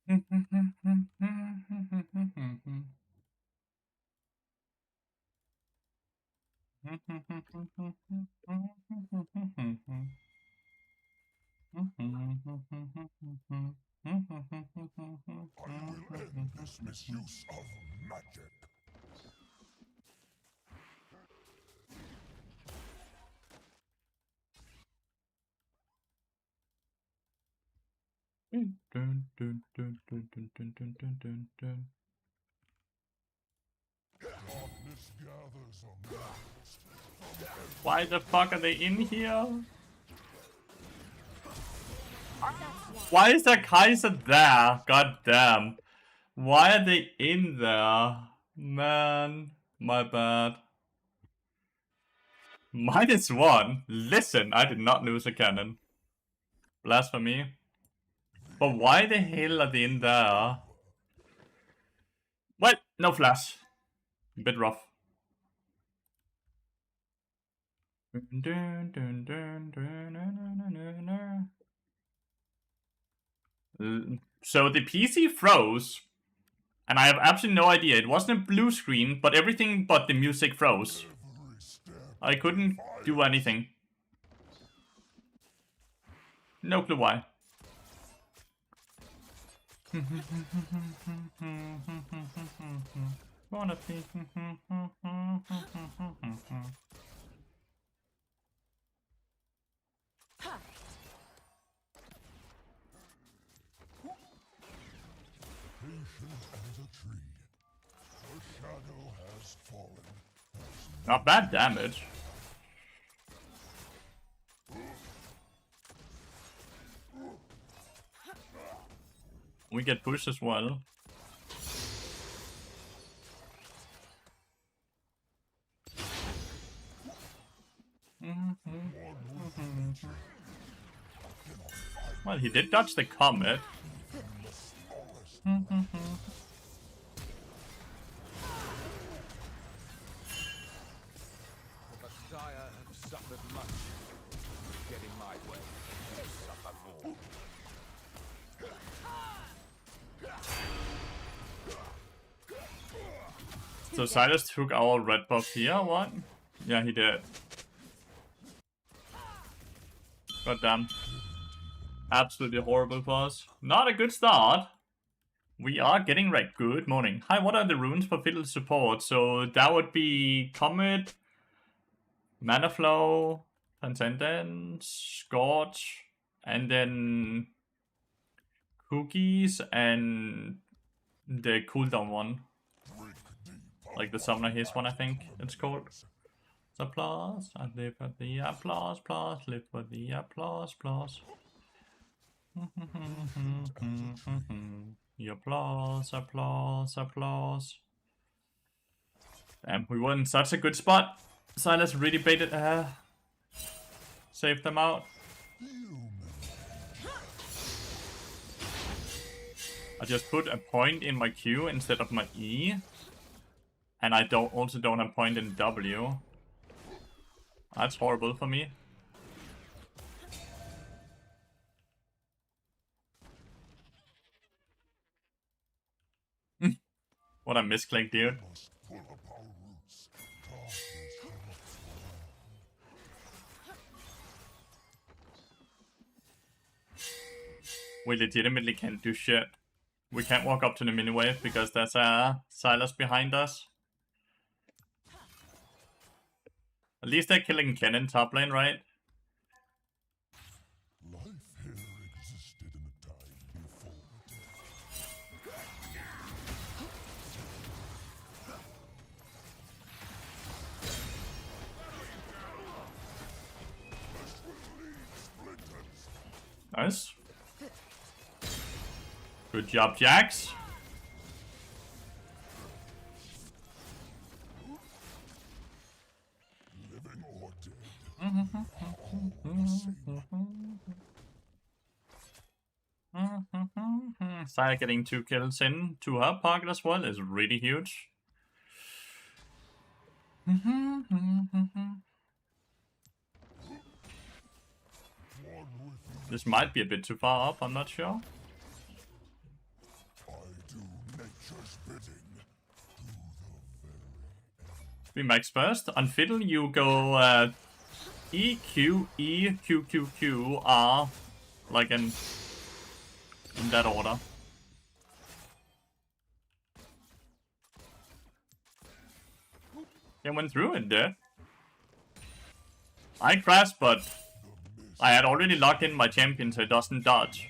I will end this misuse of magic. Darkness gathers amongst. Why the fuck are they in here? Why is there Kaiser there? God damn. Why are they in there? Man, my bad. -1? Listen, I did not lose a cannon. Blasphemy. But why the hell are they in there? What? No flash. A bit rough. So the PC froze. And I have absolutely no idea. It wasn't a blue screen, but everything but the music froze. I couldn't do anything. No clue why. Wanna be. Not bad damage. We get pushed as well. Well, he did dodge the comet. So Silas took our red buff here, what? Yeah, he did. God damn. Absolutely horrible for us. Not a good start. We are getting wrecked. Good morning. Hi, what are the runes for fiddle support? So that would be Comet, Mana Flow, Transcendence, Scorch, and then Cookies and the cooldown one. Like the Summoner Haste one, I think it's called. Applause, I live for the applause, applause, live for the applause, applause. The applause, applause, applause. Damn, we were in such a good spot. Silas really baited, saved them out. I just put a point in my Q instead of my E. And I also don't have point in W. That's horrible for me. What a misclick, dude. We legitimately can't do shit. We can't walk up to the mini wave because there's a Silas behind us. At least they're killing Ken in top lane, right? Life here existed in the time before Nice. Good job, Jax. living or dead. Saya getting 2 kills in to her pocket as well is really huge. This might be a bit too far up, I'm not sure. We max first. On fiddle, you go E, Q, E, Q, Q, Q, R, like in that order. It went through it, dude. I crashed, but I had already locked in my champion, so it doesn't dodge.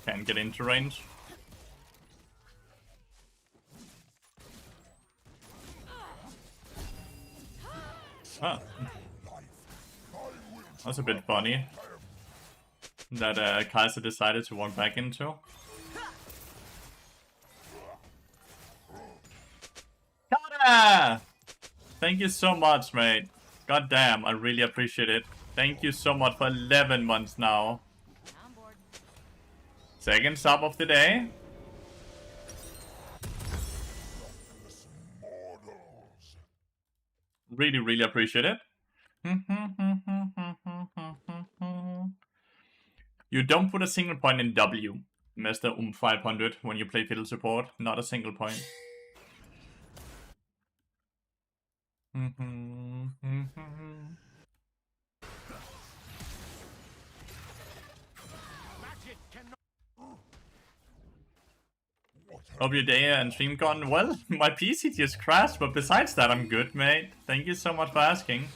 Can't get into range. Ah. That's a bit funny that Kaiser decided to walk back into. Kata! Thank you so much, mate. God damn, I really appreciate it. Thank you so much for 11 months now. Second sub of the day. Really, really appreciate it. You don't put a single point in W, Mr. 500, when you play fiddle support. Not a single point. Hope your day and stream gone well. My PC just crashed, but besides that, I'm good, mate. Thank you so much for asking.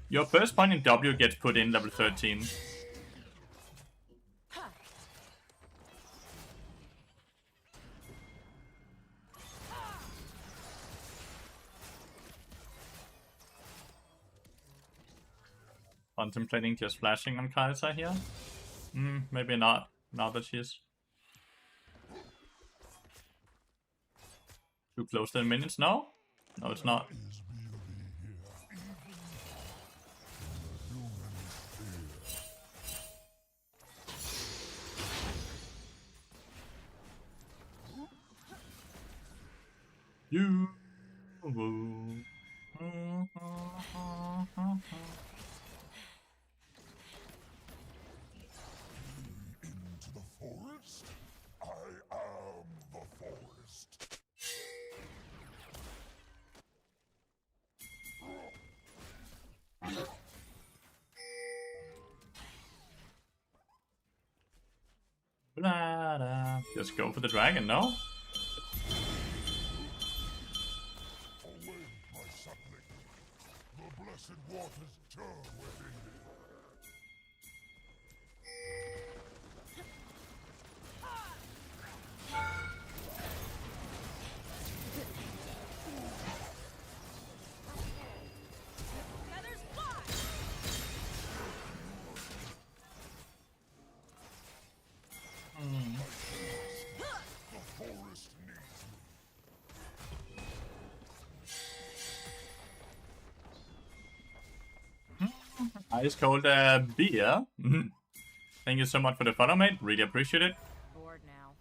Your first point in W gets put in level 13. Contemplating just flashing on Kaiser here? Maybe not, now that she's too close to the minutes. No? No, it's not. You. Into the forest? I am the forest. Just go for the dragon, no? Away, my sapling. The blessed waters chur within me. The forest needs me. Ice cold beer. Thank you so much for the follow, mate. Really appreciate it. Bored now.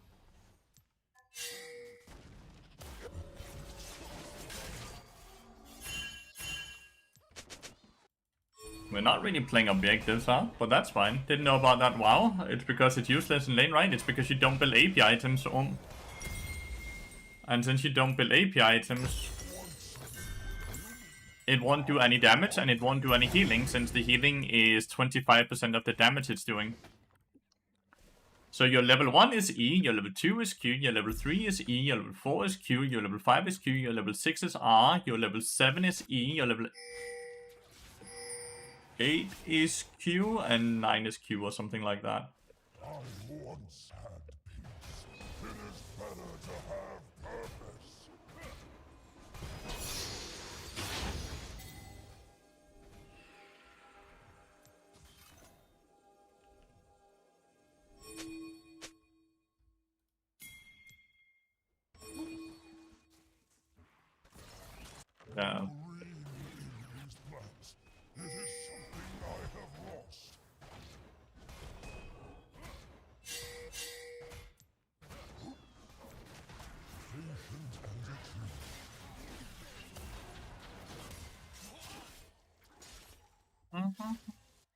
We're not really playing objectives, huh? But that's fine. Didn't know about that. Wow. It's because it's useless in lane, right? It's because you don't build AP items. And since you don't build AP items, it won't do any damage and it won't do any healing, since the healing is 25% of the damage it's doing. So your level 1 is E, your level 2 is Q, your level 3 is E, your level 4 is Q, your level 5 is Q, your level 6 is R, your level 7 is E, your level... 8 is Q and 9 is Q or something like that. I once had peace. It is better to have purpose. Yeah. Green in these plants. It is something I have lost. Patient as a tree.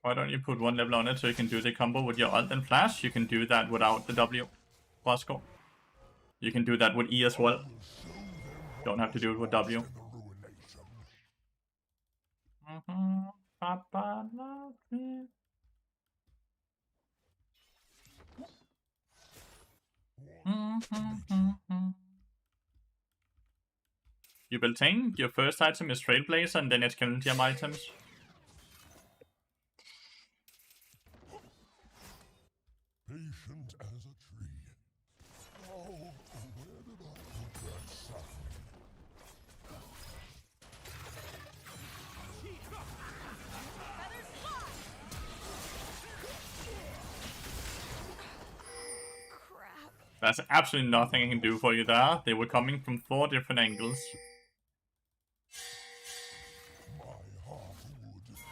Why don't you put 1 level on it so you can do the combo with your ult and flash? You can do that without the W. Bosco. You can do that with E as well. Don't have to do it with W. In the ruination. Papa loves me. You build tank, your first item is Trailblazer, and then it's Killium items. Patient as a tree. Oh, where did I put that sapling? Crap. There's absolutely nothing I can do for you there. They were coming from 4 different angles. My heart would dispute.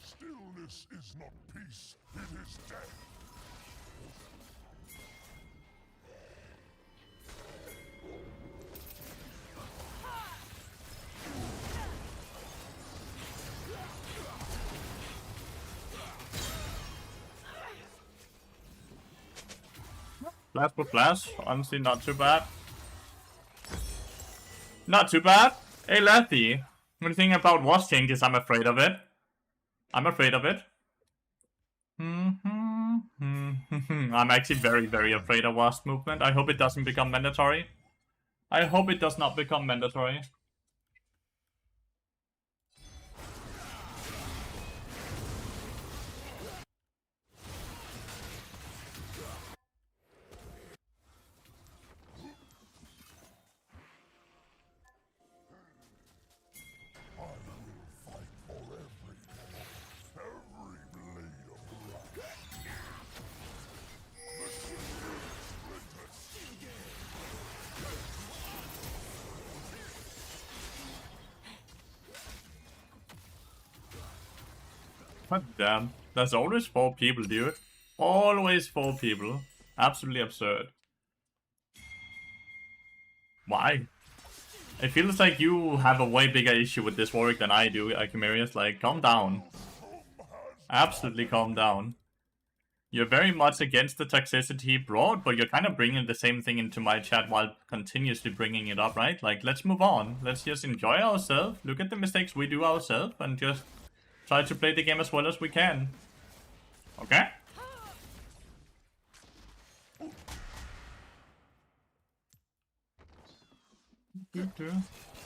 Stillness is not peace, it is death. Flash for flash. Honestly, not too bad. Not too bad. Hey, Lathy. What do you think about watch changes? I'm afraid of it. I'm afraid of it. I'm actually very, very afraid of Wasp movement. I hope it doesn't become mandatory. I hope it does not become mandatory. I will fight for every blade of grass. God damn. There's always 4 people, dude. Always 4 people. Absolutely absurd. Why? It feels like you have a way bigger issue with this Warwick than I do, Chimerius. Like, calm down. Absolutely calm down. You're very much against the toxicity broad, but you're kind of bringing the same thing into my chat while continuously bringing it up, right? Like, let's move on. Let's just enjoy ourselves, look at the mistakes we do ourselves, and just try to play the game as well as we can. Okay?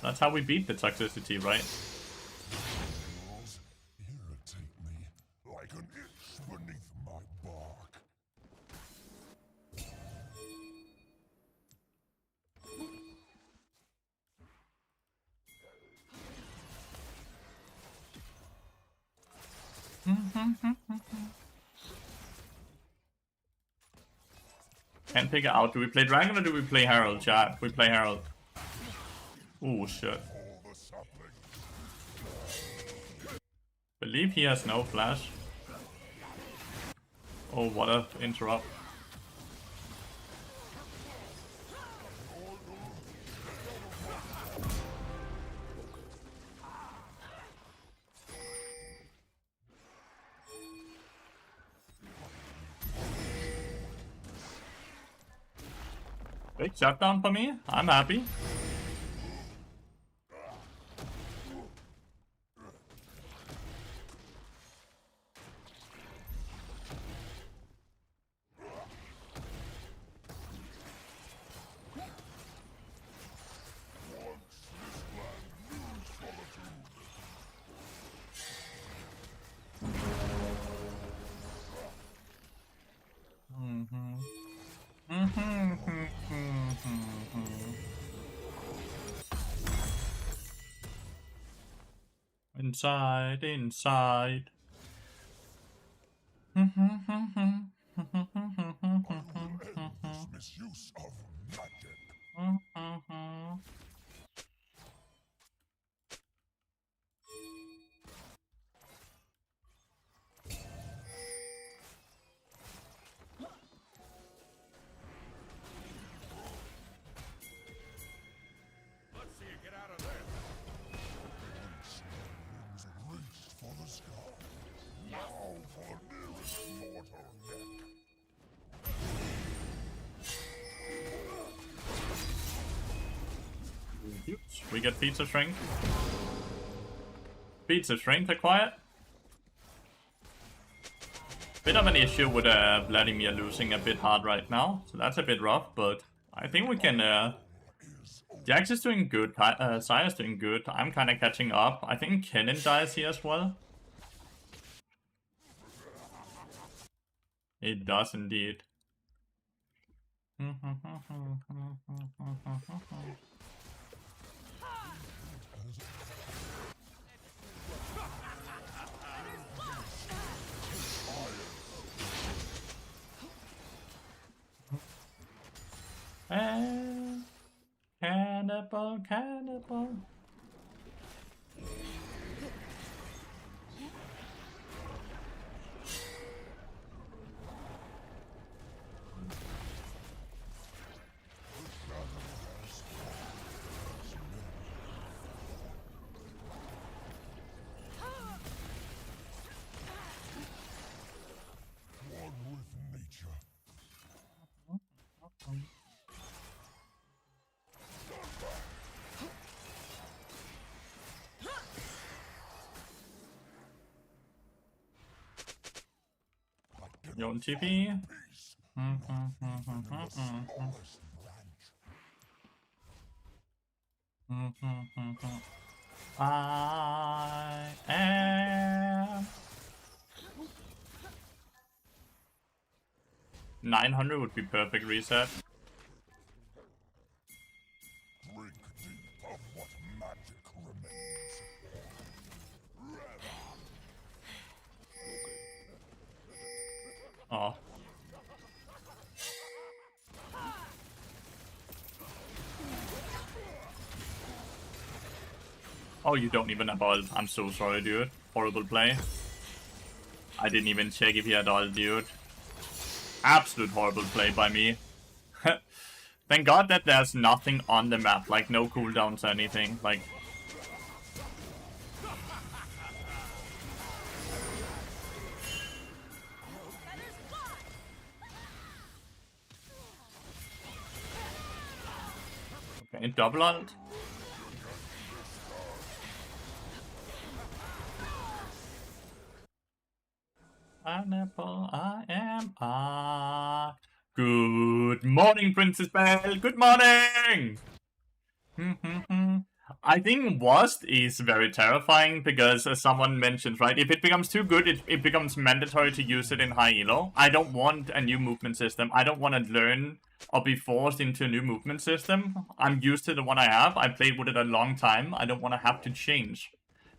That's how we beat the toxicity, right? Walls irritate me like an itch beneath my bark. Can't figure out, do we play Dragon or do we play Herald, chat? We play Herald. Oh shit. All the sapling. Believe he has no flash. Oh, what a interrupt. Big shutdown for me. I'm happy. Inside, inside. Endless misuse of magic. Let's see you get out of there. Wings reached for the sky. Now for nearest mortal neck. We get feats of strength. Feats of strength acquired. Bit of an issue with Vladimir losing a bit hard right now, so that's a bit rough, but I think we can... Jax is doing good, Sire's doing good, I'm kinda catching up. I think Kennen dies here as well. It does indeed. Cannibal, cannibal. One with nature. Your own TP. Peace. In the smallest branch. I am 900 would be perfect reset. Drink deep of what magic remains. Oh. Oh, you don't even have ult. I'm so sorry, dude. Horrible play. I didn't even check if he had ult, dude. Absolute horrible play by me. Thank God that there's nothing on the map, like no cooldowns or anything. Like, okay, double ult. Pineapple, I am I. Good morning, Princess Belle. Good morning. I think Wasp is very terrifying because, as someone mentioned, right, if it becomes too good, it becomes mandatory to use it in high elo. I don't want a new movement system. I don't want to learn or be forced into a new movement system. I'm used to the one I have. I played with it a long time. I don't want to have to change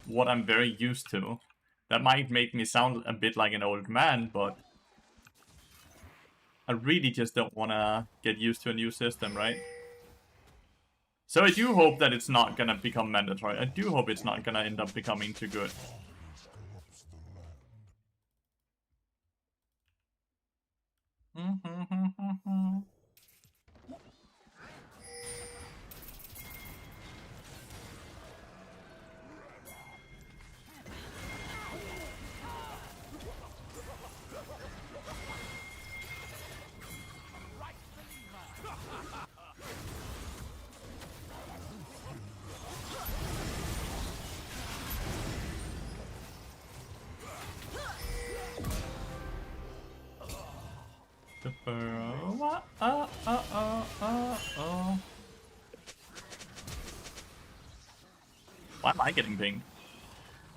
what I'm very used to. That might make me sound a bit like an old man, but I really just don't want to get used to a new system, right? So I do hope that it's not gonna become mandatory. I do hope it's not gonna end up becoming too good. Corrupts the land. The burrow. Oh. Why am I getting pinged?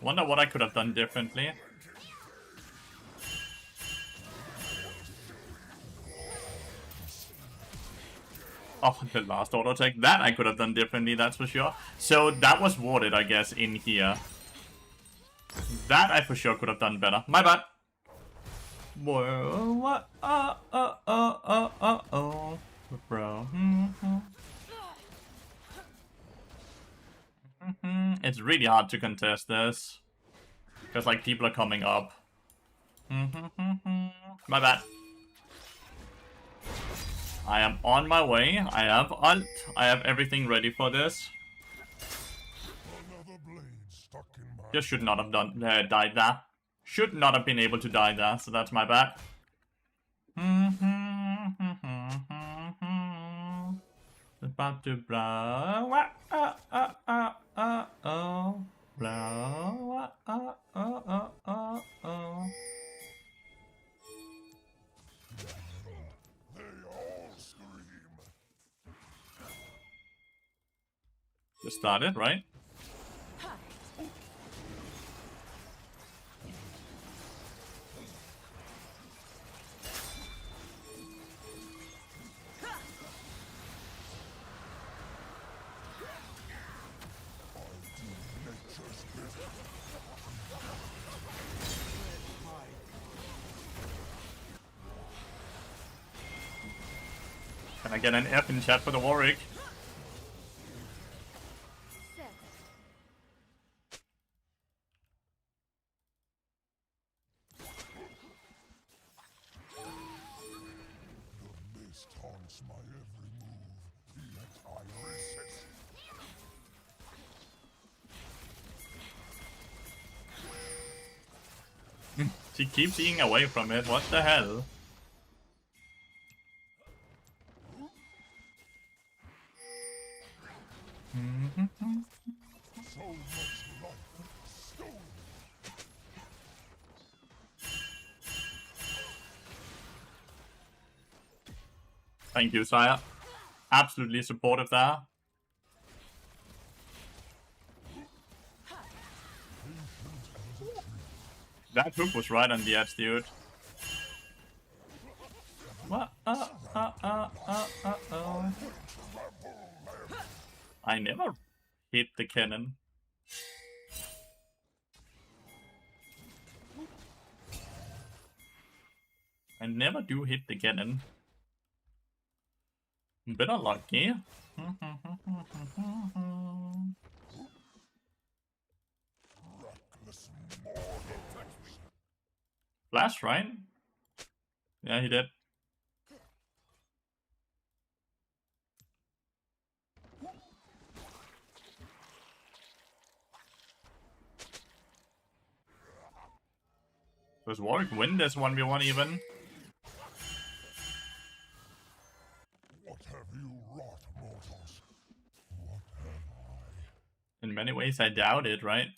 Wonder what I could have done differently. Oh, the last auto attack. That I could have done differently, that's for sure. So that was warded, I guess, in here. That I for sure could have done better. My bad. Whoa, what? Bro. It's really hard to contest this. Because, like, people are coming up. My bad. I am on my way. I have ult. I have everything ready for this. Another blade stuck in my Just should not have died there. Should not have been able to die there, so that's my bad. About to blow. Blow. They all scream. Just started, right? Nature's gift. Can I get an F in chat for the Warwick? The mist haunts my every move, yet I resist. She keeps eating away from it. What the hell? So much life stolen. Thank you, sire. Absolutely supportive there. That hook was right on the edge, dude. What? I never hit the cannon. I never do hit the cannon. Better lucky. Reckless mortals. Flash, right? Yeah, he did. Does Warwick win this 1v1 even? What have you wrought, mortals? What have I? In many ways, I doubt it, right?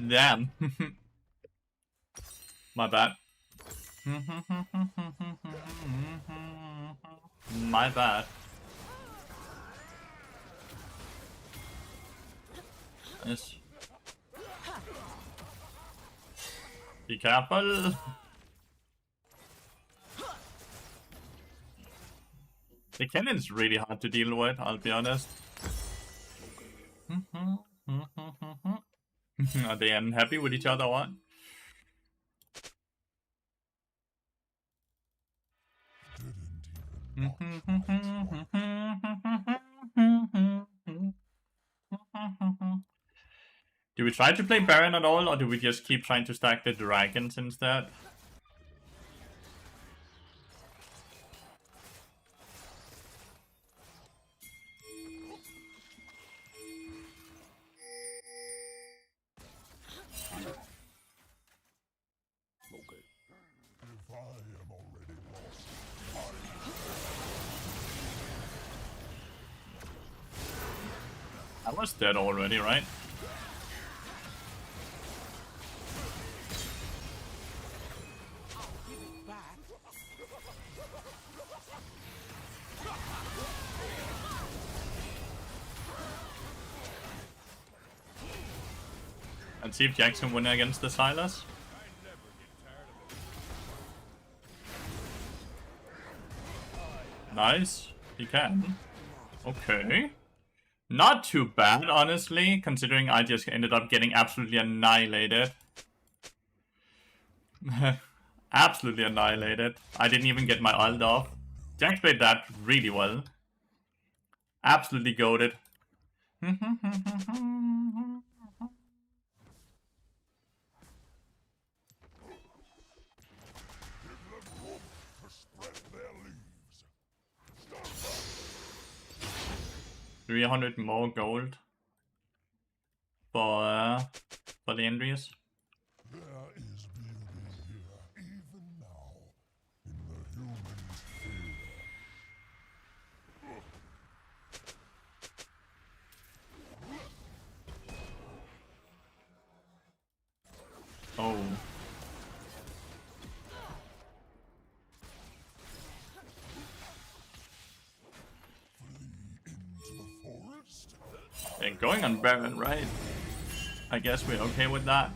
Damn. My bad. My bad. Yes. Be careful. The cannon's really hard to deal with, I'll be honest. Are they unhappy with each other or what? Do we try to play Baron at all, or do we just keep trying to stack the dragons instead? If I am already lost, I was dead already, right? And see if Jax can win against the Silas. Nice. He can. Okay. Not too bad, honestly, considering I just ended up getting absolutely annihilated. Absolutely annihilated. I didn't even get my ult off. Jack played that really well. Absolutely goated. Spread their leaves. 300 more gold for Lathyrus. There is beauty here, even now, in the human's fear. Oh. Into the forest? They're going on Baron, right? I guess we're okay with that.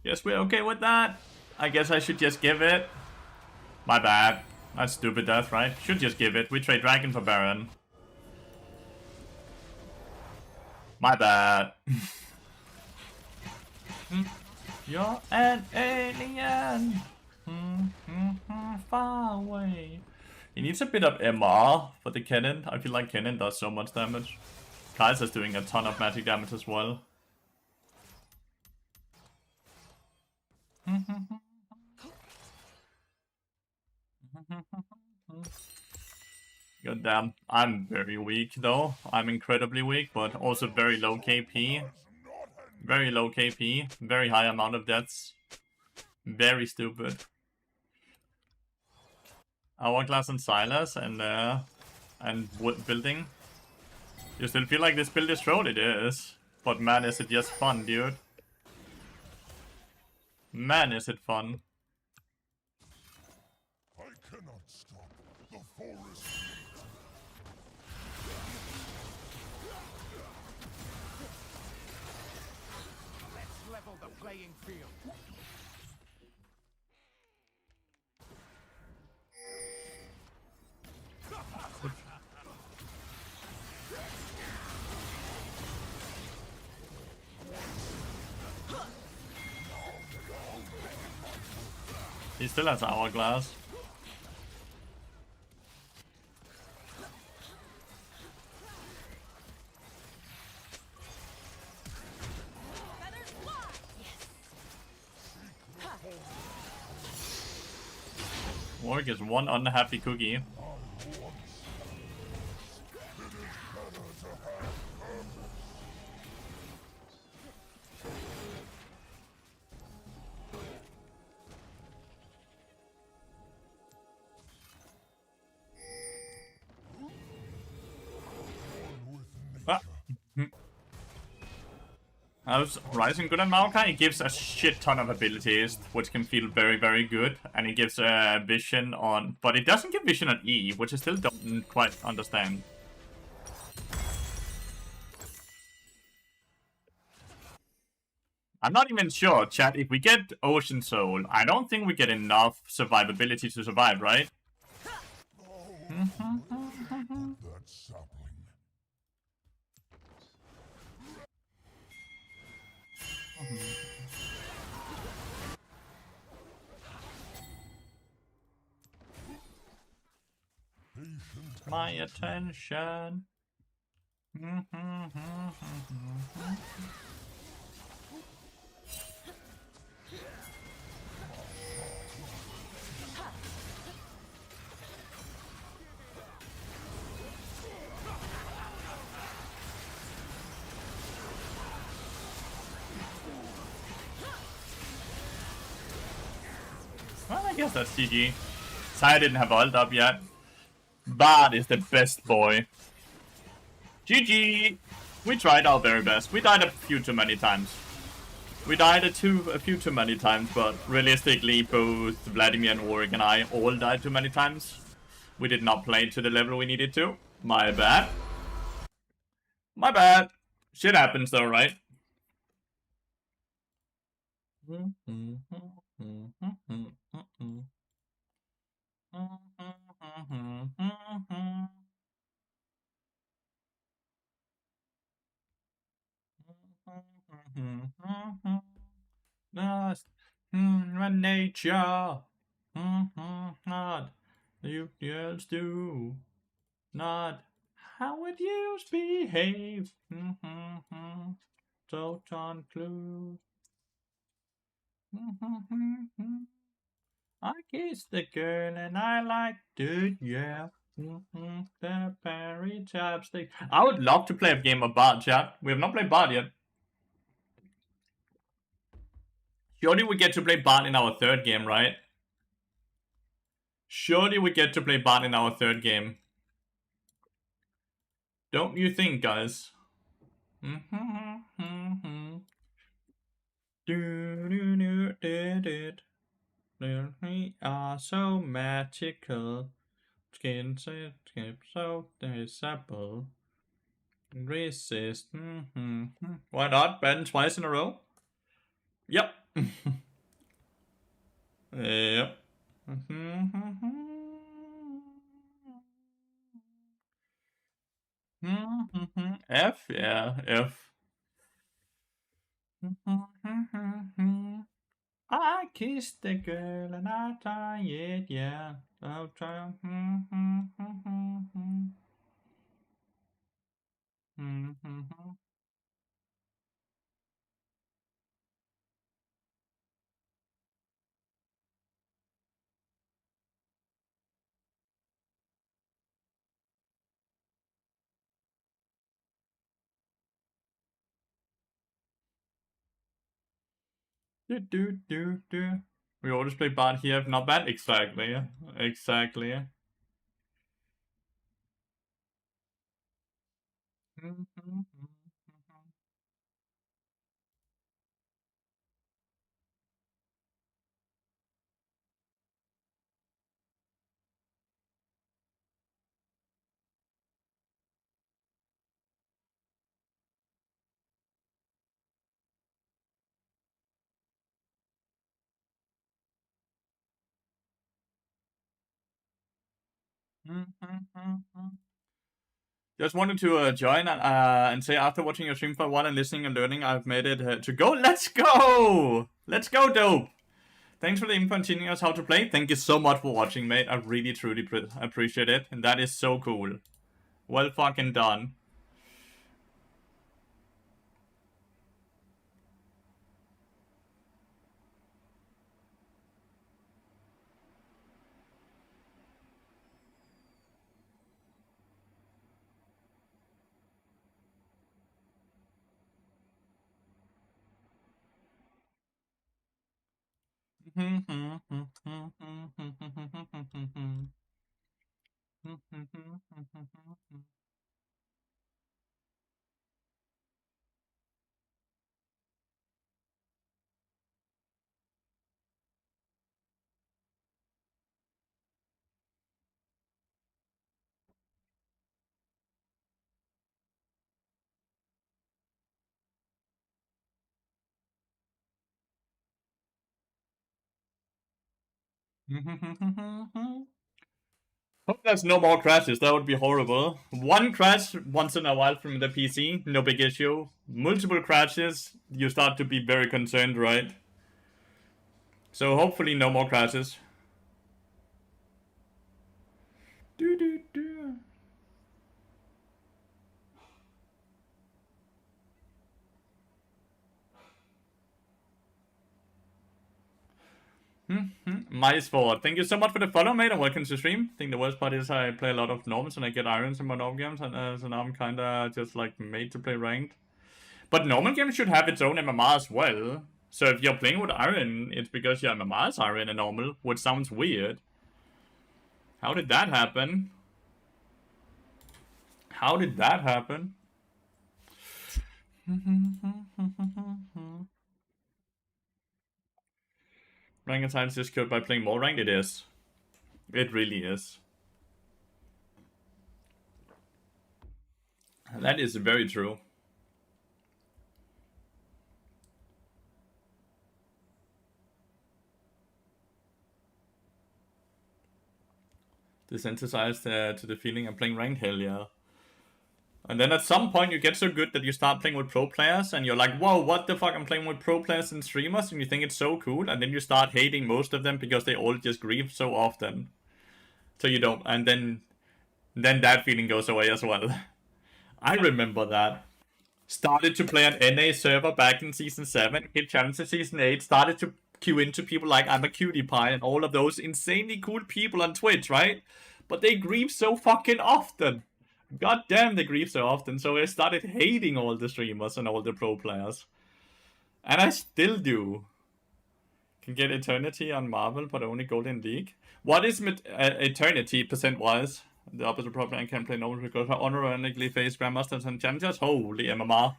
Guess we're okay with that. I guess I should just give it. My bad. That's stupid death, right? Should just give it. We trade Dragon for Baron. My bad. You're an alien. Far away. He needs a bit of MR for the cannon. I feel like cannon does so much damage. Kaiser's doing a ton of magic damage as well. God damn, I'm very weak though. I'm incredibly weak, but also very low KP. Very low KP, very high amount of deaths. Very stupid. Hourglass and Silas and wood building. You still feel like this build is troll? It is. But man, is it just fun, dude. Man, is it fun. I cannot stop the forest. Let's level the playing field. He still has Hourglass. Warwick is one unhappy cookie. Ah. How's Rising good at Maokai? He gives a shit ton of abilities, which can feel very, very good. And he gives vision on... But it doesn't give vision on E, which I still don't quite understand. I'm not even sure, chat, if we get Ocean Soul, I don't think we get enough survivability to survive, right? That sapling. Patient My attention. Well, I guess that's GG. Sai didn't have ult up yet. Bard is the best boy. GG! We tried our very best. We died a few too many times. We died a few too many times, but realistically, both Vladimir and Warwick and I all died too many times. We did not play to the level we needed to. My bad. My bad. Shit happens though, right? Lost when nature not you used to not how it used to behave. So conclude. I kissed the girl and I liked it, yeah. The Perry chapstick. I would love to play a game of Bard, chat. We have not played Bard yet. Surely we get to play Bard in our third game, right? Surely we get to play Bard in our third game. Don't you think, guys? We are so magical. Skin so disable. Resist. Why not? Ban twice in a row? Yep. Yep. F? Yeah, F. I kissed the girl and I tired, yeah. I'll try. We always play bad here, not bad. Exactly. Exactly. Just wanted to join and say after watching your stream for a while and listening and learning, I've made it to go. Let's go! Let's go, dope! Thanks for the info and teaching us how to play. Thank you so much for watching, mate. I really, truly appreciate it. And that is so cool. Well fucking done. Hope there's no more crashes, that would be horrible. One crash once in a while from the PC, no big issue. Multiple crashes, you start to be very concerned, right? So hopefully no more crashes. Mice forward. Thank you so much for the follow, mate, and welcome to the stream. I think the worst part is I play a lot of normals and I get irons in my normal games, and so now I'm kinda just like made to play ranked. But normal games should have its own MMR as well. So if you're playing with iron, it's because your MMR is iron and normal, which sounds weird. How did that happen? How did that happen? Rank anxiety is just cured by playing more ranked. It is. It really is. That is very true. Desensitized to the feeling of playing ranked, hell yeah. And then at some point you get so good that you start playing with pro players and you're like, whoa, what the fuck, I'm playing with pro players and streamers, and you think it's so cool, and then you start hating most of them because they all just grief so often. So you don't, and then that feeling goes away as well. I remember that. Started to play an NA server back in Season 7, hit Challenger Season 8, started to queue into people like I'm a Cutie Pie and all of those insanely cool people on Twitch, right? But they grieve so fucking often. God damn, they grieve so often. So I started hating all the streamers and all the pro players. And I still do. Can get Eternity on Marvel, but only Golden League. What is Eternity percent-wise? The opposite problem, I can play normal because I honorably face Grandmasters and Challengers. Holy MMR.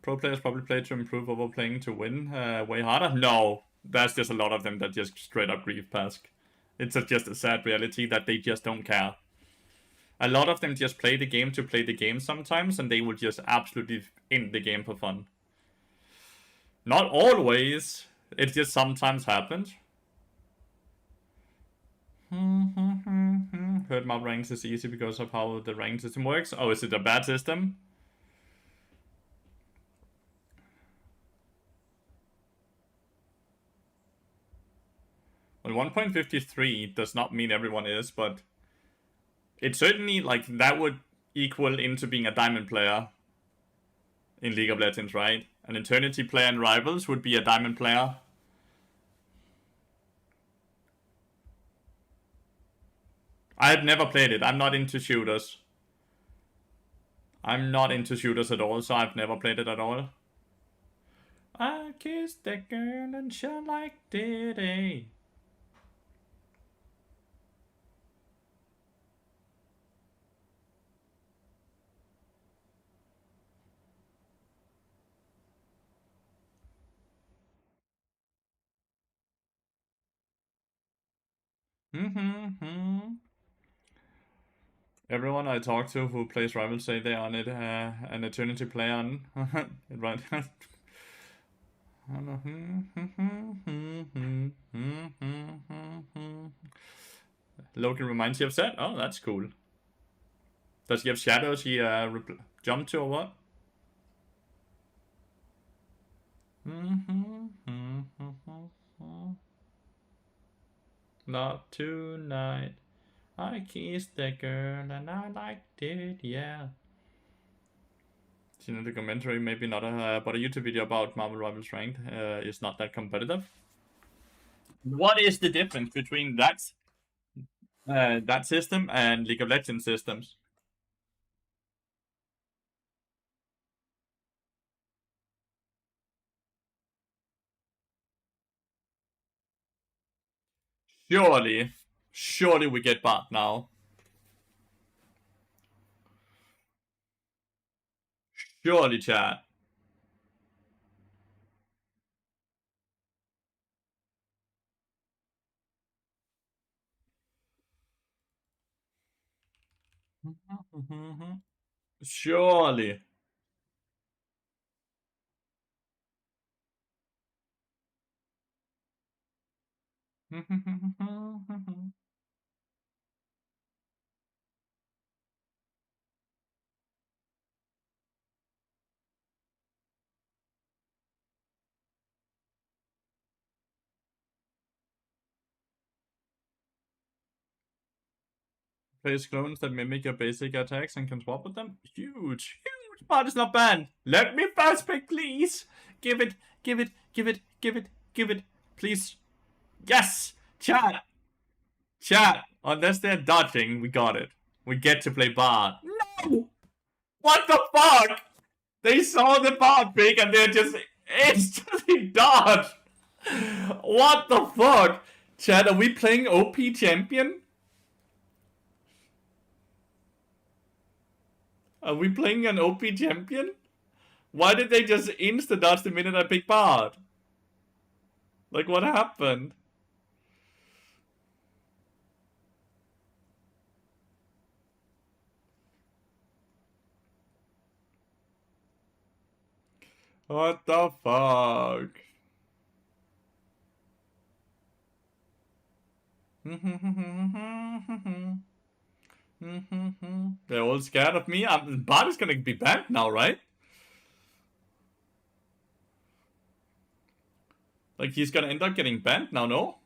Pro players probably play to improve over playing to win way harder. No, there's just a lot of them that just straight up grief pass. It's just a sad reality that they just don't care. A lot of them just play the game to play the game sometimes, and they will just absolutely end the game for fun. Not always. It just sometimes happens. Heard mob ranks is easy because of how the rank system works. Oh, is it a bad system? Well, 1.53 does not mean everyone is, but it certainly, like, that would equal into being a diamond player in League of Legends, right? An Eternity player in Rivals would be a diamond player. I've never played it. I'm not into shooters. I'm not into shooters at all, so I've never played it at all. I kissed that girl and she liked it, eh? Everyone I talk to who plays Rivals say they're on it, an Eternity player on. Right. Logan reminds you of Zed? Oh, that's cool. Does he have shadows he jump to or what? Not tonight. I kissed the girl and I liked it, yeah. Seen a documentary, maybe not but a YouTube video about Marvel Rivals Ranked is not that competitive. What is the difference between that system and League of Legends systems? Surely we get bot now. Surely, chat. Surely. Place clones that mimic your basic attacks and can swap with them. Huge. Bot is not banned. Let me fast pick, please. Give it. Please. Yes. Chat. Unless they're dodging, we got it. We get to play bot. No. What the fuck? They saw the bot pick and they're just instantly dodge. What the fuck? Chat, are we playing OP champion? Are we playing an OP champion? Why did they just insta-dodge the minute I picked Bard? Like, what happened? What the fuck? They're all scared of me. Bard is gonna be banned now, right? Like, he's gonna end up getting banned now, no?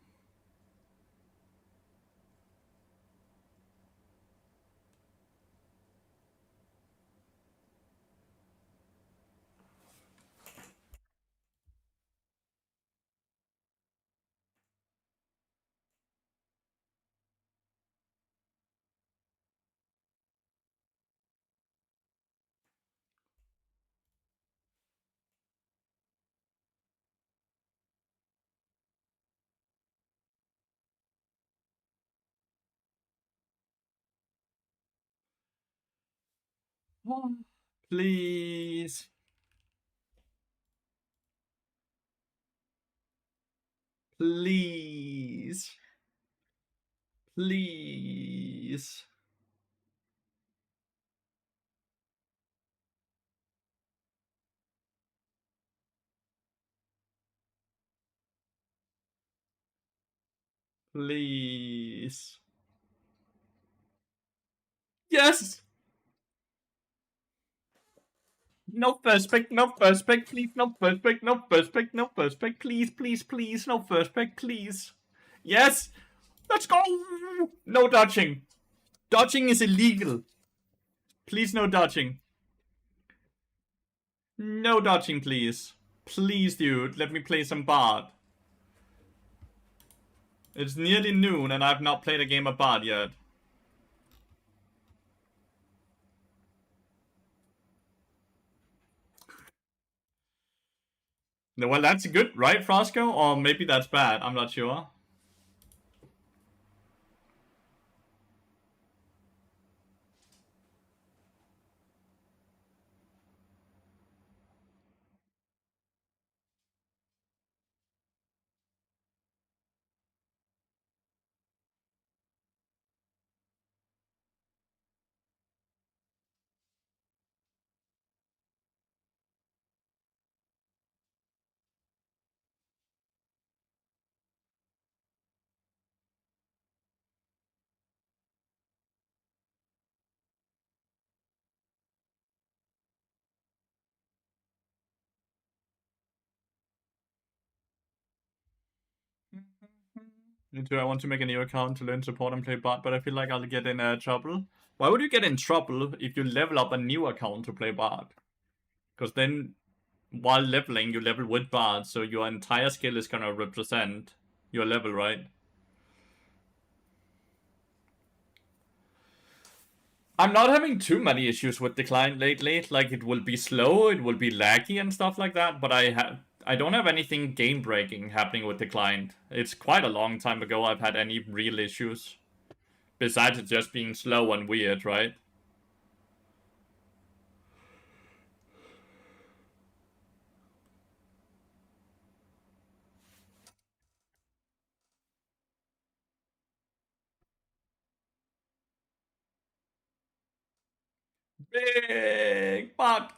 Please. Please. Please. Please. Yes! No first pick, no first pick, please, no first pick, no first pick, no first pick, please, please, please, no first pick, please. Yes! Let's go! No dodging. Dodging is illegal. Please, no dodging. No dodging, please. Please, dude, let me play some Bard. It's nearly noon and I've not played a game of Bard yet. No, well, that's good, right, Frosco? Or maybe that's bad, I'm not sure. Do I want to make a new account to learn support and play Bard, but I feel like I'll get in trouble. Why would you get in trouble if you level up a new account to play Bard? Because then, while leveling, you level with Bard, so your entire skill is gonna represent your level, right? I'm not having too many issues with the client lately. Like, it will be slow, it will be laggy and stuff like that, but I don't have anything game-breaking happening with the client. It's quite a long time ago I've had any real issues. Besides it just being slow and weird, right? Big bot!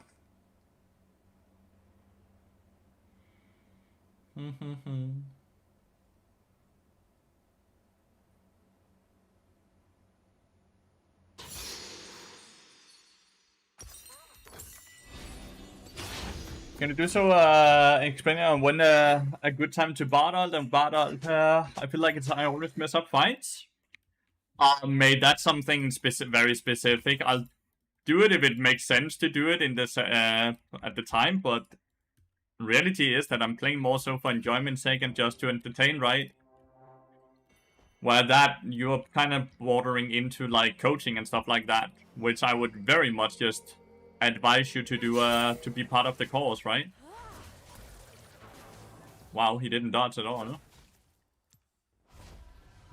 Gonna do so, explaining on when a good time to bard ult and bard ult. I feel like I always mess up fights. Made that something very specific. I'll do it if it makes sense to do it in this at the time, but reality is that I'm playing more so for enjoyment's sake and just to entertain, right? Where that you're kind of bordering into like coaching and stuff like that, which I would very much just advise you to do to be part of the course, right? Wow, he didn't dodge at all. No?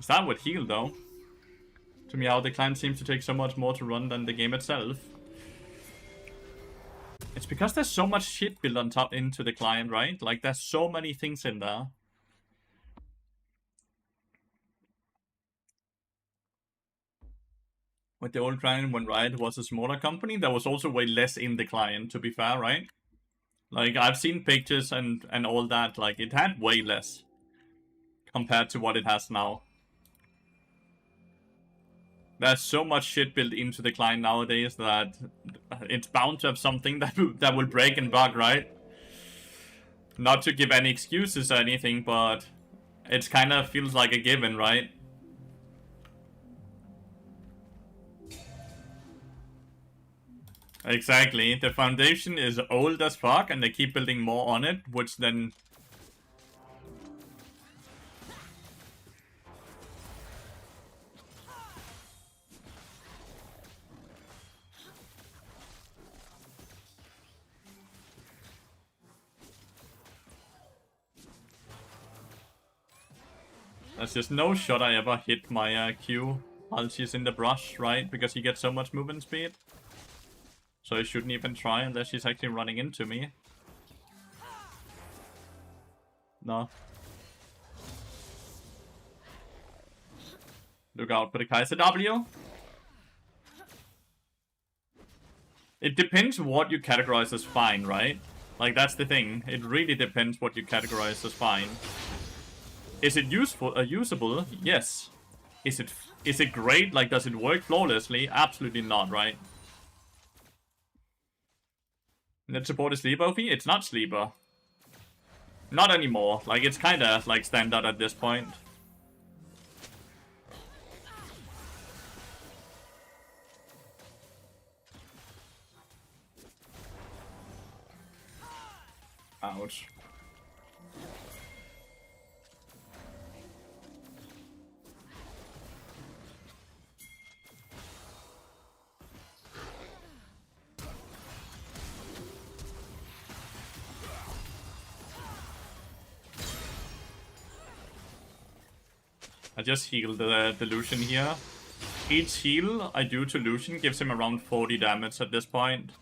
That would heal though. To me, how the client seems to take so much more to run than the game itself. It's because there's so much shit built on top into the client, right? Like, there's so many things in there. When the old client, when Riot was a smaller company, there was also way less in the client, to be fair, right? Like, I've seen pictures and all that. Like, it had way less compared to what it has now. There's so much shit built into the client nowadays that it's bound to have something that will break and bug, right? Not to give any excuses or anything, but it kind of feels like a given, right? Exactly. The foundation is old as fuck and they keep building more on it, which then... There's just no shot I ever hit my Q while she's in the brush, right? Because he gets so much movement speed. So I shouldn't even try unless she's actually running into me. No. Look out for the Kaiser W. It depends what you categorize as fine, right? Like, that's the thing. It really depends what you categorize as fine. Is it usable? Yes. Is it great? Like, does it work flawlessly? Absolutely not, right? Net support is sleeper OP? It's not sleeper. Not anymore. Like, it's kinda, like, standard at this point. Ouch. I just healed the Lucian here. Each heal I do to Lucian gives him around 40 damage at this point.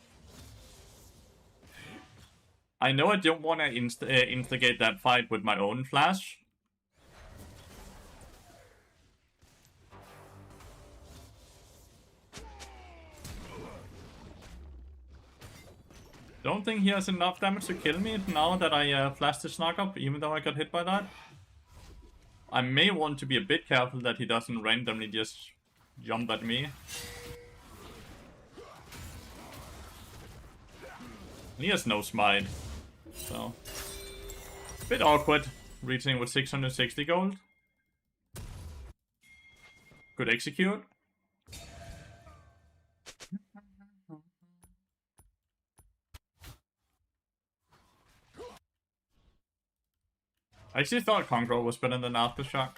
I know I don't want to instigate that fight with my own flash. Don't think he has enough damage to kill me now that I flashed the Snark up, even though I got hit by that. I may want to be a bit careful that he doesn't randomly just jump at me. He has no smite, so bit awkward reaching with 660 gold. Good execute. I actually thought Conqueror was better than Aftershock.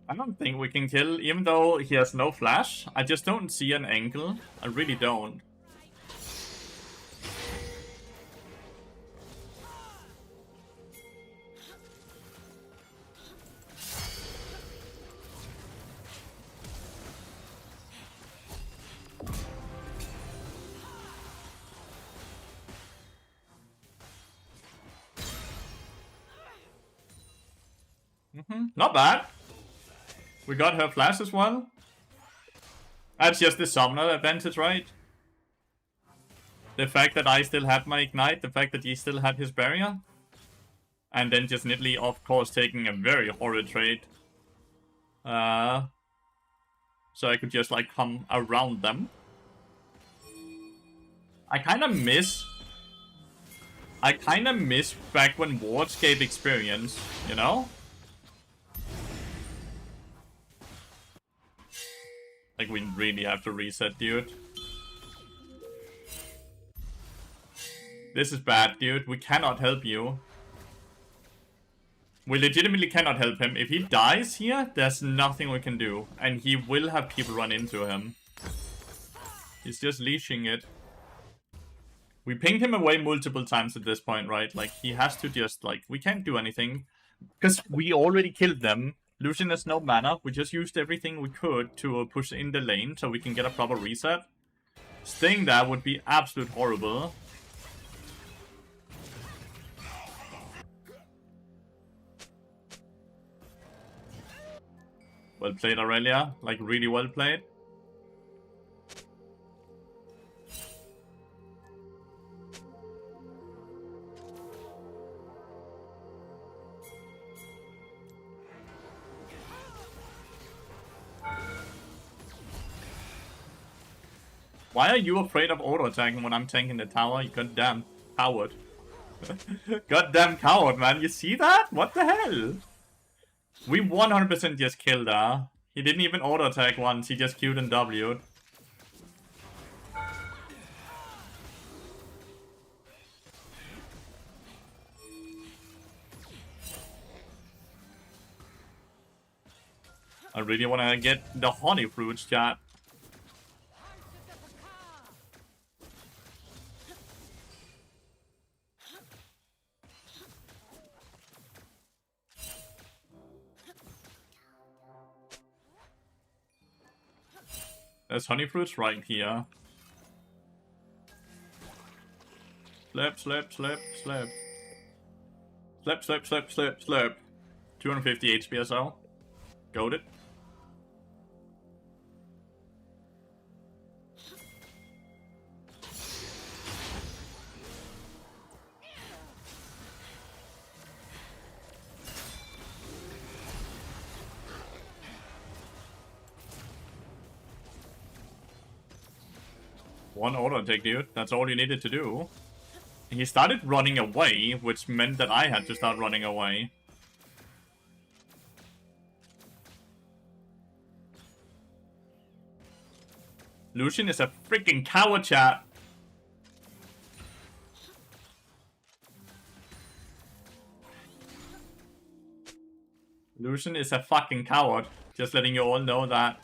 I don't think we can kill, even though he has no flash. I just don't see an angle. I really don't. Not bad. We got her flash as well. That's just the summoner advantage, right? The fact that I still had my ignite, the fact that he still had his barrier. And then just Nidalee, of course, taking a very horrid trade. So I could just, like, come around them. I kinda miss back when wards gave experience, you know? Like, we really have to reset, dude. This is bad, dude. We cannot help you. We legitimately cannot help him. If he dies here, there's nothing we can do. And he will have people run into him. He's just leashing it. We pinged him away multiple times at this point, right? Like, he has to just, like, we can't do anything. Because we already killed them. Lucian has no mana. We just used everything we could to push in the lane so we can get a proper reset. Staying there would be absolute horrible. Well played, Aurelia. Like, really well played. Why are you afraid of auto-attacking when I'm tanking the tower? You goddamn coward. Goddamn coward, man. You see that? What the hell? We 100% just killed her. He didn't even auto-attack once. He just Q'd and W'd. I really want to get the honey fruits, chat. There's honey fruits right here. Slap, slap, slap, slap. Slap, slap, slap, slap, slap. 250 HP or so. Goated. One auto attack, dude. That's all you needed to do. He started running away, which meant that I had to start running away. Lucian is a freaking coward, chat. Lucian is a fucking coward. Just letting you all know that.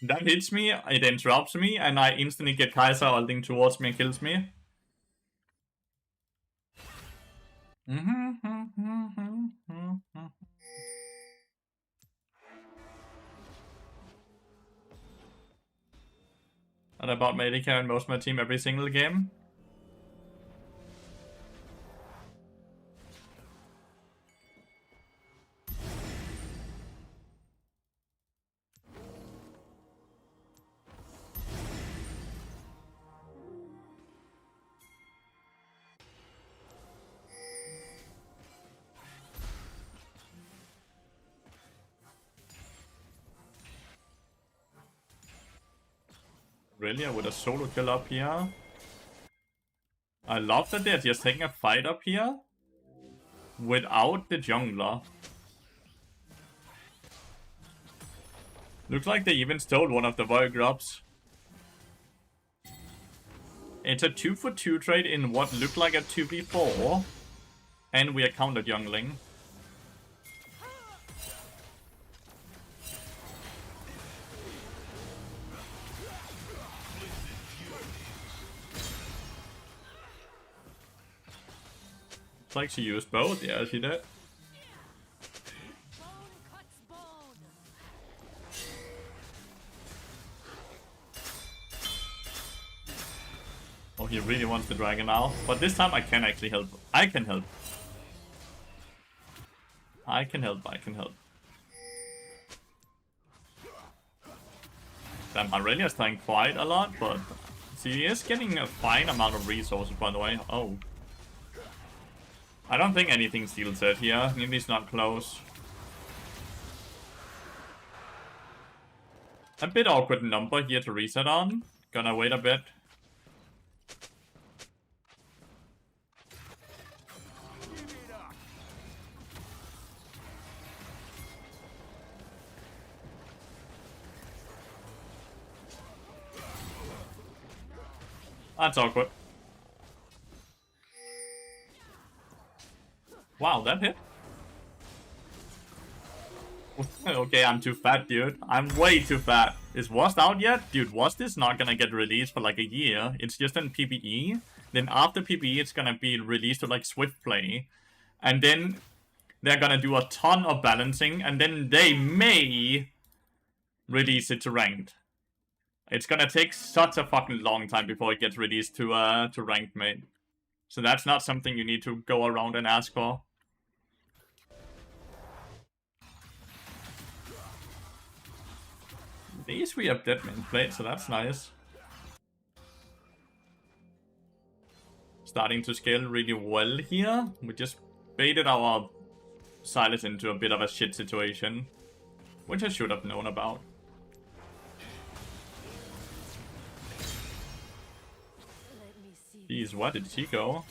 That hits me, it interrupts me, and I instantly get Kai'Sa ulting towards me and kills me. And I bought melee carry in most of my team every single game. Really? With a solo kill up here? I love that they're just taking a fight up here without the jungler. Looks like they even stole one of the Voidgrubs. It's a 2-for-2 trade in what looked like a 2v4. And we are counter jungling. Like she used both, yeah, she did. Oh, he really wants the dragon now. But this time I can actually help. I can help. I can help, I can help. Damn, Aurelia's dying quite a lot, but she is getting a fine amount of resources, by the way. Oh. I don't think anything steals it here. Nimi's not close. A bit awkward number here to reset on. Gonna wait a bit. That's awkward. Wow, that hit. Okay, I'm too fat, dude. I'm way too fat. Is Wast out yet? Dude, Wast is not gonna get released for like a year. It's just in PvE. Then after PvE, it's gonna be released to like Swift Play. And then they're gonna do a ton of balancing. And then they may release it to Ranked. It's gonna take such a fucking long time before it gets released to Ranked, mate. So that's not something you need to go around and ask for. At least we have Deadman played, so that's nice. Starting to scale really well here. We just baited our Silas into a bit of a shit situation, which I should have known about. Jeez, where did she go?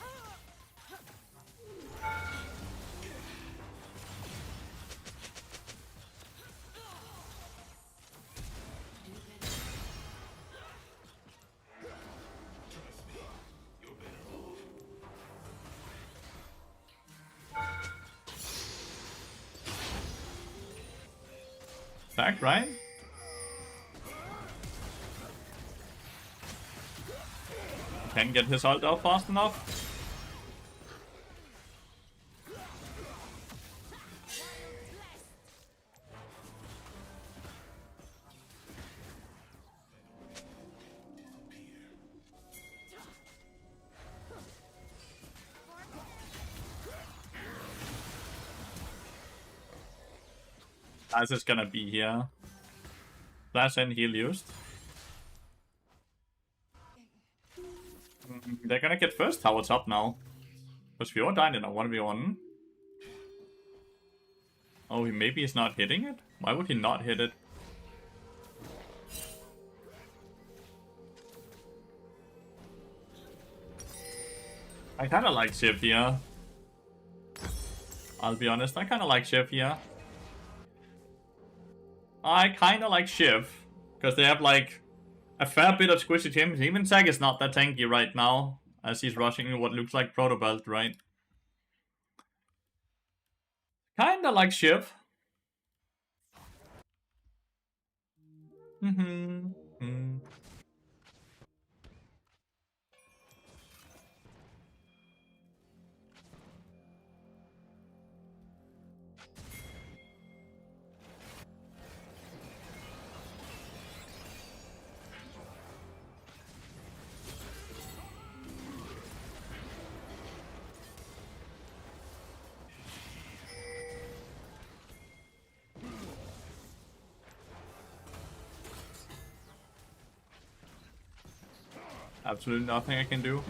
Back, right? Can't get his ult out fast enough. As is gonna be here. Flash and heal used. They're gonna get first tower top now. Because Fjord died in a 1v1. Oh, maybe he's not hitting it? Why would he not hit it? I kinda like Shiv here. I'll be honest, I kinda like Shiv here. I kinda like Shiv. Because they have like a fair bit of squishy teams. Even Zag is not that tanky right now. As he's rushing what looks like Proto Belt, right? Kinda like Shiv. Absolutely nothing I can do.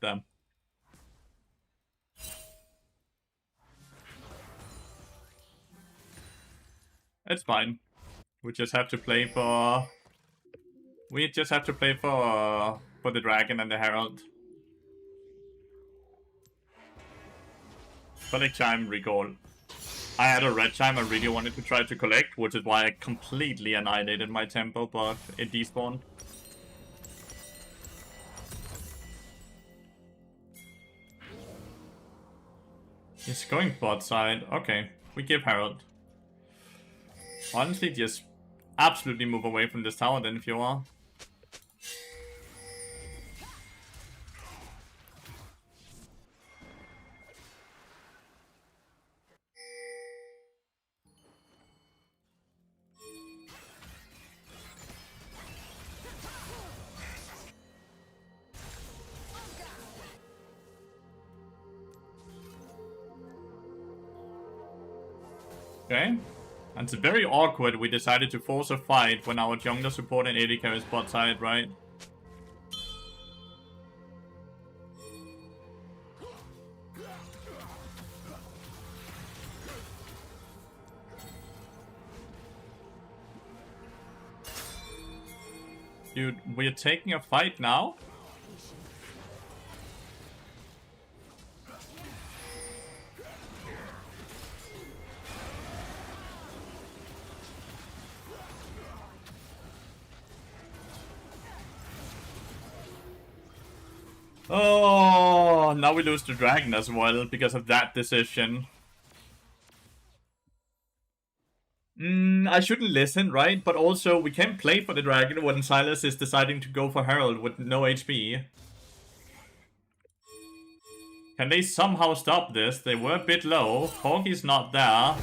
Damn. It's fine. We just have to play for... We just have to play for the Dragon and the Herald. Collect Chime, recall. I had a red chime I really wanted to try to collect, which is why I completely annihilated my tempo, but it despawned. He's going bot side. Okay, we give Herald. Honestly, just absolutely move away from this tower then if you are. Okay. And it's very awkward we decided to force a fight when our jungler support and AD carry bot side, right? Dude, we're taking a fight now? Oh, now we lose the dragon as well because of that decision. I shouldn't listen, right? But also, we can't play for the dragon when Silas is deciding to go for Herald with no HP. Can they somehow stop this? They were a bit low. Corgi's not there.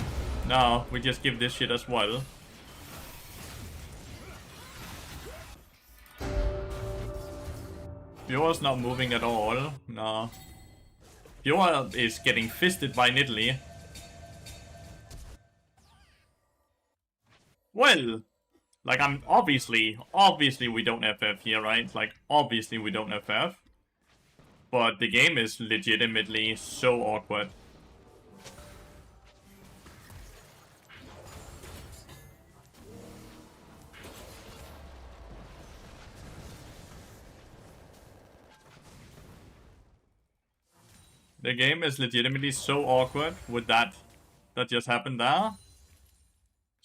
No, we just give this shit as well. Bjor's not moving at all. No. Bjor is getting fisted by Nidalee. Well, like, I'm obviously we don't FF here, right? Like, obviously we don't FF. But the game is legitimately so awkward. The game is legitimately so awkward with that just happened there.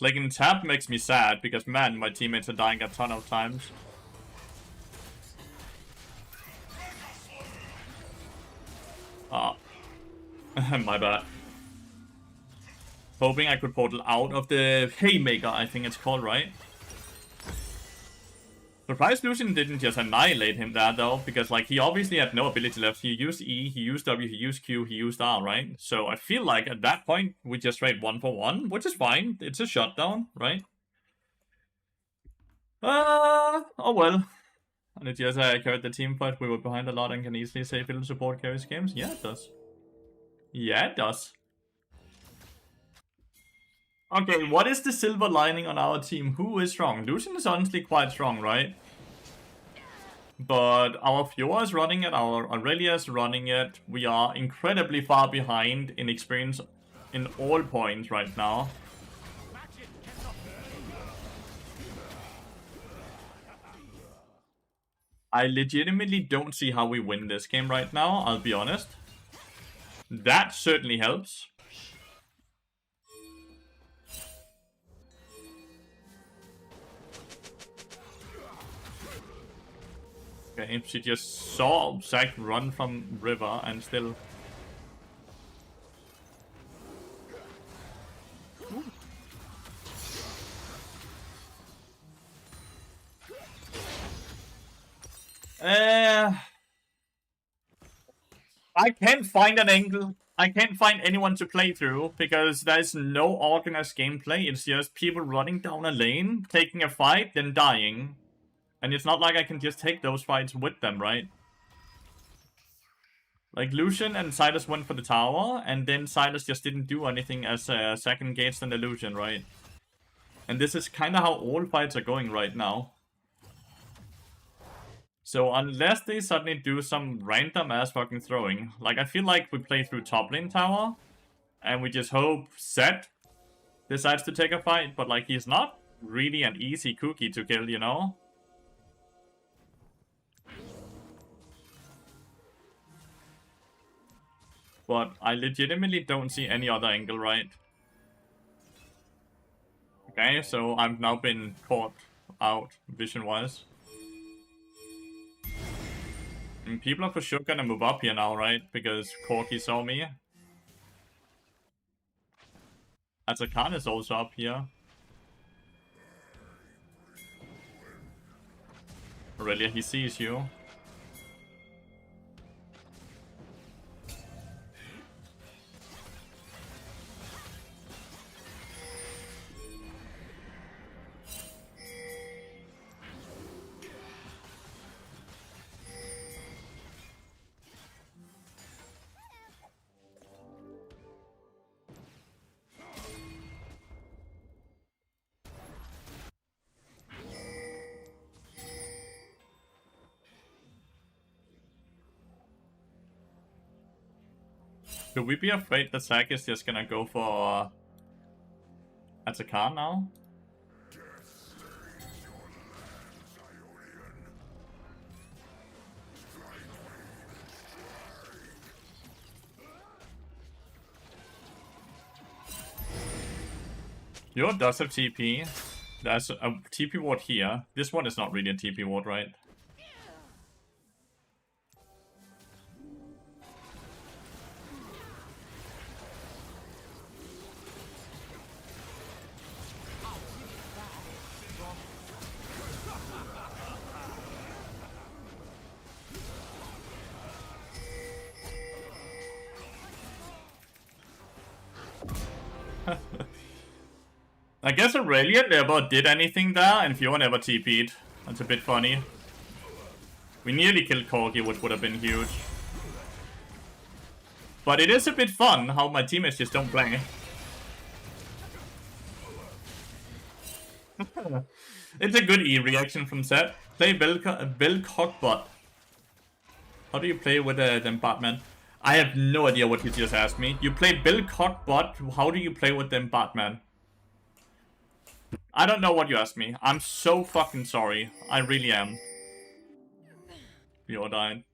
Like, in tap makes me sad because, man, my teammates are dying a ton of times. Ah. My bad. Hoping I could portal out of the Haymaker, I think it's called, right? Surprised Lucian didn't just annihilate him there, though, because, like, he obviously had no ability left. He used E, he used W, he used Q, he used R, right? So I feel like at that point, we just trade 1 for 1, which is fine. It's a shutdown, right? Oh well. And it just carried the team fight. We were behind a lot and can easily say fiddle support carries games. Yeah, it does. Yeah, it does. Okay, what is the silver lining on our team? Who is strong? Lucian is honestly quite strong, right? But our Fiora is running it, our Aurelia is running it. We are incredibly far behind in experience in all points right now. I legitimately don't see how we win this game right now, I'll be honest. That certainly helps. Okay, she just saw Zac run from river and still... I can't find an angle. I can't find anyone to play through because there's no organized gameplay. It's just people running down a lane, taking a fight, then dying. And it's not like I can just take those fights with them, right? Like, Lucian and Silas went for the tower, and then Silas just didn't do anything as Zac engaged an illusion, right? And this is kind of how all fights are going right now. So unless they suddenly do some random ass fucking throwing, like, I feel like we play through top lane tower, and we just hope Zed decides to take a fight, but like, he's not really an easy cookie to kill, you know? But I legitimately don't see any other angle, right? Okay, so I've now been caught out vision-wise. And people are for sure gonna move up here now, right? Because Corki saw me. Azakan is also up here. Aurelia, he sees you. Should we be afraid that Zac is just gonna go for Azakan now? Your does have TP. There's a TP ward here. This one is not really a TP ward, right? I guess Aurelia never did anything there, and Fiora never TP'd. That's a bit funny. We nearly killed Corgi, which would have been huge. But it is a bit fun how my teammates just don't play. It's a good E reaction from Seth. Play Bill Cockbot. How do you play with them Batman? I have no idea what you just asked me. You play Bill Cockbot, how do you play with them Batman? I don't know what you asked me. I'm so fucking sorry. I really am. You're dying.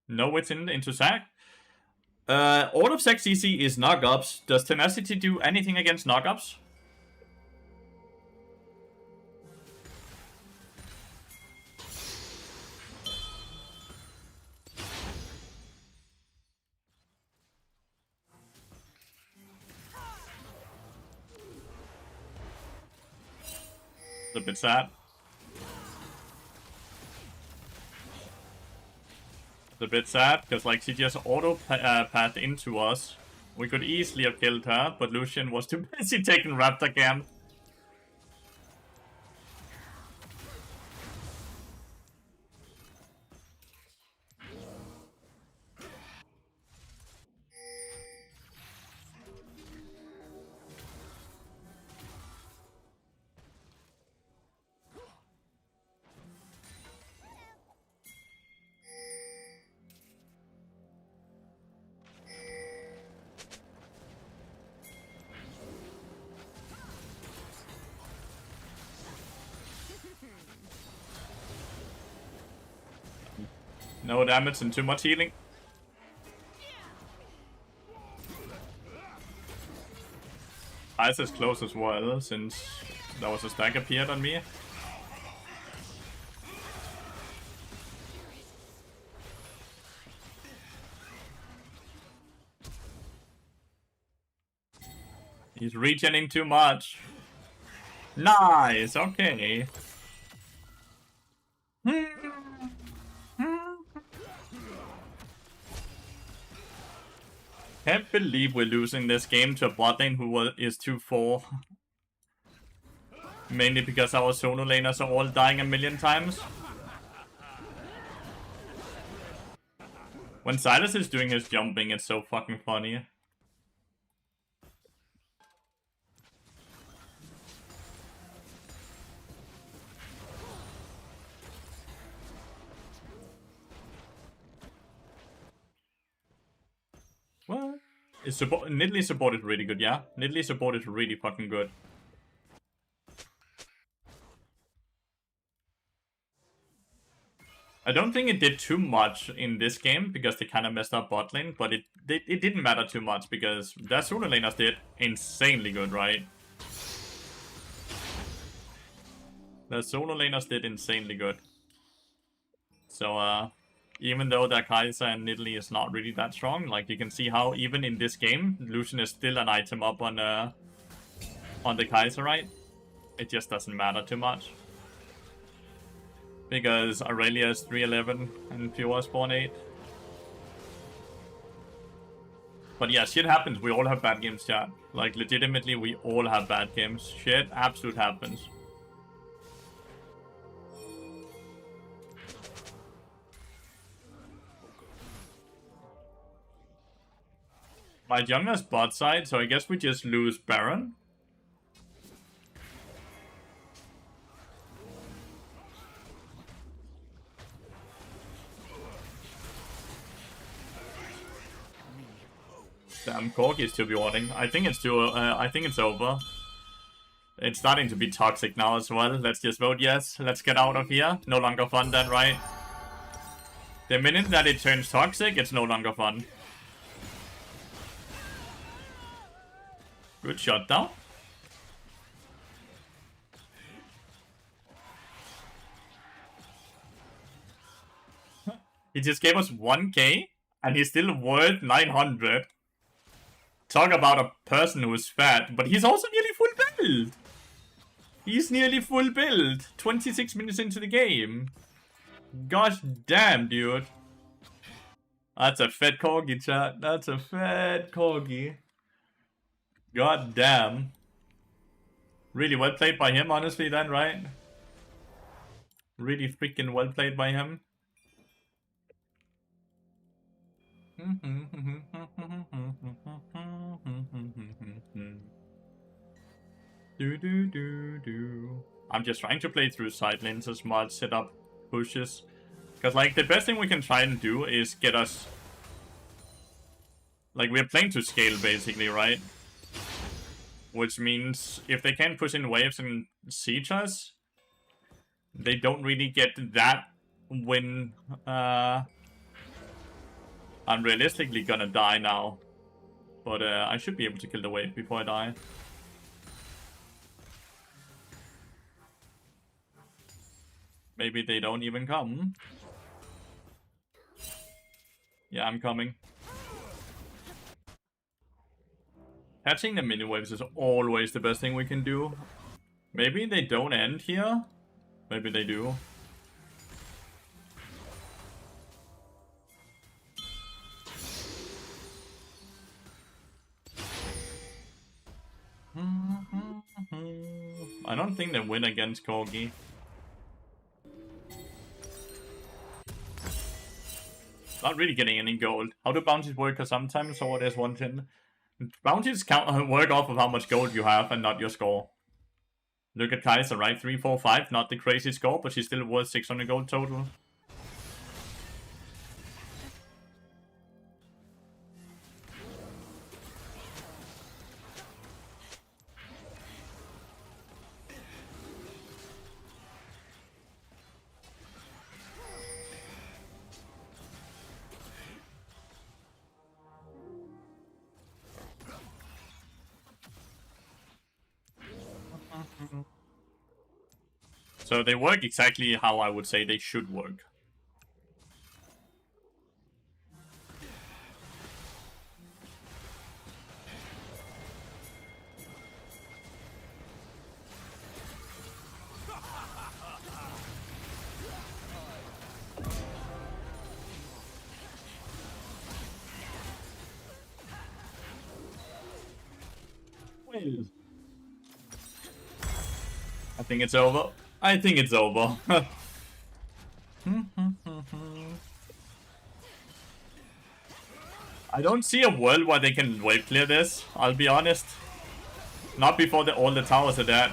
No, it's into sack. All of sack CC is knockups. Does Tenacity do anything against knockups? It's a bit sad. It's a bit sad, because like she just auto-path into us. We could easily have killed her, but Lucian was too busy taking Raptor Camp. No damage and too much healing. Ice is close as well, since there was a stack appeared on me. He's regening too much. Nice, okay. Can't believe we're losing this game to a bot lane who is 2-4. Mainly because our solo laners are all dying a million times. When Silas is doing his jumping, it's so fucking funny. What? Is Nidalee support is really good, yeah? Nidalee support is really fucking good. I don't think it did too much in this game because they kind of messed up bot lane, but it didn't matter too much because their solo laners did insanely good, right? The solo laners did insanely good. So, even though their Kai'Sa and Nidalee is not really that strong, like you can see how even in this game, Lucian is still an item up on the Kai'Sa, right? It just doesn't matter too much. Because Aurelia is 311 and Fiora is 4-8. But yeah, shit happens. We all have bad games, chat. Like, legitimately, we all have bad games. Shit absolute happens. My Jungler's bot side, so I guess we just lose Baron. Damn, Corgi is to be warding. I think it's too. I think it's over. It's starting to be toxic now as well. Let's just vote yes. Let's get out of here. No longer fun then, right? The minute that it turns toxic, it's no longer fun. Good shutdown. He just gave us 1k, and he's still worth 900. Talk about a person who is fat, but he's also nearly full build. He's nearly full build. 26 minutes into the game. Gosh damn, dude. That's a fat corgi, chat. That's a fat corgi. God damn. Really well played by him, honestly, then, right? Really freaking well played by him. I'm just trying to play through side lanes as much, set up pushes. Because, like, the best thing we can try and do is get us... Like, we're playing to scale, basically, right? Which means if they can push in waves and siege us, they don't really get that win. I'm realistically gonna die now. But I should be able to kill the wave before I die. Maybe they don't even come. Yeah, I'm coming. Catching the mini waves is always the best thing we can do. Maybe they don't end here. Maybe they do. I don't think they win against Corgi. Not really getting any gold. How do bounties work? Because sometimes so there's one thing. Bounties count work off of how much gold you have and not your score. Look at Kaiser, right? 3, 4, 5, not the crazy score, but she's still worth 600 gold total. So they work exactly how I would say they should work. I think it's over. I think it's over. I don't see a world where they can wave clear this, I'll be honest. Not before all the towers are dead.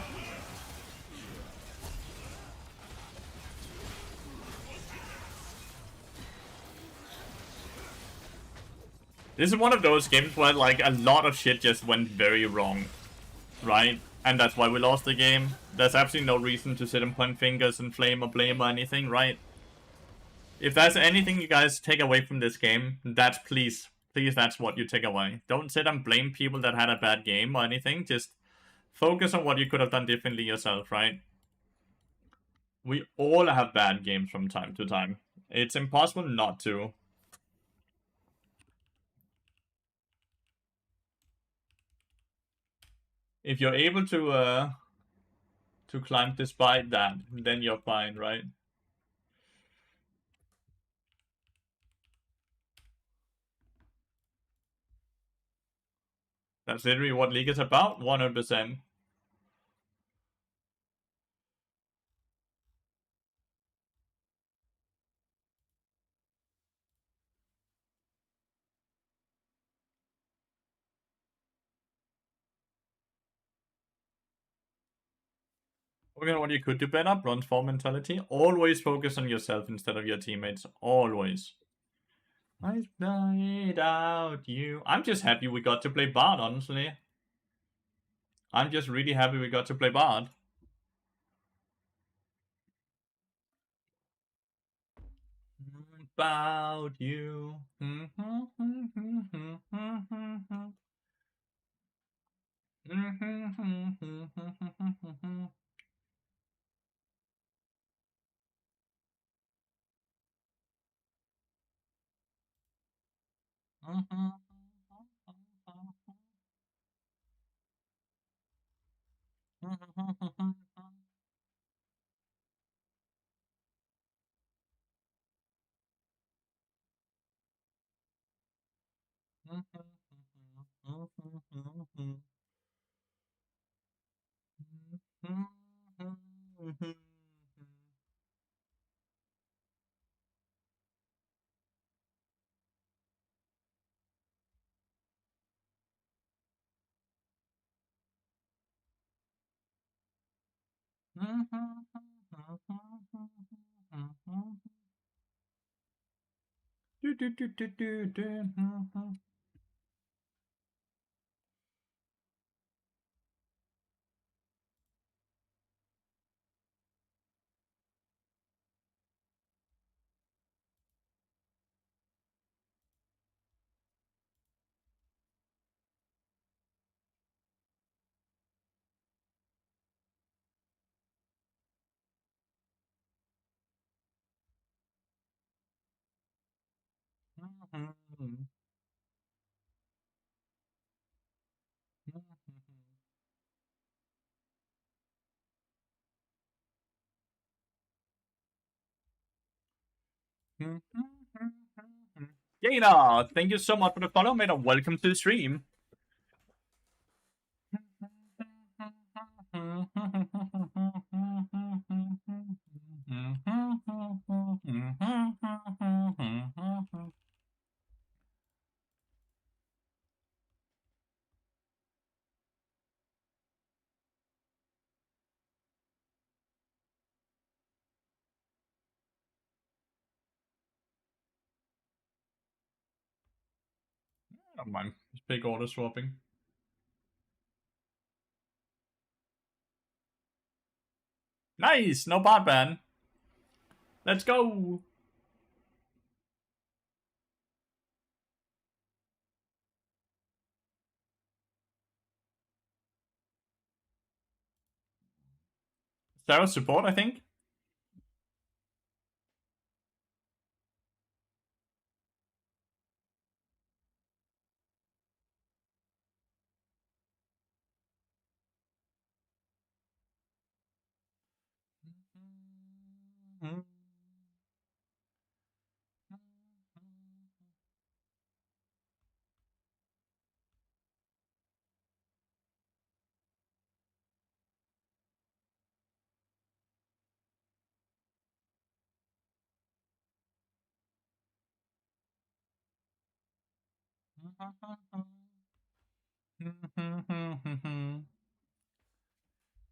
This is one of those games where like a lot of shit just went very wrong, right? And that's why we lost the game. There's absolutely no reason to sit and point fingers and flame or blame or anything, right? If there's anything you guys take away from this game, that's please, that's what you take away. Don't sit and blame people that had a bad game or anything. Just focus on what you could have done differently yourself, right? We all have bad games from time to time. It's impossible not to. If you're able to climb despite that, then you're fine, right? That's literally what League is about, 100%. Okay, what you could do better, bronze form mentality. Always focus on yourself instead of your teammates. Always. I died out you. I'm just happy we got to play Bard, honestly. I'm just really happy we got to play Bard. About you. Gator, thank you so much for the follow, mate, and welcome to the stream. I don't mind. It's big order swapping. Nice! No bot ban. Let's go! Sarah support, I think.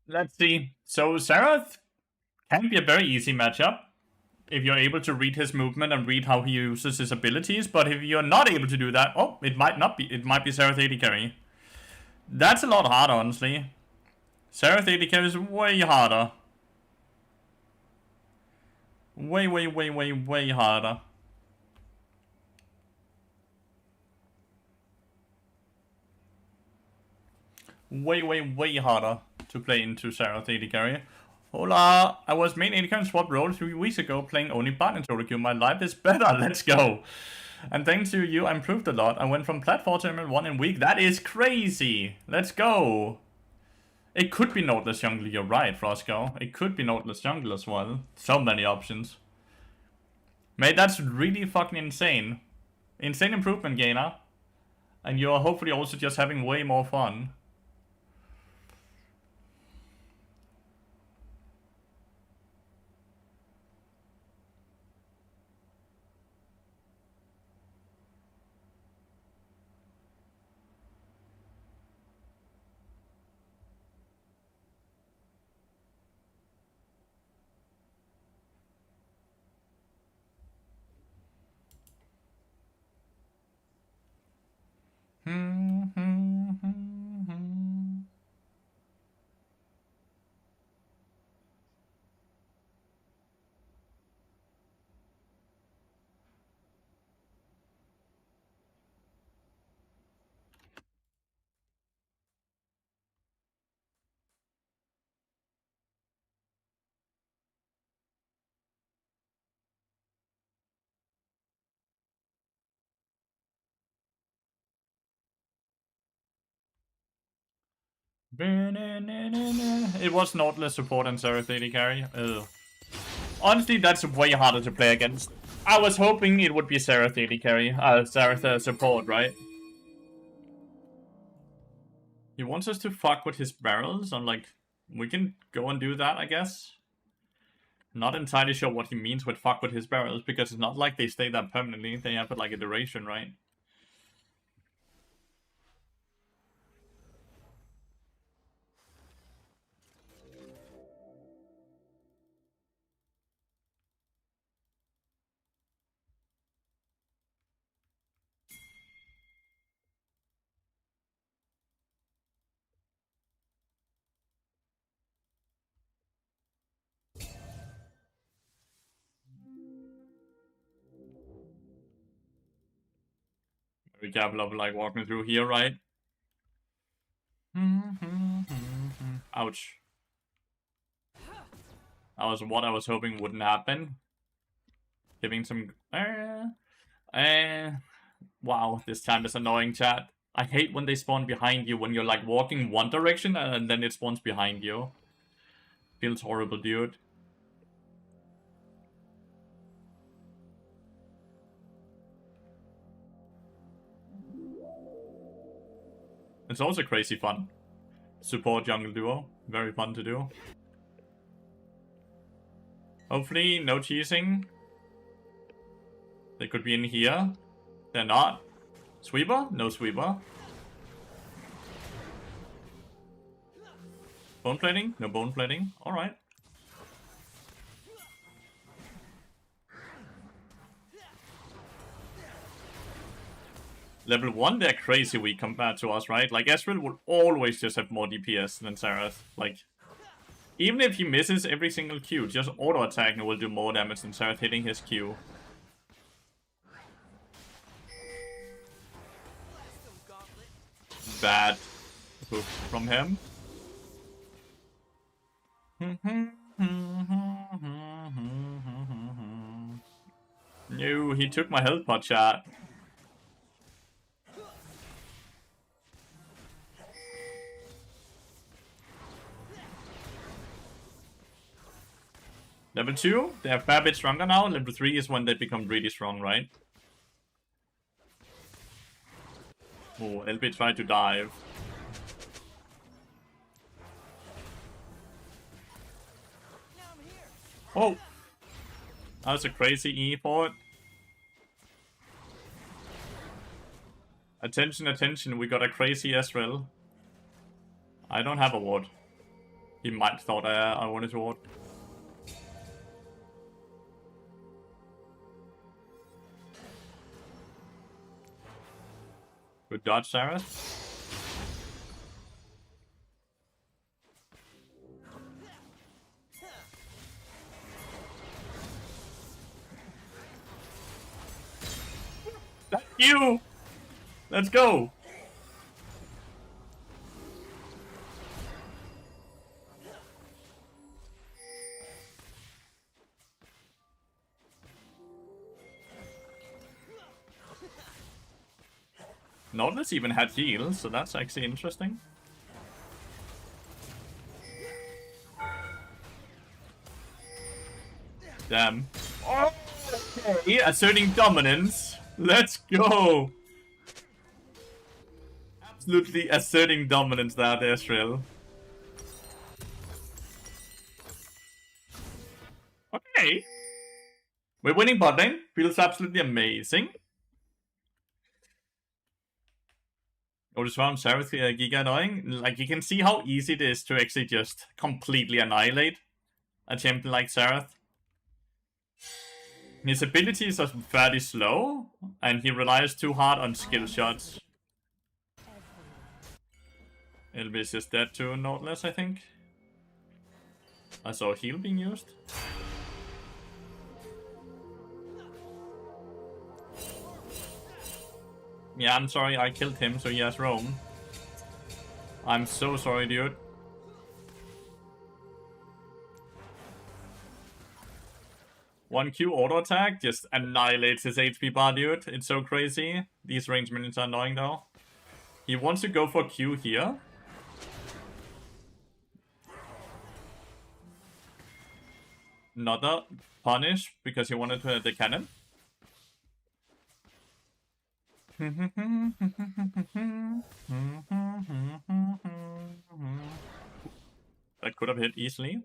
Let's see. So Xerath can be a very easy matchup if you're able to read his movement and read how he uses his abilities, but if you're not able to do that, oh, it might not be. It might be Xerath AD carry. That's a lot harder, honestly. Xerath AD carry is way harder. Way harder. Way harder to play into Xerath AD carry. Hola! I was main AD carry and swapped role 3 weeks ago, playing only bot in solo queue. My life is better, let's go! And thanks to you, I improved a lot. I went from plat 4 to emerald 1 in a week. That is crazy! Let's go! It could be Noteless Jungle, you're right, Frosco. It could be Noteless Jungle as well. So many options. Mate, that's really fucking insane. Insane improvement, Gainer. And you're hopefully also just having way more fun. It was Nautilus support and Xerath AD carry. Ugh. Honestly, that's way harder to play against. I was hoping it would be Xerath AD carry. Xerath support, right? He wants us to fuck with his barrels. I'm like, we can go and do that, I guess. Not entirely sure what he means with fuck with his barrels, because it's not like they stay there permanently. They have like a duration, right? Be careful of like walking through here, right? Ouch. That was what I was hoping wouldn't happen. Giving some... wow, this time is annoying, chat. I hate when they spawn behind you when you're like walking one direction and then it spawns behind you. Feels horrible, dude. It's also crazy fun. Support jungle duo. Very fun to do. Hopefully, no teasing. They could be in here. They're not. Sweeper? No sweeper. Bone plating? No bone plating. Alright. Level 1, they're crazy weak compared to us, right? Like, Ezreal will always just have more DPS than Xerath. Like, even if he misses every single Q, just auto-attacking will do more damage than Xerath hitting his Q. Bad hook from him. No, he took my health pot, chat. Level 2, they are a fair bit stronger now. Level 3 is when they become really strong, right? Oh, LB tried to dive. Oh! That was a crazy E for it. Attention, attention, we got a crazy Ezreal. I don't have a ward. He might thought I wanted to ward. Good dodge, Sarah. Thank you! Let's go! Nautilus even had heals, so that's actually interesting. Damn. Oh, okay. Asserting dominance. Let's go! Absolutely asserting dominance there, Ezreal. Okay. We're winning bot lane. Feels absolutely amazing. Oh, this round Xerath Giga annoying. Like, you can see how easy it is to actually just completely annihilate a champion like Xerath. His abilities are fairly slow, and he relies too hard on skill shots. Elvis is dead to Nautilus, I think. I saw heal being used. Yeah, I'm sorry, I killed him, so he has roam. I'm so sorry, dude. One Q auto attack just annihilates his HP bar, dude. It's so crazy. These range minions are annoying though. He wants to go for Q here. Another punish because he wanted to the cannon. That could have hit easily.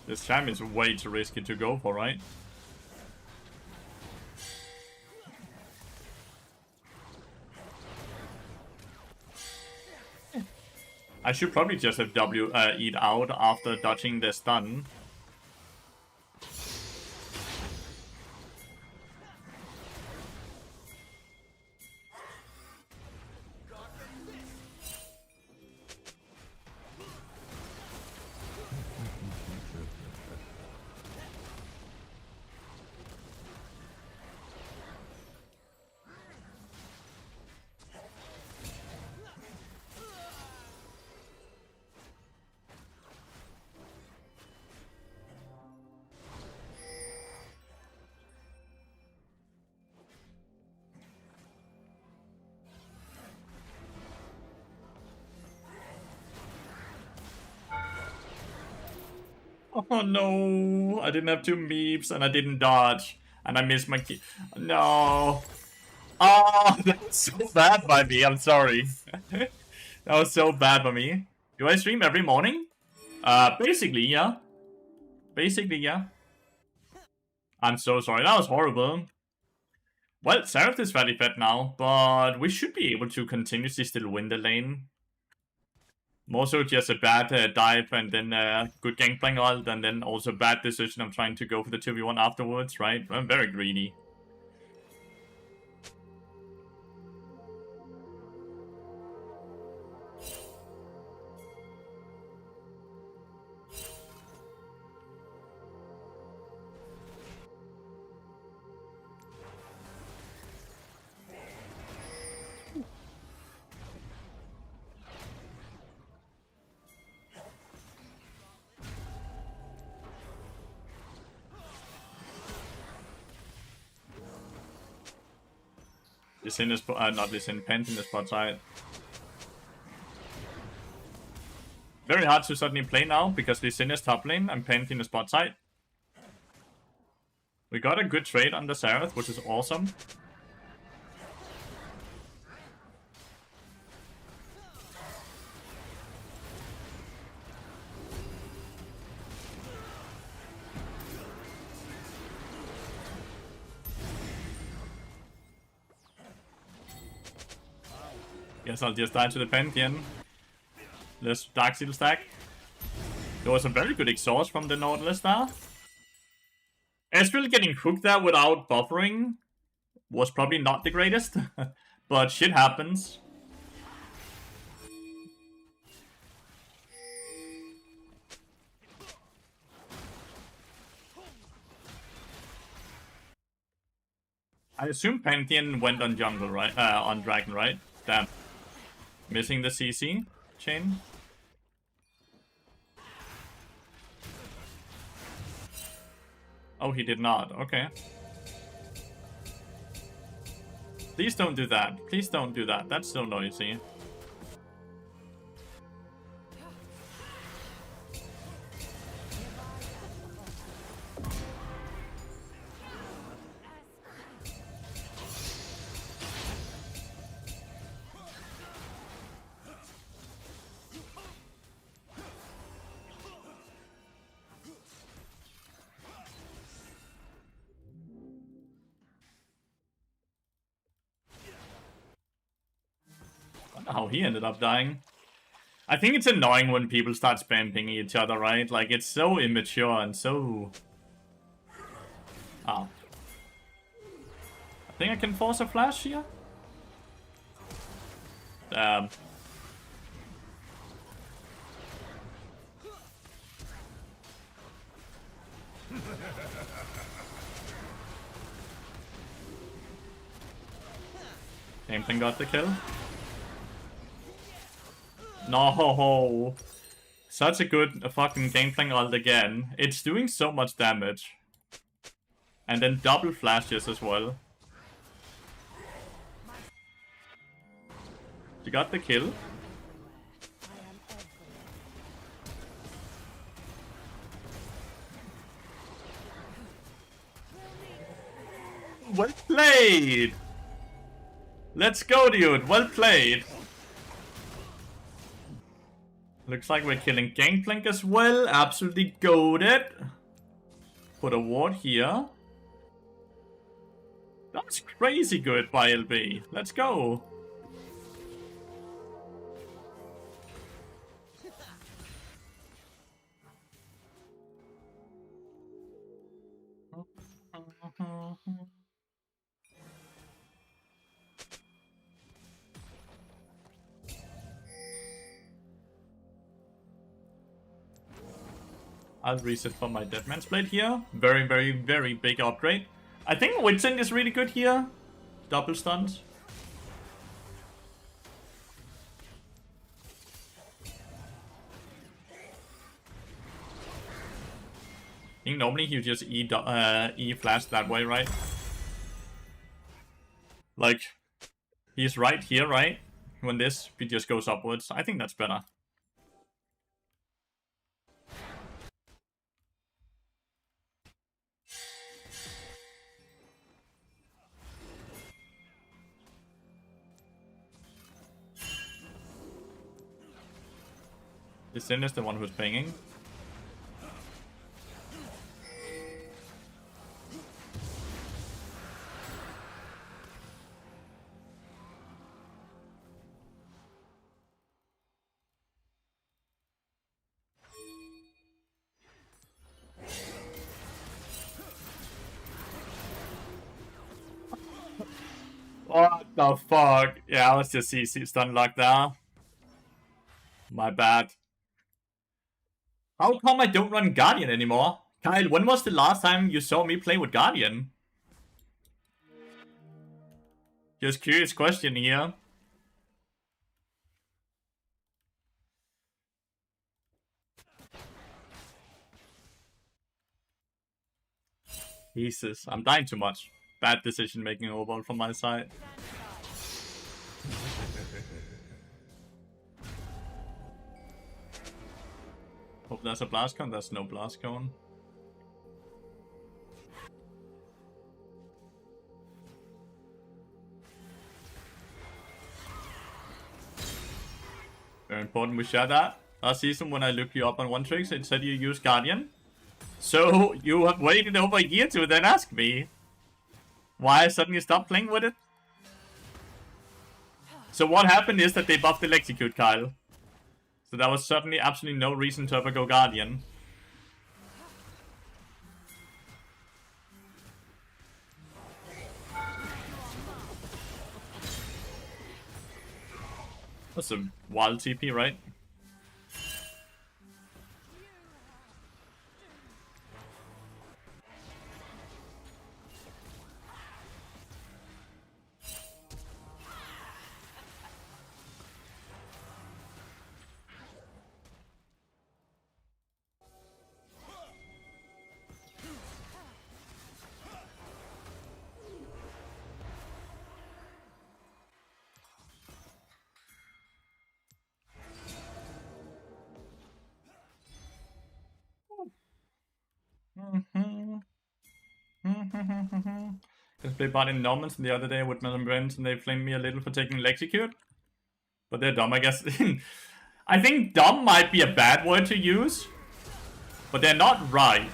This time is way too risky to go for, right? I should probably just have eat out after dodging the stun. Oh no, I didn't have 2 meeps and I didn't dodge. And I missed my key. No. Oh, that's so bad by me, I'm sorry. That was so bad by me. Do I stream every morning? Basically, yeah. Basically, yeah. I'm so sorry, that was horrible. Well, Seraph is fairly fed now, but we should be able to continuously still win the lane. More so just a bad dive and then good gangplank ult, and then also bad decision of trying to go for the 2v1 afterwards, right? I'm very greedy. Listen is not listen, Pent in the spot side. Very hard to suddenly play now because Listen is top lane and Pent in the spot side. We got a good trade on the Seraph, which is awesome. Guess I'll just die to the Pantheon. Less Dark Seal stack. There was a very good exhaust from the Nautilus there. Ezreal getting hooked there without buffering was probably not the greatest, but shit happens. I assume Pantheon went on jungle, right? On Dragon, right? Damn. Missing the CC chain. Oh, he did not. Okay. Please don't do that. Please don't do that. That's so noisy. How he ended up dying. I think it's annoying when people start spam pinging each other, right? Like, it's so immature and so... Oh. I think I can force a flash here. Damn. Gameplay got the kill. No, such a good fucking Gangplank ult again. It's doing so much damage. And then double flashes as well. You got the kill. Well played! Let's go, dude. Well played. Looks like we're killing Gangplank as well. Absolutely goated. Put a ward here. That's crazy good by LB. Let's go. I'll reset for my Deadman's Blade here. Very, very, very big upgrade. I think Winston is really good here. Double stuns. I think normally he would just E flash that way, right? Like, he's right here, right? When this, he just goes upwards. I think that's better. Lee Sin is the one who's pinging. What the fuck? Yeah, I was just CC stun locked there. My bad. How come I don't run Guardian anymore? Kyle, when was the last time you saw me play with Guardian? Just curious question here. Jesus, I'm dying too much. Bad decision making overall from my side. Hope there's a blast cone. There's no blast cone. Very important we share that. Last season when I looked you up on One Tricks, it said you use Guardian. So you have waited over a year to then ask me why I suddenly stopped playing with it. So what happened is that they buffed Electrocute, Kyle. So there was certainly absolutely no reason to ever go Guardian. That's a wild TP, right? Just played bot in Normans the other day with my friends and they flamed me a little for taking Lexicute. But they're dumb, I guess. I think dumb might be a bad word to use. But they're not right.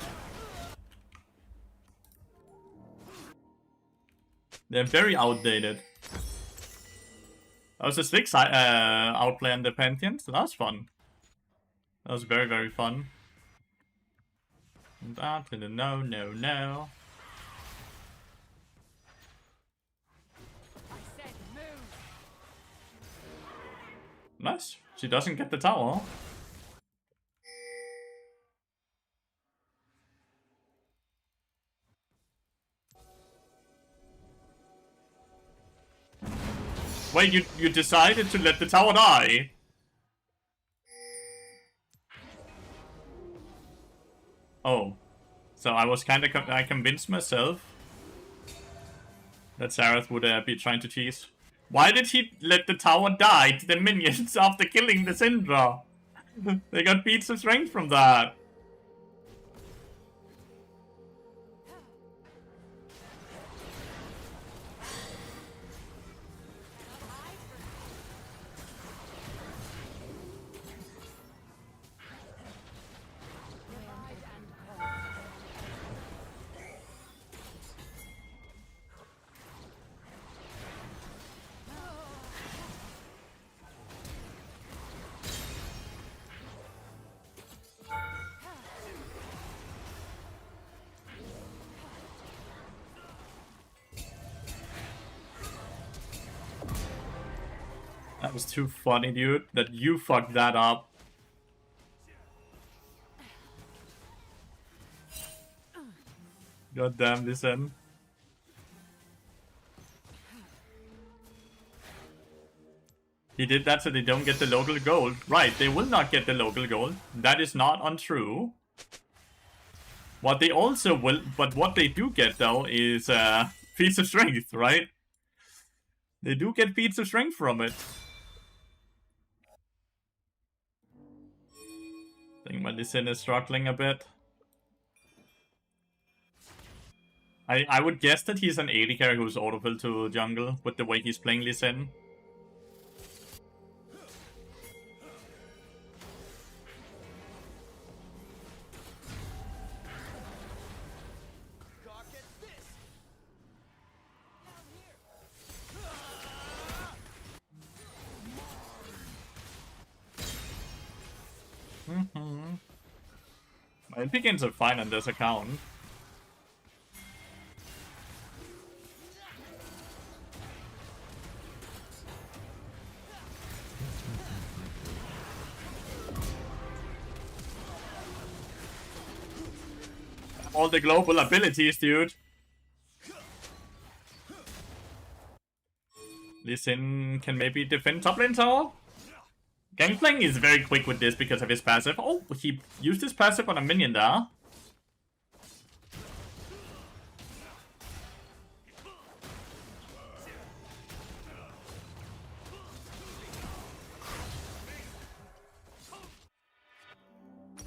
They're very outdated. That was a slick outplay on the Pantheon, so that was fun. That was very, very fun. No, no, no. Nice. She doesn't get the tower. Wait, you decided to let the tower die? Oh. So I was kind of I convinced myself that Sareth would be trying to tease. Why did he let the tower die to the minions after killing the Syndra? They got beats of strength from that. That was too funny, dude, that you fucked that up. God damn this end. He did that so they don't get the local gold. Right, they will not get the local gold. That is not untrue. What they also will, but what they do get though is feats of strength, right? They do get feats of strength from it. I think my Lee Sin is struggling a bit. I would guess that he's an AD carry who's autofill to jungle with the way he's playing Lee Sin. It begins to fine on this account. All the global abilities, dude. Lee Sin can maybe defend top lane tower. Gangplank is very quick with this because of his passive. Oh, he used his passive on a minion there.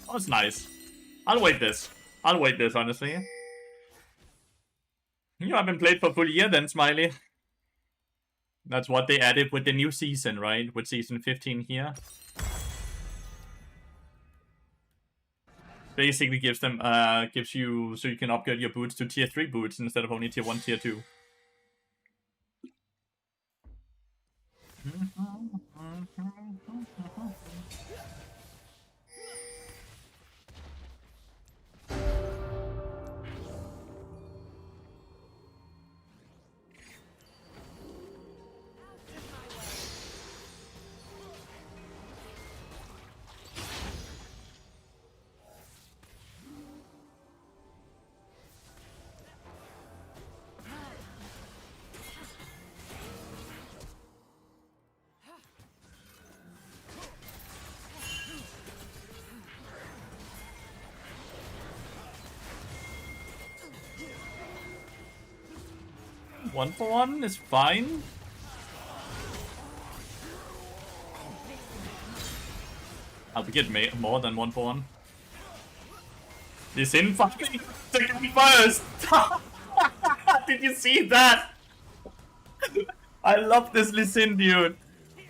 Oh, it's nice. I'll wait this. I'll wait this, honestly. You haven't played for a full year then, Smiley. That's what they added with the new season, right? With season 15 here. Basically gives them, gives you, so you can upgrade your boots to tier 3 boots instead of only tier 1, tier 2. One for one is fine. I'll get more than 1 for 1. This in fucking second first. Did you see that? I love this Lee Sin, dude.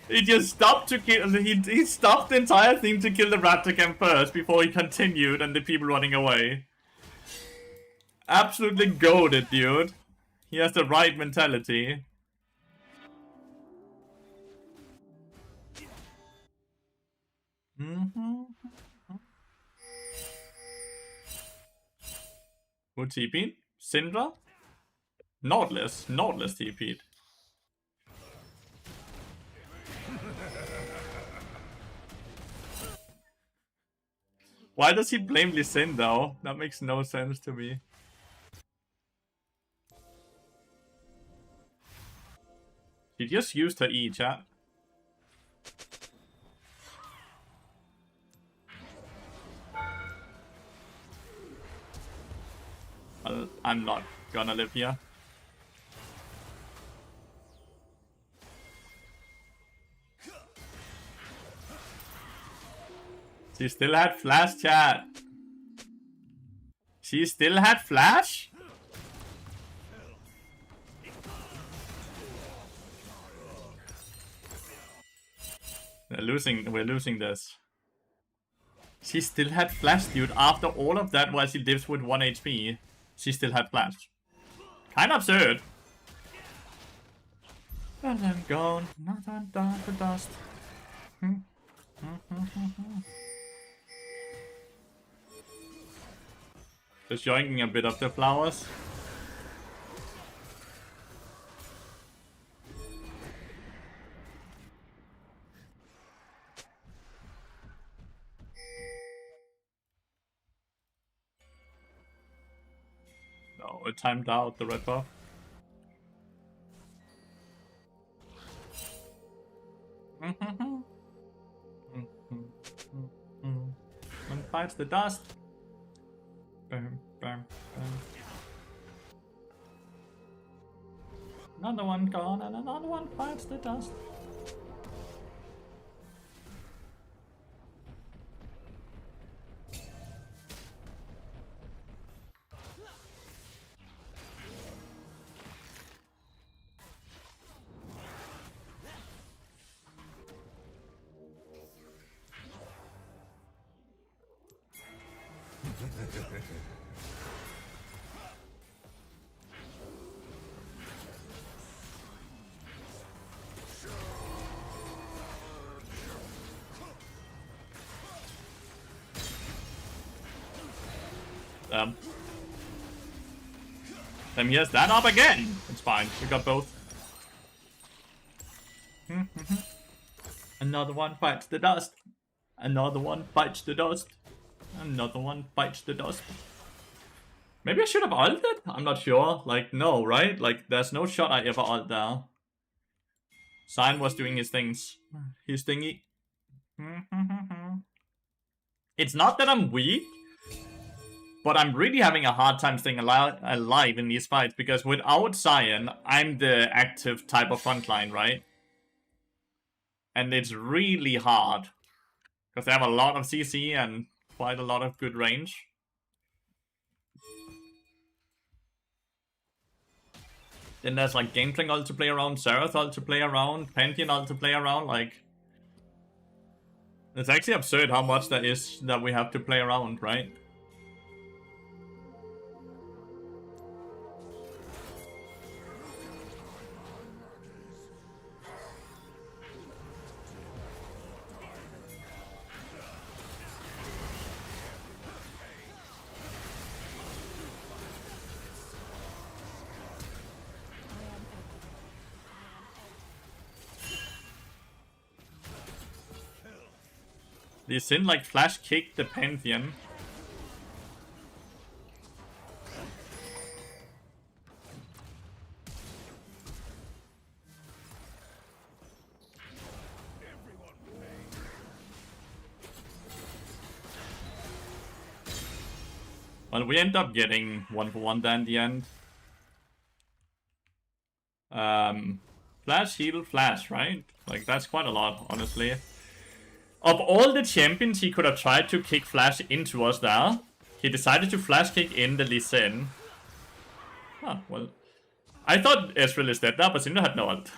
He just stopped to kill. He stopped the entire thing to kill the Raptor first before he continued and the people running away. Absolutely goated, dude. He has the right mentality. Who TP'd? Syndra? Nautilus TP'd. Why does he blame Lee Sin though? That makes no sense to me. She just used her E, chat. Well, I'm not gonna live here. She still had flash, chat. She still had flash? We're losing this. She still had flash, dude. After all of that, while she lives with 1 HP, she still had flash. Kind of absurd. And I'm gone, nothing done for dust. Just yoinking a bit of the flowers. No, it timed out the red buff. One fights the dust. Bam, bam, bam. Another one gone, and another one fights the dust. Then here's that up again. It's fine. We got both. Another one bites the dust. Another one bites the dust. Another one bites the dust. Maybe I should have ulted? I'm not sure. Like, no, right? Like, there's no shot I ever ult there. Sign was doing his things. His thingy. It's not that I'm weak, but I'm really having a hard time staying alive in these fights, because without Cyan, I'm the active type of frontline, right? And it's really hard, because they have a lot of CC and quite a lot of good range. Then there's like Gangplank ult to play around, Xerath ult to play around, Pantheon ult to play around, like... It's actually absurd how much there is that we have to play around, right? The Sin like flash kicked the Pantheon. Well, we end up getting 1-for-1 there in the end. Flash, heal, flash, right? Like, that's quite a lot, honestly. Of all the champions he could have tried to kick flash into us there, he decided to flash kick in the Lee Sin. Huh, well. I thought Ezreal is dead there, but Syndra had no ult.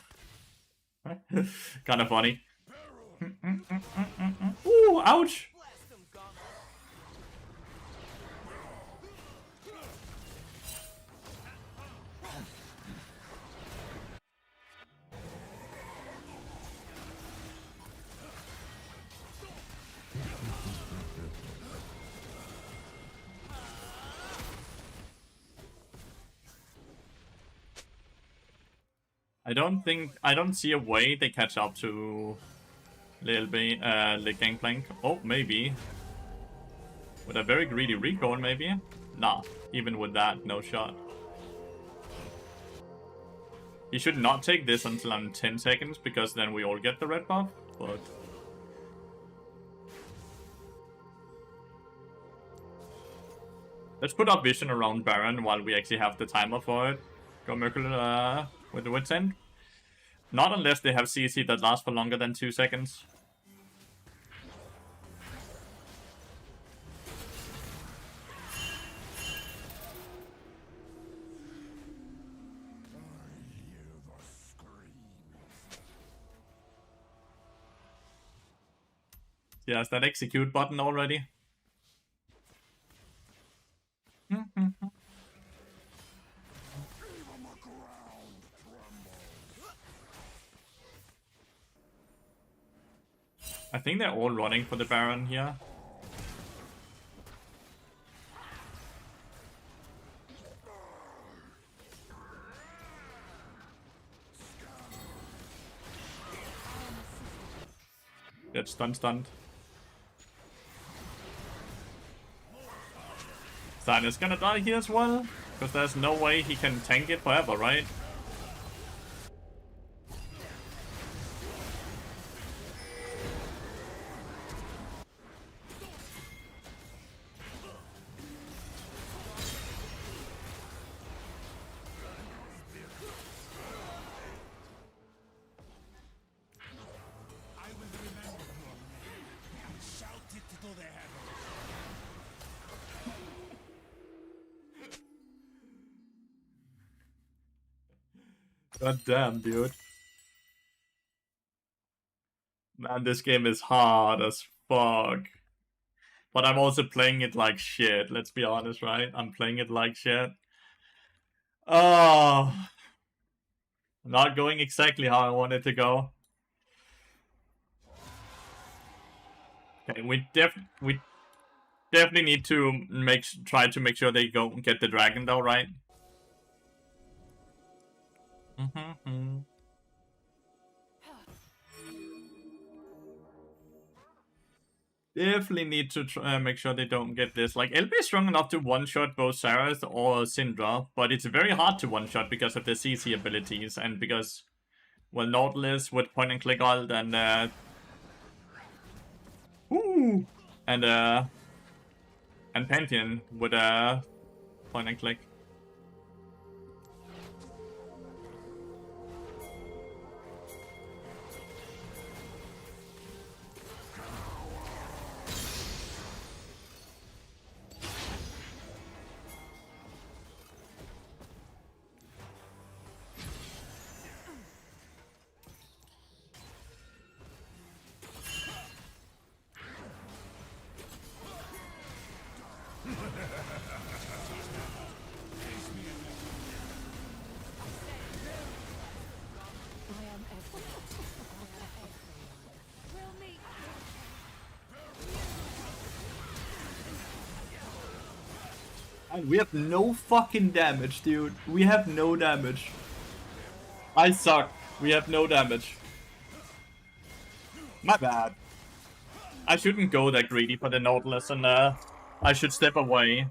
Kinda funny. Ooh, ouch! I don't see a way they catch up to Lil Gangplank. Oh, maybe. With a very greedy recall, maybe? Nah, even with that, no shot. He should not take this until I'm 10 seconds, because then we all get the red buff, but... Let's put our vision around Baron while we actually have the timer for it. Go Mercury with the Wit's End. Not unless they have CC that lasts for longer than 2 seconds. Yeah, is that execute button already? I think they're all running for the Baron here. Get stunned. Stein is gonna die here as well, because there's no way he can tank it forever, right? God damn, dude. Man, this game is hard as fuck. But I'm also playing it like shit, let's be honest, right? I'm playing it like shit. Oh. Not going exactly how I wanted to go. Okay, we Definitely need to try to make sure they go get the dragon though, right? Mm-hmm. Definitely need to make sure they don't get this. Like, it'll be strong enough to one-shot both Sareth or Syndra, but it's very hard to one-shot because of the CC abilities and because, well, Nautilus with point and click ult and ooh, and Pantheon with point and click. And we have no fucking damage, dude. We have no damage. I suck. We have no damage. My bad. I shouldn't go that greedy for the Nautilus, and I should step away.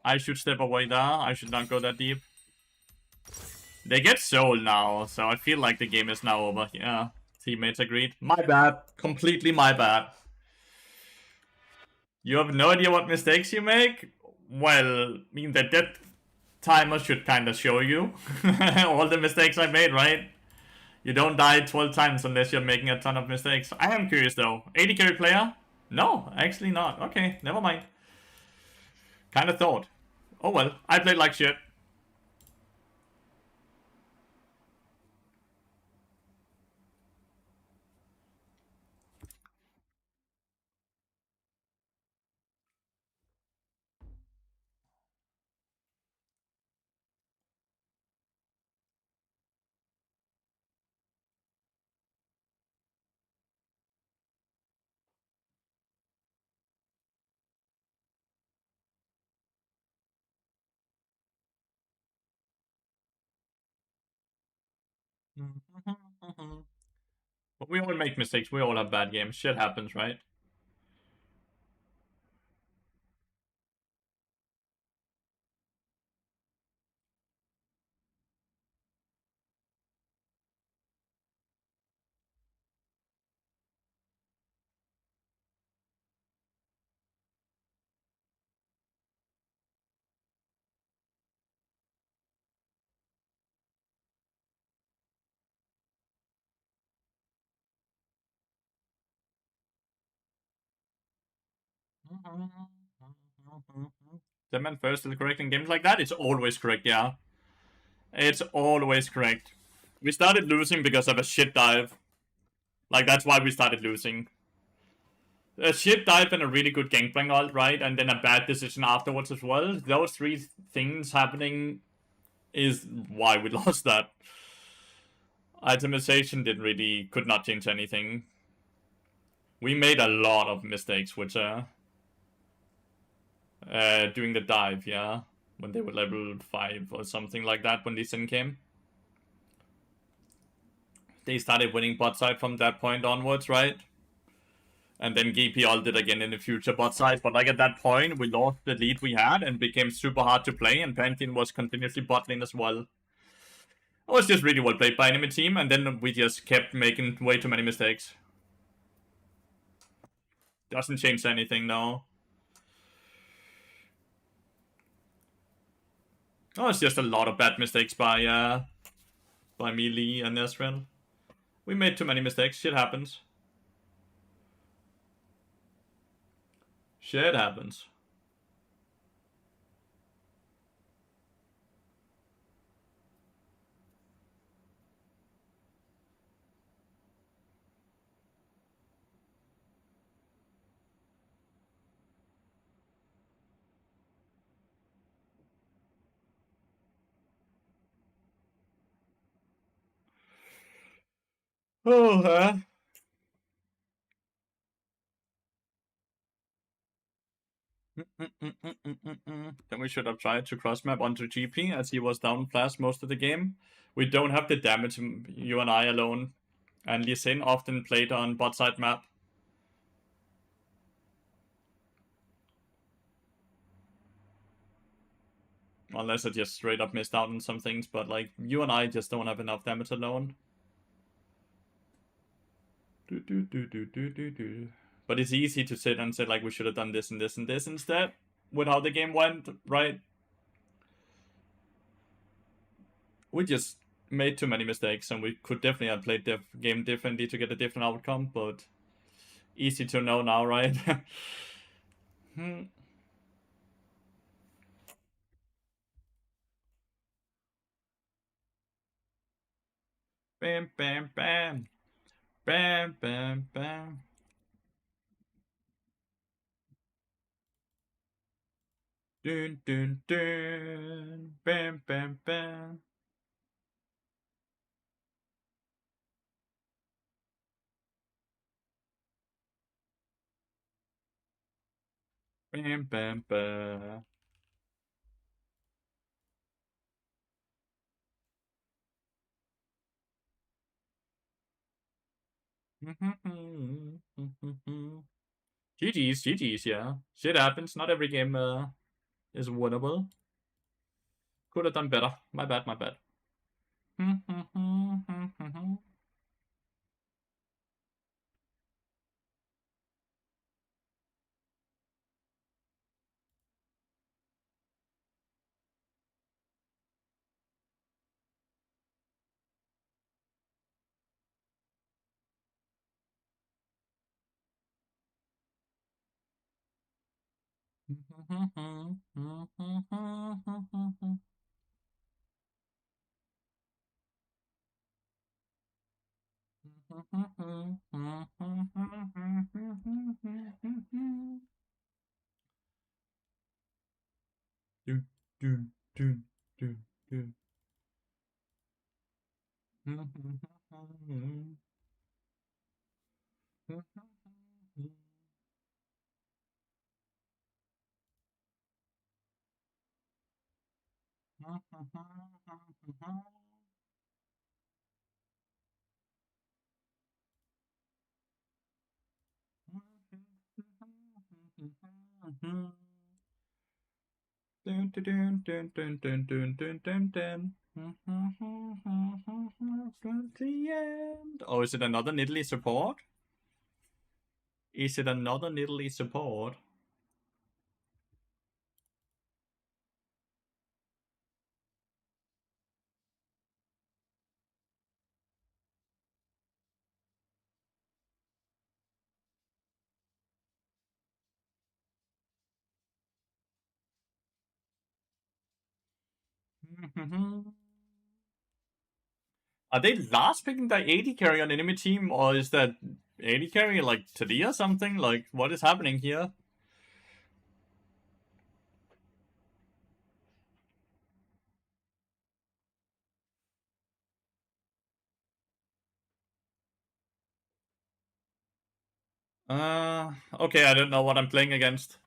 I should step away there. I should not go that deep. They get soul now, so I feel like the game is now over. Yeah, teammates agreed. My bad. Completely my bad. You have no idea what mistakes you make? Well, I mean, the death timer should kind of show you all the mistakes I made, right? You don't die 12 times unless you're making a ton of mistakes. I am curious though. 80 carry player? No, actually not. Okay, never mind. Kind of thought. Oh well, I played like shit. But we all make mistakes. We all have bad games. Shit happens, right? The man first is correct in games like that? It's always correct, yeah. It's always correct. We started losing because of a shit dive. Like, that's why we started losing. A shit dive and a really good gangplank ult, right? And then a bad decision afterwards as well. Those three things happening is why we lost that. Itemization could not change anything. We made a lot of mistakes, which doing the dive, yeah, when they were level 5 or something like that when the Sin came. They started winning bot side from that point onwards, right? And then GP ulted again in the future bot side, but like at that point, we lost the lead we had and became super hard to play, and Pantheon was continuously bot lane as well. It was just really well played by enemy team, and then we just kept making way too many mistakes. Doesn't change anything, though. Oh, it's just a lot of bad mistakes by me, Lee, and Ezreal. We made too many mistakes. Shit happens. Shit happens. Oh, huh? Then we should have tried to cross map onto GP as he was down flash most of the game. We don't have the damage, you and I alone. And Lee Sin often played on bot side map. Unless I just straight up missed out on some things, but like, you and I just don't have enough damage alone. But it's easy to sit and say like, we should have done this and this and this instead, with how the game went, right? We just made too many mistakes, and we could definitely have played the game differently to get a different outcome, but easy to know now, right? Bam, bam, bam. Bam, bam, bam. Dun, dun, dun. Bam, bam, bam. Bam, bam, bam. GG's, GG's, yeah. Shit happens. Not every game is winnable. Could have done better. My bad, my bad. Dun, dun, dun, dun, dun, dun, dun, dun, dun. The end. Oh, is it another Nidalee support? Is it another Nidalee support? Are they last picking the AD carry on enemy team, or is that AD carry like Talia or something? Like, what is happening here? Okay, I don't know what I'm playing against.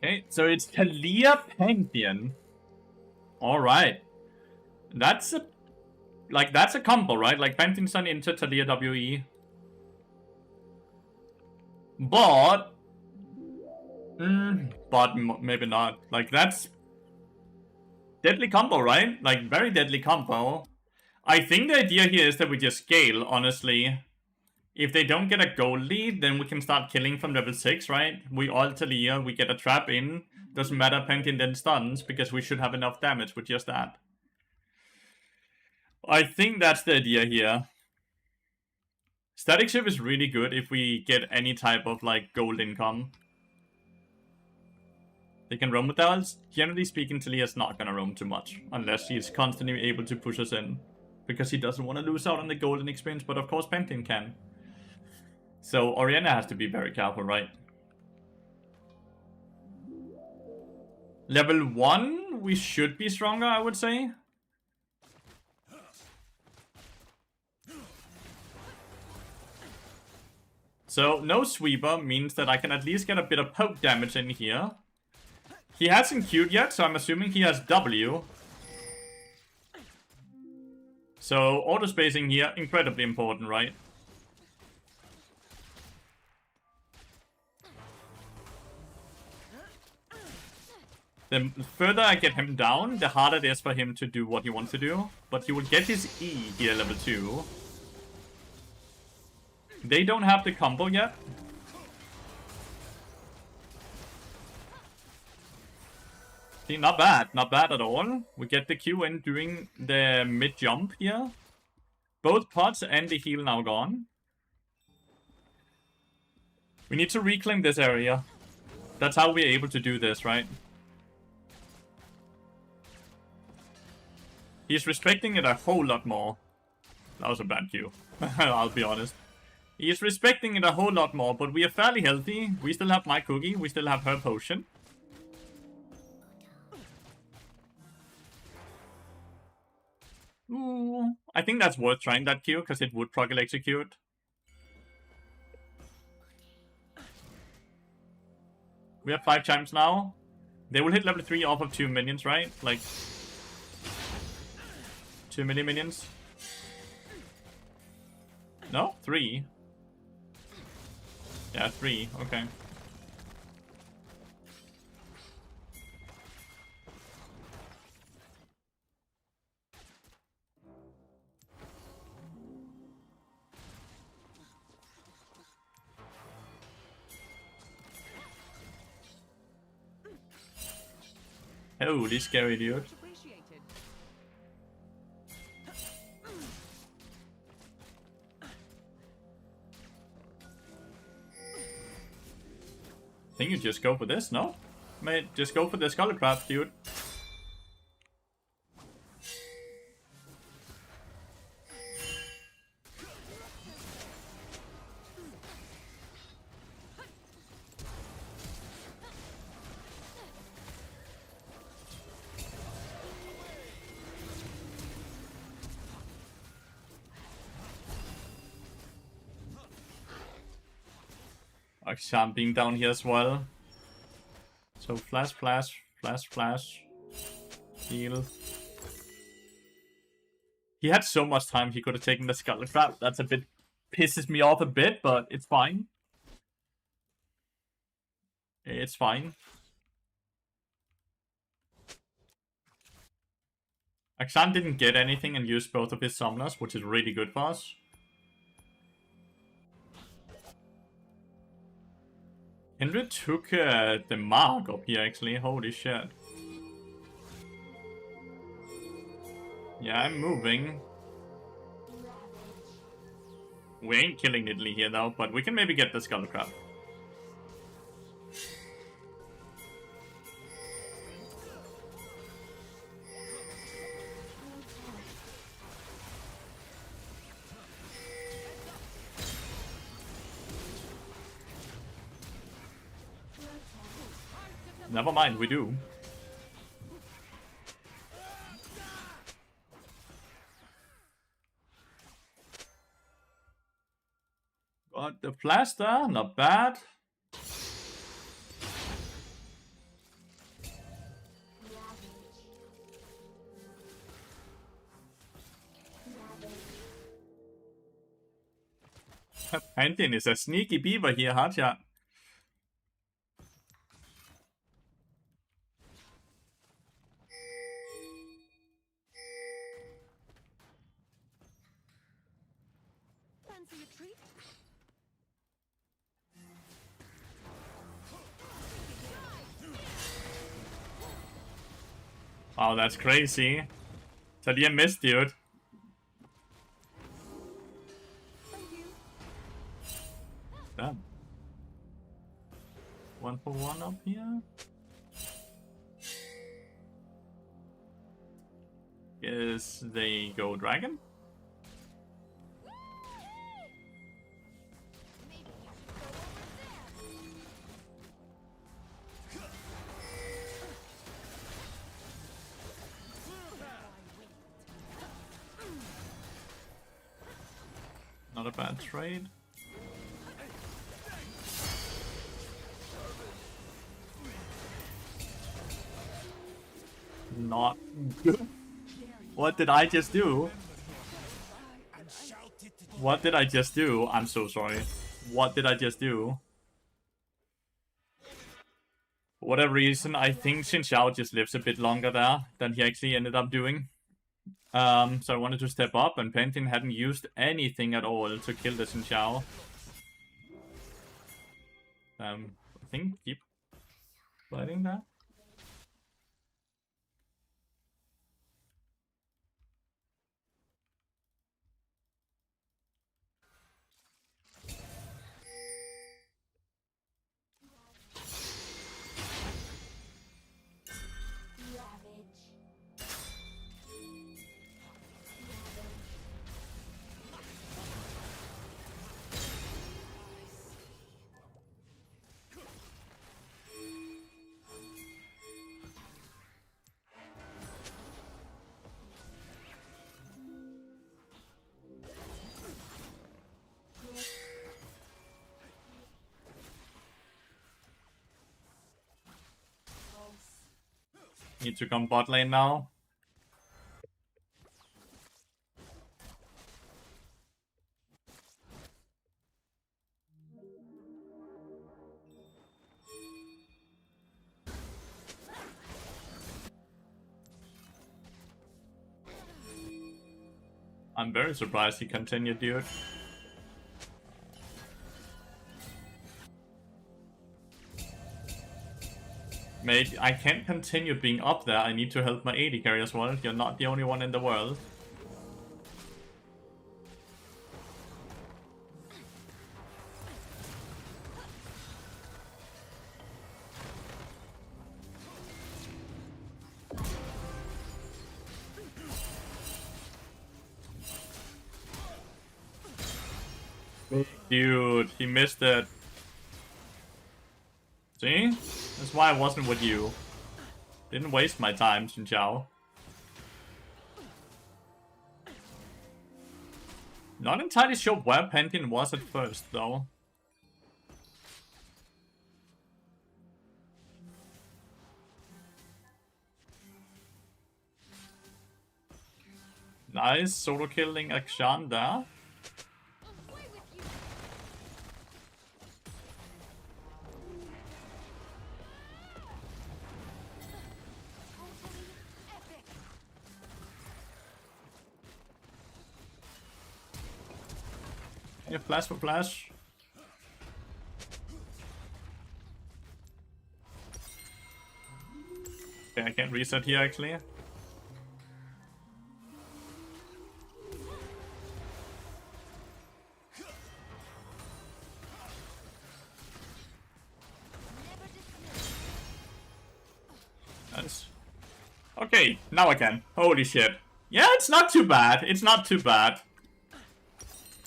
Okay, so it's Talia Pantheon. Alright. That's a... Like, that's a combo, right? Like, Pantheon Sun into Talia WE. But... maybe not. Like, that's... Deadly combo, right? Like, very deadly combo. I think the idea here is that we just scale, honestly. If they don't get a gold lead, then we can start killing from level 6, right? We ult Talia, we get a trap in. Doesn't matter, Pantheon then stuns, because we should have enough damage with just that. I think that's the idea here. Static Shift is really good if we get any type of, like, gold income. They can roam with us. Generally speaking, Talia's not gonna roam too much, unless he's constantly able to push us in. Because he doesn't want to lose out on the golden experience, but of course Pantheon can. So Orianna has to be very careful, right? Level 1, we should be stronger, I would say. So no sweeper means that I can at least get a bit of poke damage in here. He hasn't Q'd yet, so I'm assuming he has W. So auto spacing here, incredibly important, right? The further I get him down, the harder it is for him to do what he wants to do. But he will get his E here level 2. They don't have the combo yet. See, not bad at all. We get the Q in during the mid jump here. Both pots and the heal now gone. We need to reclaim this area. That's how we're able to do this, right? He's respecting it a whole lot more. That was a bad Q. I'll be honest. He's respecting it a whole lot more, but we are fairly healthy. We still have my cookie. We still have her potion. Ooh, I think that's worth trying that Q, because it would proc execute. We have 5 chimes now. They will hit level 3 off of 2 minions, right? Like... 2 minions? No? 3? Yeah, 3. Okay. Holy scary, dude. I think you just go for this, no? Mate, just go for the Skull Crab, dude. Akshan being down here as well. So flash, flash, flash, flash. Heal. He had so much time he could have taken the Skull Crab. That's a bit... pisses me off a bit, but it's fine. It's fine. Akshan didn't get anything and used both of his summoners, which is really good for us. Henry took the mark up here, actually. Holy shit. Yeah, I'm moving. We ain't killing Nidalee here, though, but we can maybe get the Skull Crab. Never mind, we do. Got the flash there, not bad. Pantheon is a sneaky beaver here, huh, chat? Fancy a treat? Wow, that's crazy. Talia missed, dude. Thank you. Damn. 1-for-1 up here. Guess they go dragon. Maybe you should go over there. Not a bad trade. Not good. What did I just do? What did I just do? I'm so sorry. What did I just do? For whatever reason, I think Xin Xiao just lives a bit longer there than he actually ended up doing. So I wanted to step up, and Pantheon hadn't used anything at all to kill the Xin Xiao. I think keep fighting that. Need to come bot lane now. I'm very surprised he continued, dude. Mate, I can't continue being up there. I need to help my AD carry as well. You're not the only one in the world. Dude, he missed it. See? That's why I wasn't with you. Didn't waste my time, Xin Xiao. Not entirely sure where Pantheon was at first, though. Nice solo killing Akshan there. Away with you. Totally epic. Yeah, flash for flash. Okay, I can't reset here actually. Nice. Okay, now I can. Holy shit. Yeah, it's not too bad. It's not too bad.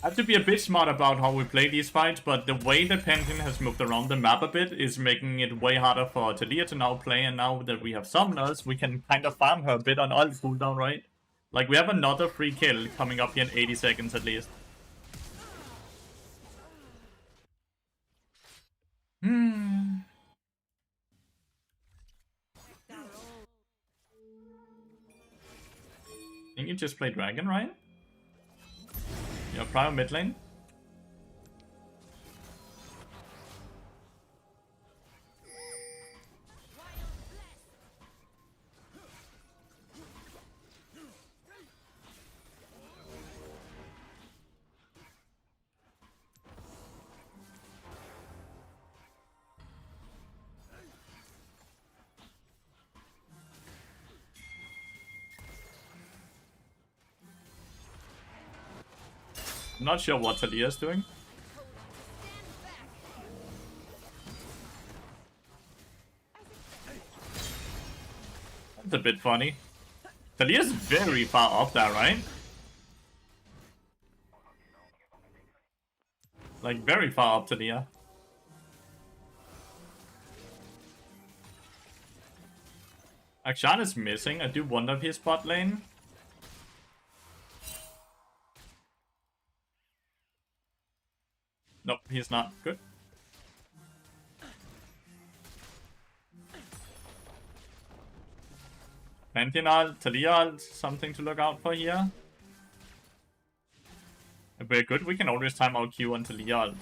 I have to be a bit smart about how we play these fights, but the way that Pantheon has moved around the map a bit is making it way harder for Talia to now play, and now that we have summoners, we can kind of farm her a bit on ult cooldown, right? Like, we have another free kill coming up here in 80 seconds at least. I think you just play Dragon, right? You're prime mid lane. I'm not sure what Talia's doing. That's a bit funny. Talia's very far up there, right? Like, very far up, Talia. Akshan is missing. I do wonder if he's bot lane. Nope, he's not. Good. Pantheon ult, Talia ult, something to look out for here. If we're good, we can always time our Q on Talia ult.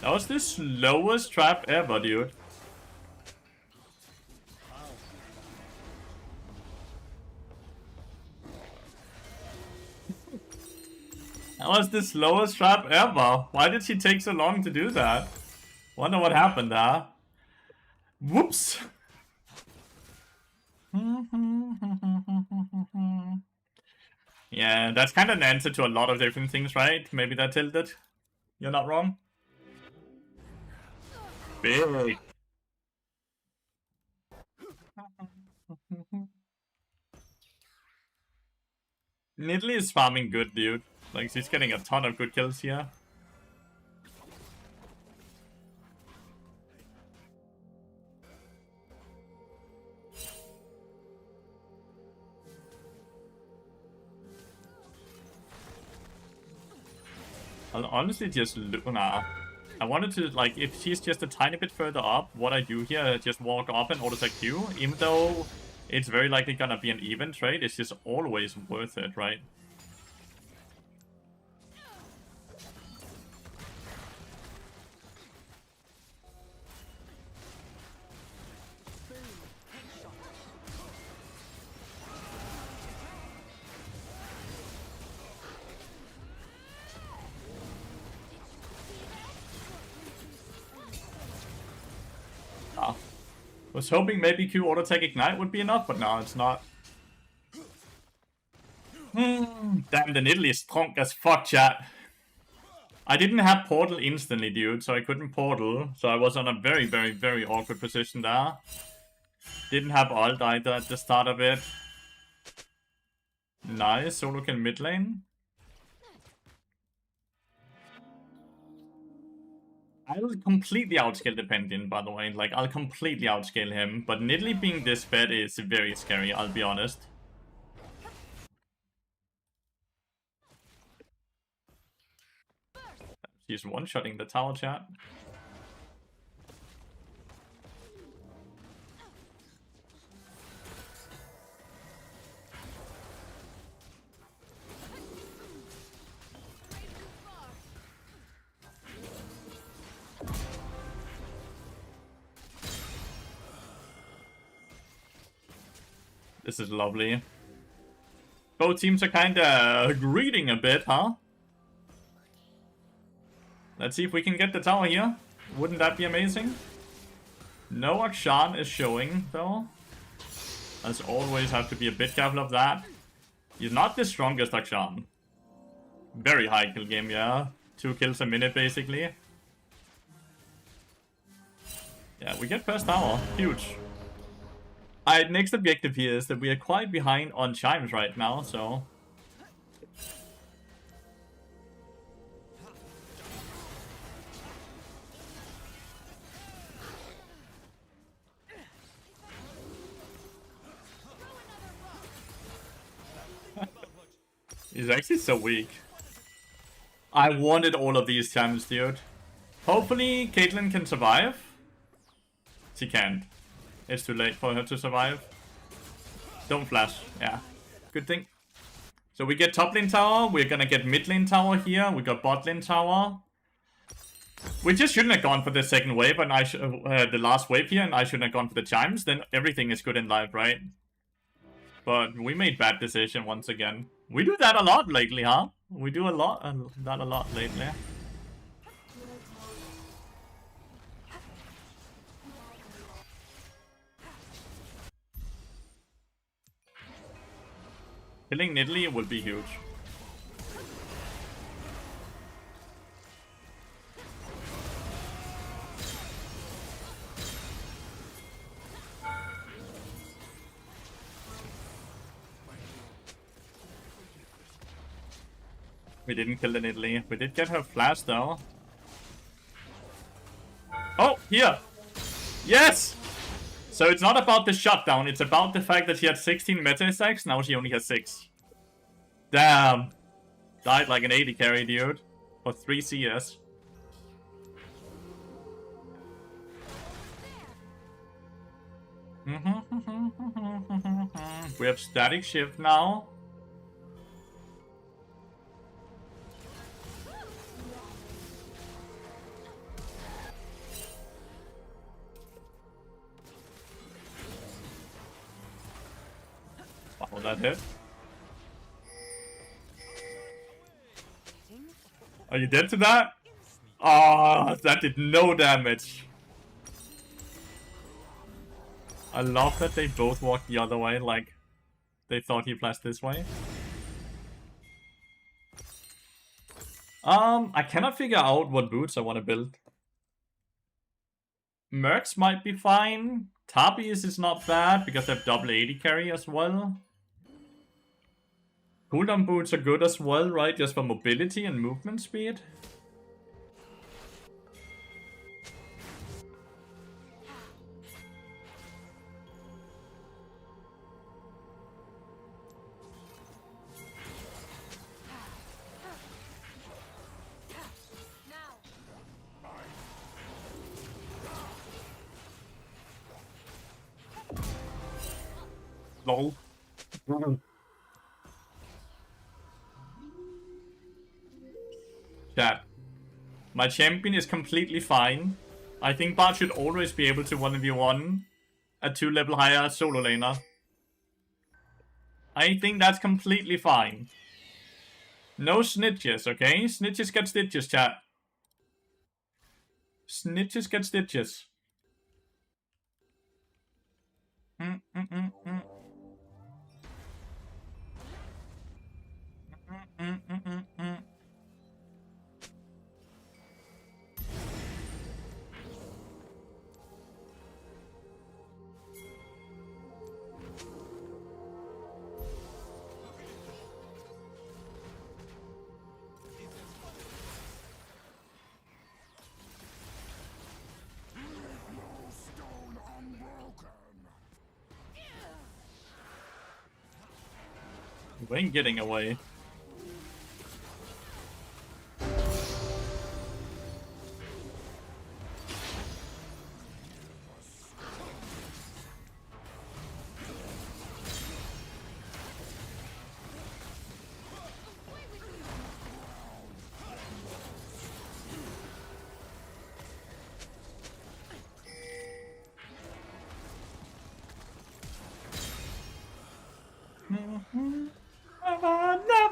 That was the slowest trap ever, dude. That was the slowest trap ever. Why did she take so long to do that? Wonder what happened there. Whoops. Yeah, that's kind of an answer to a lot of different things, right? Maybe that tilted. You're not wrong. Big. Nidalee is farming good, dude. Like, she's getting a ton of good kills here. I'll honestly just look. Nah. I wanted to, like, if she's just a tiny bit further up, what I do here is just walk up and auto-attack Q. Even though it's very likely gonna be an even trade, it's just always worth it, right? Was hoping maybe Q auto-attack ignite would be enough, but no, it's not. Damn, the Nidalee is strong as fuck, chat. I didn't have portal instantly, dude, so I couldn't portal. So I was on a very, very, very awkward position there. Didn't have ult either at the start of it. Nice, solo kill mid lane. I'll completely outscale the Pantheon, by the way. Like, I'll completely outscale him. But Nidalee being this fed is very scary, I'll be honest. She's one-shotting the tower, chat. This is lovely. Both teams are kinda greeting a bit, huh? Let's see if we can get the tower here. Wouldn't that be amazing? No Akshan is showing, though. As always, have to be a bit careful of that. He's not the strongest Akshan. Very high kill game, yeah. 2 kills a minute, basically. Yeah, we get first tower. Huge. Alright, next objective here is that we are quite behind on chimes right now, so... He's actually so weak. I wanted all of these chimes, dude. Hopefully, Caitlyn can survive. She can't. It's too late for her to survive. Don't flash. Yeah. Good thing. So we get top lane tower. We're gonna get mid lane tower here. We got bot lane tower. We just shouldn't have gone for the second wave and the last wave here, and I shouldn't have gone for the chimes. Then everything is good in life, right? But we made bad decision once again. We do that a lot lately, huh? We do that a lot lately. Killing Nidalee would be huge. We didn't kill the Nidalee. We did get her flash though. Oh, here! Yes! So it's not about the shutdown, it's about the fact that she had 16 meta stacks, now she only has 6. Damn! Died like an 80 carry, dude. For 3 CS. We have static shift now. Wow, that hit. Are you dead to that? Ah, that did no damage. I love that they both walked the other way, like they thought he flashed this way. I cannot figure out what boots I want to build. Mercs might be fine. Tapies is not bad because they have double 80 carry as well. Cooldown boots are good as well, right? Just for mobility and movement speed. Lol. Chat. My champion is completely fine. I think Bart should always be able to 1v1 a 2 level higher solo laner. I think that's completely fine. No snitches, okay? Snitches get stitches, chat. Snitches get stitches. We ain't getting away. Never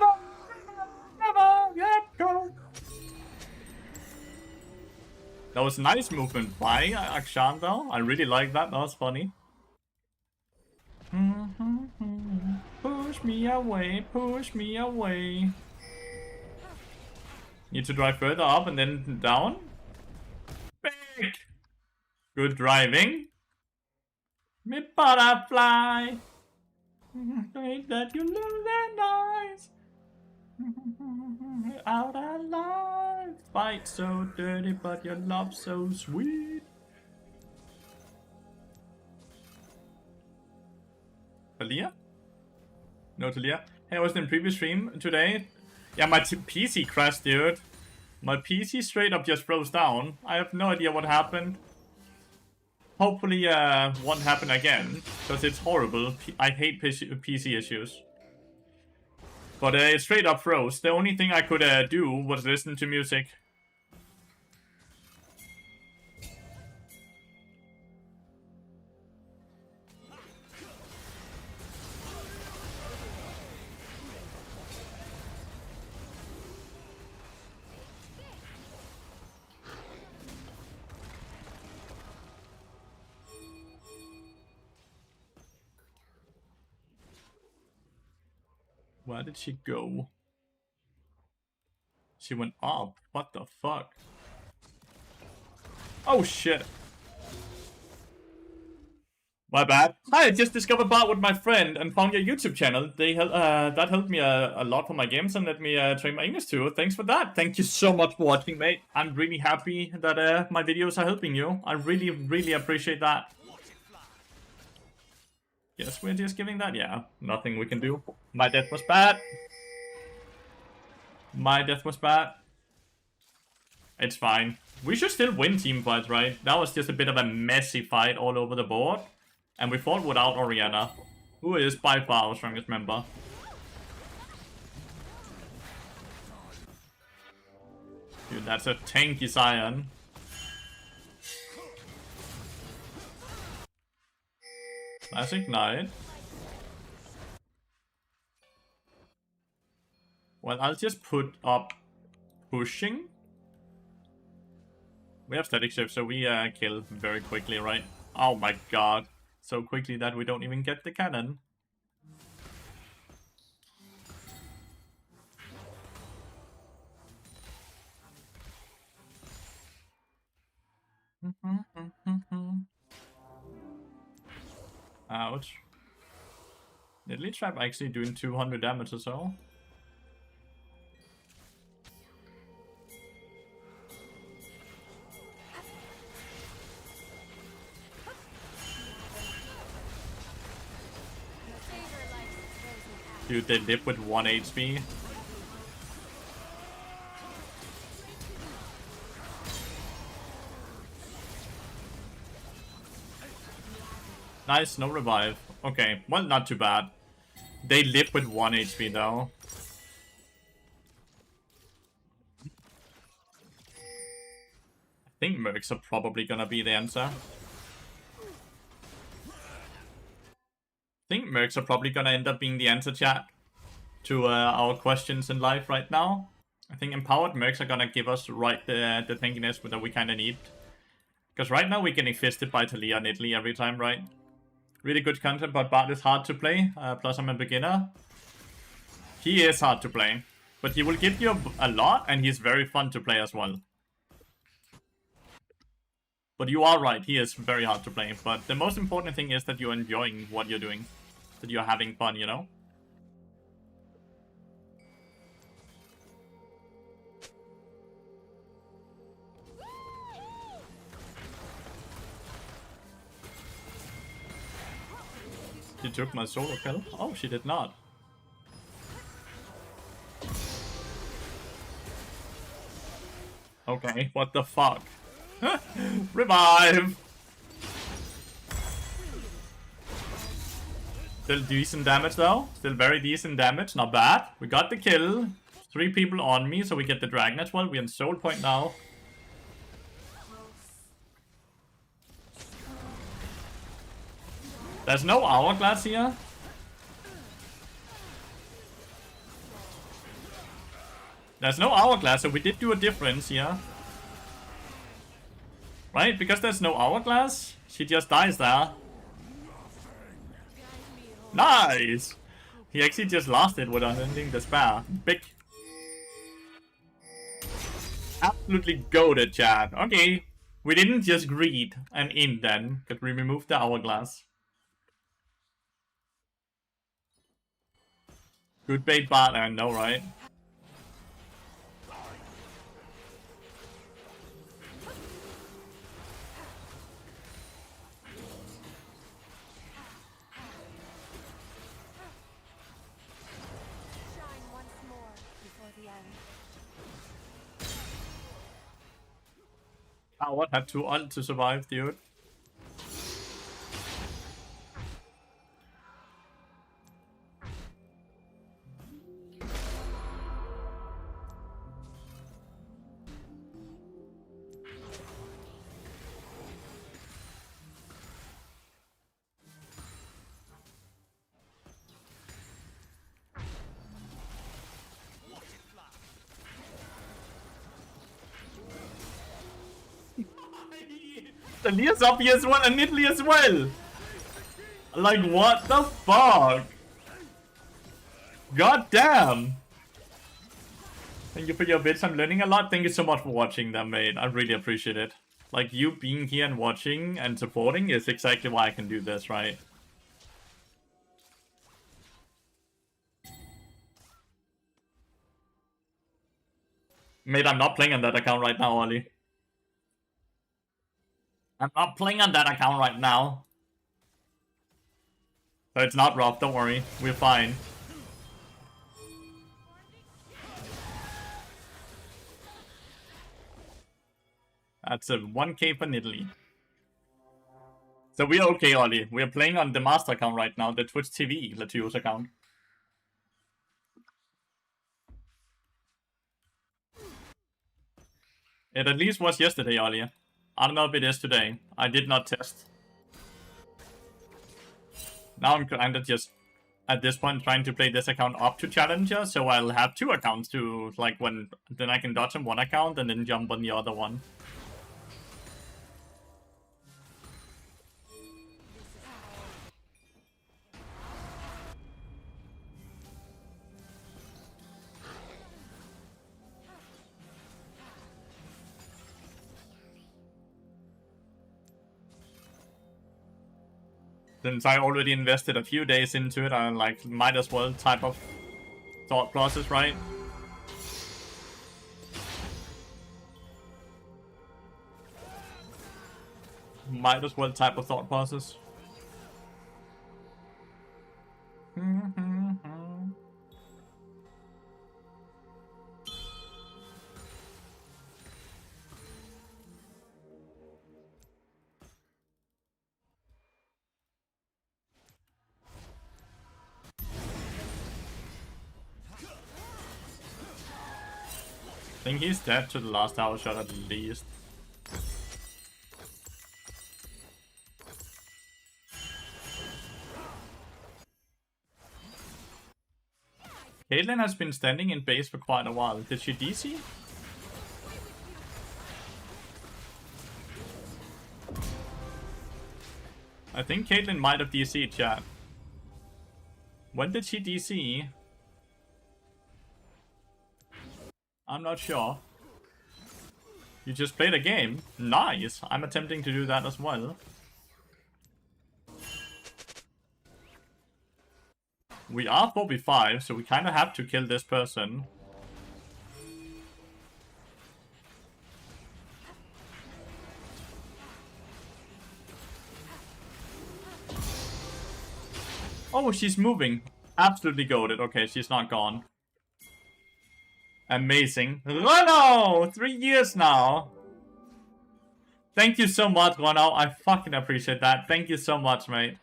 let go. That was nice movement by Akshan though. I really like that. That was funny. Push me away, push me away. Need to drive further up and then down. Big. Good driving. Me butterfly. Great that you lose their eyes. Out alive. Fight so dirty, but your love so sweet. Talia? No Talia. Hey, I was in previous stream today. Yeah, my PC crashed, dude. My PC straight up just froze down. I have no idea what happened. Hopefully, won't happen again, because it's horrible. I hate PC issues. But it straight up froze. The only thing I could do was listen to music. Where did she go? She went up. What the fuck? Oh shit. My bad. Hi, I just discovered Bart with my friend and found your YouTube channel. That helped me a lot for my games and let me train my English too. Thanks for that. Thank you so much for watching, mate. I'm really happy that my videos are helping you. I really, really appreciate that. Yes, we're just giving that. Yeah, nothing we can do. My death was bad. My death was bad. It's fine. We should still win team fights, right? That was just a bit of a messy fight all over the board. And we fought without Orianna, who is by far our strongest member. Dude, that's a tanky Scion. Classic Knight. Well, I'll just put up pushing. We have static shift, so we kill very quickly, right? Oh my god. So quickly that we don't even get the cannon. Ouch. Deadly Trap actually doing 200 damage or so. Dude, they live with 1 HP. Nice, no revive. Okay, well, not too bad. They live with 1 HP though. I think Mercs are probably gonna be the answer. I think Mercs are probably gonna end up being the answer, chat, to our questions in life right now. I think empowered Mercs are gonna give us the tankiness that we kinda need. Because right now we're getting fisted by Talia and Italy every time, right? Really good content, but Bart is hard to play, plus I'm a beginner. He is hard to play, but he will give you a lot, and he's very fun to play as well. But you are right, he is very hard to play, but the most important thing is that you're enjoying what you're doing. That you're having fun, you know? She took my solo kill? Oh, she did not. Okay, what the fuck? Revive! Still decent damage though. Still very decent damage, not bad. We got the kill. 3 people on me, so we get the dragon as well. We're in soul point now. There's no hourglass here. There's no hourglass, so we did do a difference here. Right? Because there's no hourglass, she just dies there. Nice! He actually just lost it with unending despair. Big. Absolutely goated, chat. Okay. We didn't just greed and in then, because we removed the hourglass. Good bait Bart, I know, right? Howard had to ult to survive, dude. Talia's up here as well, and Italy as well. Like, what the fuck? God damn! Thank you for your bits. I'm learning a lot. Thank you so much for watching them, mate. I really appreciate it. Like, you being here and watching and supporting is exactly why I can do this, right? Mate, I'm not playing on that account right now, Ollie. I'm not playing on that account right now. So it's not rough, don't worry. We're fine. That's a 1k for Italy. So we're okay, Ollie. We're playing on the master account right now, the Twitch TV Lathyrus account. It at least was yesterday, Ollie. I don't know if it is today. I did not test. Now I'm kind of just, at this point, trying to play this account up to Challenger, so I'll have 2 accounts to, like, when, then I can dodge on one account and then jump on the other one. Since I already invested a few days into it, I like might as well type of thought process, right? Might as well type of thought process. I think he's dead to the last tower shot at least. Caitlyn has been standing in base for quite a while. Did she DC? I think Caitlyn might have DC'd, chat. When did she DC? I'm not sure. You just played a game? Nice! I'm attempting to do that as well. We are 4v5, so we kind of have to kill this person. Oh, she's moving. Absolutely goated. Okay, she's not gone. Amazing. Rono! 3 years now. Thank you so much, Rono. I fucking appreciate that. Thank you so much, mate.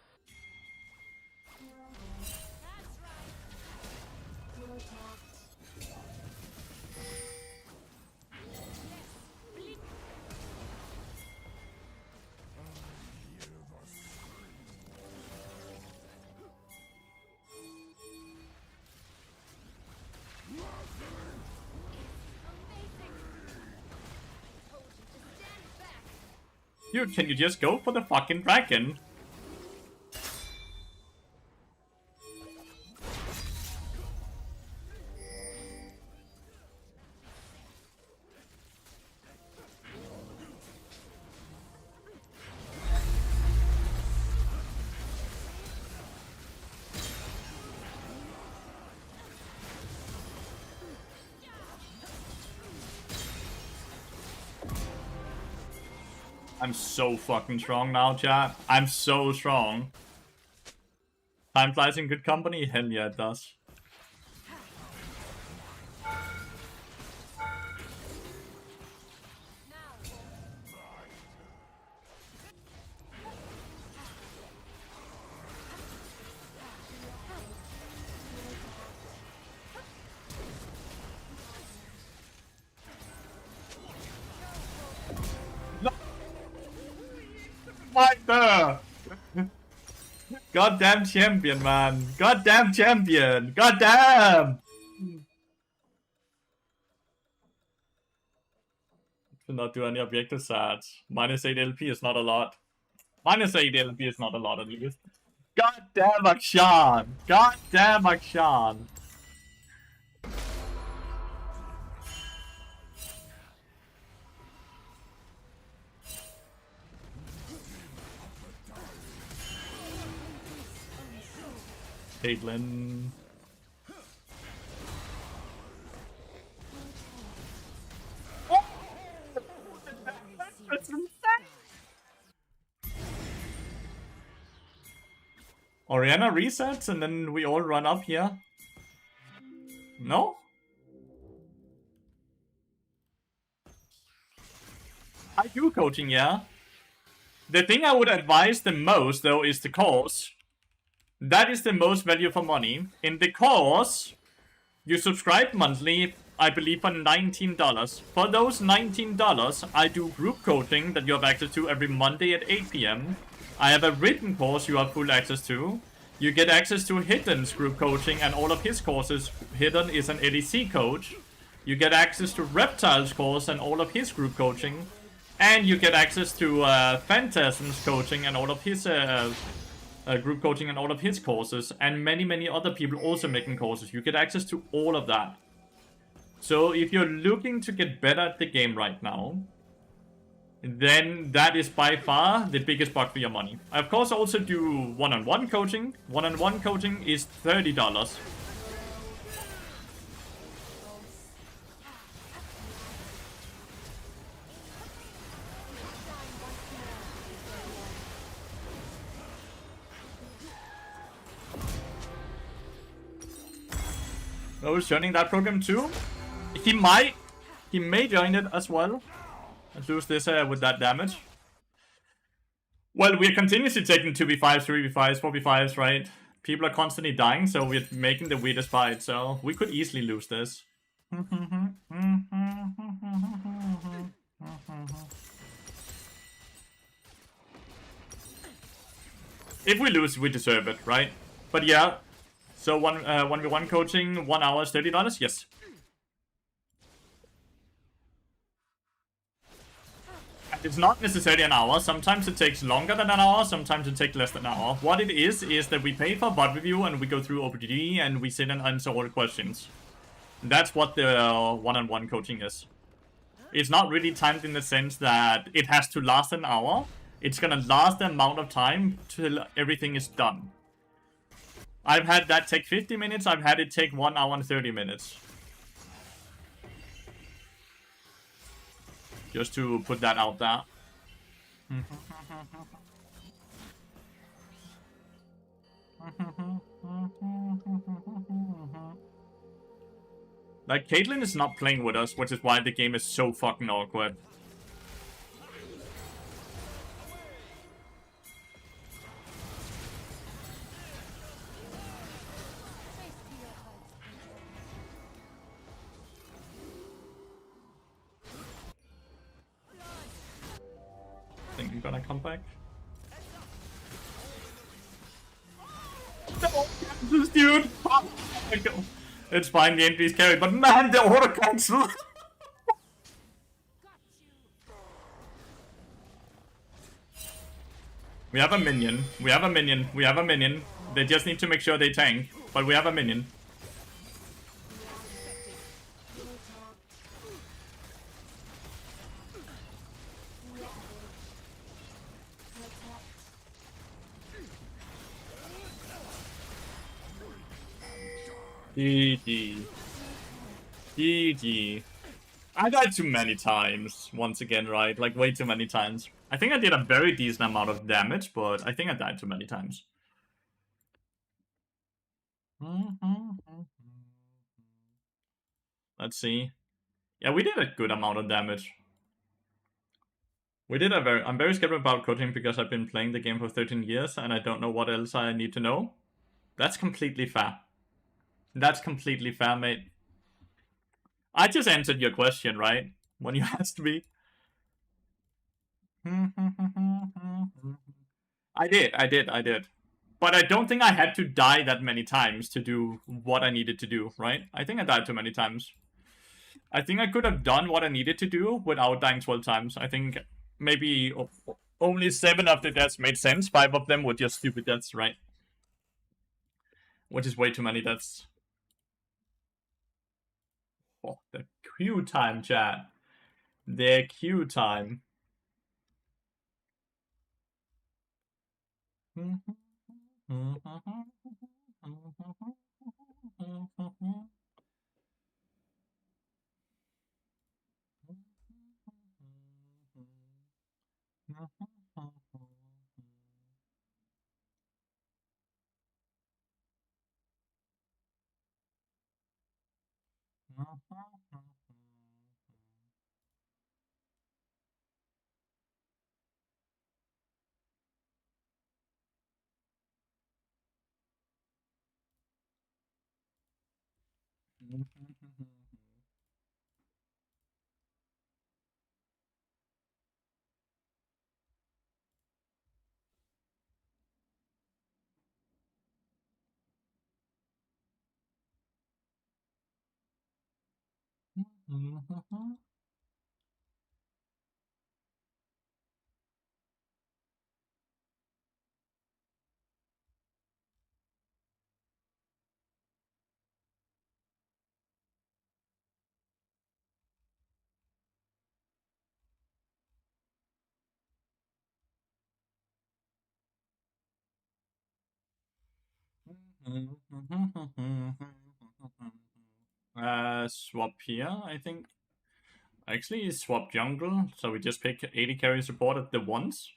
Dude, can you just go for the fucking dragon? I'm so fucking strong now, chat. I'm so strong. Time flies in good company? Hell yeah, it does. Fighter! Goddamn champion, man. Goddamn champion. Goddamn! Should not do any objective stats. -8 LP is not a lot. -8 LP is not a lot at least. Goddamn Akshan! Goddamn Akshan! Caitlyn. That's insane. Oriana resets and then we all run up here. No? I do coaching, yeah. The thing I would advise the most, though, is the course. That is the most value for money. In the course, you subscribe monthly, I believe, for $19. For those $19, I do group coaching that you have access to every Monday at 8 PM. I have a written course you have full access to. You get access to Hidden's group coaching and all of his courses. Hidden is an ADC coach. You get access to Reptile's course and all of his group coaching. And you get access to Phantasm's coaching and all of his group coaching and all of his courses. And many other people also making courses. You get access to all of that. So if you're looking to get better at the game right now, then that is by far the biggest buck for your money. I of course also do one-on-one coaching. One-on-one coaching is $30. Oh, he's joining that program too? He may join it as well. Let's lose this with that damage. Well, we're continuously taking 2v5s, 3v5s, 4v5s, right? People are constantly dying, so we're making the weirdest fight, so we could easily lose this. If we lose, we deserve it, right? But yeah, so 1v1 coaching, 1 hour is $30? Yes. It's not necessarily an hour. Sometimes it takes longer than an hour. Sometimes it takes less than an hour. What it is that we pay for bot review and we go through OPGD and we sit and answer all the questions. That's what the one-on-one coaching is. It's not really timed in the sense that it has to last an hour. It's gonna last the amount of time till everything is done. I've had that take 50 minutes. I've had it take 1 hour and 30 minutes. Just to put that out there. Like, Caitlyn is not playing with us, which is why the game is so fucking awkward. Think you're gonna come back? No, this dude! It's fine, the entry's carried, but man, the auto cancel! We have a minion. We have a minion. We have a minion. They just need to make sure they tank, but we have a minion. GG. GG. I died too many times, once again, right? Like, way too many times. I think I did a very decent amount of damage, but I think I died too many times. Let's see. Yeah, we did a good amount of damage. We did a very... I'm very scared about coaching because I've been playing the game for 13 years and I don't know what else I need to know. That's completely fair. That's completely fair, mate. I just answered your question, right? When you asked me. I did. But I don't think I had to die that many times to do what I needed to do, right? I think I died too many times. I think I could have done what I needed to do without dying 12 times. I think maybe only 7 of the deaths made sense. 5 of them were just stupid deaths, right? Which is way too many deaths. Oh, the queue time, chat. The queue time. Swap here, I think. Actually, swap jungle, so we just pick 80 carry support at the once.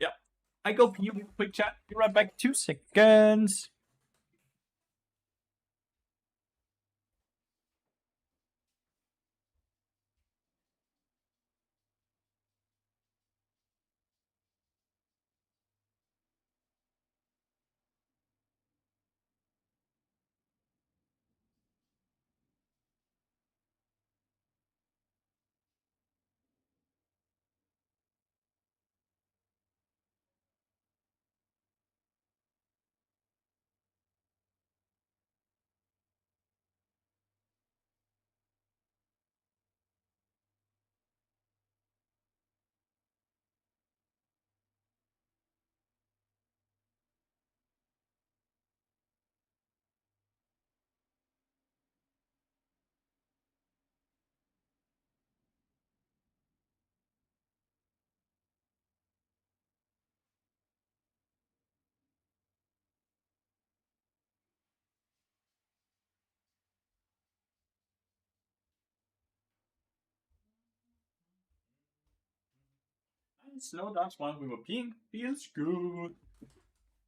Yep. I go for you, quick chat. Be right back, 2 seconds. Slow dance while we were peeing. Feels good.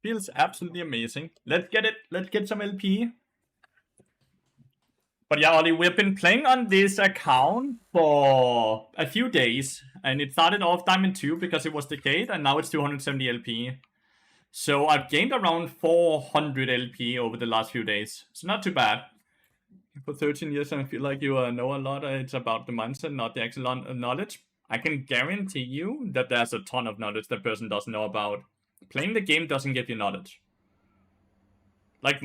Feels absolutely amazing. Let's get it. Let's get some LP. But yeah, Ollie, we've been playing on this account for a few days. And it started off Diamond 2 because it was decayed. And now it's 270 LP. So I've gained around 400 LP over the last few days. So not too bad. For 13 years, I feel like you know a lot. It's about the mindset, not the actual knowledge. I can guarantee you that there's a ton of knowledge that person doesn't know about. Playing the game doesn't give you knowledge. Like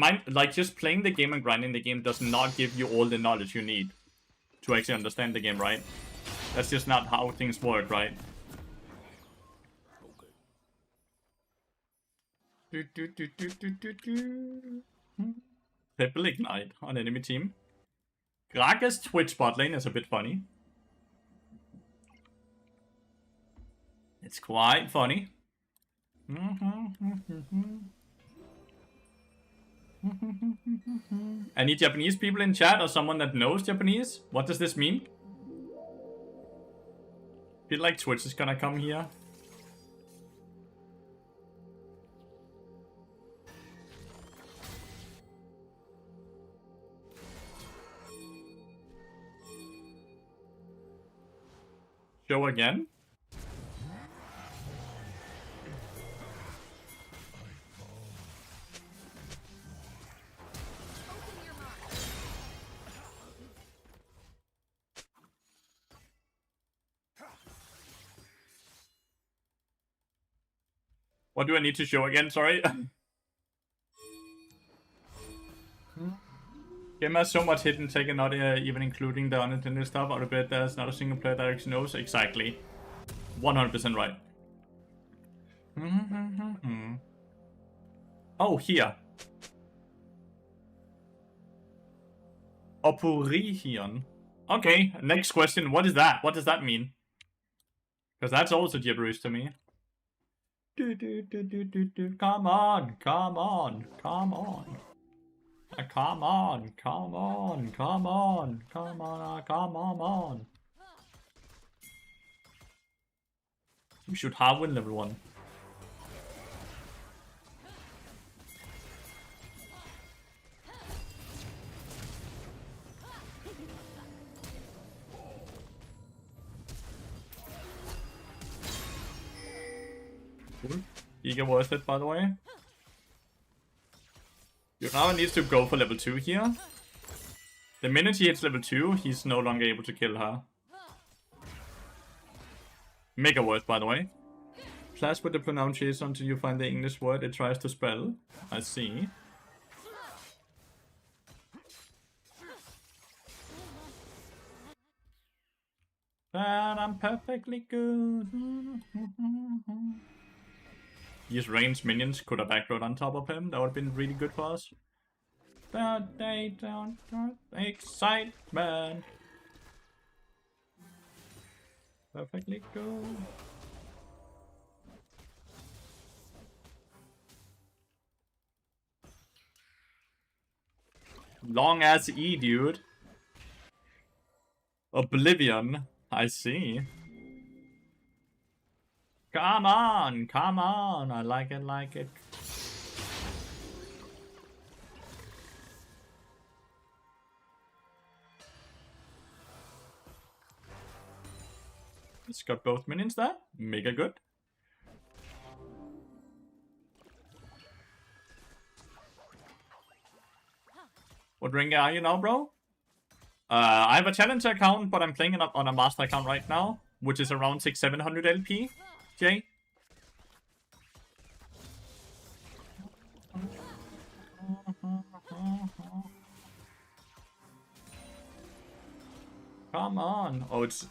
just playing the game and grinding the game does not give you all the knowledge you need to actually understand the game, right? That's just not how things work, right? Triple Ignite on enemy team. Gragas Twitch bot lane is a bit funny. It's quite funny. Any Japanese people in chat or someone that knows Japanese? What does this mean? Feel like Twitch is gonna come here. Show again? What do I need to show again? Sorry. Game has so much hidden tech and not even including the unintended stuff. Out of it, there's not a single player that actually knows. Exactly. 100% right. Oh, here. Oporihion. Okay, next question. What is that? What does that mean? Because that's also gibberish to me. Come on, come on, come on. Come on, come on, come on, come on, come on. We should have win level 1. Giga worth it, by the way. Now needs to go for level 2 here. The minute he hits level 2, he's no longer able to kill her. Mega worth, by the way. Flash with the pronunciation until you find the English word it tries to spell. I see. But I'm perfectly good. These ranged minions could have aggroed on top of him. That would have been really good for us. But they don't have excitement. Perfectly good. Long ass E, dude. Oblivion. I see. Come on, come on. I like it, like it. It's got both minions there. Mega good. What ring are you now, bro? I have a challenger account, but I'm playing it on a master account right now, which is around 600-700 LP. Jay? Come on. Oh, it's...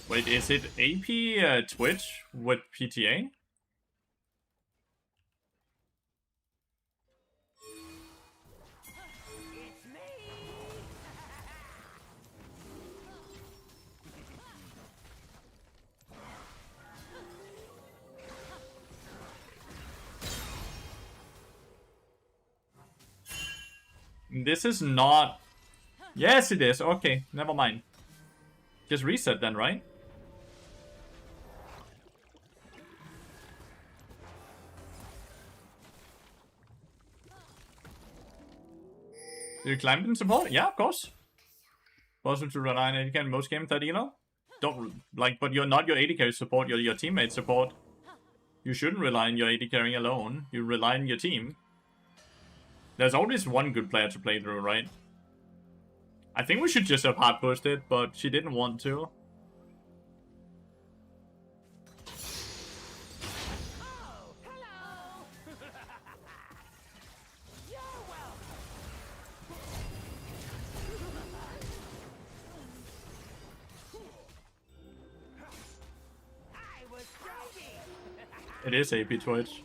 Wait, is it AP Twitch with PTA? This is not... Yes, it is. Okay, never mind. Just reset then, right? Did you climb in support? Yeah, of course. Possible to rely on AD carry in most games that elo. Don't like, but you're not your AD carry support. You're your teammate support. You shouldn't rely on your AD carry alone. You rely on your team. There's always one good player to play through, right? I think we should just have hard pushed it, but she didn't want to. It is AP Twitch.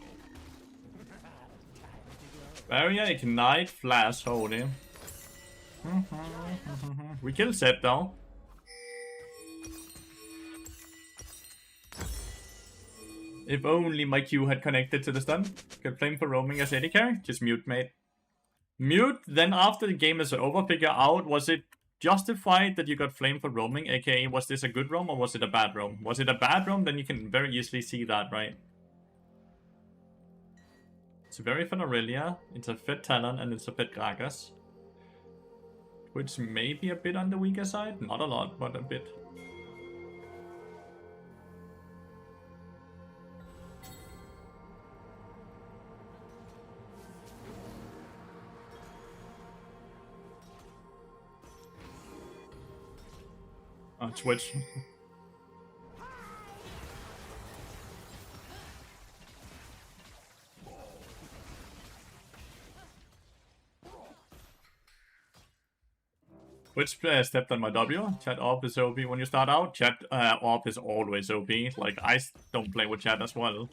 Barrier, Ignite, Flash, holy. We killed Zed though. If only my Q had connected to the stun. Get flame for roaming as AD carry. Just mute, mate. Mute, then after the game is over, figure out, was it justified that you got flame for roaming? AKA, was this a good roam or was it a bad roam? Was it a bad roam? Then you can very easily see that, right? It's a very fun Aurelia, it's a fit Talon, and it's a fit Gragas. Which may be a bit on the weaker side. Not a lot, but a bit. Twitch. Which player stepped on my W? Chat op is OP when you start out. Chat op is always OP. Like, I don't play with chat as well.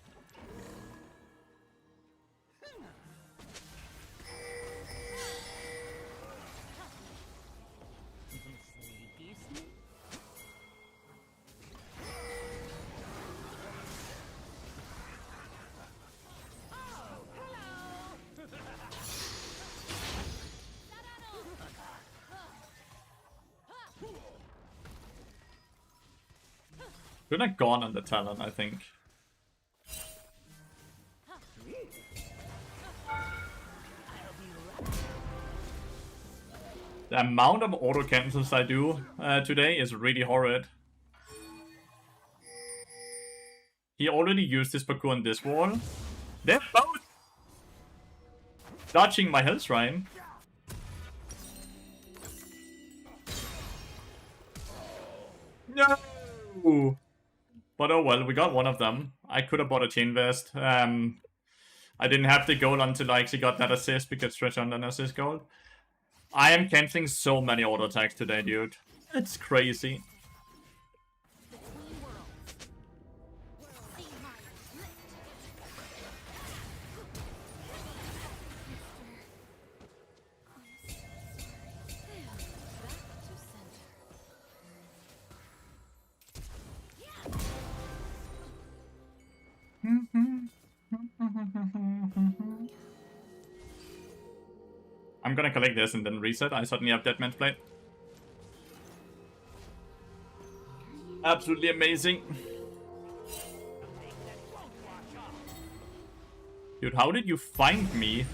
Should have gone on the Talon, I think. The amount of auto cancels I do today is really horrid. He already used his parkour on this wall. They're both dodging my Hell Shrine. No! But oh well, we got one of them. I could have bought a Chain Vest. I didn't have the gold until I actually got that assist because Stretch on an assist gold. I am canceling so many auto attacks today, dude. It's crazy. Between worlds. See my lift. Back to center. I'm gonna collect this and then reset. I suddenly have Dead Man's Blade. Absolutely amazing. Dude, how did you find me?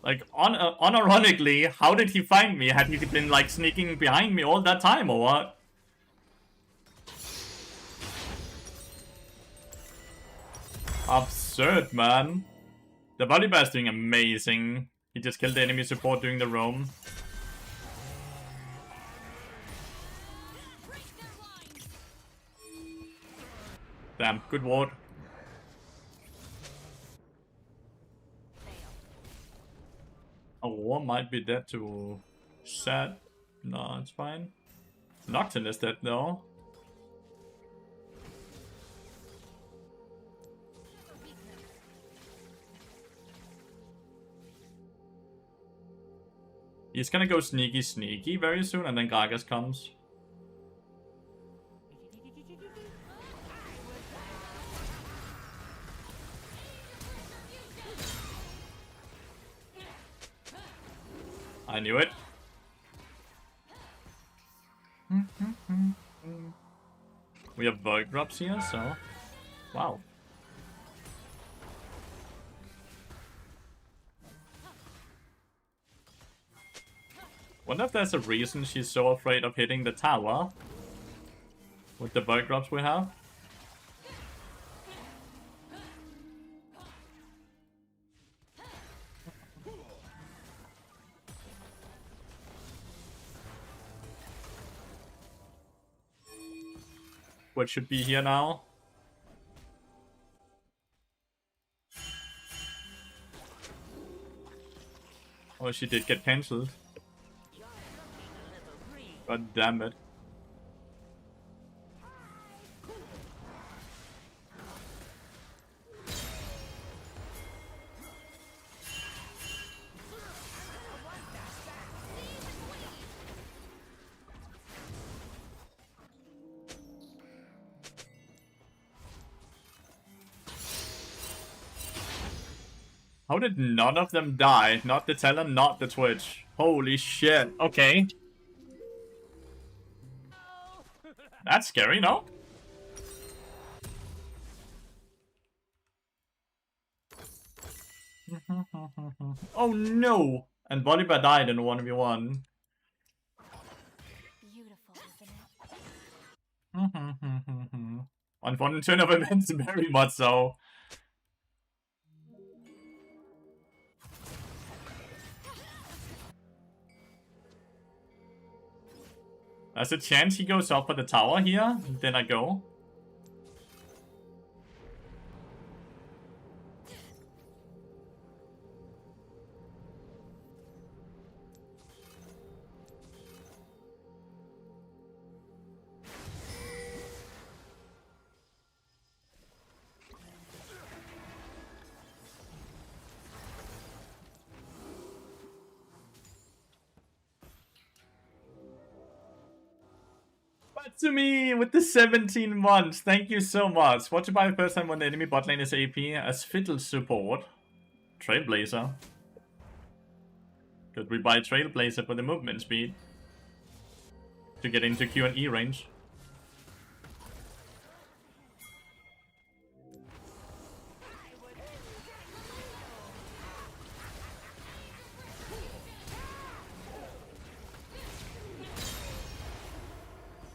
Like, unironically, how did he find me? Had he been, like, sneaking behind me all that time, or what? Absurd, man. The Volibear is doing amazing. He just killed the enemy support during the roam. Damn, good ward. War might be dead to Sad. No, it's fine. Nocturne is dead though. He's gonna go sneaky very soon, and then Gragas comes. I knew it. We have Void drops here, so wow. Wonder if there's a reason she's so afraid of hitting the tower with the Void drops we have. What should be here now? Oh, she did get cancelled. God damn it. How did none of them die? Not the Talon, not the Twitch. Holy shit. Okay. That's scary, no? Oh no! And Volibear died in a 1v1. Beautiful, isn't it? On one turn of events, very much so. There's a chance he goes up for the tower here, then I go. To me with the 17 months. Thank you so much. What to buy the first time when the enemy bot lane is AP as fiddle support? Trailblazer. Could we buy Trailblazer for the movement speed? to get into Q&E range.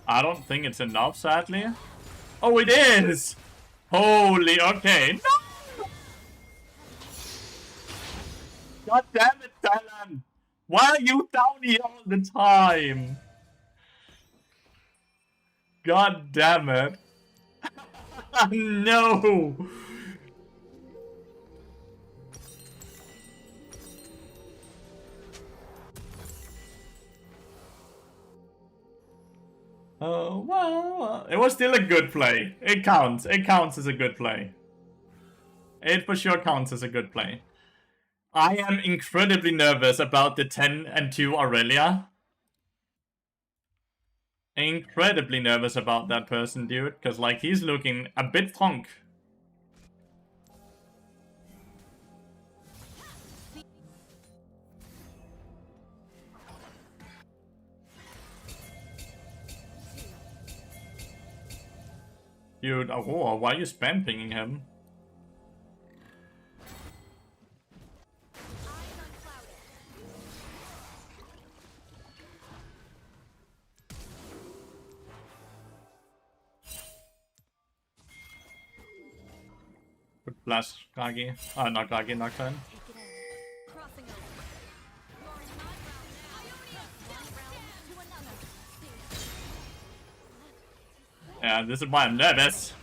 I don't think it's enough, sadly. Oh, it is! Holy, okay. No! God damn it, Talon! Why are you down here all the time? God damn it. No! Oh, well, it was still a good play. It counts. It counts as a good play. It for sure counts as a good play. I am incredibly nervous about the 10 and 2 Aurelia. Incredibly nervous about that person, dude. Because, like, he's looking a bit drunk. Dude, Aurora, why are you spam pinging him? Good flash, Gagi. Not Gagi, Nocturne. Crossing over. You're in my realm now. One realm to another. Yeah, this is why I'm nervous.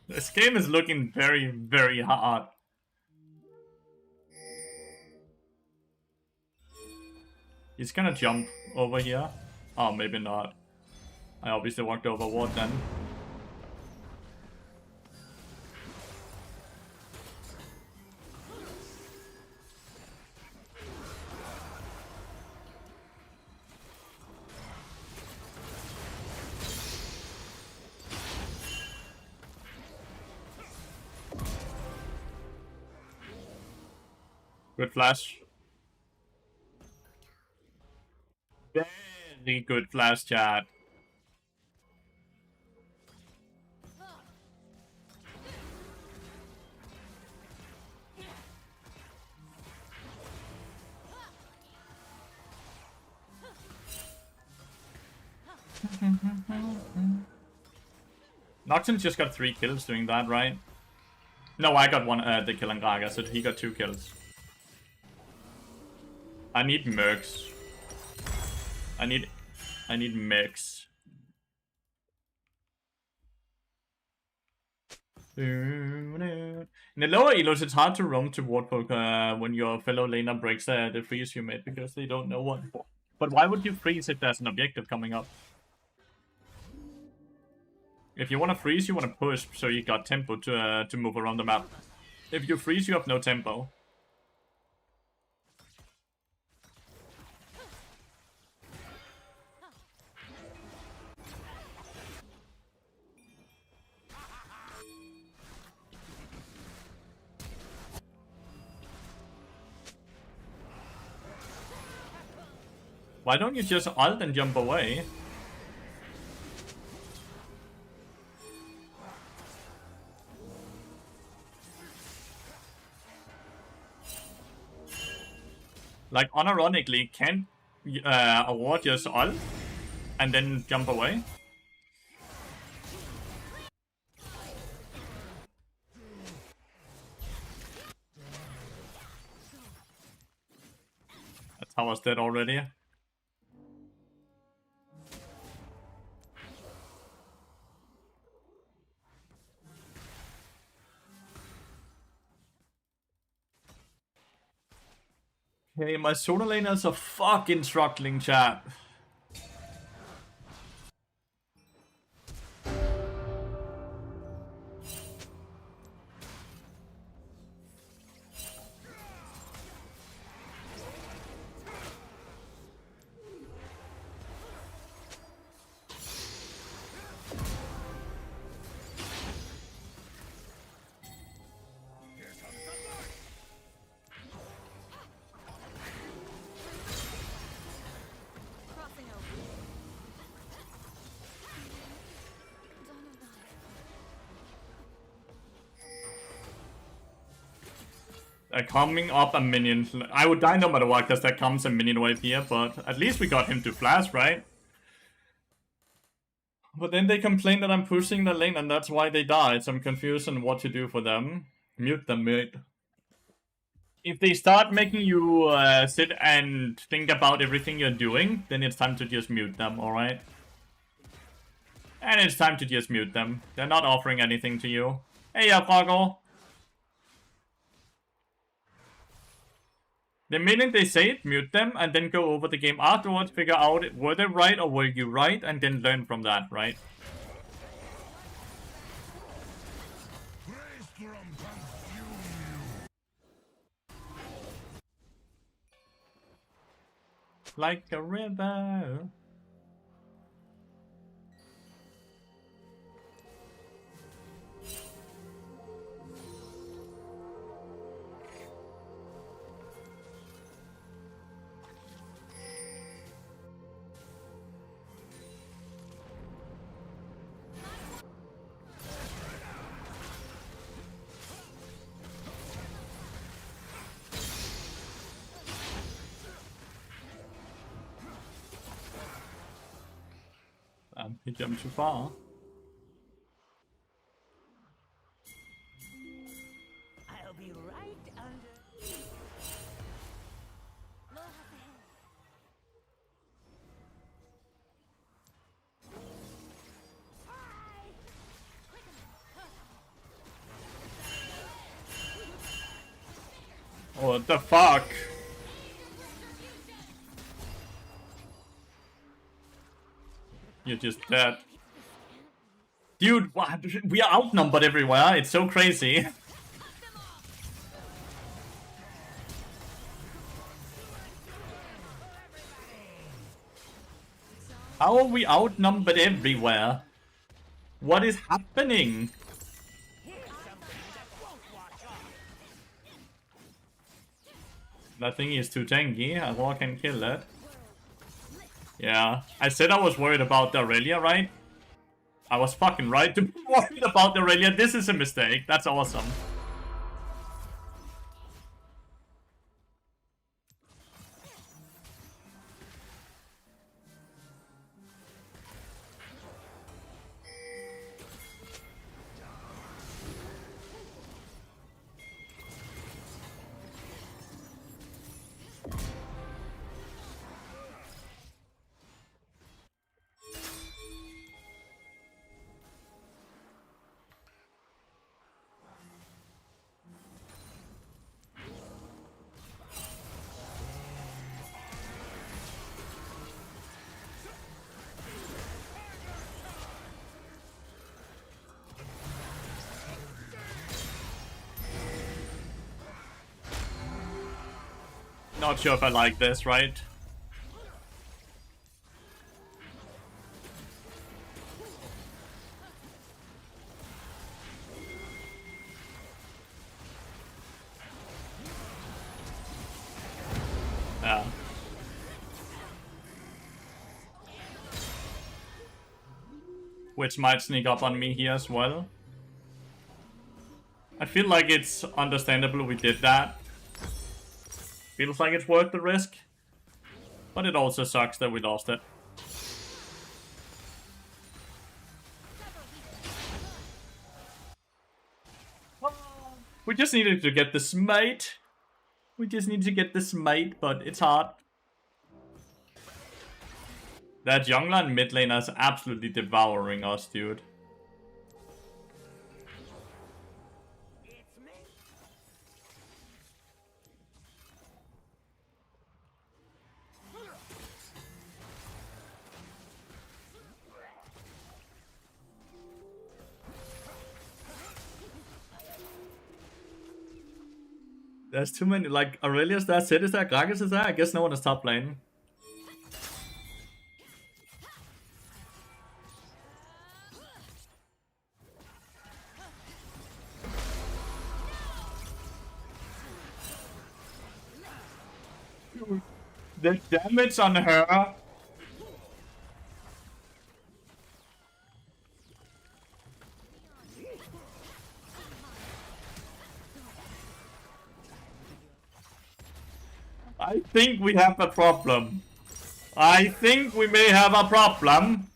This game is looking very, very hard. He's gonna jump over here. Oh, maybe not. I obviously walked over ward then. Good flash. Very good flash, chat. Nocturne just got 3 kills doing that, right? No, I got one, the kill on Graga, so he got 2 kills. I need mercs. I need mechs. In the lower elos, it's hard to roam toward poke when your fellow laner breaks the freeze you made because they don't know what. But why would you freeze if there's an objective coming up? If you want to freeze, you want to push, so you got tempo to move around the map. If you freeze, you have no tempo. Why don't you just ult and jump away? Like, unironically, can't Award just ult and then jump away? That tower's dead already. Okay, my solo laners are fucking struggling, chat. Coming up a minion. I would die no matter what, because there comes a minion wave here, but at least we got him to flash, right? But then they complain that I'm pushing the lane, and that's why they died. So I'm confused on what to do for them. Mute them, mate. If they start making you sit and think about everything you're doing, then it's time to just mute them, alright? And it's time to just mute them. They're not offering anything to you. Hey, Froggle! The minute they say it, mute them, and then go over the game afterwards, figure out were they right or were you right, and then learn from that, right? Like a river. He jumped too far. I'll be right under. What the fuck? You're just dead. Dude, what? We are outnumbered everywhere. It's so crazy. How are we outnumbered everywhere? What is happening? That thing is too tanky. A wall can kill it. Yeah, I said I was worried about the Aurelia, right? I was fucking right to be worried about the Aurelia. This is a mistake. That's awesome. Not sure if I like this, right? Yeah. Which might sneak up on me here as well. I feel like it's understandable we did that. Feels like it's worth the risk. But it also sucks that we lost it. We just needed to get the smite. We just need to get the smite, but it's hard. That jungler and mid laner is absolutely devouring us, dude. There's too many, like, Aurelius there, Sid is there, Gragas is there, I guess no one is top lane. Dude, the damage on her. think we have a problem. I think we may have a problem.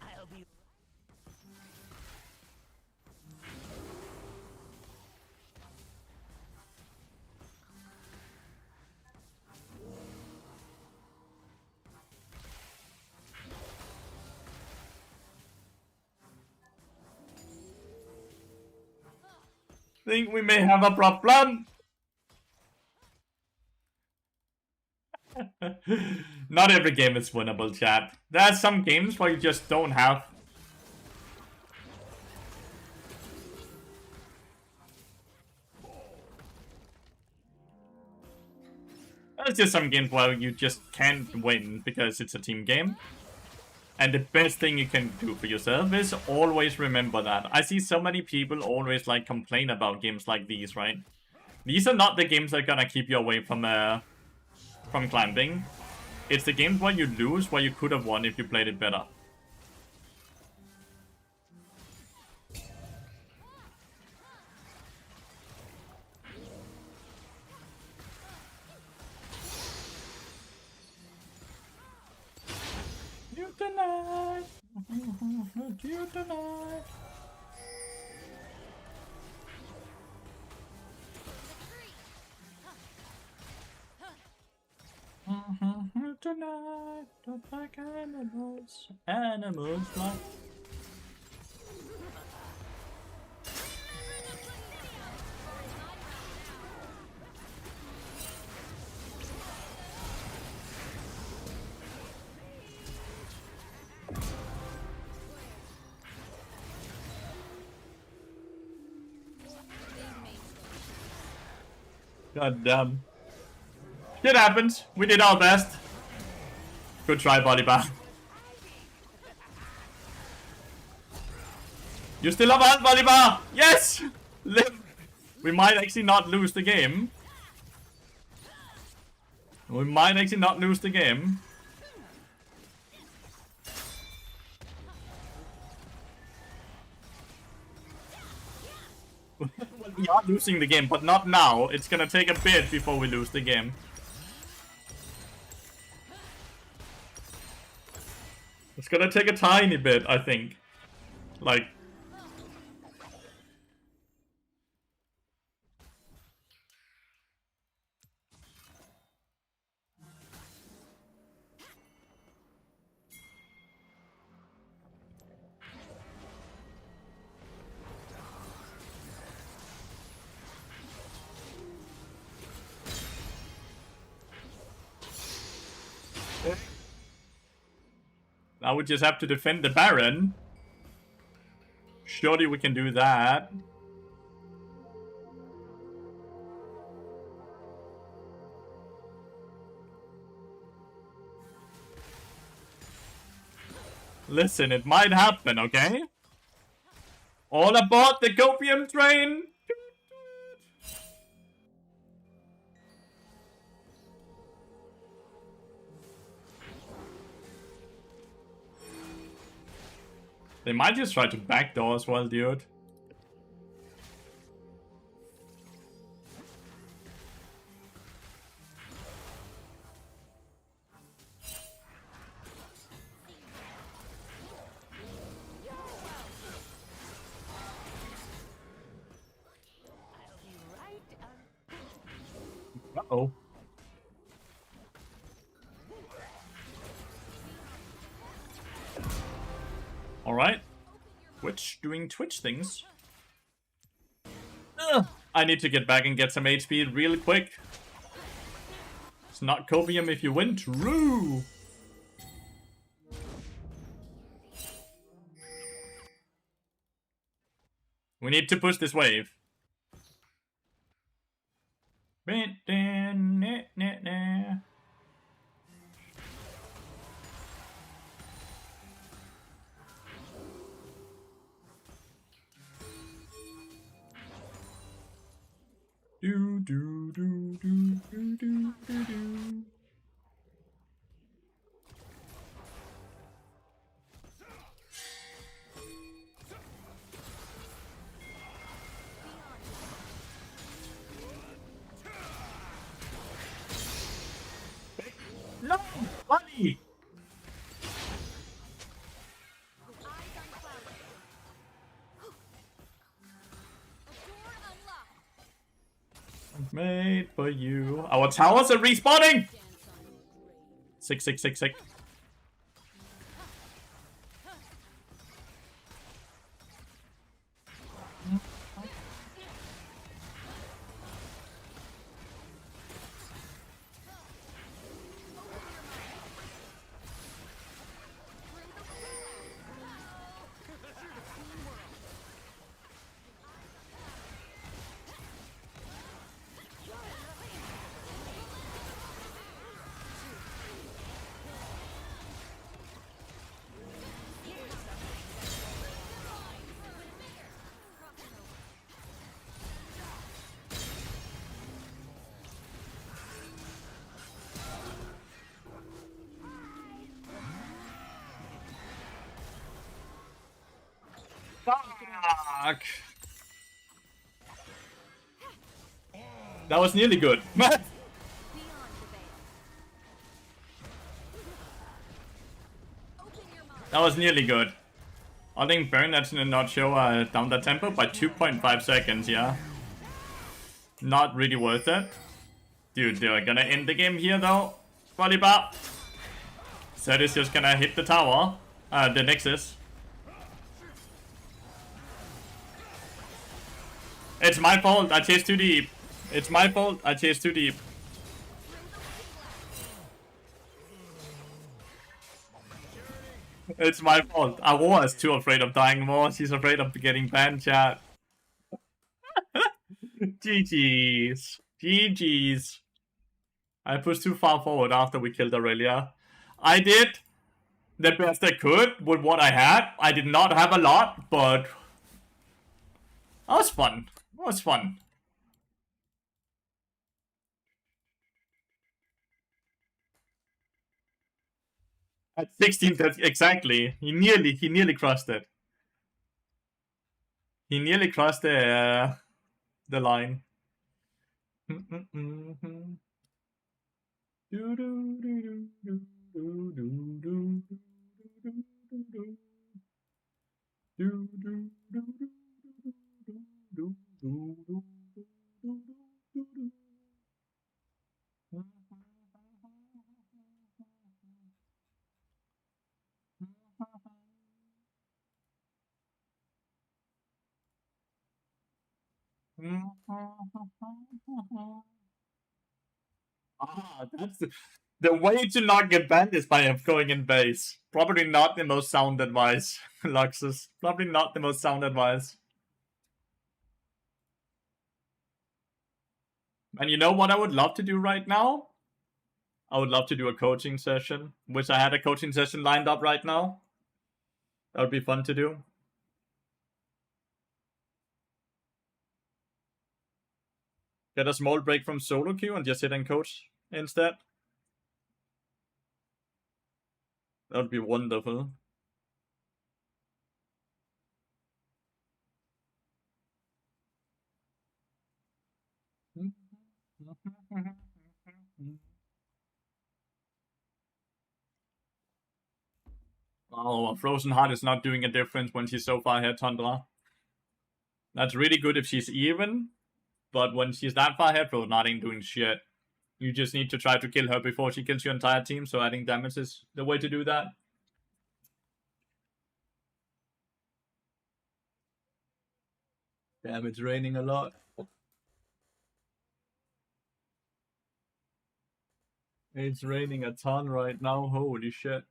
I'll be Think we may have a problem. Not every game is winnable, chat. There are some games where you just don't have. There's just some games where you just can't win because it's a team game. And the best thing you can do for yourself is always remember that. I see so many people always like complain about games like these, right? These are not the games that are gonna keep you away from climbing. It's the games where you lose, where you could have won if you played it better. You tonight. You tonight. Tonight, don't like animals. Animals like. God damn. Shit happens. We did our best. Good try, Bolivar. You still have hand, Bolivar! Yes! Live! We might actually not lose the game. We might actually not lose the game. Well, we are losing the game, but not now. It's gonna take a bit before we lose the game. It's gonna take a tiny bit, I think. Like... Now we just have to defend the Baron. Surely we can do that. Listen, it might happen, okay? All aboard the copium train! They might just try to backdoor as well, dude. Uh-oh. Alright. Twitch doing Twitch things. Ugh. I need to get back and get some HP real quick. It's not copium if you win. True. We need to push this wave. Do do do do do do do do. for you. Our towers are respawning! Dance on your grave. Sick, sick, sick, sick. Fuck. That was nearly good. Beyond the veil. Open your mind. That was nearly good. I think Baronets did not show down the tempo by 2.5 seconds, yeah. Not really worth it. Dude, they're gonna end the game here though. Volleyball. Zed is just gonna hit the tower. The Nexus. It's my fault, I chased too deep. It's my fault, I chased too deep. It's my fault. Aurora is too afraid of dying more. She's afraid of getting banned, chat. GG's. GG's. I pushed too far forward after we killed Aurelia. I did the best I could with what I had. I did not have a lot, but that was fun. It was fun. At 16, that's exactly. He nearly crossed it. He nearly crossed the line. That's the way to not get banned is by going in base. Probably not the most sound advice, Luxus. Probably not the most sound advice. And you know what I would love to do right now? I would love to do a coaching session. Wish I had a coaching session lined up right now. That would be fun to do. Get a small break from solo queue and just sit and coach instead. That would be wonderful. Oh, a Frozen Heart is not doing a difference when she's so far ahead, Tundra. That's really good if she's even, but when she's that far ahead, Frozen Heart ain't doing shit. You just need to try to kill her before she kills your entire team, so adding damage is the way to do that. Damn, it's raining a lot. It's raining a ton right now, holy shit.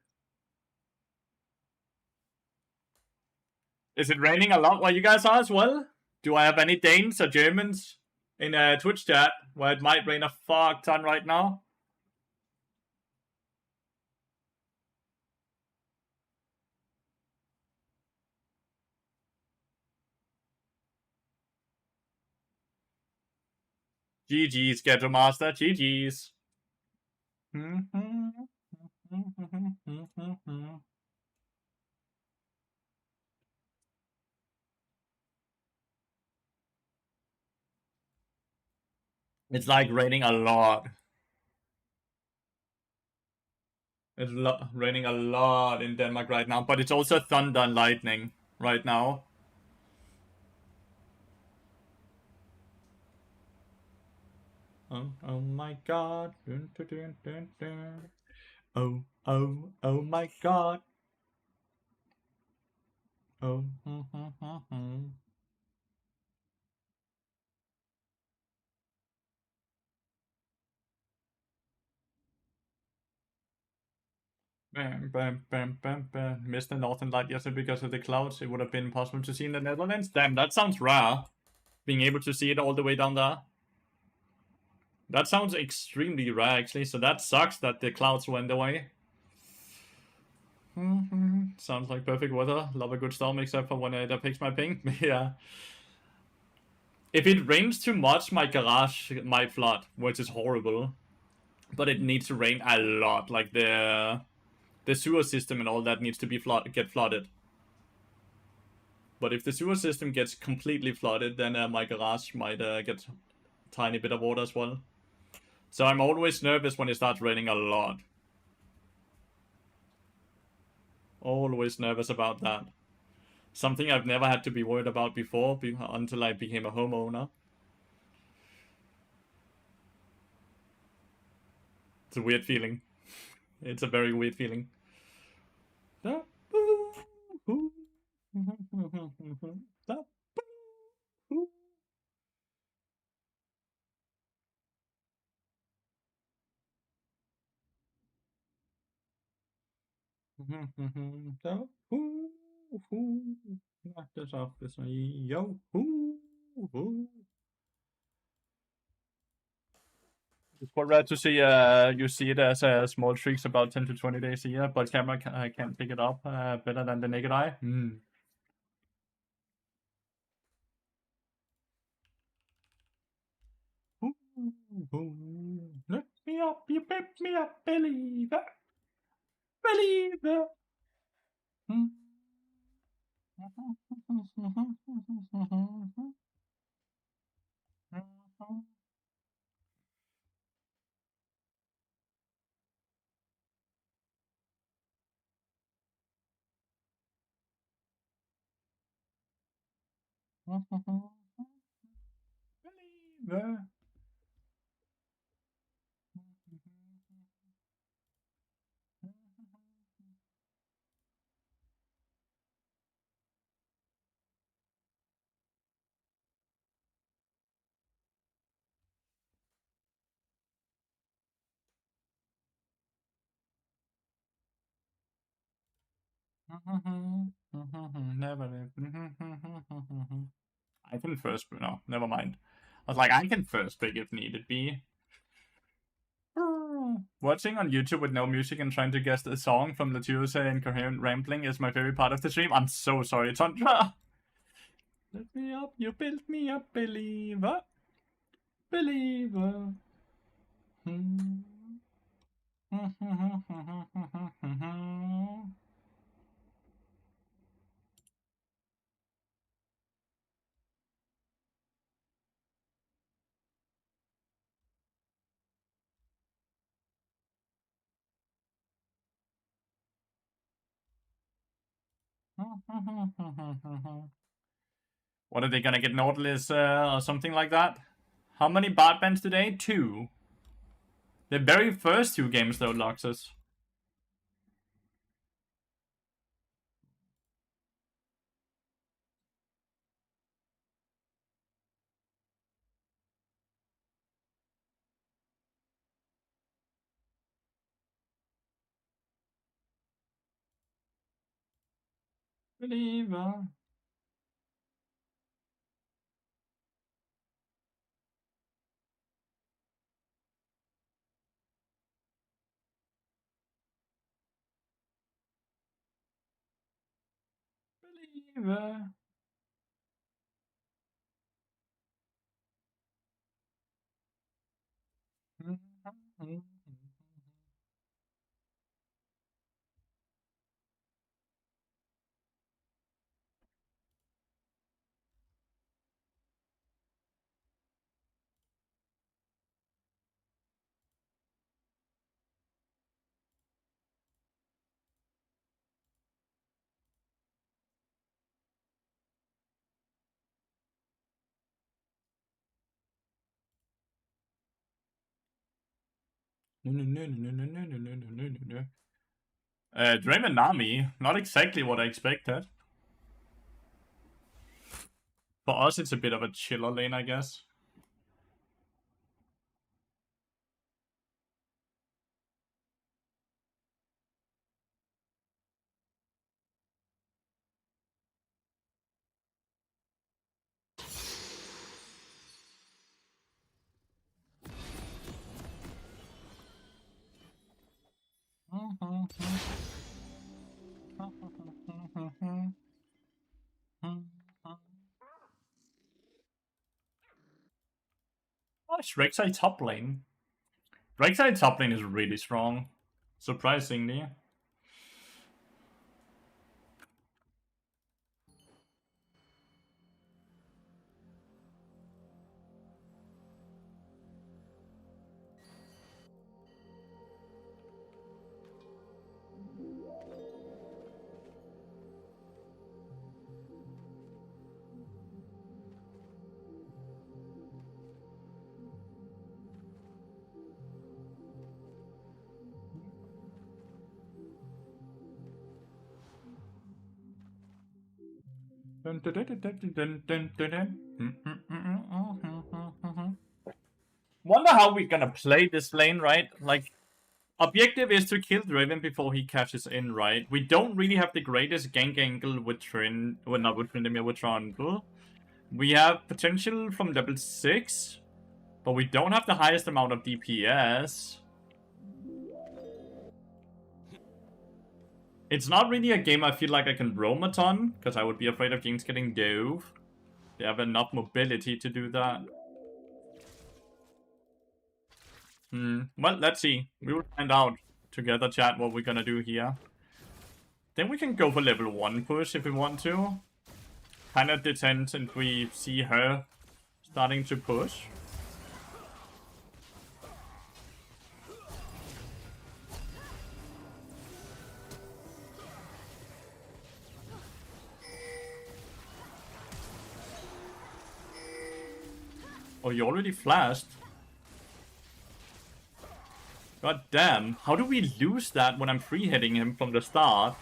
Is it raining a lot where you guys are as well? Do I have any Danes or Germans in a Twitch chat where it might rain a fuck ton right now? GG's, Schedule Master, GG's. It's like raining a lot. It's raining a lot in Denmark right now, but it's also thunder and lightning right now. Oh my god. Dun, dun, dun, dun, dun. Oh my god. Oh. Bam, bam, bam, bam, bam. Missed the northern light yesterday because of the clouds. It would have been impossible to see in the Netherlands. Damn, that sounds rare. Being able to see it all the way down there. That sounds extremely rare, actually. So that sucks that the clouds went away. Sounds like perfect weather. Love a good storm, except for when it affects my ping. Yeah. If it rains too much, my garage might flood, which is horrible. But it needs to rain a lot. Like the sewer system and all that needs to be get flooded. But if the sewer system gets completely flooded, then my garage might get a tiny bit of water as well. So I'm always nervous when it starts raining a lot. Always nervous about that. Something I've never had to be worried about before until I became a homeowner. It's a weird feeling. It's a very weird feeling. Knock this off this way. Yo. It's quite rare to see you see it as small streaks about 10 to 20 days a year, but camera can pick it up better than the naked eye. Lift me up, you pick me up, believer. Believer. Believer. Never live. I can first, no, never mind. I was like, I can first pick if needed be. Watching on YouTube with no music and trying to guess the song from Lathyrus incoherent rambling is my favorite part of the stream. I'm so sorry, Tundra. Lift me up, you built me up, believer. Believer. What are they gonna get, Nautilus or something like that? How many bot bans today? 2. The very first 2 games though, Luxus. Believer. Believer. Draven Nami, not exactly what I expected. For us, it's a bit of a chiller lane, I guess. Oh, it's Rek'Sai top lane. Rek'Sai top lane is really strong. Surprisingly. Wonder how we're gonna play this lane, right? Like, objective is to kill Draven before he catches in, right? We don't really have the greatest gank angle with Trin, well, not with Tryndamere, with Trundle. We have potential from level 6, but we don't have the highest amount of DPS. It's not really a game I feel like I can roam a ton, because I would be afraid of games getting dove. They have enough mobility to do that. Well, let's see. We will find out together, chat, what we're gonna do here. Then we can go for level 1 push if we want to. Kinda depends if we see her starting to push. Oh, you already flashed. God damn, how do we lose that when I'm free hitting him from the start?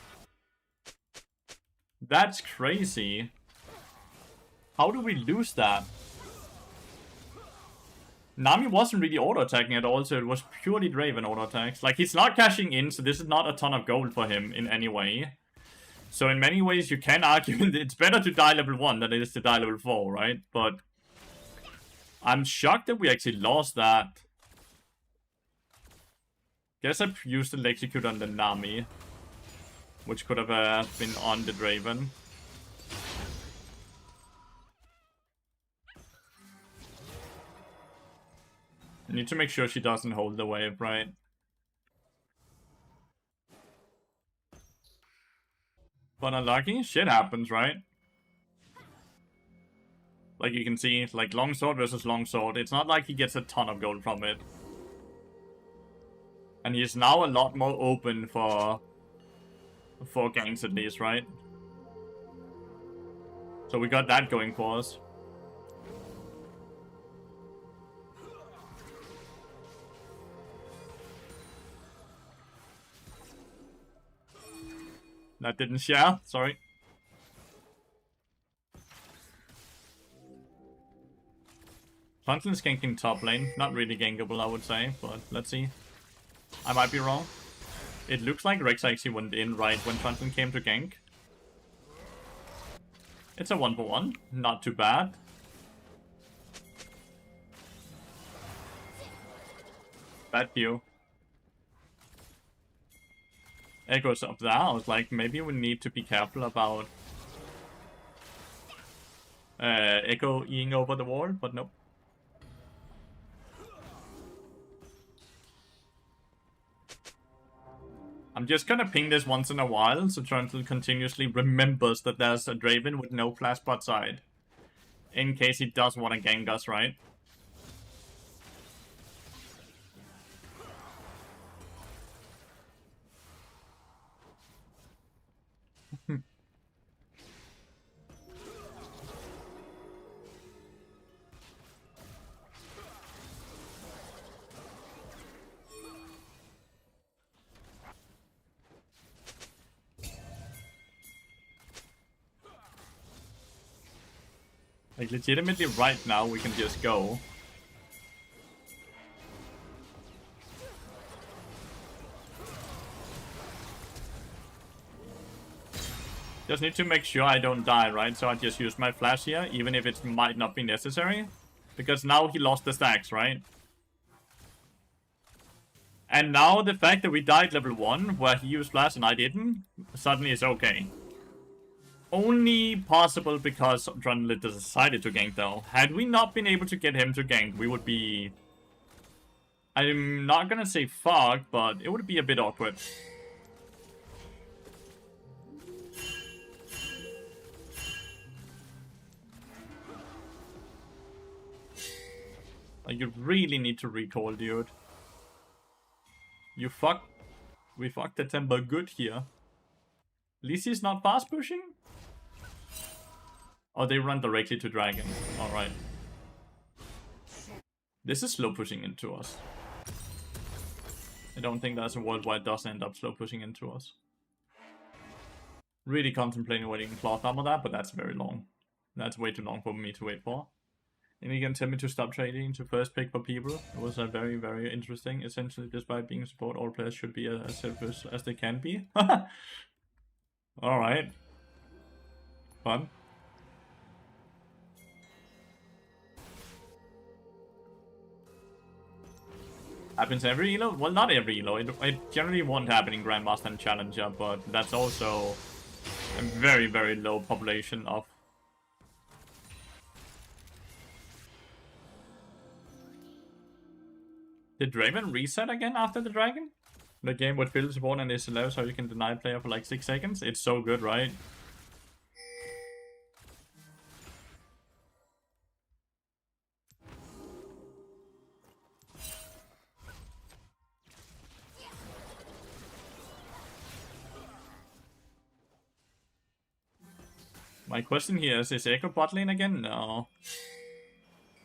That's crazy. How do we lose that? Nami wasn't really auto-attacking at all, so it was purely Draven auto-attacks. Like, he's not cashing in, so this is not a ton of gold for him in any way. So in many ways, you can argue it's better to die level 1 than it is to die level 4, right? But I'm shocked that we actually lost that. Guess I used the Execute on the Nami, which could have been on the Draven. I need to make sure she doesn't hold the wave, right? But unlucky, shit happens, right? Like you can see, like longsword versus longsword, it's not like he gets a ton of gold from it. And he's now a lot more open for ganks at least, right? So we got that going for us. That didn't share, sorry. Trundle's ganking top lane. Not really gankable, I would say, but let's see. I might be wrong. It looks like Rex actually went in right when Trundle came to gank. It's a 1-for-1. Not too bad. Bad Q. Echoes up there. I was like, maybe we need to be careful about Echo eating over the wall, but nope. I'm just gonna ping this once in a while, so Trundle continuously remembers that there's a Draven with no flash bot side. In case he does want to gank us, right? Like, legitimately right now we can just go. Just need to make sure I don't die, right? So I just use my flash here, even if it might not be necessary. Because now he lost the stacks, right? And now the fact that we died level 1, where he used flash and I didn't, suddenly is okay. Only possible because Adrenaline decided to gank though. Had we not been able to get him to gank, we would be... I'm not gonna say fucked, but it would be a bit awkward. Like, you really need to recall, dude. You fuck... We fucked the tempo good here. At least he's not fast pushing? Oh, they run directly to dragon. Alright. This is slow pushing into us. I don't think there's a world where it does end up slow pushing into us. Really contemplating waiting cloth armor that, but that's very long. That's way too long for me to wait for. And you can tell me to stop trading to first pick for people. It was a very, very interesting. Essentially, despite being support, all players should be as selfish as they can be. Alright. Fun. Happens every elo? Well, not every elo. It generally won't happen in Grandmaster and Challenger, but that's also a very, very low population of... Did Draven reset again after the dragon? The game with field support and SLO so you can deny player for like 6 seconds? It's so good, right? My question here is Echo bot lane again? No.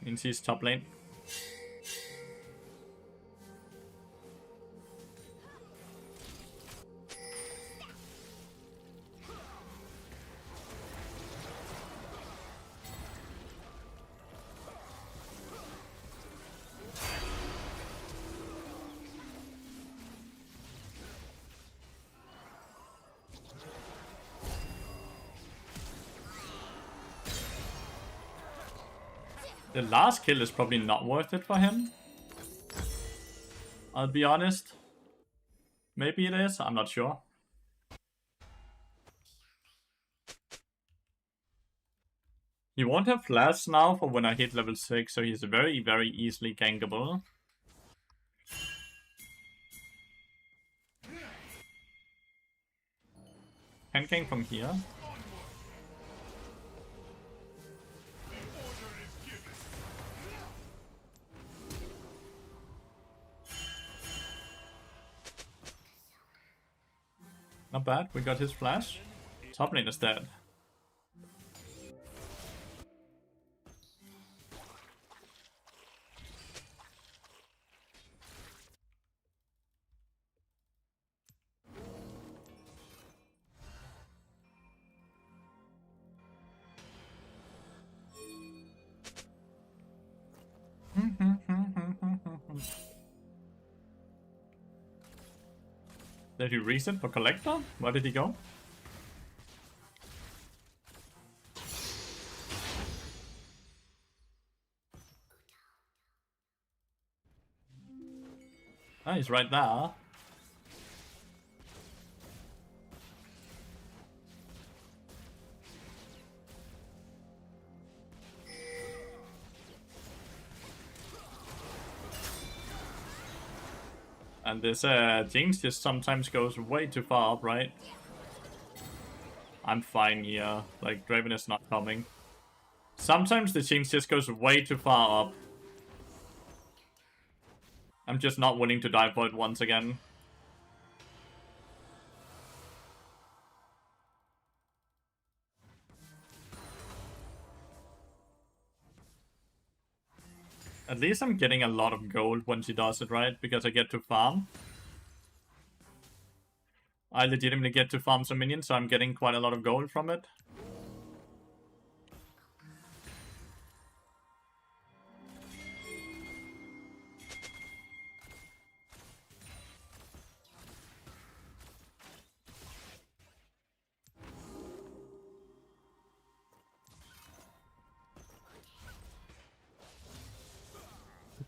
Means he's top lane. The last kill is probably not worth it for him. I'll be honest. Maybe it is, I'm not sure. He won't have flash now for when I hit level 6, so he's very, very easily gankable. Can gank from here. Not bad, we got his flash. Top lane is dead. Did he reset for Collector? Where did he go? Ah, he's right there. And this Jinx just sometimes goes way too far up, right? I'm fine here. Like, Draven is not coming. Sometimes the Jinx just goes way too far up. I'm just not willing to die for it once again. At least I'm getting a lot of gold when she does it, right? Because I get to farm. I legitimately get to farm some minions, so I'm getting quite a lot of gold from it.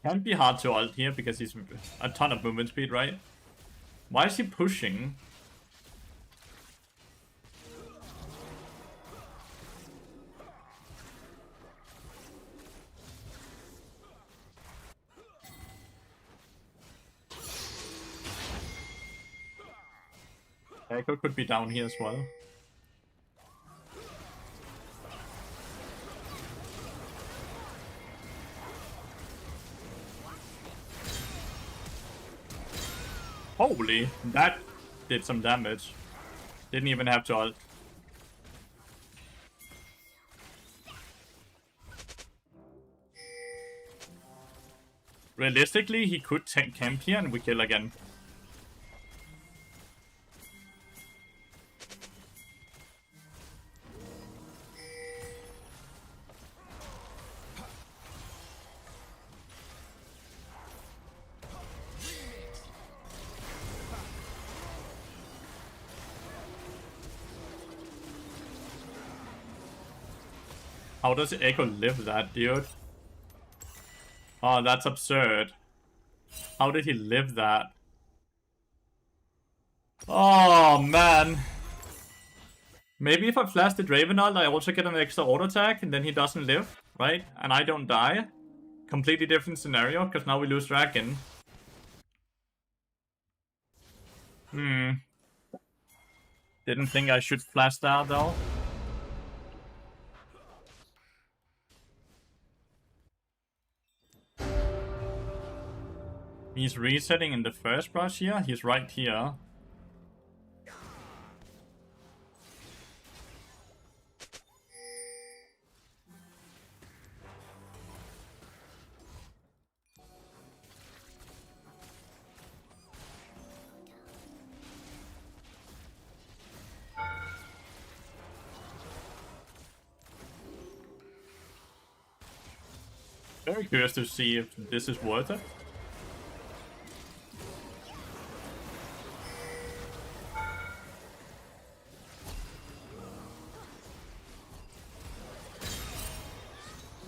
Can't be hard to ult here because he's a ton of movement speed, right? Why is he pushing? Echo could be down here as well. Holy, that did some damage. Didn't even have to ult. Realistically, he could take camp here and we kill again. How does Echo live that, dude? Oh, that's absurd. How did he live that? Oh, man. Maybe if I flash the Draven ult, I also get an extra auto attack, and then he doesn't live, right? And I don't die. Completely different scenario, because now we lose Dragon. Didn't think I should flash that, though. He's resetting in the first brush here. He's right here. Very curious to see if this is worth it.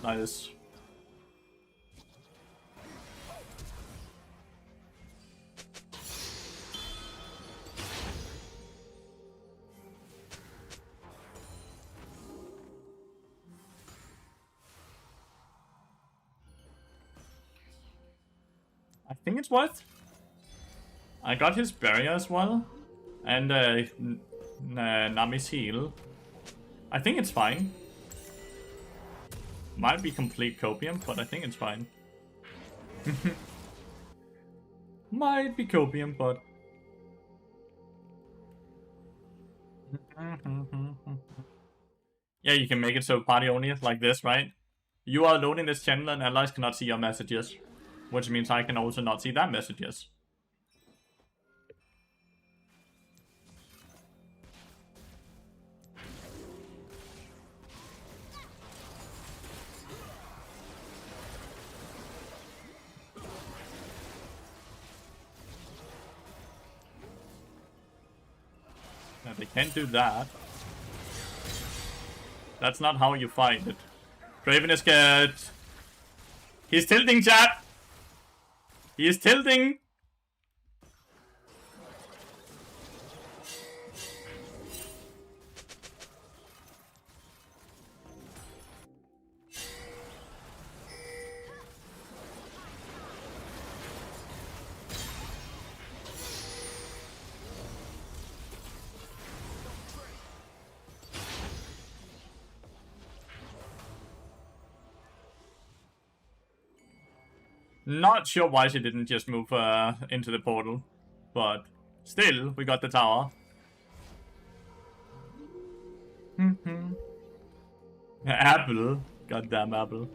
Nice. I think it's worth. I got his barrier as well, and Nami's heal. I think it's fine. Might be complete copium, but I think it's fine. Might be copium, but... Yeah, you can make it so party only, like this, right? You are alone in this channel and allies cannot see your messages. Which means I can also not see that messages. No, they can't do that. That's not how you fight it. Draven is good. He's tilting, chat. He is tilting. Not sure why she didn't just move into the portal, but still, we got the tower. Apple. Goddamn Apple.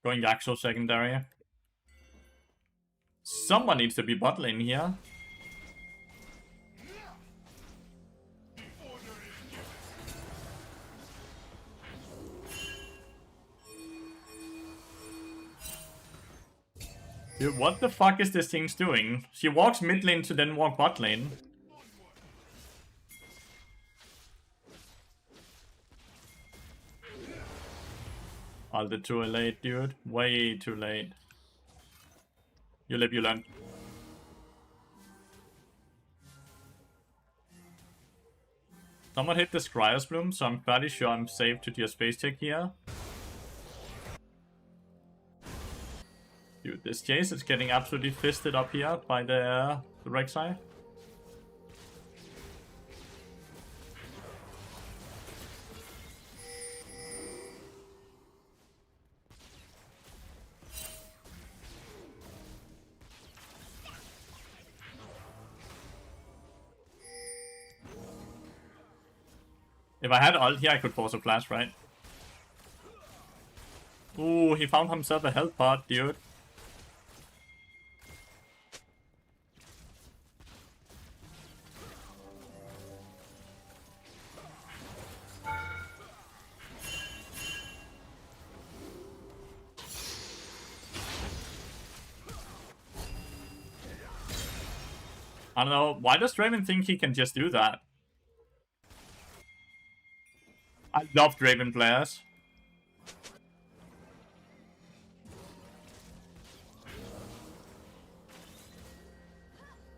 Going Yaxo secondary. Someone needs to be bot lane here. Dude, what the fuck is this thing doing? She walks mid lane to then walk bot lane. Ulted too late, dude. Way too late. You live, you learn. Someone hit the Scryer's Bloom, so I'm fairly sure I'm safe to do a space check here. Dude, this Jace is getting absolutely fisted up here by the Rek'Sai. If I had ult here, I could force a flash, right? Ooh, he found himself a health pot, dude. I don't know, why does Draven think he can just do that? I love Draven players.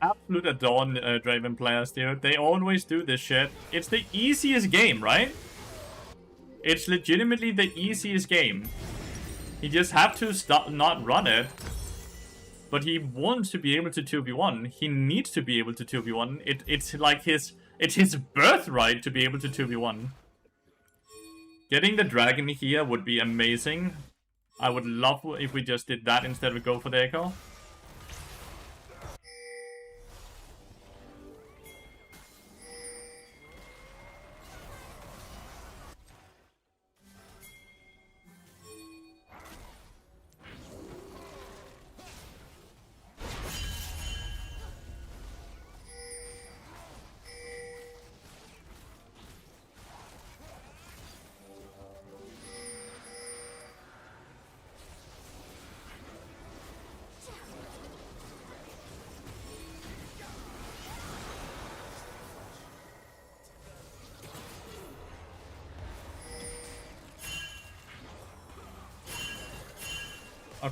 Absolute adore Draven players, dude. They always do this shit. It's the easiest game, right? It's legitimately the easiest game. He just have to stop, not run it. But he wants to be able to 2v1. He needs to be able to 2v1. It's like it's his birthright to be able to 2v1. Getting the dragon here would be amazing. I would love if we just did that instead of go for the echo.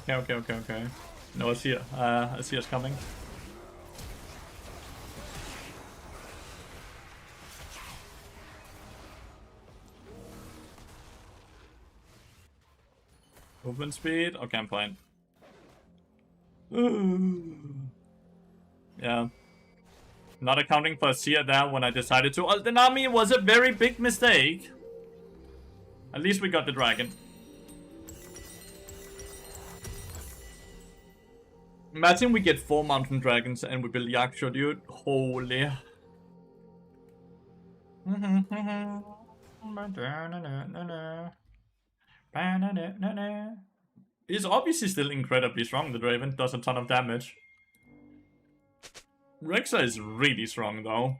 Okay. No, I see us coming. Movement speed? Okay, I'm fine. Yeah. Not accounting for Sia there when I decided to ult an army was a very big mistake. At least we got the dragon. Imagine we get 4 mountain dragons and we build Yaksho, dude. Holy. He's obviously still incredibly strong, the Draven. Does a ton of damage. Rek'Sai is really strong, though.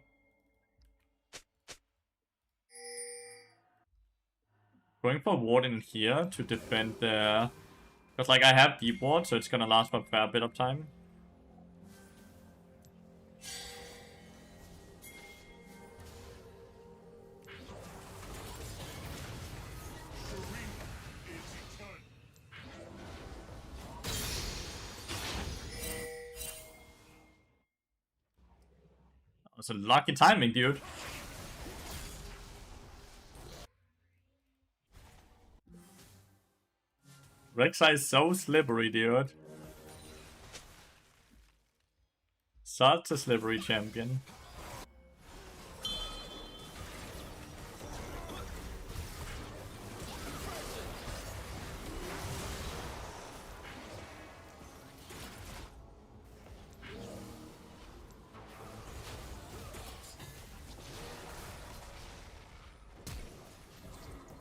Going for ward in here to defend the... Because, like, I have deep ward, so it's gonna last for a fair bit of time. That was a lucky timing, dude. Rek'Sai is so slippery, dude. Such a slippery champion.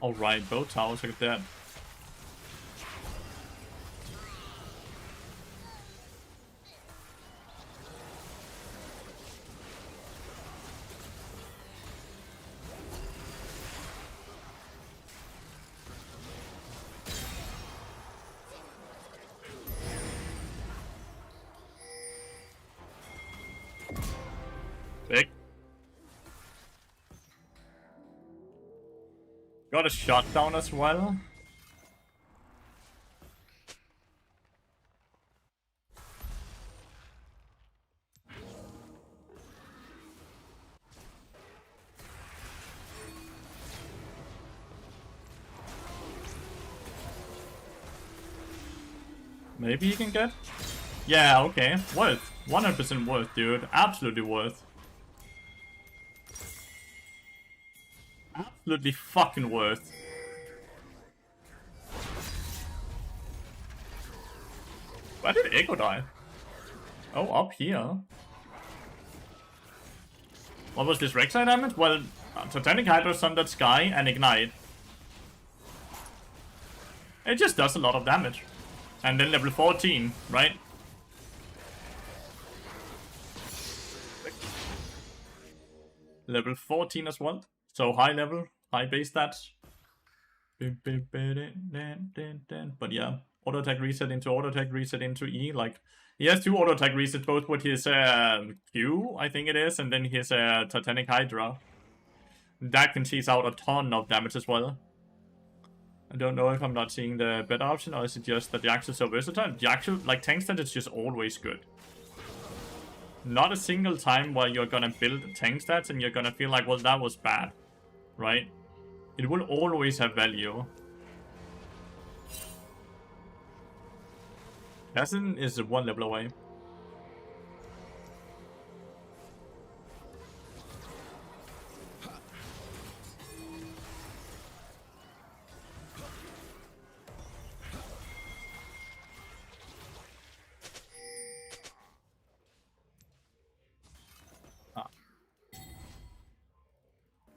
Alright, both towers are dead. Big. Got a shutdown as well. Maybe he can get? Yeah, okay. Worth. 100% worth, dude. Absolutely worth. Absolutely fucking worth. Where did Echo die? Oh, up here. What was this Rek'Sai damage? Well, Titanic Hydra, Sundered Sky, and Ignite. It just does a lot of damage. And then level 14, right? Level 14 as well. So high level, high base stats. But yeah, auto attack reset into E. Like, he has 2 auto attack resets, both with his Q, I think it is, and then his Titanic Hydra. That can tease out a ton of damage as well. I don't know if I'm not seeing the better option, or is it just that the Axe is so versatile? The actual, like, tank stat is just always good. Not a single time where you're gonna build tank stats and you're gonna feel like, well, that was bad, right? It will always have value. Assassin is 1 level away.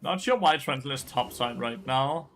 Not sure why Trenton is topside right now.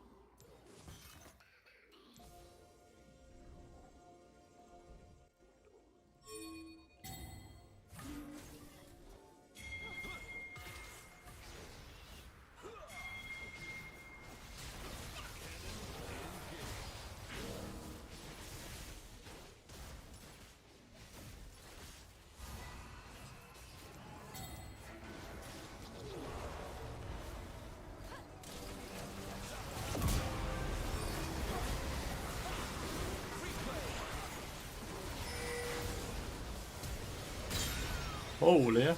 Holy.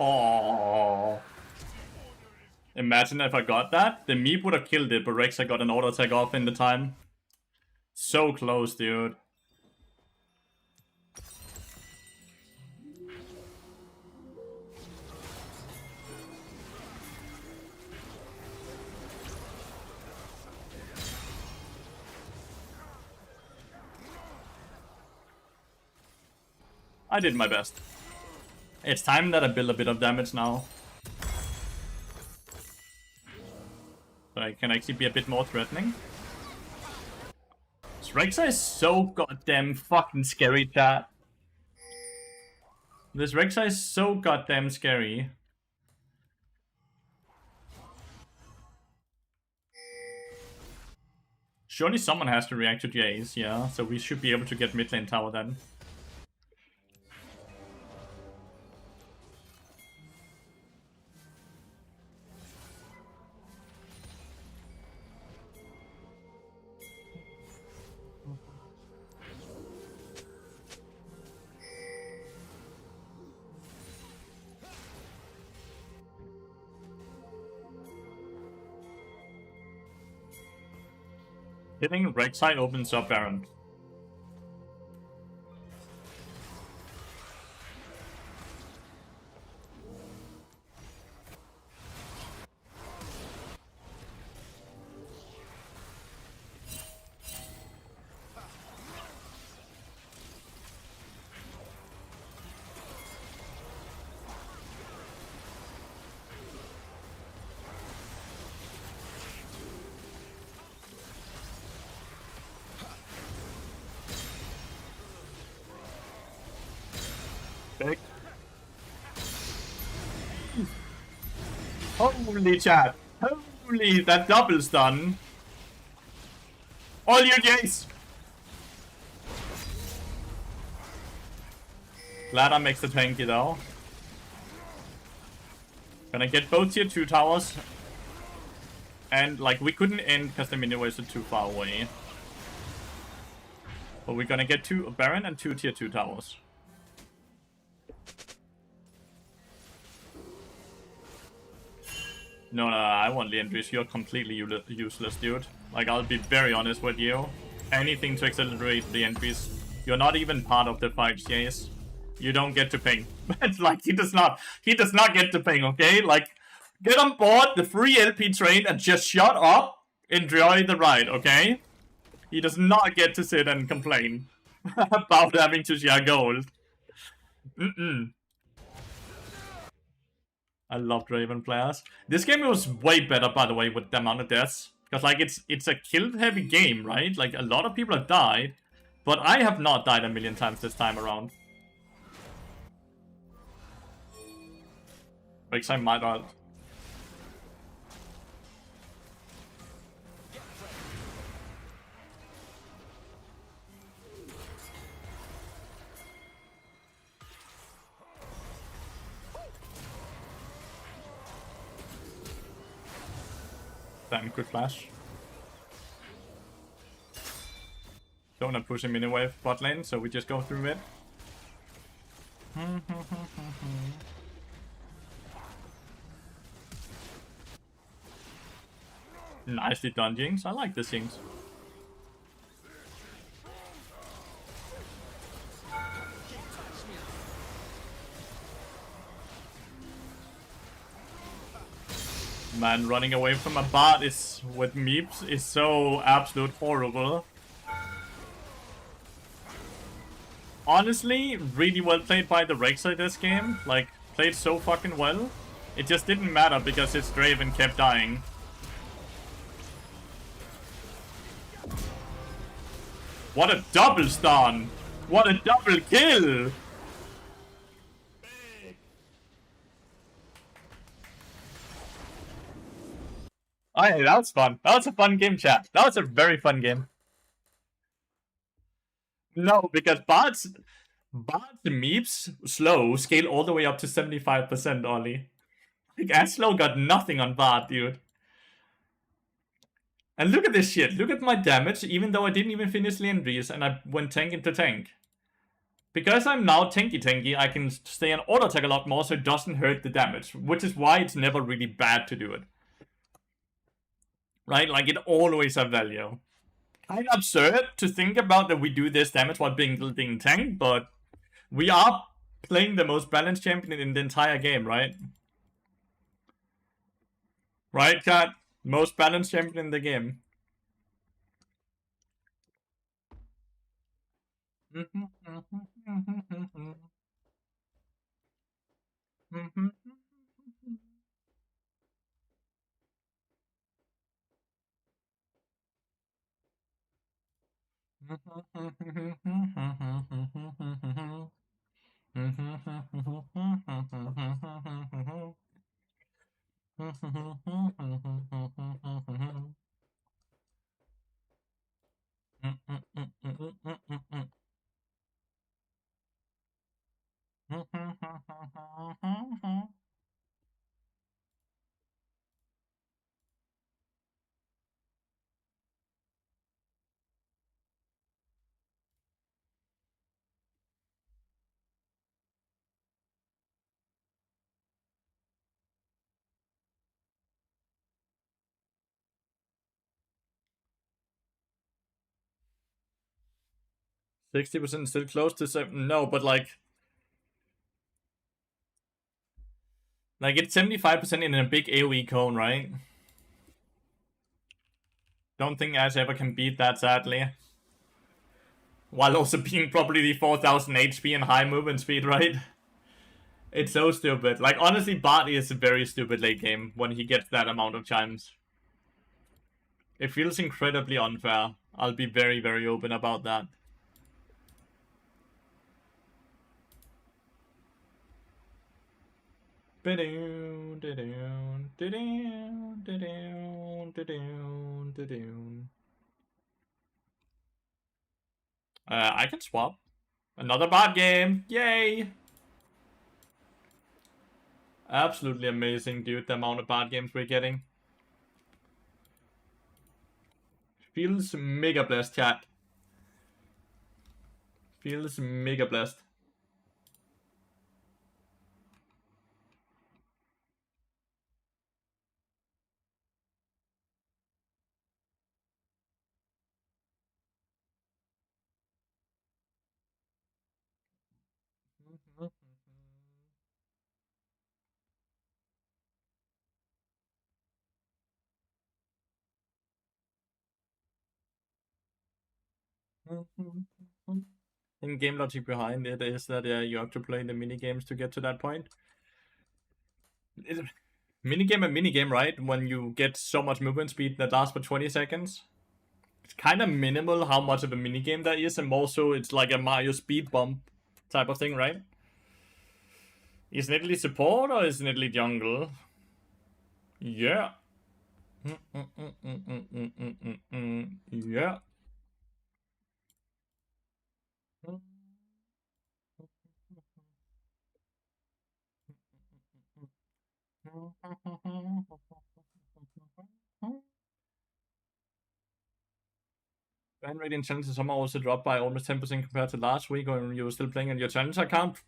Oh. Imagine if I got that. The Meep would have killed it, but Rek'Sai got an auto attack off in the time. So close, dude. I did my best. It's time that I build a bit of damage now. So I can actually be a bit more threatening. This Rek'Sai is so goddamn fucking scary, chat. This Rek'Sai is so goddamn scary. Surely someone has to react to Jace, yeah. So we should be able to get mid lane tower then. Hitting Rek'Sai opens up Baron. Holy chat. Holy, that double stun. All you Jace. Glad I makes the tanky though. Gonna get both tier 2 towers. And like we couldn't end because the mini waves are too far away. But we're gonna get 2 Baron and 2 tier 2 towers. No, I want Lathyrus. You're completely useless, dude. Like, I'll be very honest with you. Anything to accelerate the entries. You're not even part of the fight, Jace. You don't get to ping. It's like, he does not get to ping, okay? Like, get on board the free LP train and just shut up. Enjoy the ride, okay? He does not get to sit and complain about having to share gold. I love Draven players. This game was way better, by the way, with the amount of deaths. Because, like, it's a kill-heavy game, right? Like, a lot of people have died. But I have not died a million times this time around. Breaks I might ult. Damn, good flash. Don't wanna push a mini wave bot lane, so we just go through it. Nicely done, Jinx. I like this Jinx. Man, running away from a bot is with Meeps is so absolute horrible. Honestly, really well played by the Rek'Sai this game. Like, played so fucking well. It just didn't matter because his Draven kept dying. What a double stun! What a double kill! Oh, yeah, that was fun. That was a fun game, chat. That was a very fun game. No, because bots Meeps slow scale all the way up to 75%, Ollie. Like, Aslow got nothing on Bard, dude. And look at this shit. Look at my damage, even though I didn't even finish Lathyrus and I went tank into tank. Because I'm now tanky, I can stay on auto attack a lot more so it doesn't hurt the damage. Which is why it's never really bad to do it. Right? Like, it always has value. Kind of absurd to think about that we do this damage while being tanked, but we are playing the most balanced champion in the entire game, right? Right, Kat? Most balanced champion in the game. %60 still close to 7. No, but like it's 75% in a big AoE cone, right? Don't think Ash ever can beat that, sadly. While also being probably the 4000 HP and high movement speed, right? It's so stupid. Like, honestly, Bart is a very stupid late game when he gets that amount of chimes. It feels incredibly unfair. I'll be very, very open about that. I can swap. Another bot game. Yay! Absolutely amazing, dude, the amount of bot games we're getting. Feels mega blessed, chat. Feels mega blessed. In game logic behind it is that you have to play the mini games to get to that point. Minigame and minigame, right? When you get so much movement speed that lasts for 20 seconds. It's kind of minimal how much of a minigame that is, and also it's like a Mario speed bump type of thing, right? Is Nidalee support or is Nidalee jungle? Yeah. Yeah. Ban rate in challenges somehow also dropped by almost 10% compared to last week when you were still playing on your challenge account.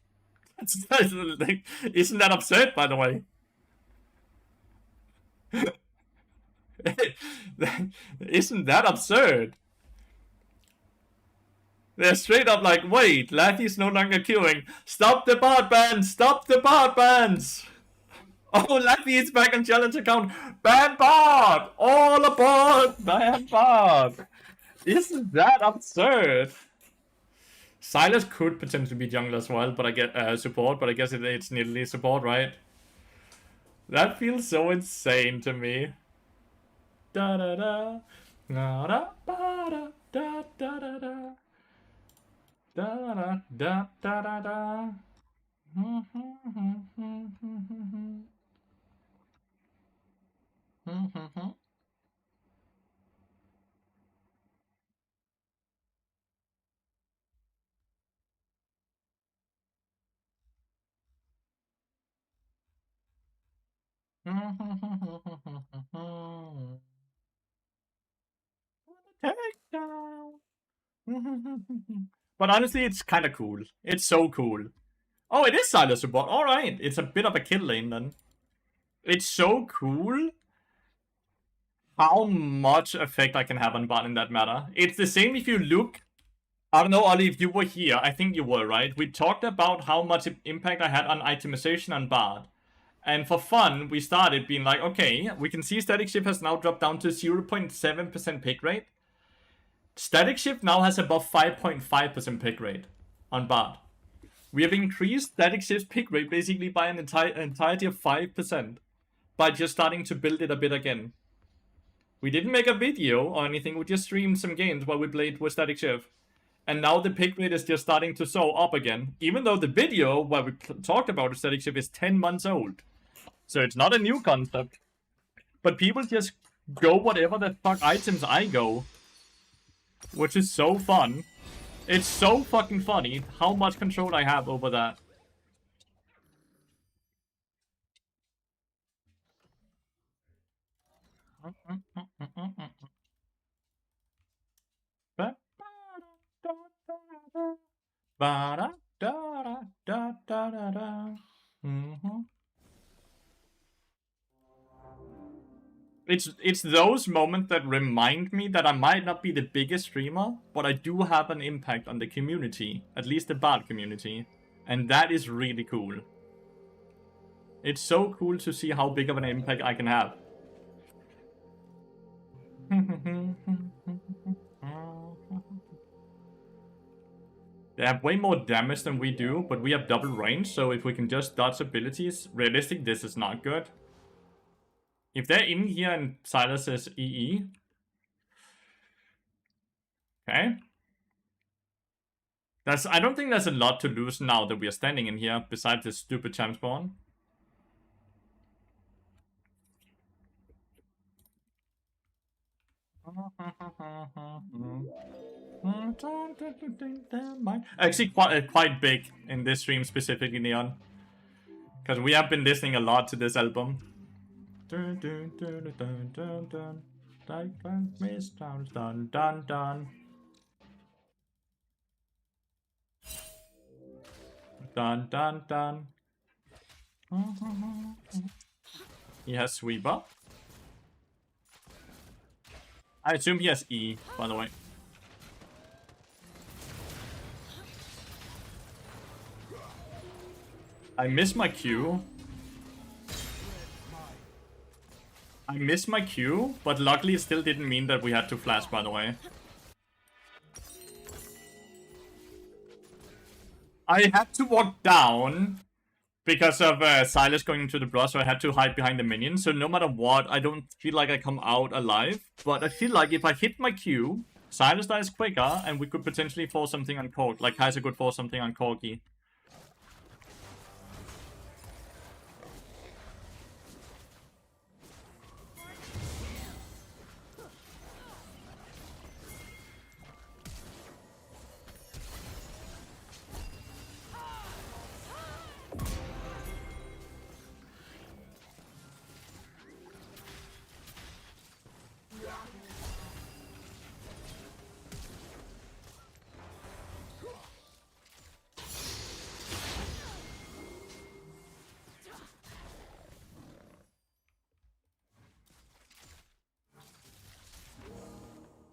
Isn't that absurd, by the way? Isn't that absurd? They're straight up like, wait, Lathy's no longer queuing. Stop the bot bans! Stop the bot bans! Oh, Lathy is back on challenge account. Ban bot! All aboard! Ban bot! Isn't that absurd? Silas could potentially be jungle as well, but I get support, but I guess it's Nidalee support, right? That feels so insane to me. Da da da. Da da da da da da da. Da da da da da da. Takedown. But honestly, it's kind of cool. It's so cool. Oh, it is Silas support. Alright, it's a bit of a kill lane then. It's so cool how much effect I can have on bot in that matter. It's the same if you look. I don't know, Ollie, if you were here. I think you were, right? We talked about how much impact I had on itemization on bot. And for fun, we started being like, okay, we can see static shift has now dropped down to 0.7% pick rate. Static shift now has above 5.5% pick rate on bot. We have increased static shift's pick rate basically by an entirety of 5% by just starting to build it a bit again. We didn't make a video or anything, we just streamed some games while we played with static shift. And now the pick rate is just starting to soar up again, even though the video where we talked about static shift is 10 months old. So it's not a new concept. But people just go whatever the fuck items I go. Which is so fun. It's so fucking funny how much control I have over that. It's those moments that remind me that I might not be the biggest streamer, but I do have an impact on the community, at least the bard community, and that is really cool. It's so cool to see how big of an impact I can have. They have way more damage than we do, but we have double range, so if we can just dodge abilities, realistic, this is not good. If they're in here and Silas says EE. Okay. I don't think there's a lot to lose now that we are standing in here, besides this stupid champ spawn. Actually, quite big in this stream specifically, Neon, because we have been listening a lot to this album. Dun dun dun dun dun dun. Dun dun dun dun. Dun dun dun. He has sweeper. I assume he has E, by the way. I missed my Q. I missed my Q, but luckily it still didn't mean that we had to flash, by the way. I had to walk down because of Silas going into the brush, so I had to hide behind the minions. So no matter what, I don't feel like I come out alive. But I feel like if I hit my Q, Silas dies quicker, and we could potentially force something on Cork. Like Kaiser could force something on Corky.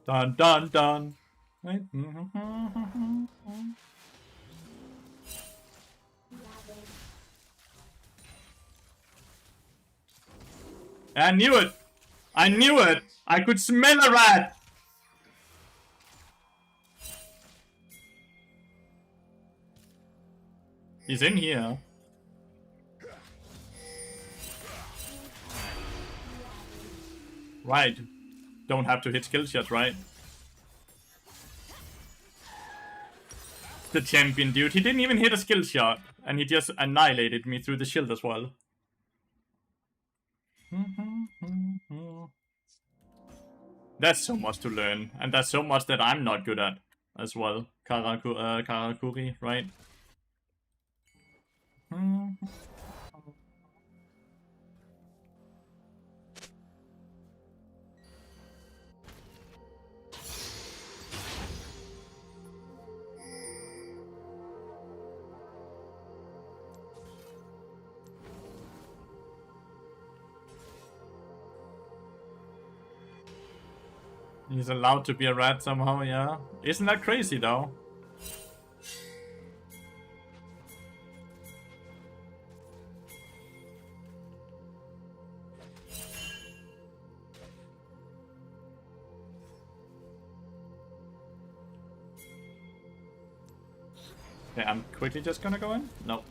Dun dun dun. Right? I knew it! I knew it! I could smell a rat! He's in here. Right. Don't have to hit skill shots, right? The champion, dude. He didn't even hit a skill shot. And he just annihilated me through the shield as well. That's so much to learn. And that's so much that I'm not good at as well. Karakuri, right? He's allowed to be a rat somehow, yeah. Isn't that crazy, though? Okay, I'm quickly just gonna go in? Nope.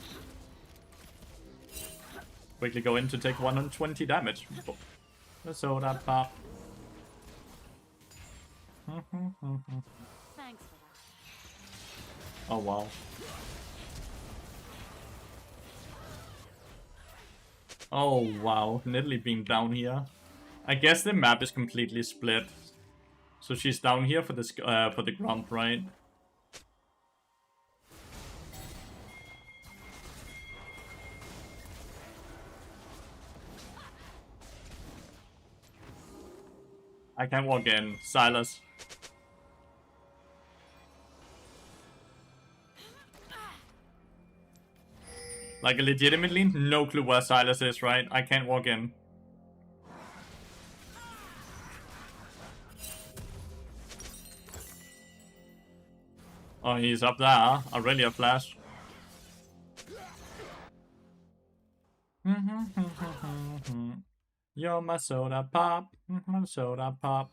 Quickly go in to take 120 damage. So that pop. Thanks for that. Oh wow. Oh wow, Nidalee being down here. I guess the map is completely split. So she's down here for the Grump, right? I can't walk in. Silas. Like, legitimately, no clue where Silas is, right? I can't walk in. Oh, he's up there. Aurelia flash. You're my soda pop. My soda pop.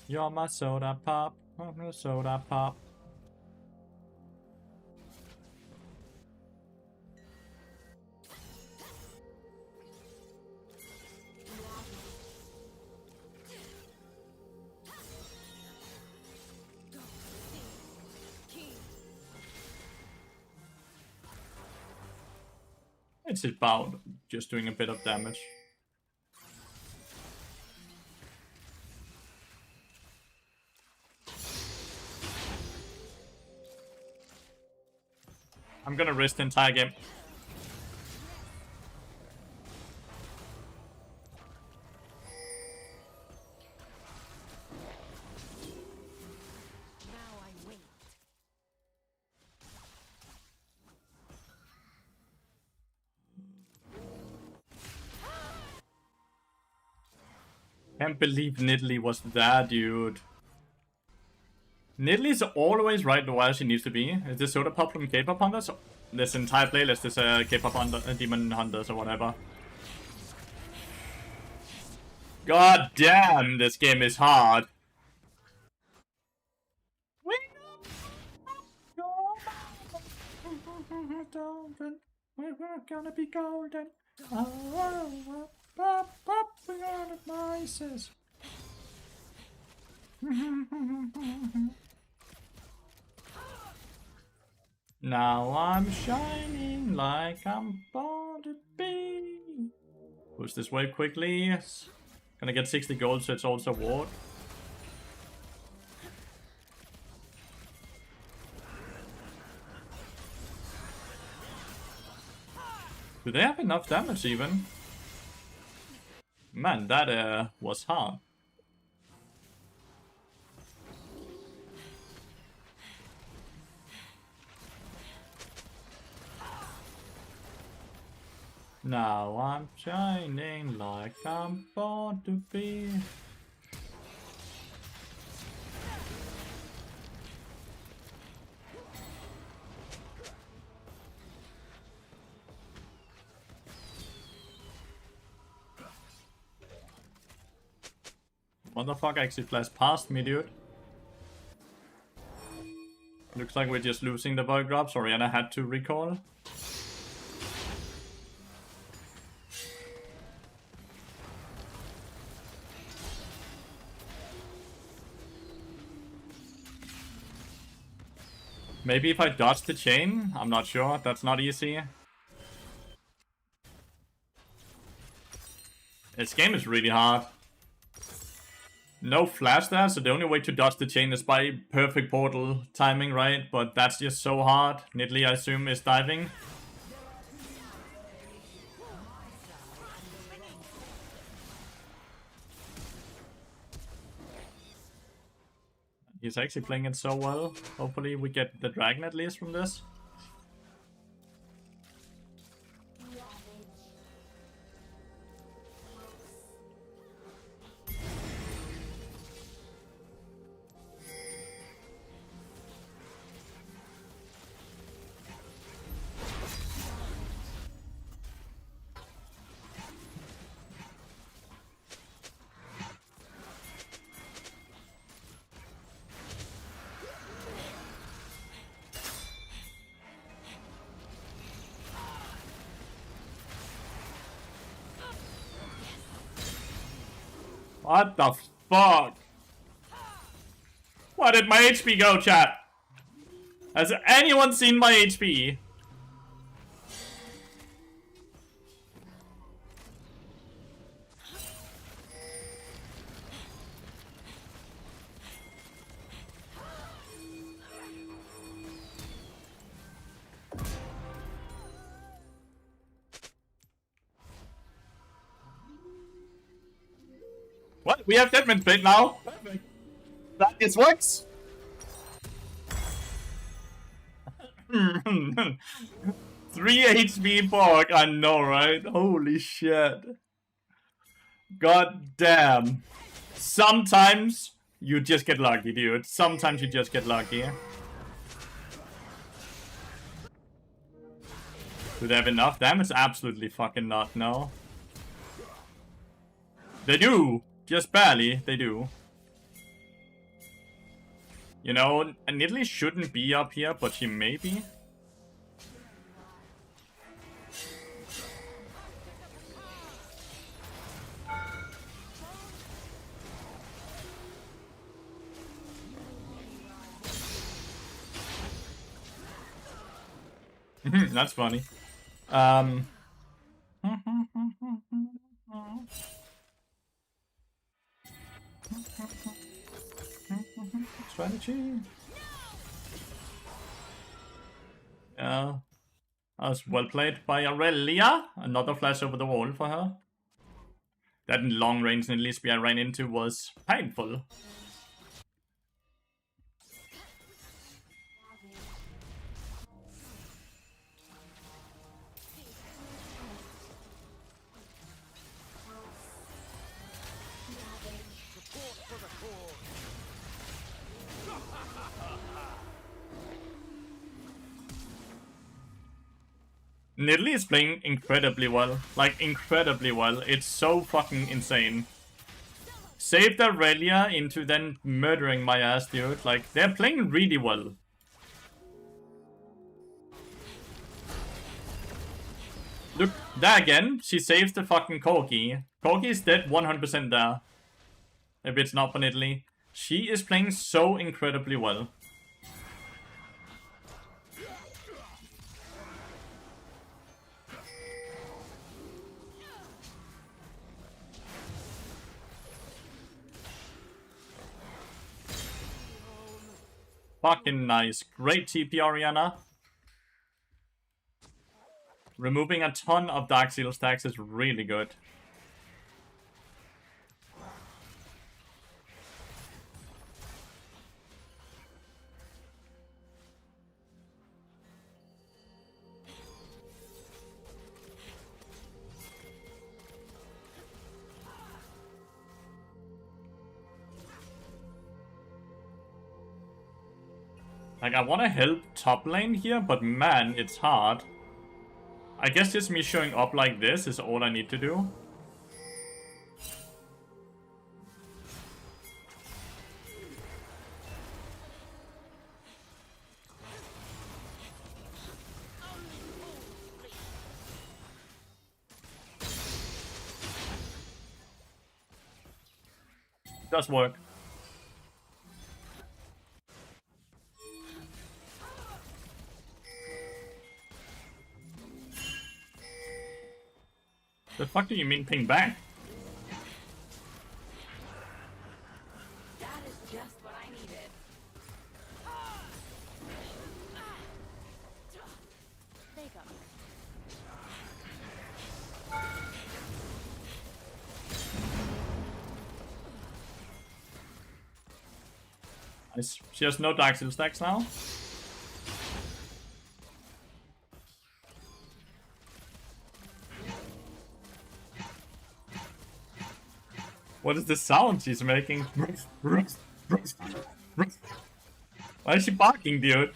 You're my soda pop. My soda pop. It's about just doing a bit of damage. I'm gonna risk the entire game. Now I wait. Can't believe Nidalee was there, dude. Nidalee's always right where she needs to be. Is this Soda Pop from K-pop Hunters? This entire playlist is K-pop Demon Hunters or whatever. God damn, this game is hard. We're gonna be golden. Oh, we got it, mices. Now I'm shining like I'm born to be. Push this wave quickly. Gonna get 60 gold, so it's also ward. Do they have enough damage even? Man, that was hard. Now I'm shining like I'm born to be. Motherfucker actually flashed past me, dude. Looks like we're just losing the bug drops. Oriana had to recall. Maybe if I dodge the chain? I'm not sure. That's not easy. This game is really hard. No flash there, so the only way to dodge the chain is by perfect portal timing, right? But that's just so hard. Nidalee, I assume, is diving. He's actually playing it so well. Hopefully we get the dragon at least from this. What the fuck? Where did my HP go, chat? Has anyone seen my HP? What? We have Deadman Pit now? Perfect. That just works. 3 HP Borg, I know, right? Holy shit. God damn. Sometimes you just get lucky, dude. Sometimes you just get lucky. Do they have enough damage? Absolutely fucking not, no. They do! Just barely, they do. You know, Nidalee shouldn't be up here, but she may be. That's funny. Strategy. Yeah. That was well played by Aurelia. Another flash over the wall for her. That long range Nidalee I ran into was painful. Support for the cause. Nidalee is playing incredibly well. Like, incredibly well. It's so fucking insane. Saved Aurelia into then murdering my ass, dude. Like, they're playing really well. Look, there again. She saves the fucking Corgi. Corgi is dead 100% there. If it's not for Nidalee. She is playing so incredibly well. Fucking nice. Great TP, Oriana. Removing a ton of Dark Seal stacks is really good. Like, I want to help top lane here, but man, it's hard. I guess just me showing up like this is all I need to do. It does work. The fuck do you mean ping back? That is just what I needed. There you go. Nice. She has no Dark Seal stacks now. What is the sound she's making? Why is she barking, dude?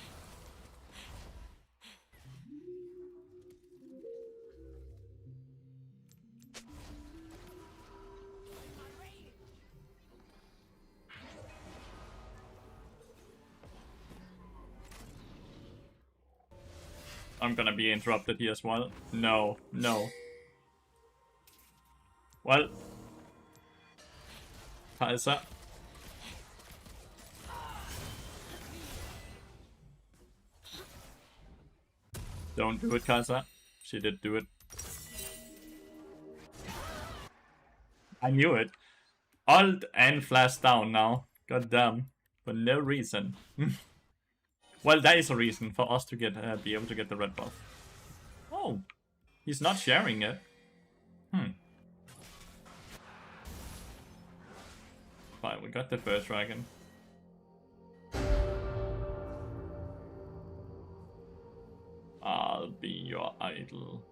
I'm gonna be interrupted here as well. No, no. Well. Kaiser. Don't do it, Kaiser. She did do it. I knew it. Alt and flash down now. God damn. For no reason. Well, that is a reason for us to get be able to get the red buff. Oh, he's not sharing it. Fine, we got the first dragon. I'll be your idol.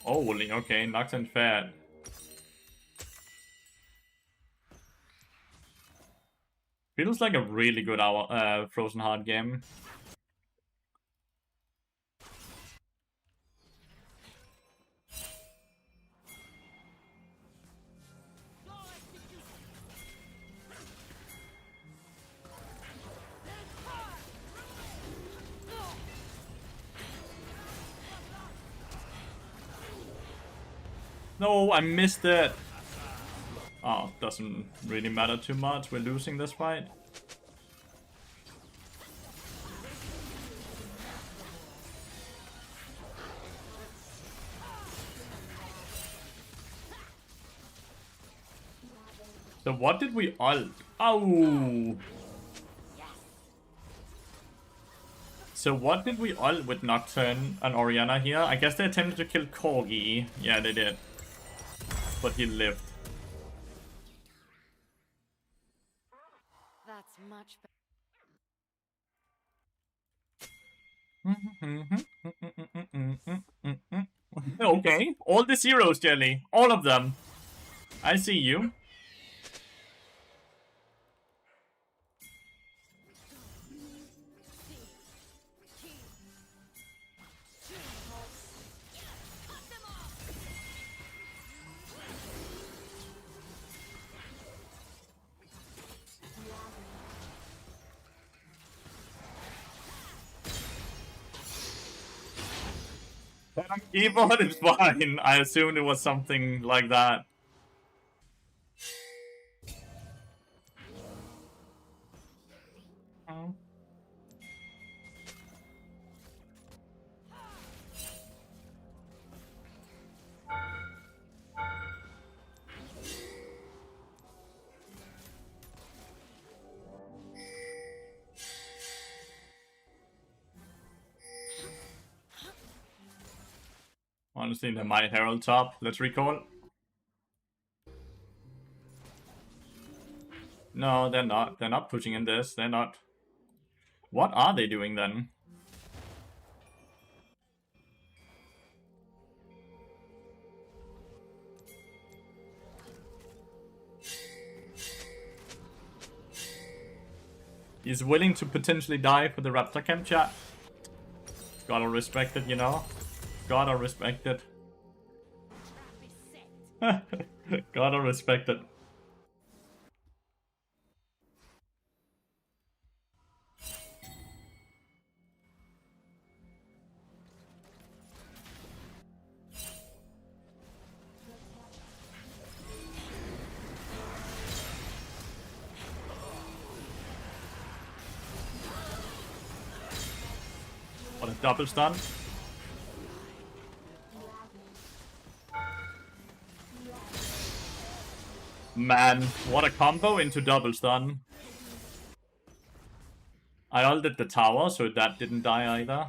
Holy, okay, Nox and Fat. Feels like a really good Frozen Heart game. No, I missed it. Oh, doesn't really matter too much. We're losing this fight. So what did we ult? Oh. So what did we all with Nocturne and Oriana here? I guess they attempted to kill Corgi. Yeah, they did. But he lived. That's much better. Okay, all the zeros, Jelly. All of them. I see you. Keyboard is fine. I assumed it was something like that. Honestly, they might Herald top. Let's recall. No, they're not. They're not pushing in this. They're not. What are they doing then? He's willing to potentially die for the Raptor Camp chat. Gotta respect it, you know? Gotta respect it. Gotta respect it. What a double stun. Man, what a combo into double stun. I ulted the tower, so that didn't die either.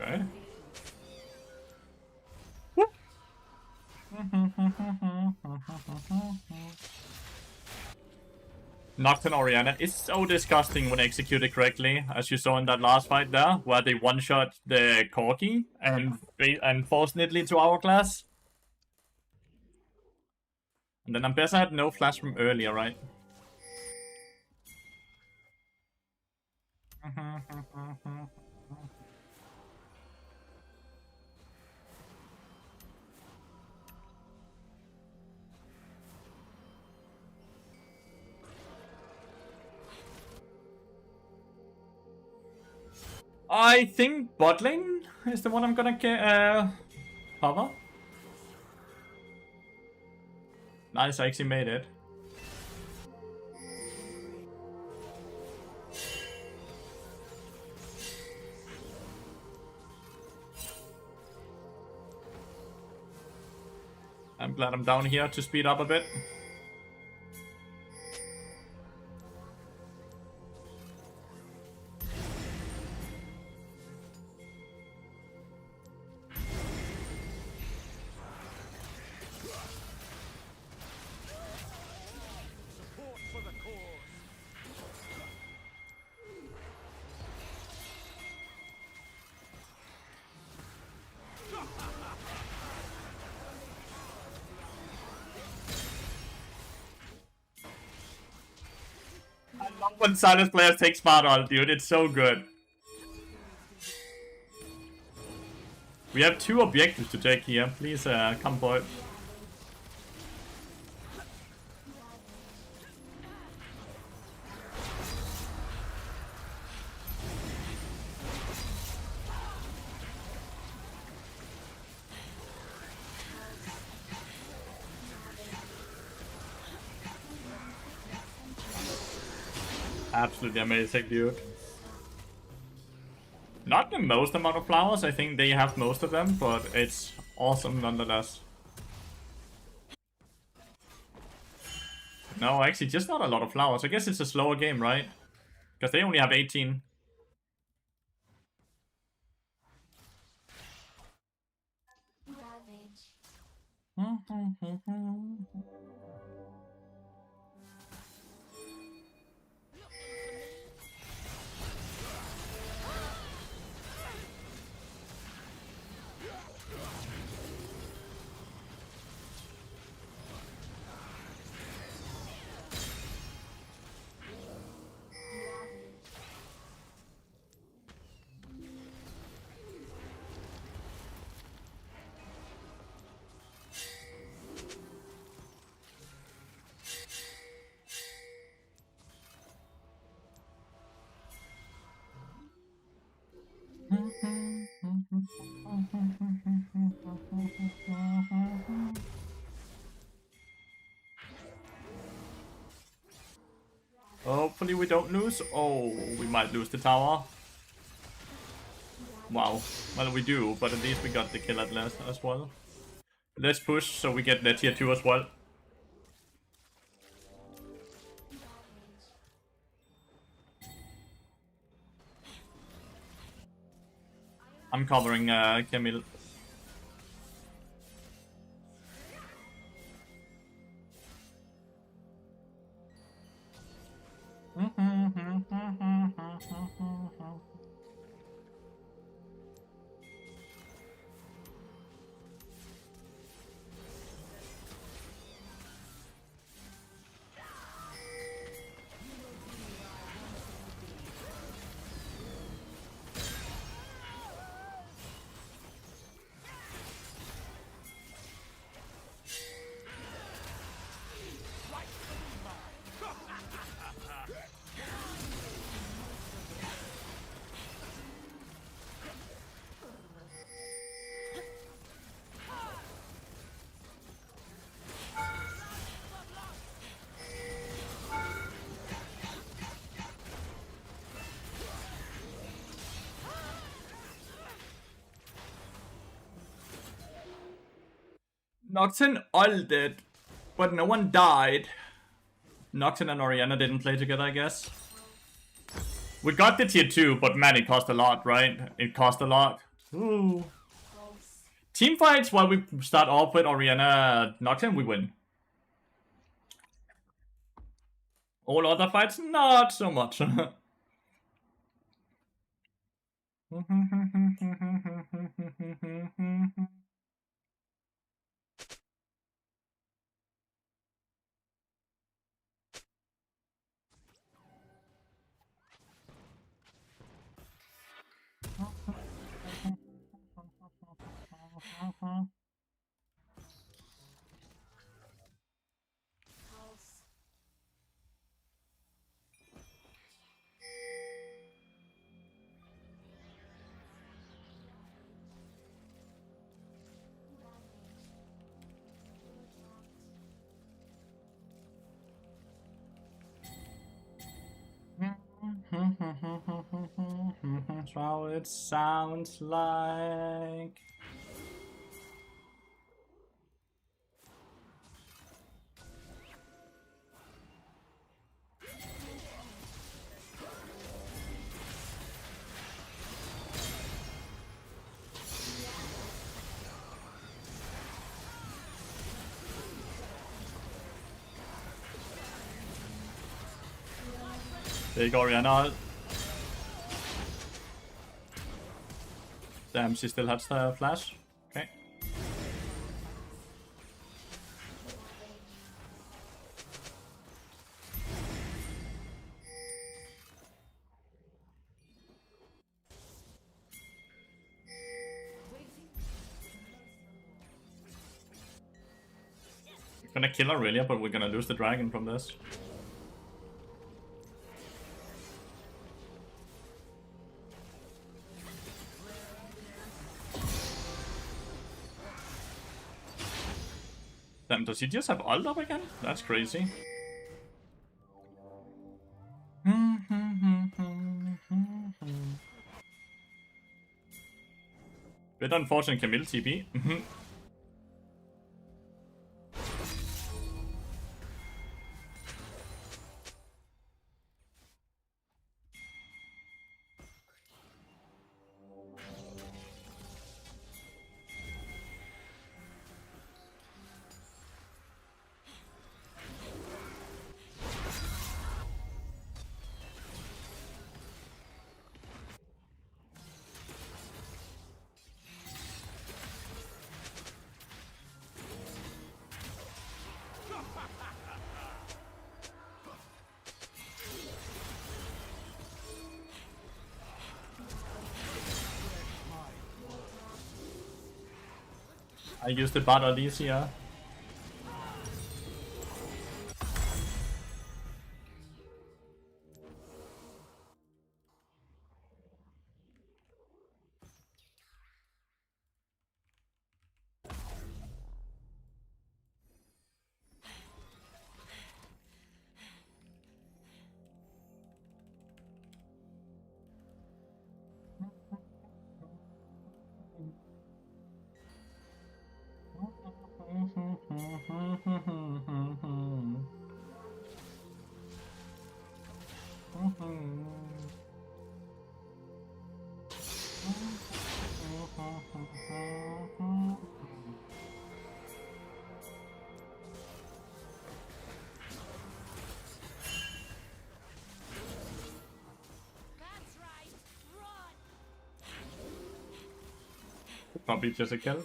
Okay. Whoop. Nocturne Oriana is so disgusting when executed correctly, as you saw in that last fight there, where they one-shot the Corgi and forced Nidalee to Hourglass. And then Ambessa had no flash from earlier, right? I think bot lane is the one I'm gonna cover. Nice, I actually made it. I'm glad I'm down here to speed up a bit. Support for the cause. I love when Silence players take smart ult, dude. It's so good. We have 2 objectives to take here. Please come for it. Absolutely amazing, dude. Not the most amount of flowers, I think they have most of them, but it's awesome nonetheless. No, actually, just not a lot of flowers. I guess it's a slower game, right? Because they only have 18. Hopefully we don't lose. Oh, we might lose the tower. Wow. Well, we do, but at least we got the kill at last as well. Let's push so we get the tier 2 as well. I'm covering Camille. Nocturne ulted, but no one died. Nocturne and Orianna didn't play together, I guess. We got the tier 2, but man, it cost a lot, right? It cost a lot. Ooh. Team fights, while we start off with Orianna Nocturne, we win. All other fights, not so much. That's how it sounds like. Big Orianna. Damn, she still has the flash. Okay. We're gonna kill Aurelia, but we're gonna lose the dragon from this. Damn, does he just have ult up again? That's crazy. Bit unfortunate Camille TP. I used the bot Alicia. That's right. Run. Probably just a kill.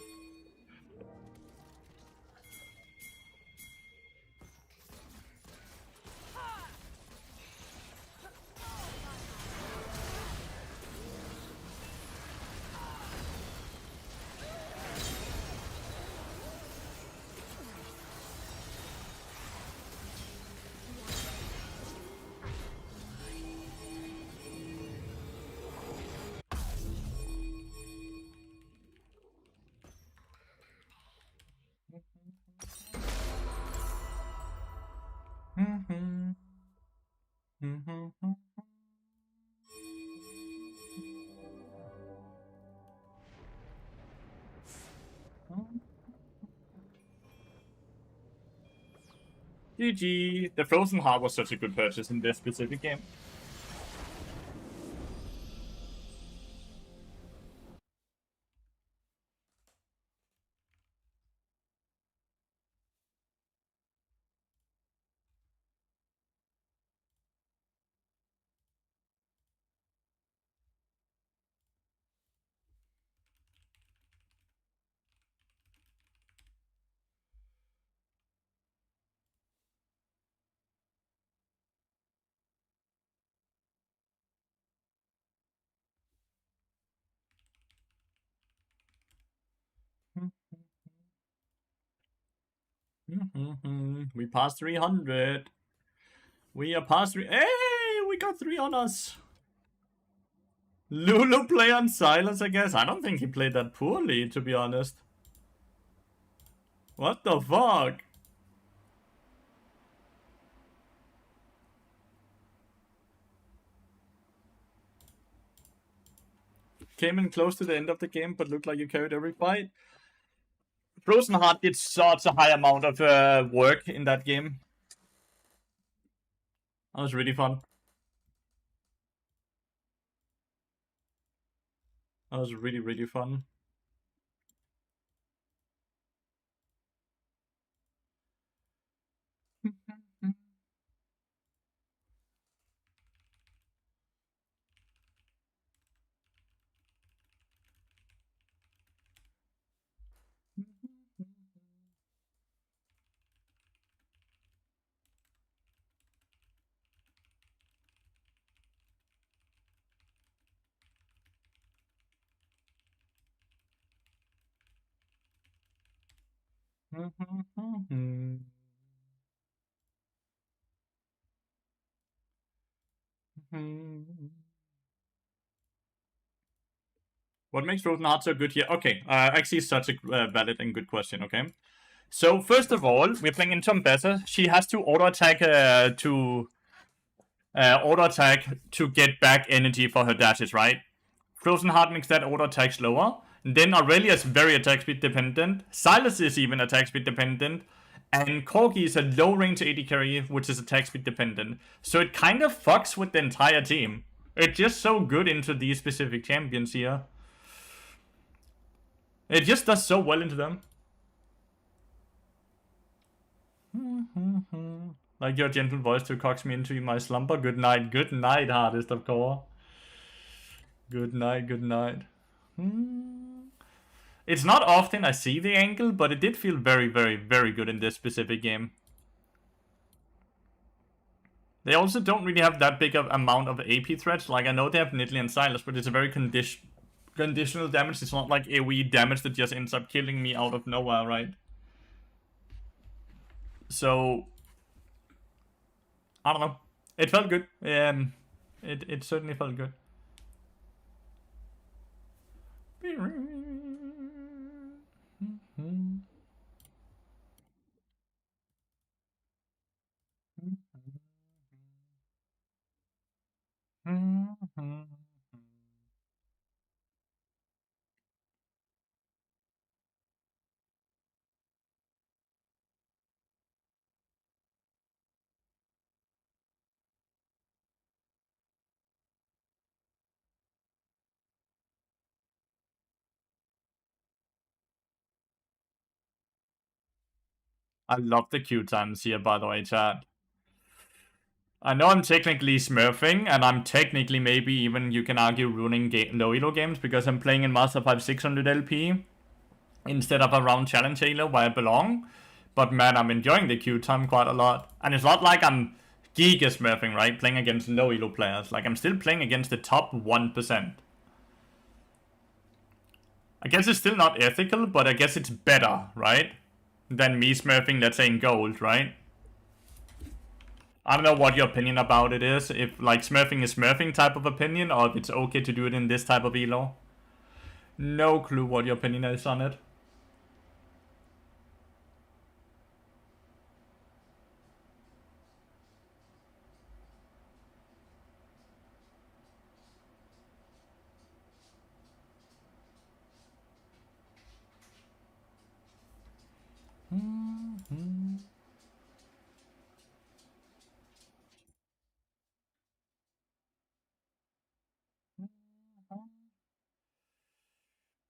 GG. The Frozen Heart was such a good purchase in this specific game. We passed 300. We are past 3. Hey, we got 3 on us. Lulu play on silence, I guess. I don't think he played that poorly, to be honest. What the fuck? Came in close to the end of the game, but looked like you carried every fight. Frozen Heart did such a high amount of work in that game. That was really fun. That was really, really fun. What makes Frozen Heart so good here? Okay, actually, such a valid and good question. Okay, so first of all, we're playing Intom better. She has to auto attack to get back energy for her dashes, right? Frozen Heart makes that auto attack slower. Then Aurelia's very attack speed dependent. Silas is even attack speed dependent. And Corgi is a low range AD carry, which is attack speed dependent. So it kind of fucks with the entire team. It's just so good into these specific champions here. It just does so well into them. Like your gentle voice to coax me into my slumber. Good night, hardest of core. Good night, good night. It's not often I see the angle, but it did feel very, very, very good in this specific game. They also don't really have that big of amount of AP threats. Like, I know they have Nidalee and Silas, but it's a very conditional damage. It's not like AoE damage that just ends up killing me out of nowhere, right? So, I don't know. It felt good. It certainly felt good. I love the Q times here, by the way, chat. I know I'm technically smurfing, and I'm technically maybe even, you can argue, ruining low elo games because I'm playing in Master 5 600 LP instead of around Challenge Elo where I belong. But man, I'm enjoying the Q time quite a lot. And it's not like I'm giga smurfing, right? Playing against low elo players. Like, I'm still playing against the top 1%. I guess it's still not ethical, but I guess it's better, right? Than me smurfing, let's say, in gold, right? I don't know what your opinion about it is. If, like, smurfing is smurfing type of opinion, or if it's okay to do it in this type of elo. No clue what your opinion is on it.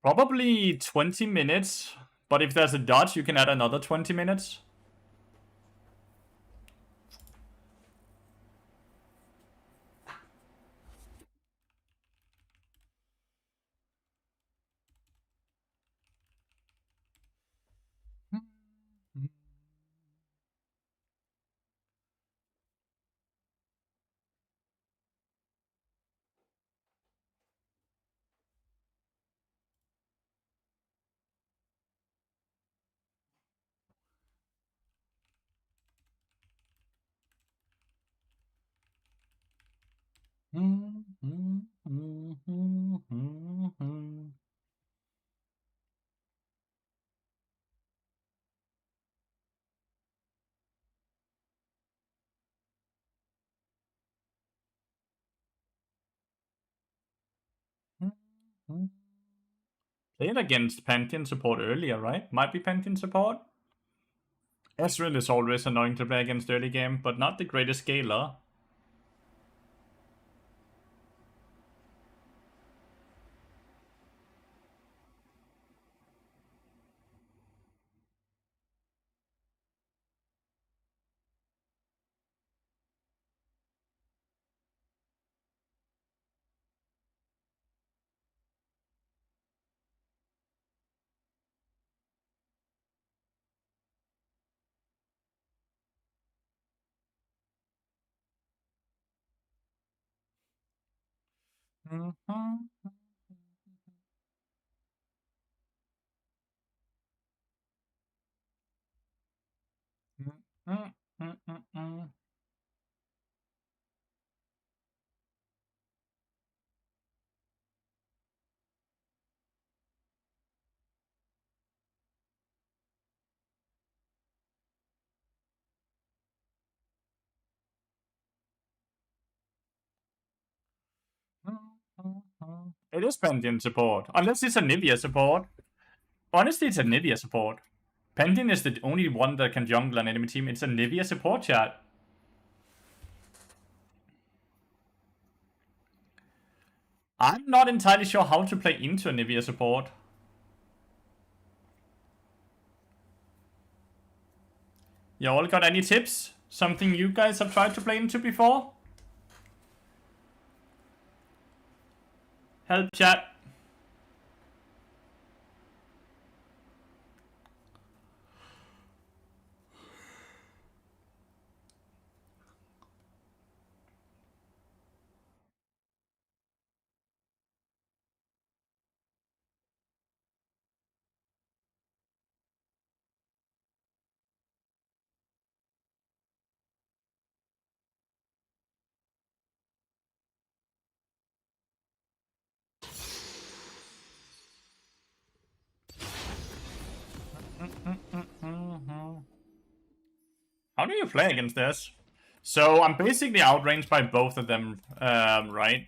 Probably 20 minutes, but if there's a dodge, you can add another 20 minutes. Played against Pantheon support earlier, right? Might be Pantheon support. Ezreal is always annoying to play against early game, but not the greatest scaler. It is Pantheon support. Unless it's a Nivea support. Honestly, it's a Nivea support. Pantheon is the only one that can jungle an enemy team. It's a Nivea support, chat. I'm not entirely sure how to play into a Nivea support. Y'all got any tips? Something you guys have tried to play into before? Help, chat. How do you play against this? So I'm basically outranged by both of them, right?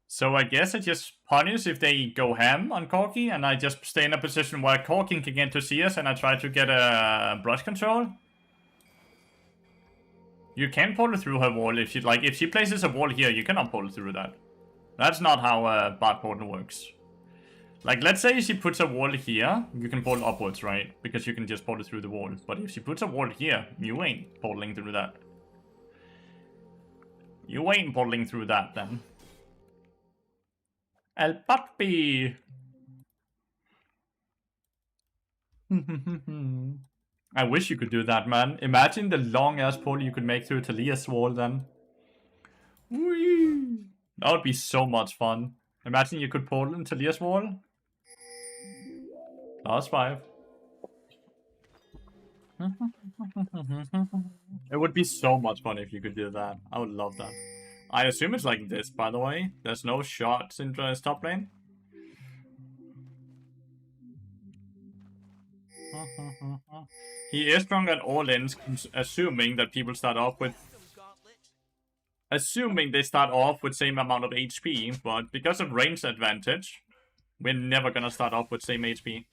So I guess I just punish if they go ham on Corki, and I just stay in a position where Corki can get to see us, and I try to get a brush control. You can pull through her wall if she like. If she places a wall here, you cannot pull through that. That's not how Bard Portal works. Like, let's say she puts a wall here, you can portal upwards, right? Because you can just portal through the wall. But if she puts a wall here, you ain't portaling through that. You ain't portaling through that, then. El Papi! I wish you could do that, man. Imagine the long-ass portal you could make through Talia's wall, then. Whee! That would be so much fun. Imagine you could portal in Talia's wall. Last 5. It would be so much fun if you could do that. I would love that. I assume it's like this, by the way. There's no shots in the top lane. He is strong at all ends, assuming that people start off with... Assuming they start off with same amount of HP, but because of range advantage, we're never gonna start off with same HP.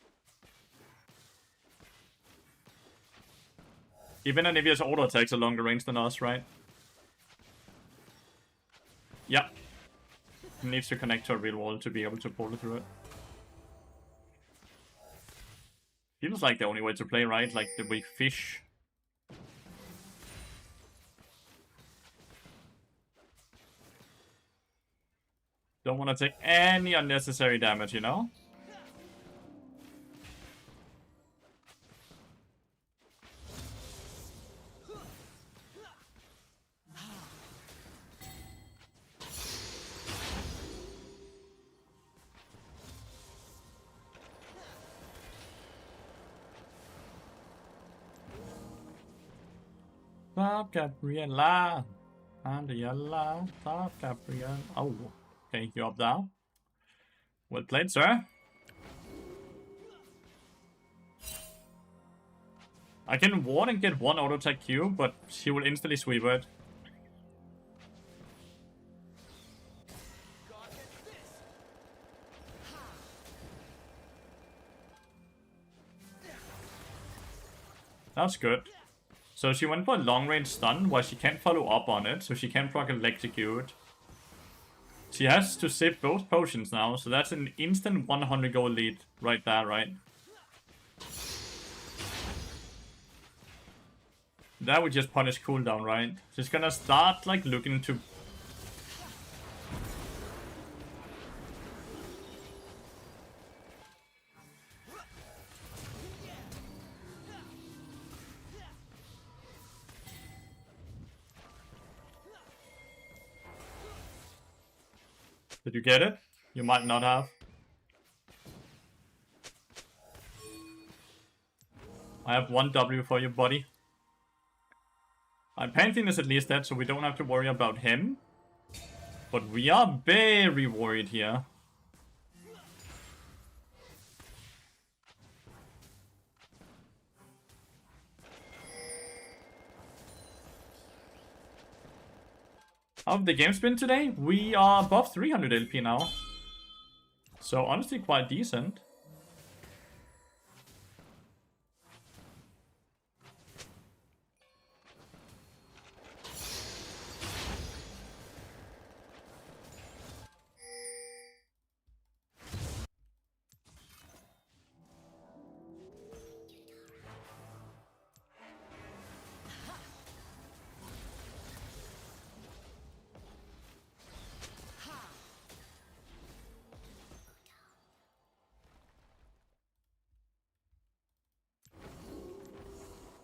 Even Anivia's auto attacks are longer range than us, right? Yeah. He needs to connect to a real wall to be able to pull it through it. Feels like the only way to play, right? Like the way fish. Don't want to take any unnecessary damage, you know? Stop, Gabriella. Andriella. Stop, Gabriella. Oh, okay, you up now. Well played, sir. I can ward and get one auto attack Q, but she will instantly sweep it. That's good. So she went for a long range stun while she can't follow up on it, so she can't proc electrocute. She has to sip both potions now, so that's an instant 100 gold lead right there, right? That would just punish cooldown, right? She's gonna start like looking to... Did you get it? You might not have. I have 1 W for you, buddy. Pantheon is at least dead, so we don't have to worry about him. But we are very worried here. How have the games been today? We are above 300 LP now. So honestly quite decent.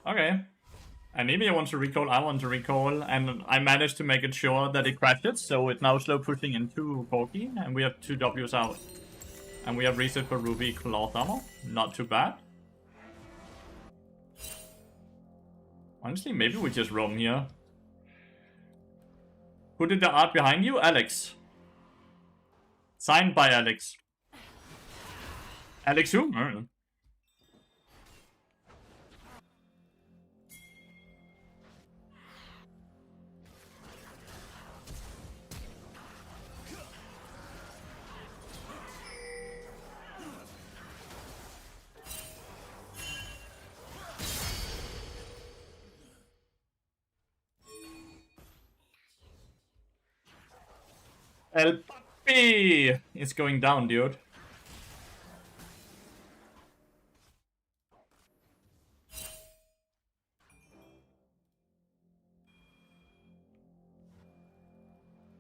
Okay. Anivia wants to recall, I want to recall, and I managed to make it sure that it crashes, so it's now slow pushing into Corki, and we have 2 Ws out. And we have reset for Ruby Cloth Armor. Not too bad. Honestly, maybe we just roam here. Who did the art behind you? Alex. Signed by Alex. Alex who? I don't know. El Papi is going down, dude.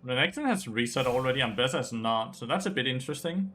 The next one has reset already, and Bessa has not, so that's a bit interesting.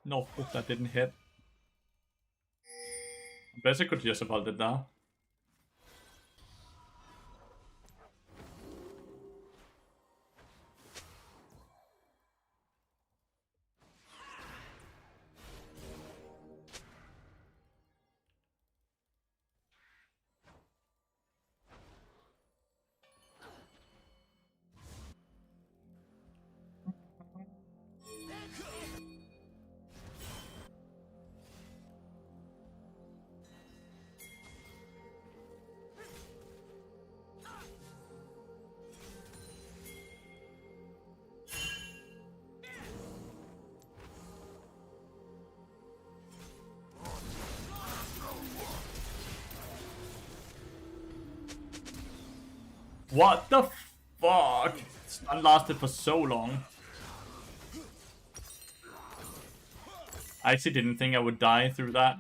No, that didn't hit. Bessa could just about it now. What the fuck? Stun lasted for so long. I actually didn't think I would die through that.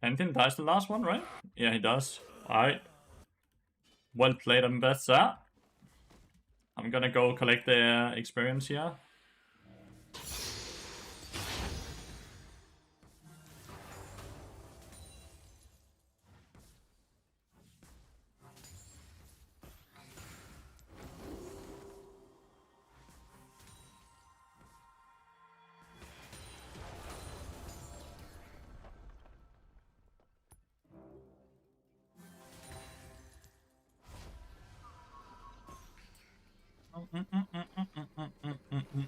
Anton dies the last one, right? Yeah, he does. Alright. Well played on Bessa. I'm gonna go collect the experience here.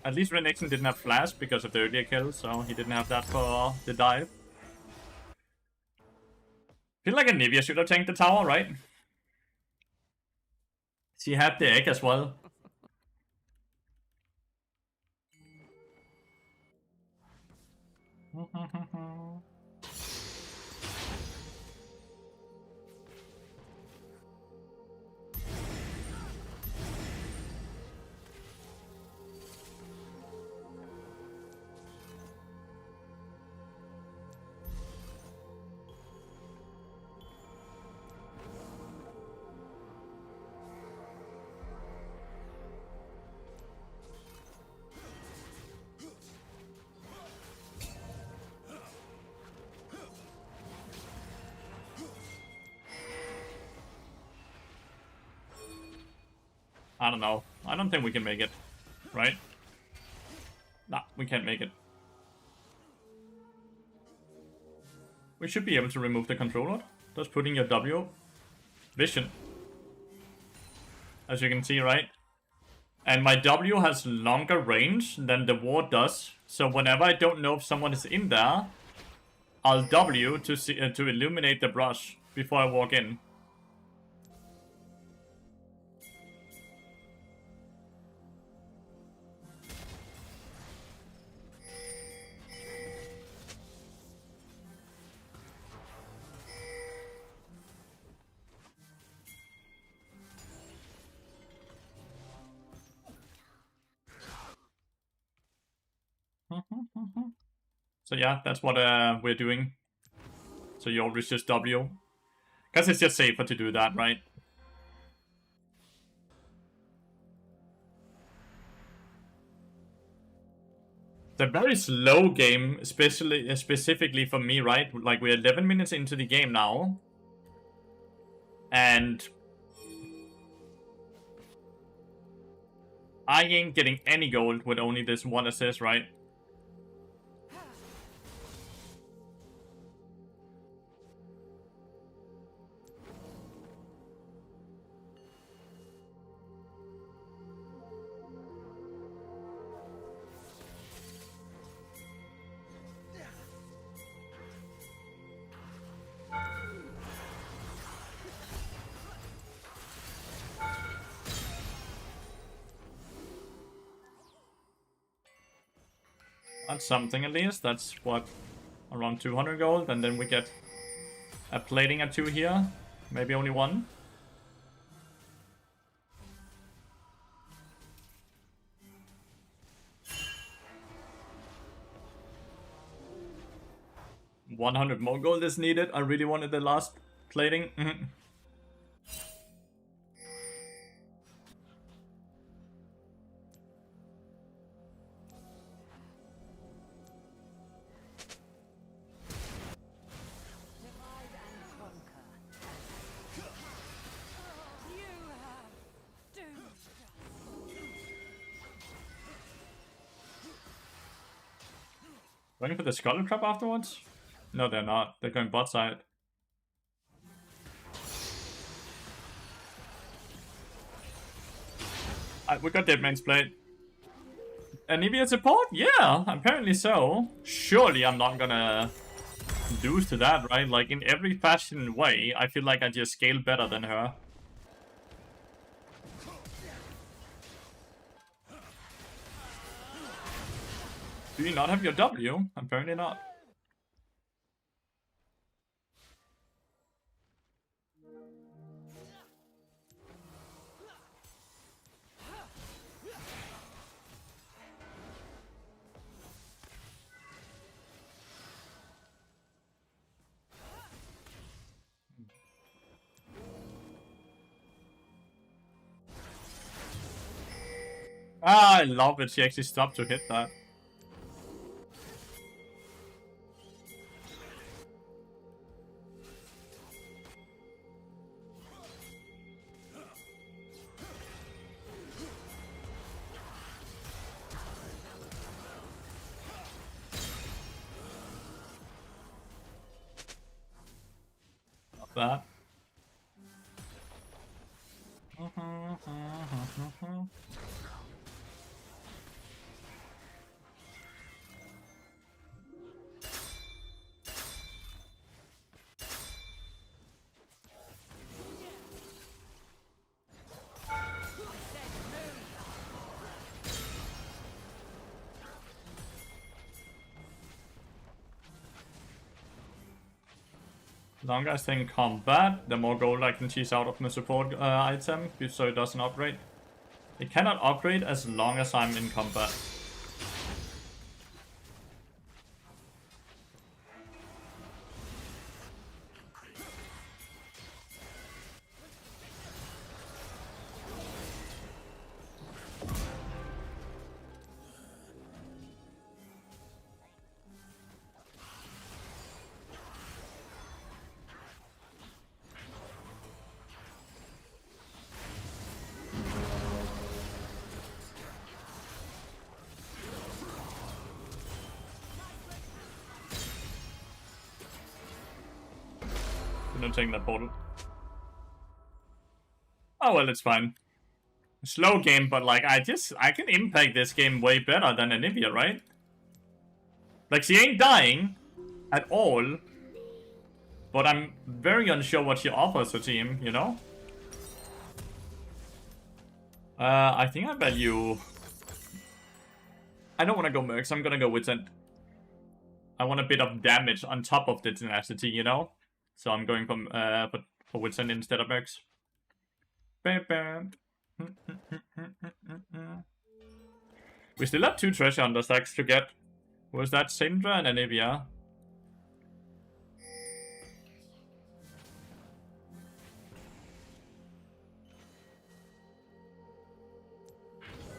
At least Renekton didn't have flash because of the earlier kill, so he didn't have that for the dive. Feel like Anivia should have tanked the tower, right? She had the egg as well. I don't know. I don't think we can make it. Right? Nah, we can't make it. We should be able to remove the controller. Just putting your W. Vision. As you can see, right? And my W has longer range than the ward does. So whenever I don't know if someone is in there, I'll W to see, to illuminate the brush before I walk in. So yeah, that's what we're doing. So you always just W. Because it's just safer to do that, right? It's a very slow game, specifically for me, right? Like, we're 11 minutes into the game now. And I ain't getting any gold with only this one assist, right? That's something at least. That's what, around 200 gold, and then we get a plating at 2 here. Maybe only 1. $100 more gold is needed. I really wanted the last plating. Divide and conquer. You have doomed us. Going for the Scuttle Trap afterwards? No, they're not. They're going bot side. We got Deadman's Blade. Anivia support? Yeah, apparently so. Surely I'm not gonna lose to that, right? Like, in every fashion way, I feel like I just scale better than her. Do you not have your W? Apparently not. Ah, I love it. She actually stopped to hit that. Love that. Longer I stay in combat, the more gold I can cheese out of my support item, so it doesn't upgrade. It cannot upgrade as long as I'm in combat. Shouldn't have taken that portal. Oh well, it's fine. Slow game, but like I can impact this game way better than Anivia, right? Like she ain't dying at all, but I'm very unsure what she offers her team, you know? I think I value... I don't want to go Mercs, I'm gonna go Witsend. I want a bit of damage on top of the tenacity, you know? So I'm going for Witsend instead of Mercs. Bam, bam. We still have 2 treasure under stacks to get. Was that Syndra and Anivia?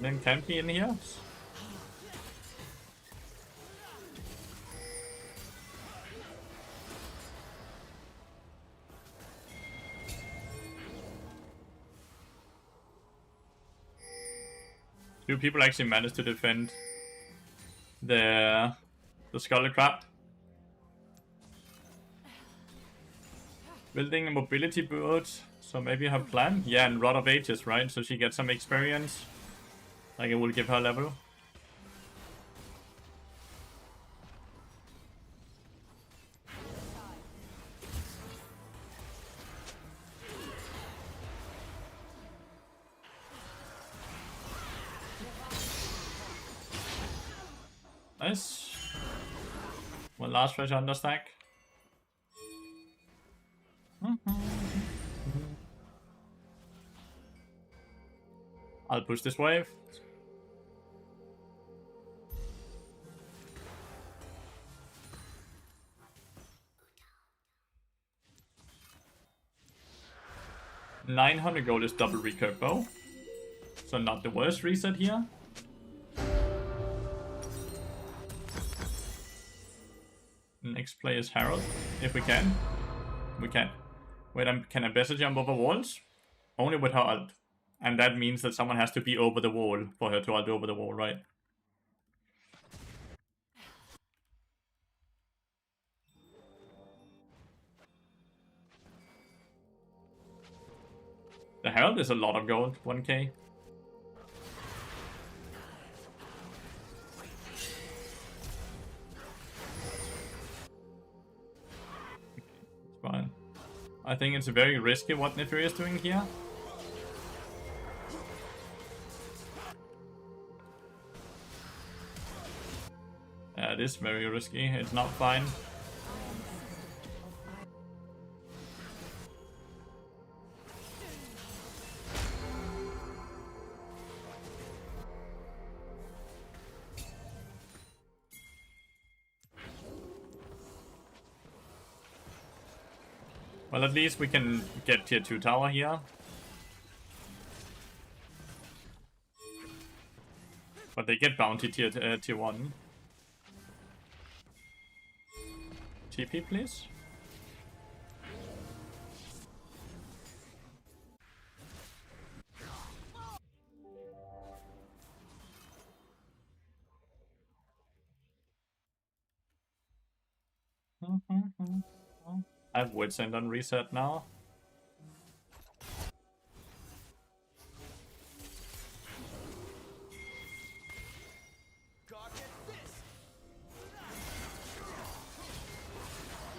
Then can't be in here. Do people actually manage to defend the Skull Crab? Building a mobility boot, so maybe her plan? Yeah, and Rod of Ages, right? So she gets some experience. Like it will give her level. Nice. One last treasure under stack. I'll push this wave. $900 gold is double recurve bow. So not the worst reset here. Next play is Herald, if we can. We can. Wait, can I better jump over walls? Only with her ult. And that means that someone has to be over the wall for her to ult over the wall, right? The Herald is a lot of gold, 1k. Fine. I think it's very risky what Lathyrus is doing here. Yeah, it is very risky. It's not fine. Well, at least we can get tier 2 tower here. But they get bounty tier 1. TP, please. I have Witsend on reset now.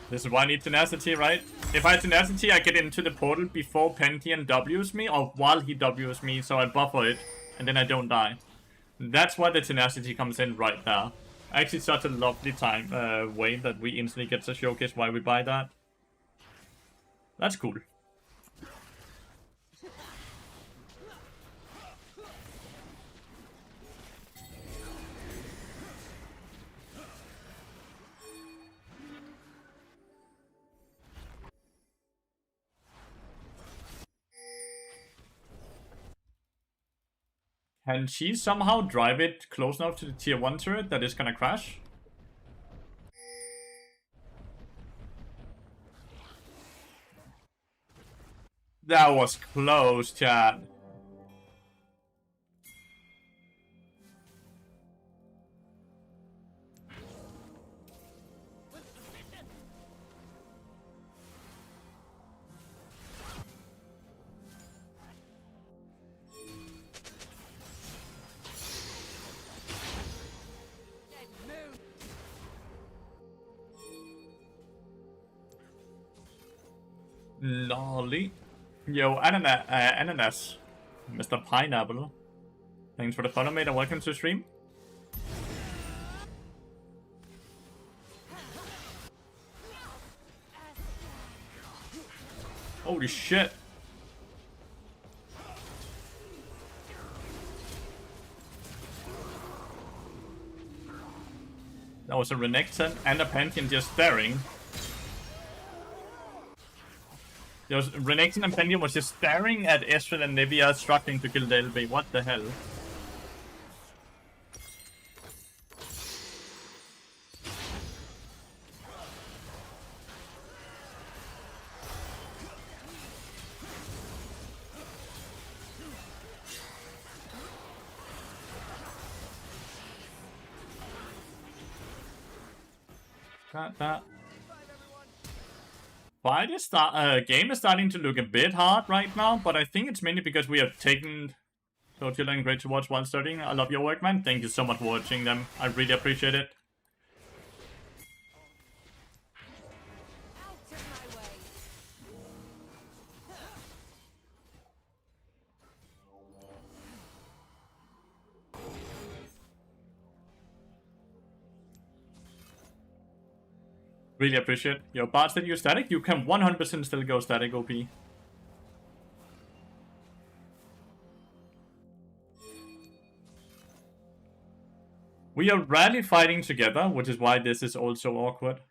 This is why I need tenacity, right? If I have tenacity, I get into the portal before Pantheon W's me, or while he W's me, so I buffer it, and then I don't die. That's why the tenacity comes in right there. Actually, such a lovely way that we instantly get to showcase why we buy that. That's cool. Can she somehow drive it close enough to the tier 1 turret that it's gonna crash? That was close, chat. Lolly. Yo, Ananas. Mr. Pineapple. Thanks for the follow, mate, and welcome to stream. Holy shit. That was a Renekton and a Pantheon just staring. There was Renekton and Pantheon was just staring at Ezreal and Nivea struggling to kill the LB. What the hell? Fight is game is starting to look a bit hard right now, but I think it's mainly because we have taken. So chilling, great to watch while studying. I love your work, man. Thank you so much for watching them. I really appreciate it. Out of my way. Really appreciate your parts that use static. You can 100% still go static OP. We are rarely fighting together, which is why this is also awkward.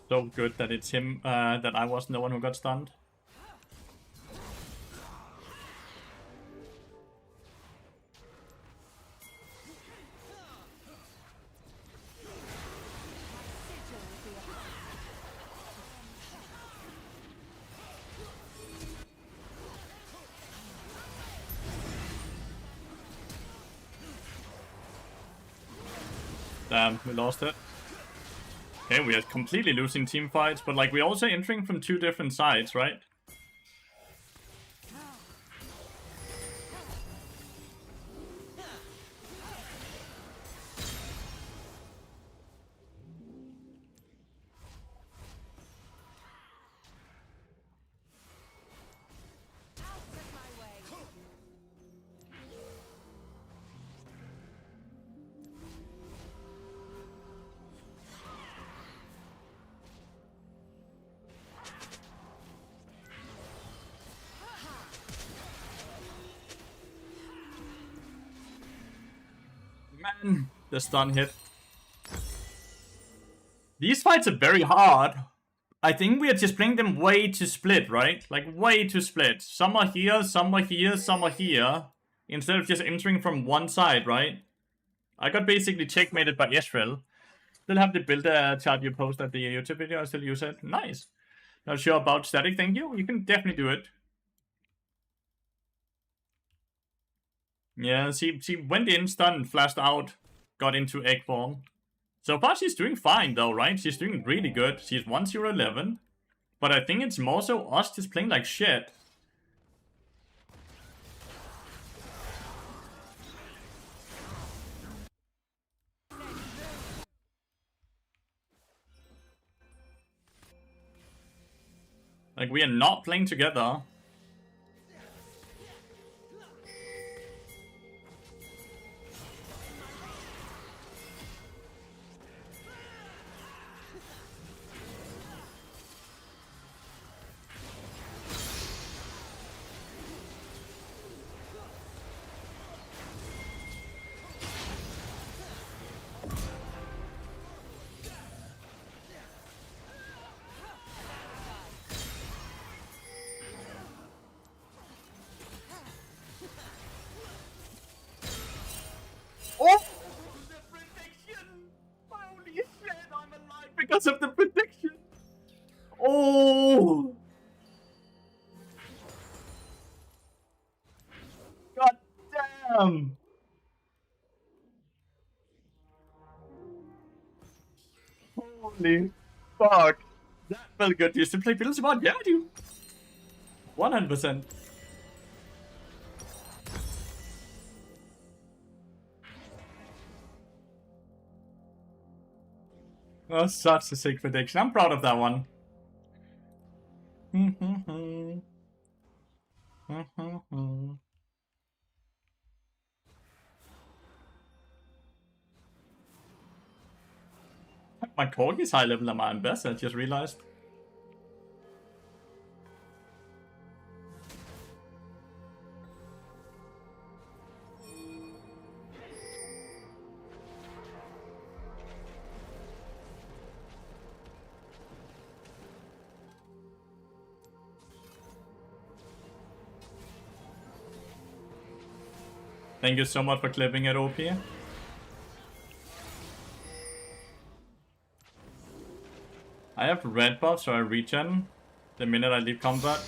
So good that it's him, that I wasn't the one who got stunned. Damn, we lost it. Okay, we are completely losing team fights, but like we're also entering from two different sides, right? Man, the stun hit. These fights are very hard. I think we are just playing them way too split, right? Like, way too split. Some are here, some are here, some are here. Instead of just entering from one side, right? I got basically checkmated by Ezreal. Still have the build chart you post at the YouTube video. I still use it. Nice. Not sure about static, thank you. You can definitely do it. Yeah, she went in, stunned, flashed out, got into egg form. So far she's doing fine though, right? She's doing really good. She's 1-0-11. But I think it's more so us just playing like shit. Like, we are not playing together. Oh! The prediction! Holy shit, I'm alive because of the prediction! Oh! God damn! Holy fuck. That felt good. You still play Fiddle Support? Yeah, I do. 100%. Oh, such a sick prediction. I'm proud of that one. My Corgi is high level than my Ambassador, I just realized. Thank you so much for clipping it, OP. I have red buff, so I regen the minute I leave combat.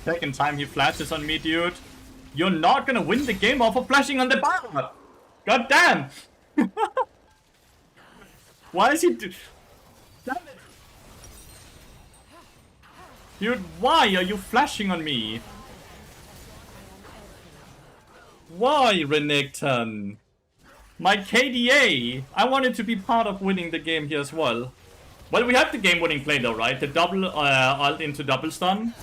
Second time he flashes on me, dude. You're not gonna win the game off of flashing on the bar! God damn! Why is he Damn it! Dude, why are you flashing on me? Why, Renekton? My KDA! I wanted to be part of winning the game here as well. Well, we have the game-winning play though, right? The double ult into double stun.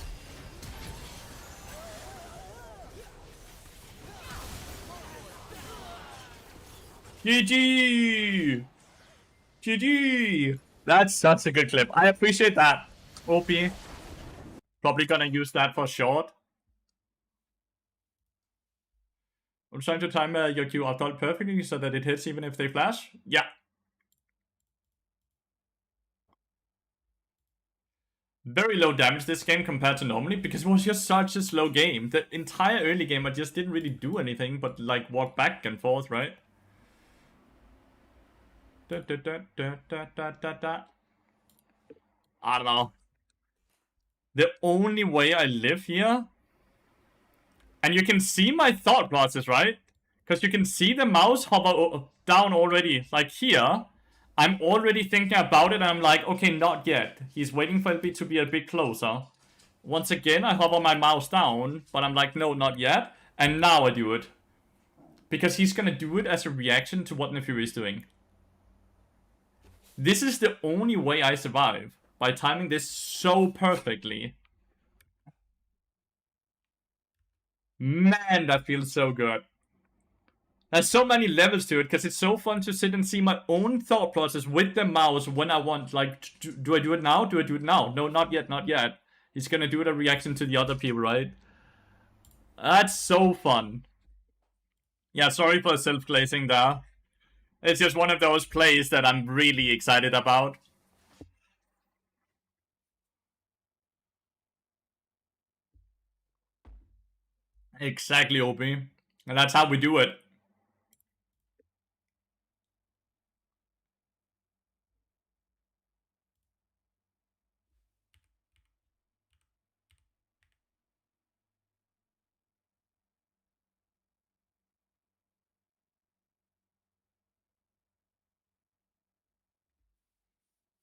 GG! GG! That's such a good clip. I appreciate that. OP. Probably gonna use that for short. I'm trying to time your Q ult perfectly so that it hits even if they flash. Yeah. Very low damage this game compared to normally because it was just such a slow game. The entire early game I just didn't really do anything but like walk back and forth, right? I don't know. The only way I live here, and you can see my thought process, right? Because you can see the mouse hover down already. Like here, I'm already thinking about it. And I'm like, okay, not yet. He's waiting for it to be a bit closer. Once again, I hover my mouse down, but I'm like, no, not yet. And now I do it. Because he's gonna do it as a reaction to what Lathyrus is doing. This is the only way I survive, by timing this so perfectly. Man, that feels so good. There's so many levels to it, because it's so fun to sit and see my own thought process with the mouse when I want. Like, do I do it now? Do I do it now? No, not yet, not yet. He's gonna do it a reaction to the other people, right? That's so fun. Yeah, sorry for self-glazing there. It's just one of those plays that I'm really excited about. Exactly, OP. And that's how we do it.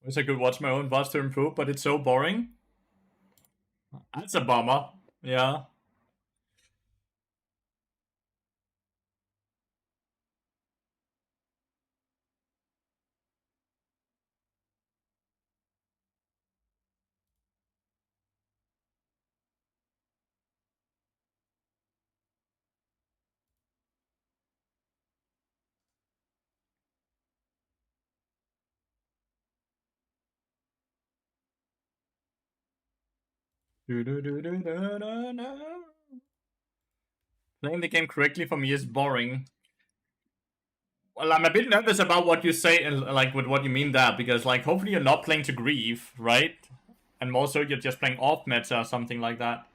Wish I could watch my own VODs to improve, but it's so boring. That's a bummer. Yeah. Playing the game correctly for me is boring. Well, I'm a bit nervous about what you say and like with what you mean there, because like hopefully you're not playing to grief, right? And more so you're just playing off meta or something like that.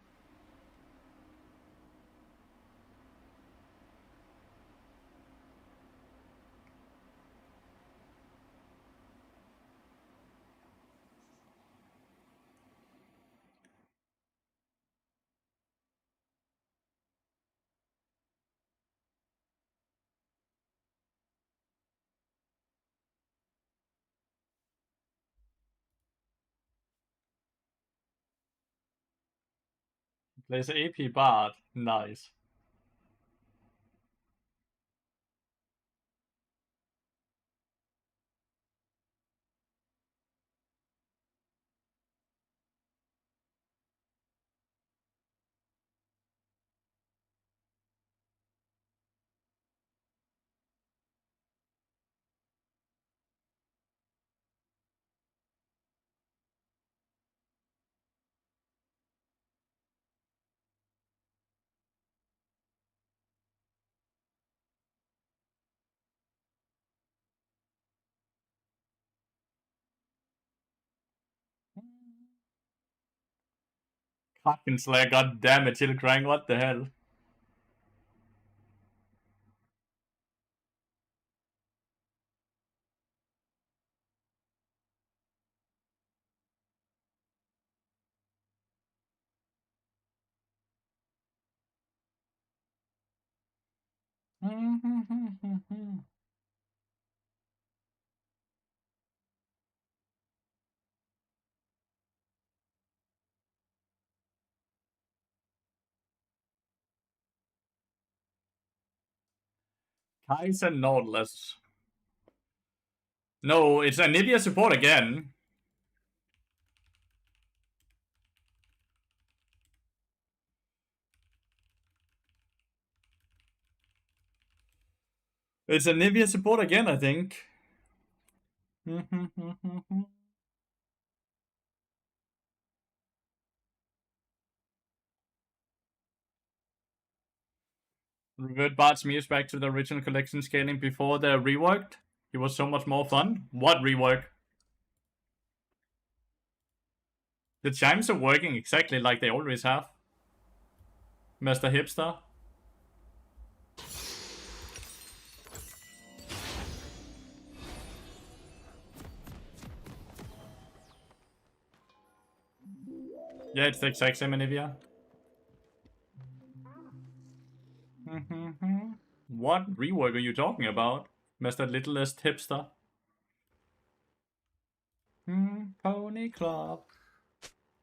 Plays AP Bard. Nice. Fucking Slayer, god damn it, Chill Crank, what the hell? Kaiser Nautilus. No, it's Anivia support again. It's Anivia support again, I think. Revert Bart's Muse back to the original collection scaling before they're reworked. It was so much more fun. What rework? The chimes are working exactly like they always have. Mr. Hipster. Yeah, it's the exact same Anivia. What rework are you talking about, Mr. Littlest Hipster? Pony Club.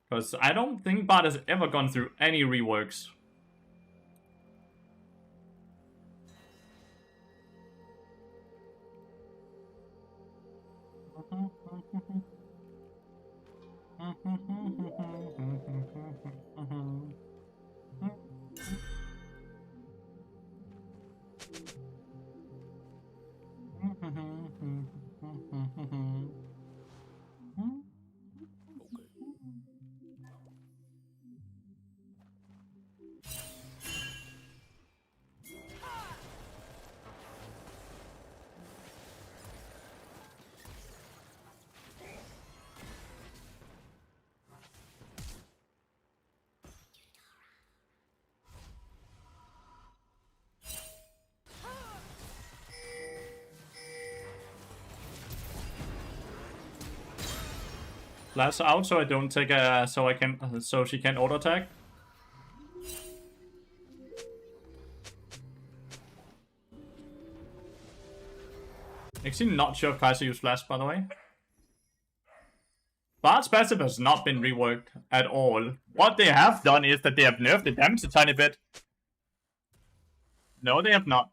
Because I don't think Bart has ever gone through any reworks. Flash out so I don't take a so she can auto attack. Actually not sure if Kaiser used flash, by the way. Bart's passive has not been reworked at all. What they have done is that they have nerfed the damage a tiny bit. No, they have not.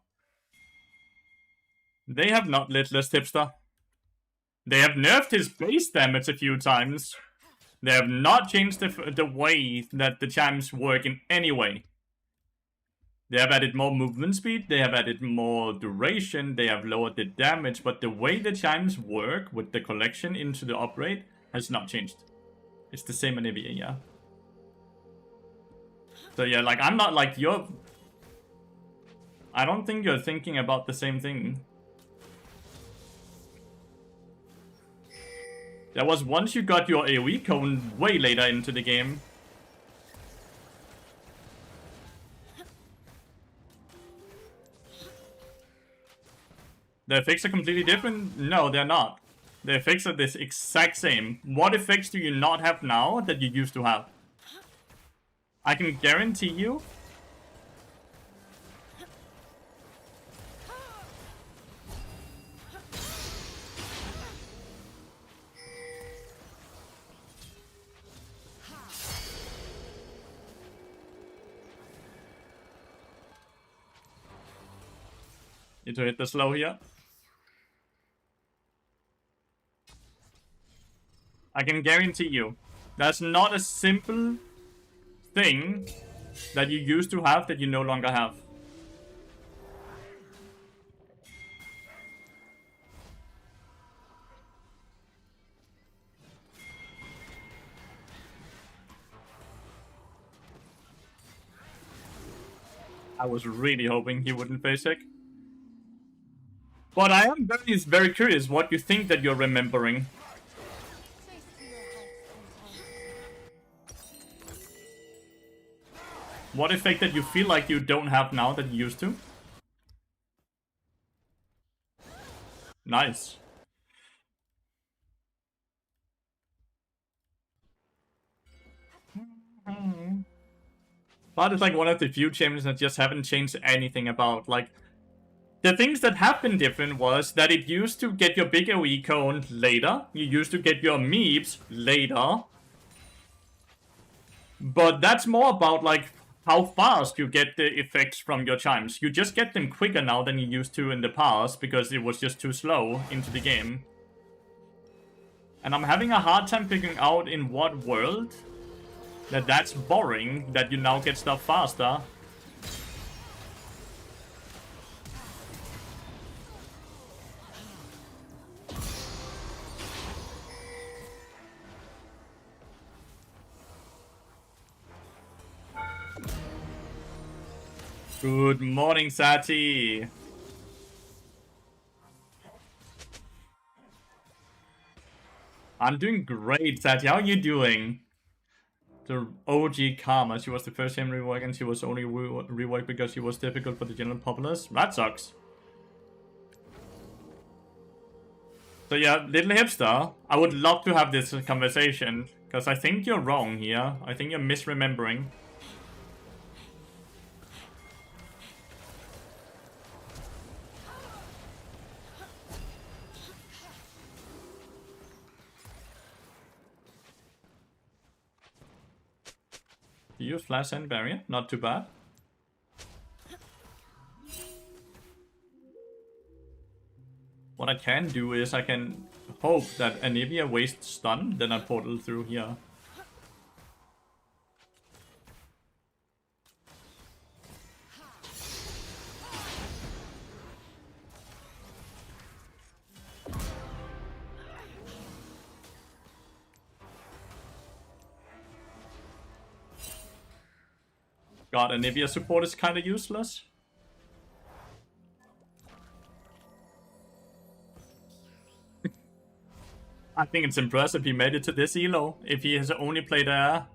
They have not, Littlest Hipster. They have nerfed his base damage a few times. They have not changed the way that the chimes work in any way. They have added more movement speed, they have added more duration, they have lowered the damage, but the way the chimes work with the collection into the upgrade has not changed. It's the same Anivia, yeah. So yeah, like, I'm not like, I don't think you're thinking about the same thing. That was once you got your AoE cone way later into the game. The effects are completely different? No, they're not. The effects are this exact same. What effects do you not have now that you used to have? I can guarantee you. Need to hit the slow here. I can guarantee you. That's not a simple thing that you used to have that you no longer have. I was really hoping he wouldn't face sick. But I am very curious what you think that you're remembering. What effect that you feel like you don't have now that you used to? Nice. But it's like one of the few champions that just haven't changed anything about. Like, the things that have been different was that it used to get your big AoE cone later. You used to get your meeps later. But that's more about like how fast you get the effects from your chimes. You just get them quicker now than you used to in the past because it was just too slow into the game. And I'm having a hard time figuring out in what world that's boring that you now get stuff faster. Good morning, Sati. I'm doing great, Sati. How are you doing? The OG Karma. She was the first time rework and she was only reworked because she was difficult for the general populace. That sucks. So yeah, little hipster, I would love to have this conversation because I think you're wrong here. I think you're misremembering. You use flash and barrier, not too bad. What I can do is I can hope that Anivia wastes stun, then I portal through here. God, Anivia support is kinda useless. I think it's impressive he made it to this elo, if he has only played I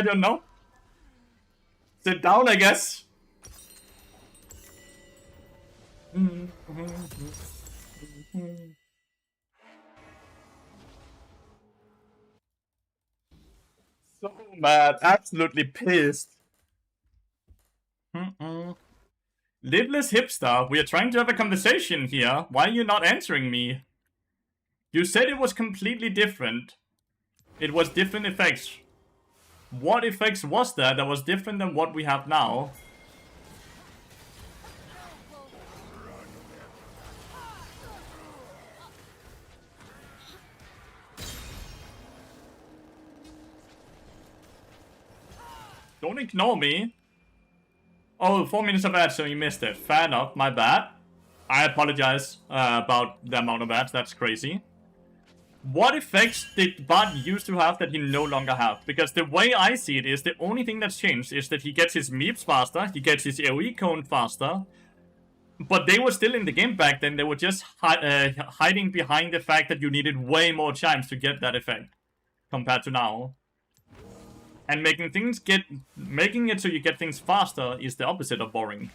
don't know. Sit down, I guess. So mad, absolutely pissed. Lidless hipster, we are trying to have a conversation here. Why are you not answering me? You said it was completely different. It was different effects. What effects was that was different than what we have now? Don't ignore me. Oh, 4 minutes of ads, so you missed it. Fair enough, my bad. I apologize about the amount of ads, that's crazy. What effects did Bart used to have that he no longer have? Because the way I see it is the only thing that's changed is that he gets his meeps faster, he gets his AoE cone faster, but they were still in the game back then. They were just hiding behind the fact that you needed way more chimes to get that effect compared to now. And making it so you get things faster is the opposite of boring.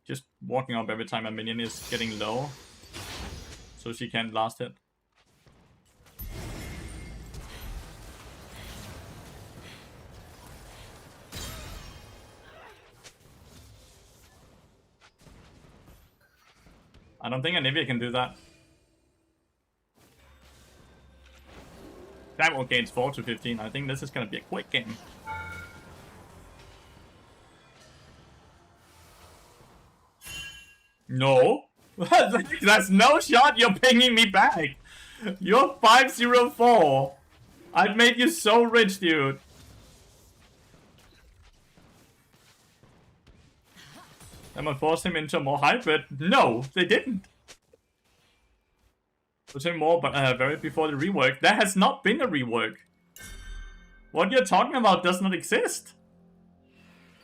Just walking up every time a minion is getting low, so she can't last hit. I don't think Anivia can do that. That will gains 4 to 15. I think this is gonna be a quick game. No. That's no shot, you're pinging me back. You're 504. I've made you so rich, dude. Am I forced him into a more hybrid? No, they didn't. Put him more, but very before the rework. There has not been a rework. What you're talking about does not exist.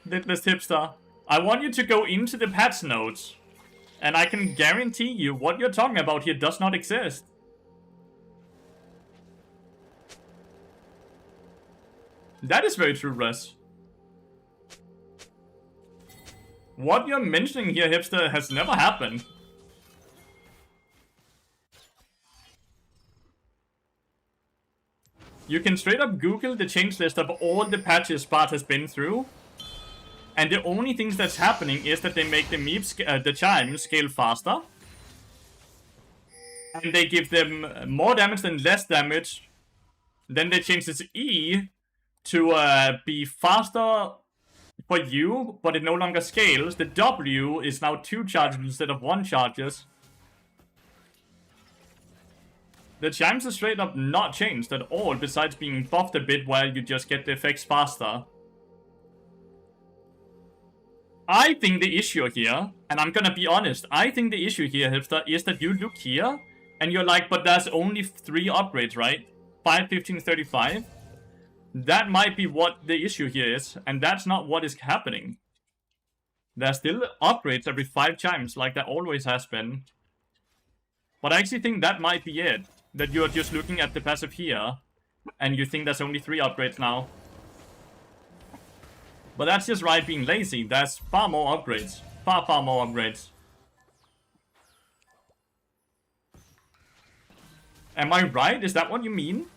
Litless hipster. I want you to go into the patch notes. And I can guarantee you what you're talking about here does not exist. That is very true, Res. What you're mentioning here, hipster, has never happened. You can straight up Google the change list of all the patches Bart has been through. And the only things that's happening is that they make the meeps, the chimes scale faster. And they give them more damage than less damage. Then they change this E to be faster for you, but it no longer scales. The W is now 2 charges instead of 1 charges. The chimes are straight up not changed at all, besides being buffed a bit while you just get the effects faster. I think the issue here, and I'm gonna be honest, I think the issue here, hipster, is that you look here, and you're like, but there's only 3 upgrades, right? 5, 15, 35? That might be what the issue here is, and that's not what is happening. There's still upgrades every 5 chimes, like there always has been. But I actually think that might be it. That you're just looking at the passive here, and you think there's only 3 upgrades now. But that's just Riot being lazy. There's far more upgrades. Far more upgrades. Am I right? Is that what you mean?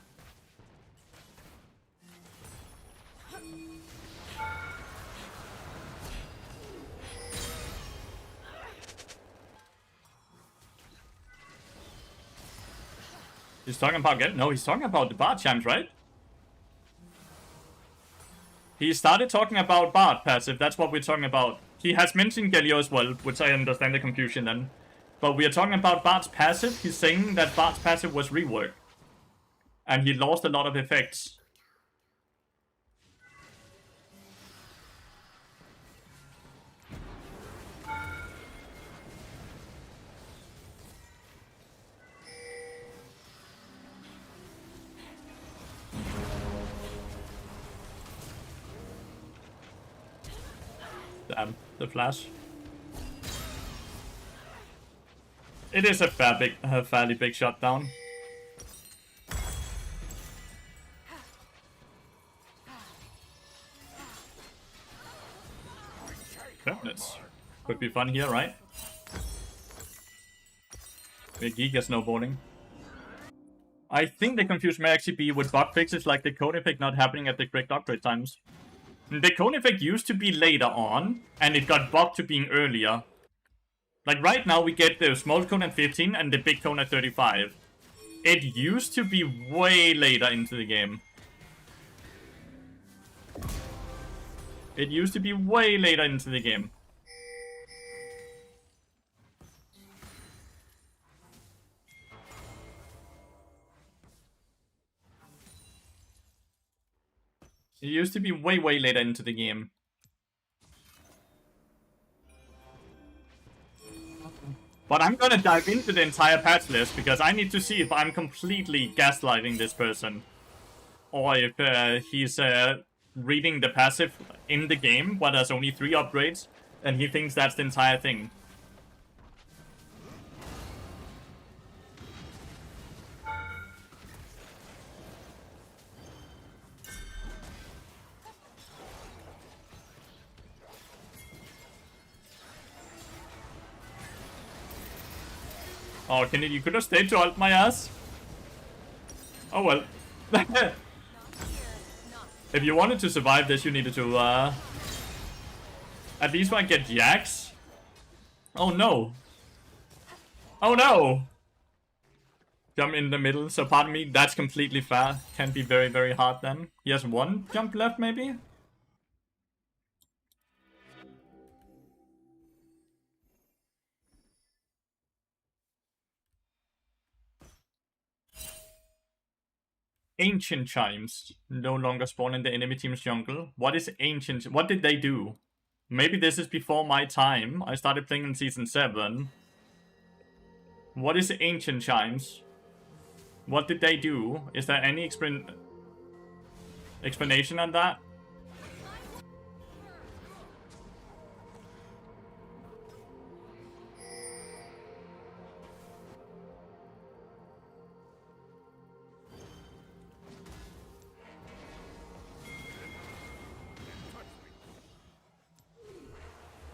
He's talking about no, he's talking about the Bart chimes, right? He started talking about Bart passive, that's what we're talking about. He has mentioned Galio as well, which I understand the confusion then. But we are talking about Bart's passive. He's saying that Bart's passive was reworked. And he lost a lot of effects. Damn, the flash. It is a fairly big shutdown. Cabinets. Could be fun here, right? Big Giga snowboarding. I think the confusion may actually be with bug fixes like the code effect not happening at the correct upgrade times. The cone effect used to be later on, and it got buffed to being earlier. Like right now we get the small cone at 15 and the big cone at 35. It used to be way later into the game. It used to be way later into the game. It used to be way later into the game. But I'm gonna dive into the entire patch list because I need to see if I'm completely gaslighting this person. Or if he's reading the passive in the game, but there's only 3 upgrades, and he thinks that's the entire thing. Oh, you could have stayed to ult my ass? Oh well. If you wanted to survive this, you needed to, at least get Jax. Oh no. Oh no! Jump in the middle, so pardon me, that's completely fair. Can be very, very hard then. He has 1 jump left, maybe? Ancient Chimes no longer spawn in the enemy team's jungle. What is Ancient? What did they do? Maybe this is before my time. I started playing in Season 7. What is Ancient Chimes? What did they do? Is there any explanation on that?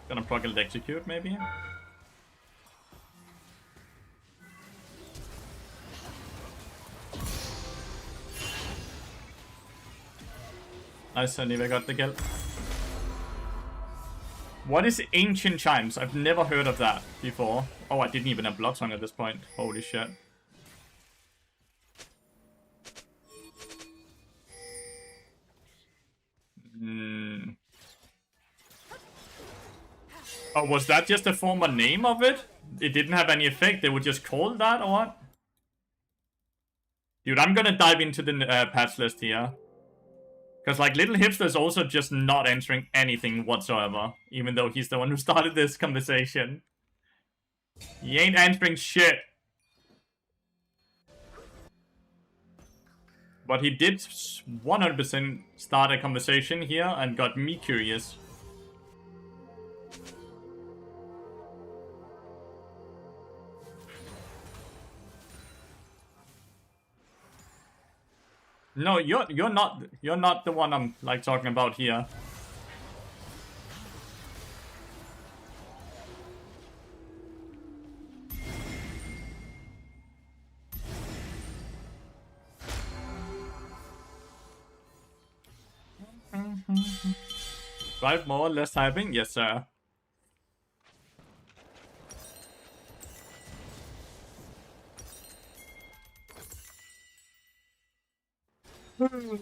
Gonna proc execute, maybe? Nice, I never got the kill. What is Ancient Chimes? I've never heard of that before. Oh, I didn't even have Bloodsong at this point. Holy shit. Oh, was that just a former name of it? It didn't have any effect, they would just call that, or what? Dude, I'm gonna dive into the patch list here. Because, like, Little Hipster is also just not answering anything whatsoever. Even though he's the one who started this conversation. He ain't answering shit. But he did 100% start a conversation here and got me curious. No, you're not the one I'm like talking about here. Right, more, less typing? Yes, sir.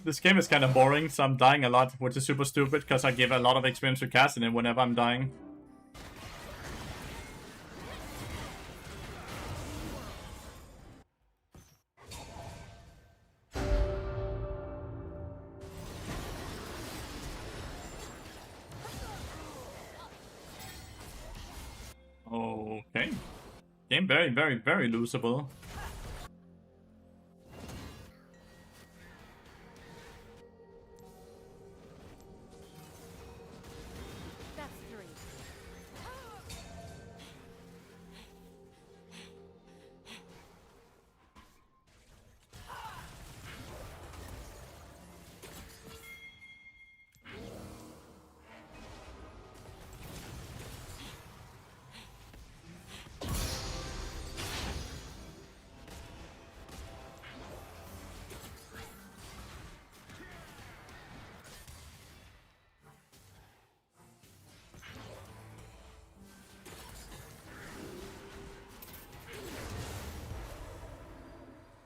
This game is kind of boring, so I'm dying a lot, which is super stupid, because I give a lot of experience to casting it whenever I'm dying. Okay. Game very, very, very losable. That's 3.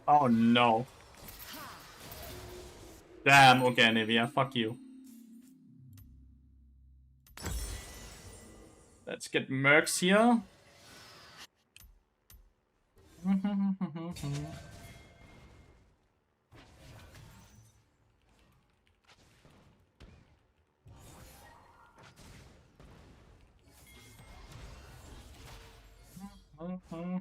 Oh no. Damn, okay, Nivea, fuck you. Let's get Mercs here. Savor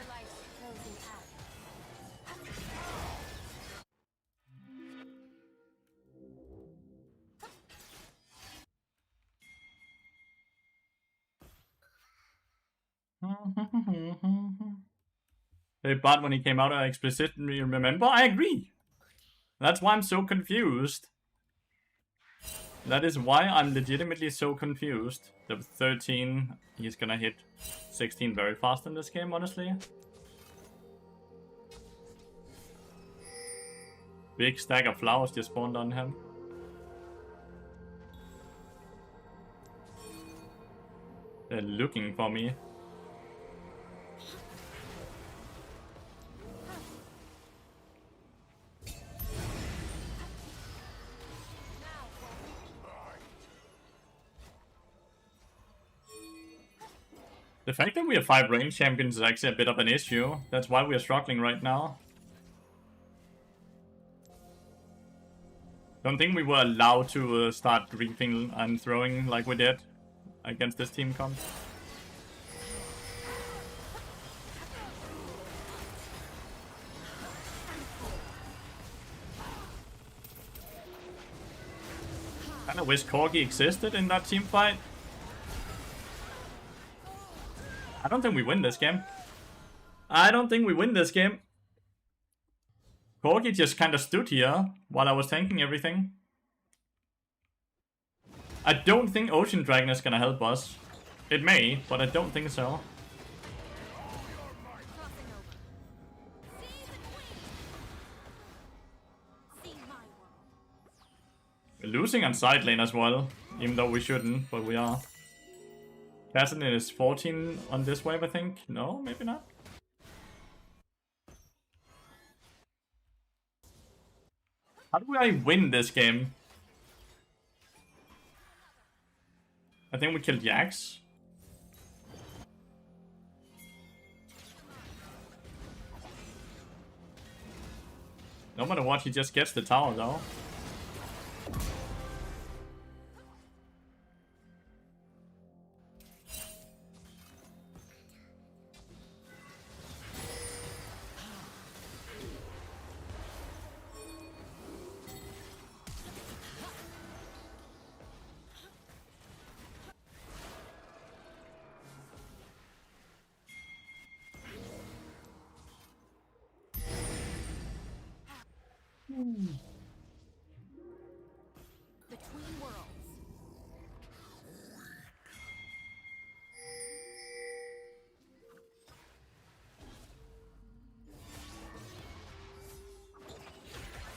life's chosen path. Hey, but when he came out, I explicitly remember. I agree. That's why I'm so confused. That is why I'm legitimately so confused. The 13, he's gonna hit 16 very fast in this game, honestly. Big stack of flowers just spawned on him. They're looking for me. The fact that we have 5 range champions is actually a bit of an issue. That's why we are struggling right now. Don't think we were allowed to start reaping and throwing like we did against this team comp. Kinda wish Corgi existed in that team fight. I don't think we win this game. I don't think we win this game. Corgi just kinda stood here while I was tanking everything. I don't think Ocean Dragon is gonna help us. It may, but I don't think so. Crossing over. Seas and wings. See my world. We're losing on side lane as well, even though we shouldn't, but we are. Cassidy is 14 on this wave, I think. No, maybe not. How do I win this game? I think we killed Jax. No matter what, he just gets the tower though. Between worlds.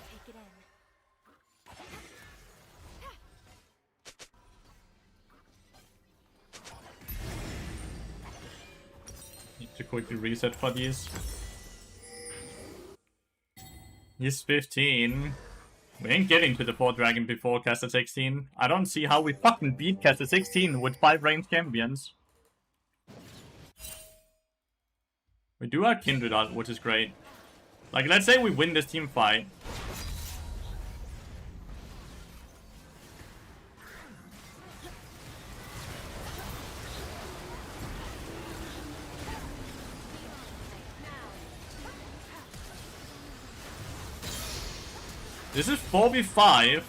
Take it in. Need to quickly reset for these. He's 15. We ain't getting to the 4th dragon before Caster 16. I don't see how we fucking beat Caster 16 with 5 ranged champions. We do have Kindred out, which is great. Like, let's say we win this team fight. This is 4v5. Once more before the end.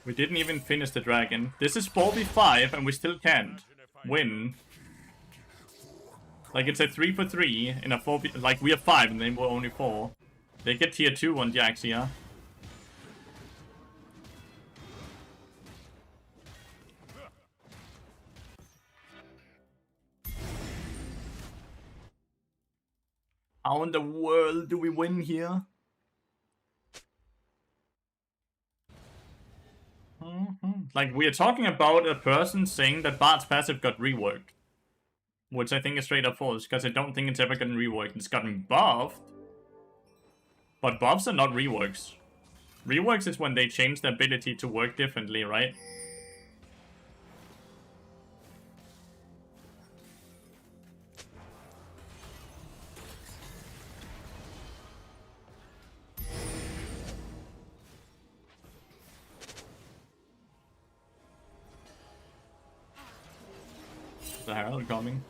We didn't even finish the dragon. This is 4v5 and we still can't win. Like, it's a 3 for 3 in a 4v... Like, we have 5 and they were only 4. They get tier 2 on Jax here. How in the world do we win here? Like, we are talking about a person saying that Bard's passive got reworked. Which I think is straight up false, because I don't think it's ever gotten reworked. It's gotten buffed. But buffs are not reworks. Reworks is when they change the ability to work differently, right? The Herald coming.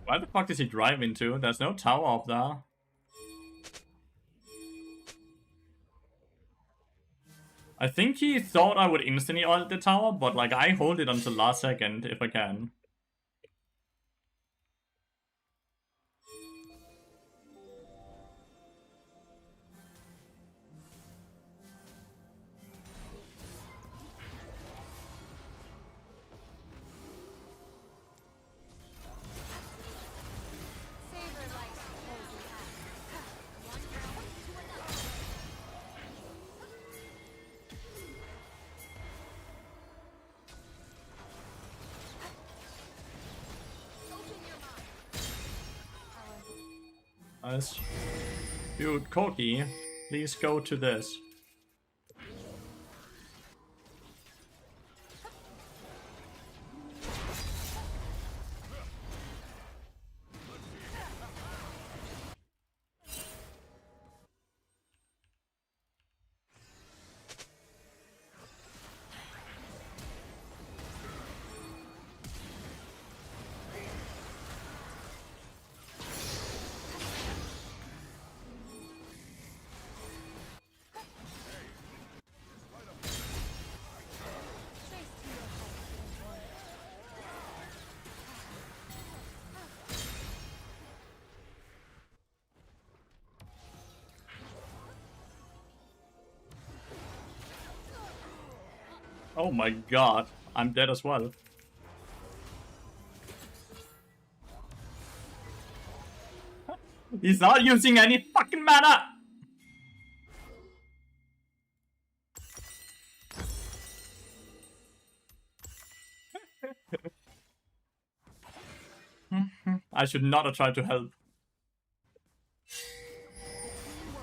Why the fuck does he drive into? There's no tower up there. I think he thought I would instantly ult the tower, but like I hold it until last second if I can. Savor life's cozy act. One realm to another. Open your mind. Nice. Dude, Corky, please go to this. Trace to your heart, Oh my god, I'm dead as well. He's not using any fucking mana! I should not have tried to help. see my.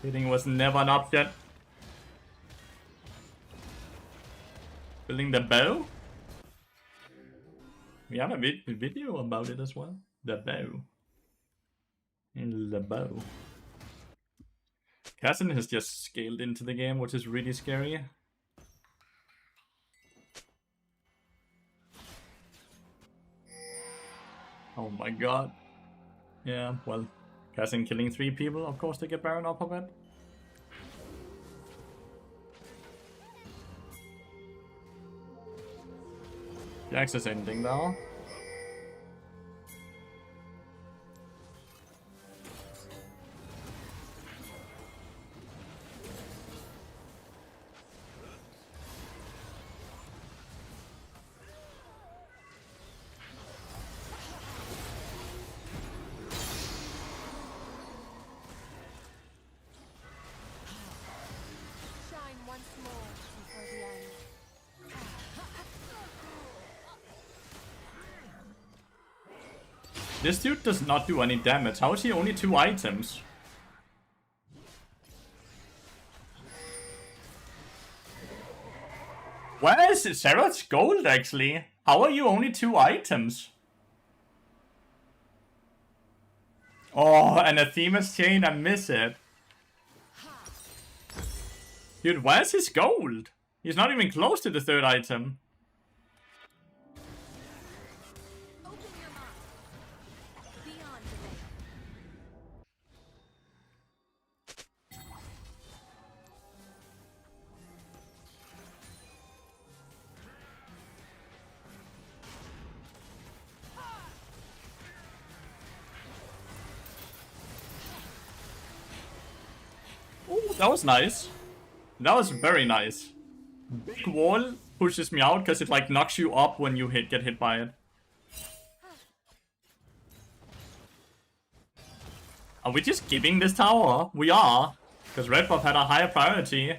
Hitting was never an option. Building the bow? We have a video about it as well. The bow. In the bow. Cassin has just scaled into the game, which is really scary. Oh my god. Yeah, well, Cassin killing 3 people, of course they get Baron up of it. Jax is ending now. Shine once more before the end. This dude does not do any damage. How is he only 2 items? Where is Sarah's gold actually? How are you only 2 items? Oh, Anathema's chain, I miss it. Dude, where's his gold? He's not even close to the 3rd item. Open your mind. Beyond the veil. Ooh, that was nice. That was very nice. Big wall pushes me out because it like knocks you up when you get hit by it. Are we just giving this tower? We are. Because red buff had a higher priority.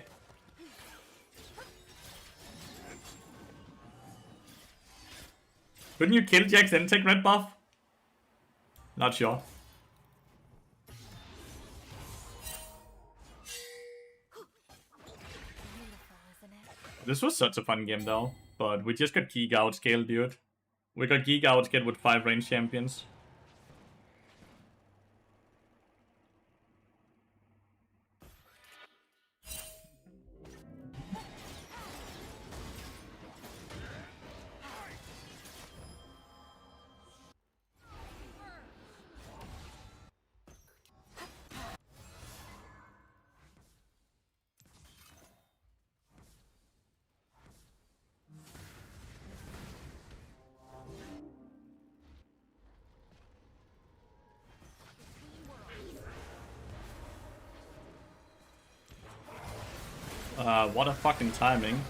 Couldn't you kill Jax and take red buff? Not sure. This was such a fun game though, but we just got Giga outscaled, dude. We got Giga outscaled with 5 range champions. What a fucking timing.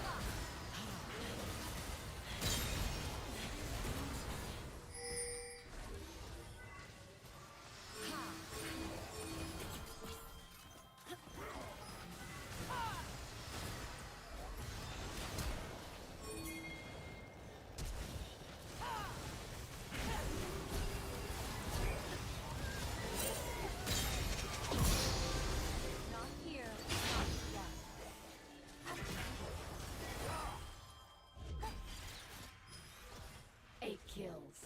Not here. 8 kills.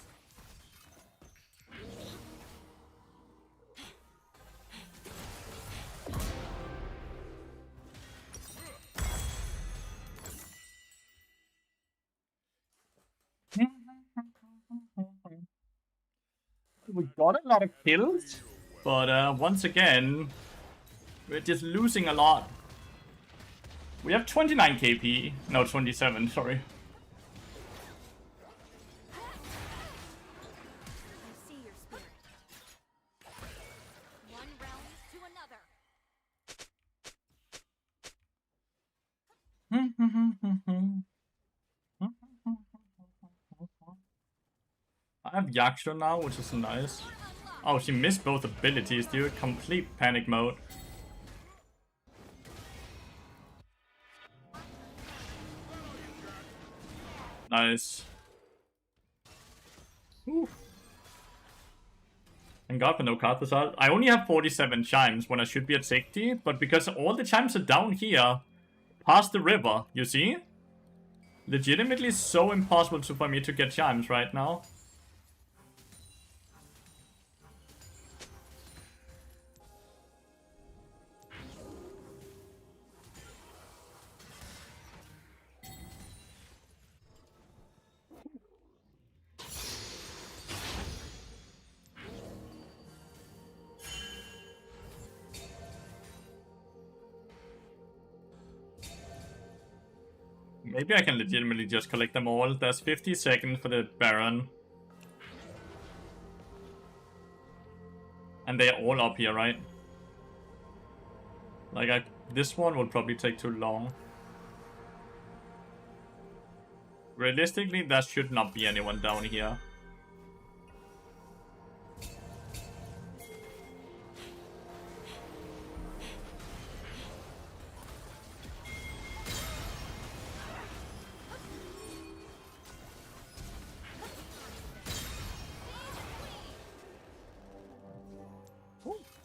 We got a lot of kills, but once again, we're just losing a lot. We have 29 KP. No, 27, sorry. I see your spirit. One realm to another. I have Yaksha now, which is nice. Oh, she missed both abilities, dude. Complete panic mode. Nice. Whew. Thank God for no card assault. I only have 47 chimes when I should be at 60, but because all the chimes are down here, past the river, you see? Legitimately so impossible for me to get chimes right now. Maybe I can legitimately just collect them all. There's 50 seconds for the Baron. And they're all up here, right? Like, this one will probably take too long. Realistically, there should not be anyone down here.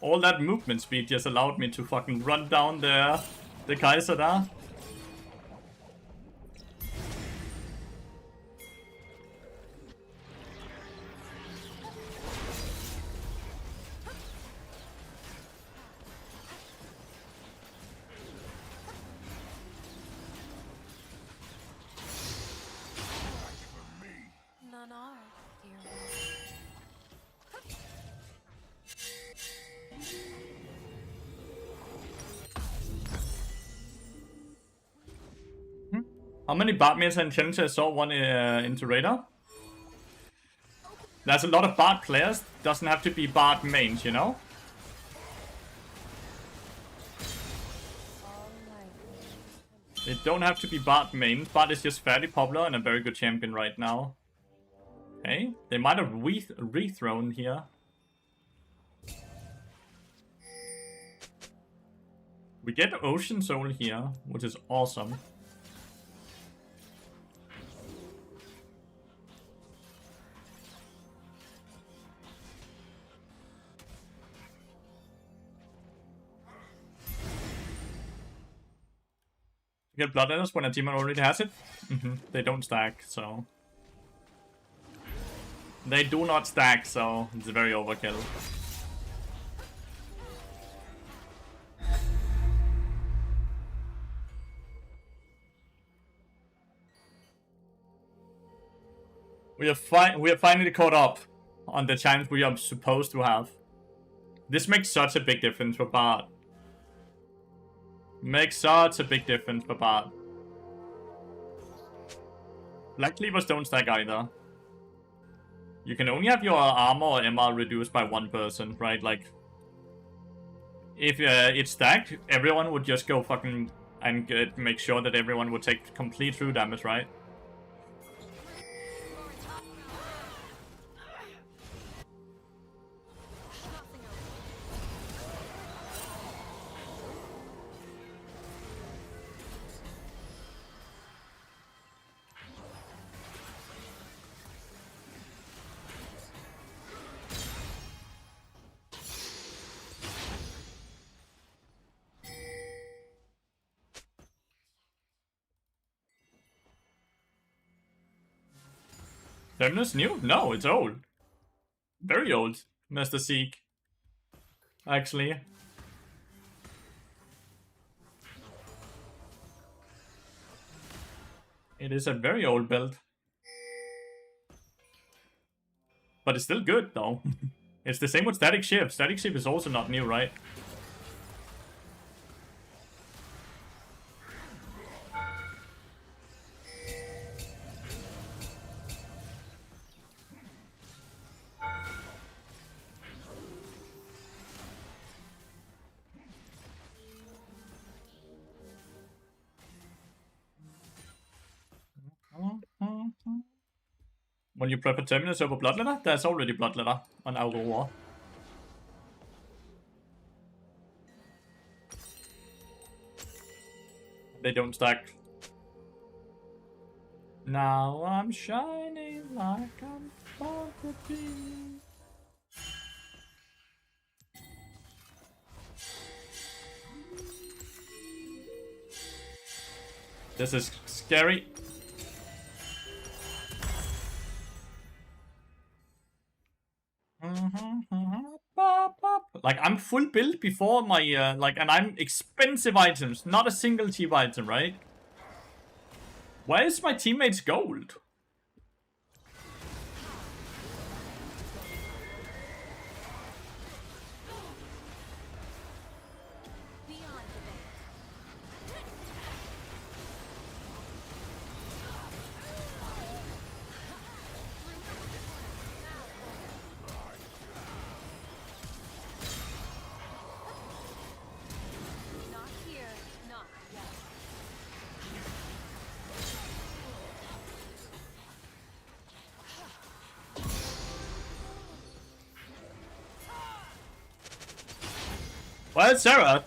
All that movement speed just allowed me to fucking run down the Kaiser there. None are, dear How many Bard mains and challenges I saw one into Radar? There's a lot of Bard players. Doesn't have to be Bard mains, you know? It don't have to be Bard mains. Bard is just fairly popular and a very good champion right now. Okay, they might have rethrown here. We get Ocean Soul here, which is awesome. You get Bloodletters when a team already has it? They don't stack, so... They do not stack, so it's a very overkill. We are finally caught up on the times we are supposed to have. This makes such a big difference for Bard. Makes such a big difference for Bard. Black Cleavers don't stack either. You can only have your armor or MR reduced by one person, right? Like, if it's stacked, everyone would just go fucking and make sure that everyone would take complete true damage, right? Terminus new? No, it's old. Very old, Mr. Seek. Actually. It is a very old build. But it's still good, though. It's the same with Static Shift. Static Shift is also not new, right? When you prefer Terminus over Bloodletter, there's already Bloodletter on Aurora. They don't stack. Now I'm shining like I'm born to be. This is scary. Like, I'm full build before my, and I'm expensive items, not a single cheap item, right? Why is my teammates gold? Well, Sarah.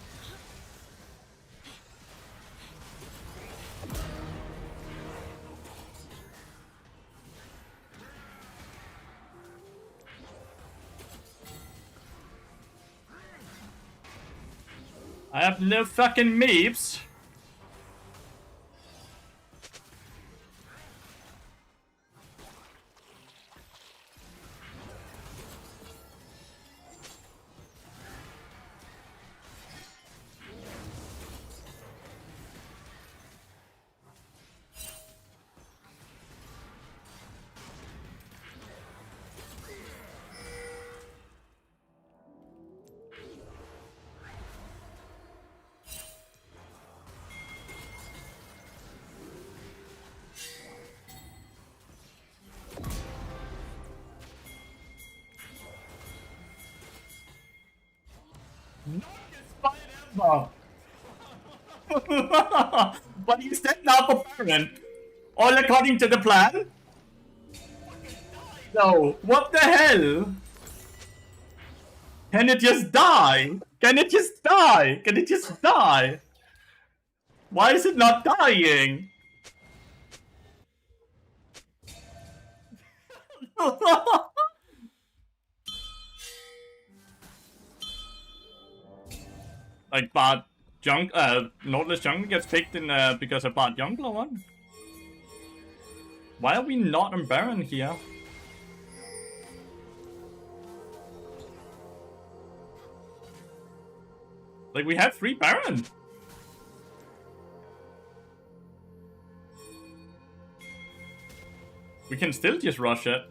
I have no fucking meeps. But you said now for Baron. All according to the plan? No, what the hell? Can it just die? Can it just die? Can it just die? Why is it not dying? Like, but Nautilus jungle gets picked in because of bad jungle or what? Why are we not on Baron here? Like, we have 3 Baron. We can still just rush it.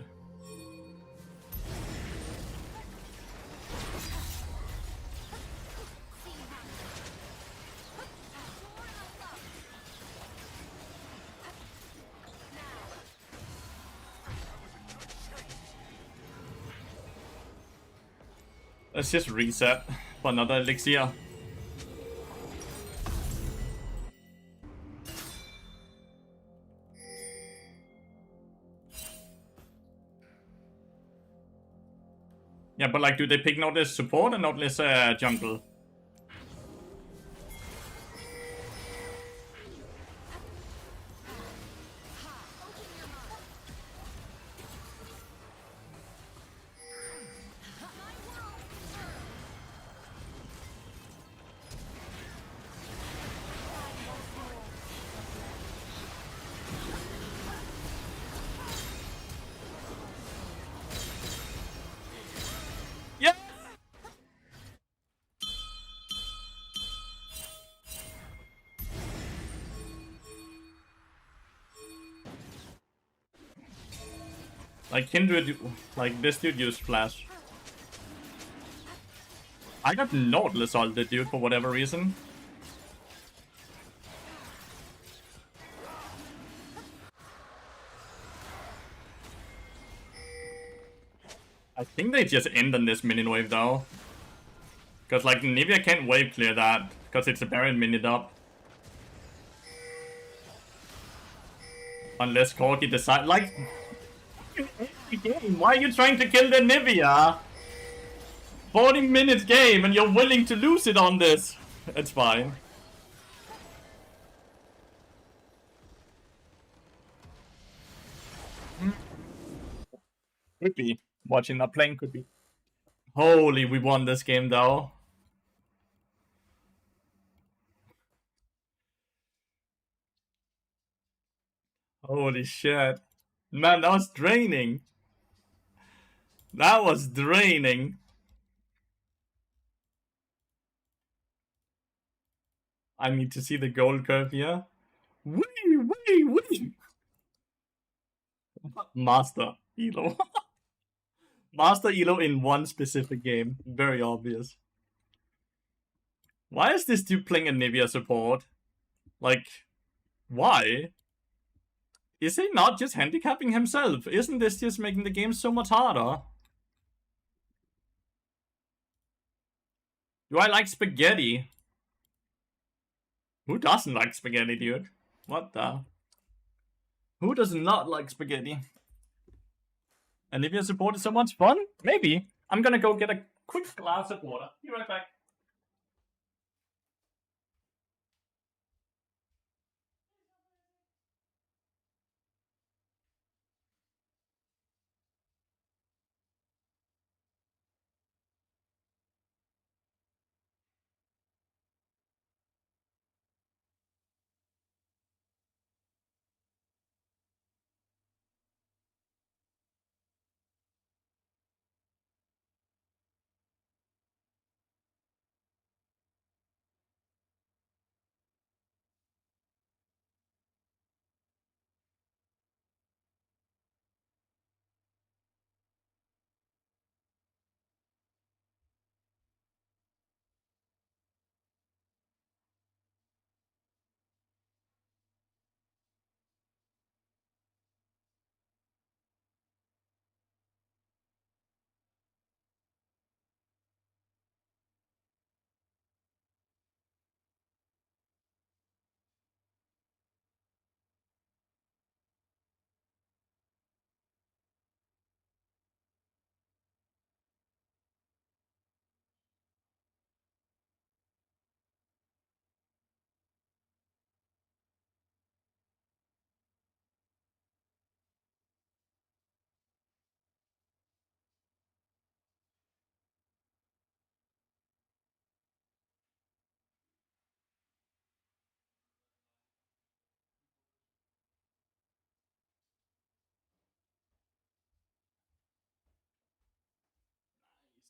Let's just reset for another elixir. Yeah, but like, do they pick Nautilus support and Nautilus jungle? Yeah! Like, Kindred, like, this dude used flash. I got Nautilus ulted, dude, for whatever reason. I think they just end on this minion wave, though. Because, like, Nivea can't wave clear that, because it's a Baron minute up. Unless Corki decide, like... Game. Why are you trying to kill the Nivea? 40 minutes game and you're willing to lose it on this. It's fine. Could be. Watching that playing could be. Holy, we won this game though. Holy shit. Man, that was draining. That was draining. I need to see the gold curve here. Wee. Master Elo. Master Elo in one specific game. Very obvious. Why is this dude playing a Nivea support? Like, why? Is he not just handicapping himself? Isn't this just making the game so much harder? Do I like spaghetti? Who doesn't like spaghetti, dude? What the? Who does not like spaghetti? And if your support is so much fun? Maybe. I'm gonna go get a quick glass of water. Be right back.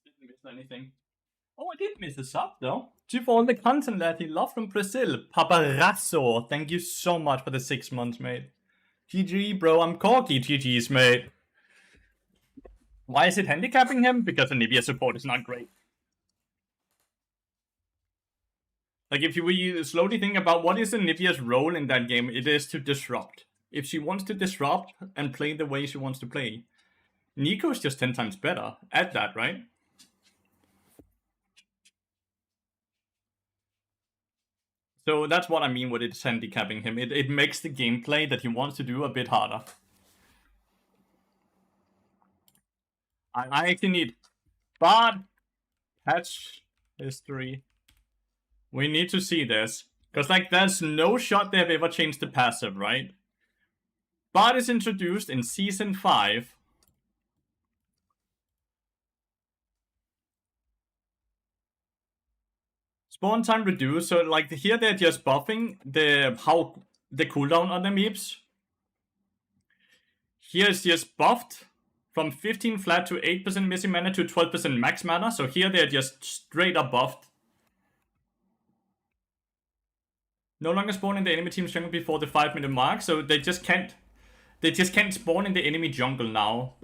Didn't miss anything. Oh, I did miss a sub though. Due for all the content that he loved from Brazil. Paparazzo, thank you so much for the 6 months, mate. GG, bro, I'm corky. GG's, mate. Why is it handicapping him? Because the Nibia support is not great. Like, if you slowly think about what is the Nibia's role in that game, it is to disrupt. If she wants to disrupt and play the way she wants to play, Nico's just 10 times better at that, right? So that's what I mean with it's handicapping him. It makes the gameplay that he wants to do a bit harder. I actually need Bard patch history. We need to see this. Because, like, there's no shot they have ever changed the passive, right? Bard is introduced in Season 5. Spawn time reduced, so like here they're just buffing the cooldown on the meeps. Here it's just buffed from 15 flat to 8% missing mana to 12% max mana. So here they're just straight up buffed. No longer spawn in the enemy team's jungle before the 5-minute mark, so they just can't spawn in the enemy jungle now.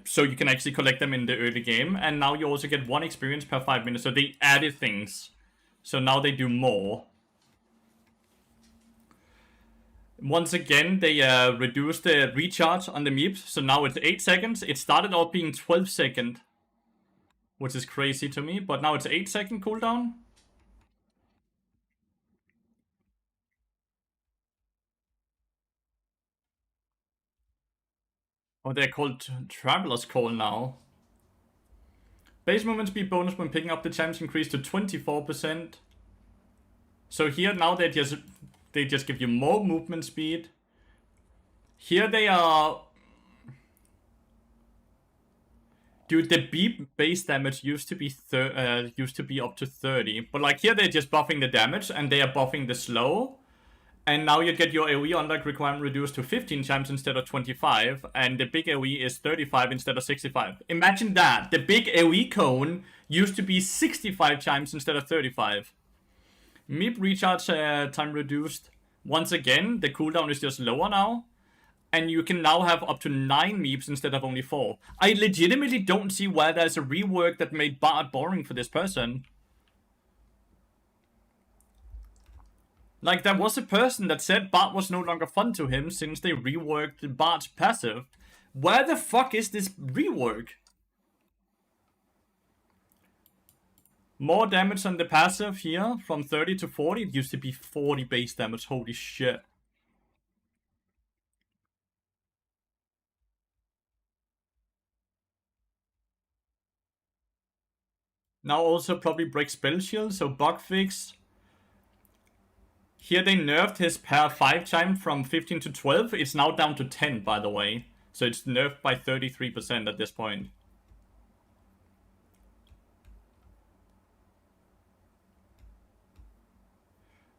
So you can actually collect them in the early game, and now you also get 1 experience per 5 minutes. So they added things. So now they do more. Once again, they reduced the recharge on the meeps. So now it's 8 seconds. It started off being 12 seconds, which is crazy to me. But now it's 8-second cooldown. Oh, they're called Traveler's Call now. Base movement speed bonus when picking up the champs increased to 24%. So here now they just give you more movement speed. Here they are. Dude, the beep base damage used to be up to 30, but like here they're just buffing the damage and they are buffing the slow. And now you get your AoE unlock requirement reduced to 15 champs instead of 25. And the big AoE is 35 instead of 65. Imagine that. The big AoE cone used to be 65 champs instead of 35. Meep recharge time reduced. Once again, the cooldown is just lower now. And you can now have up to 9 meeps instead of only 4. I legitimately don't see why there's a rework that made Bard boring for this person. Like, there was a person that said Bard was no longer fun to him since they reworked Bard's passive. Where the fuck is this rework? More damage on the passive here, from 30 to 40. It used to be 40 base damage, holy shit. Now also probably break spell shield, so bug fix. Here they nerfed his per 5 time from 15 to 12. It's now down to 10, by the way. So it's nerfed by 33% at this point.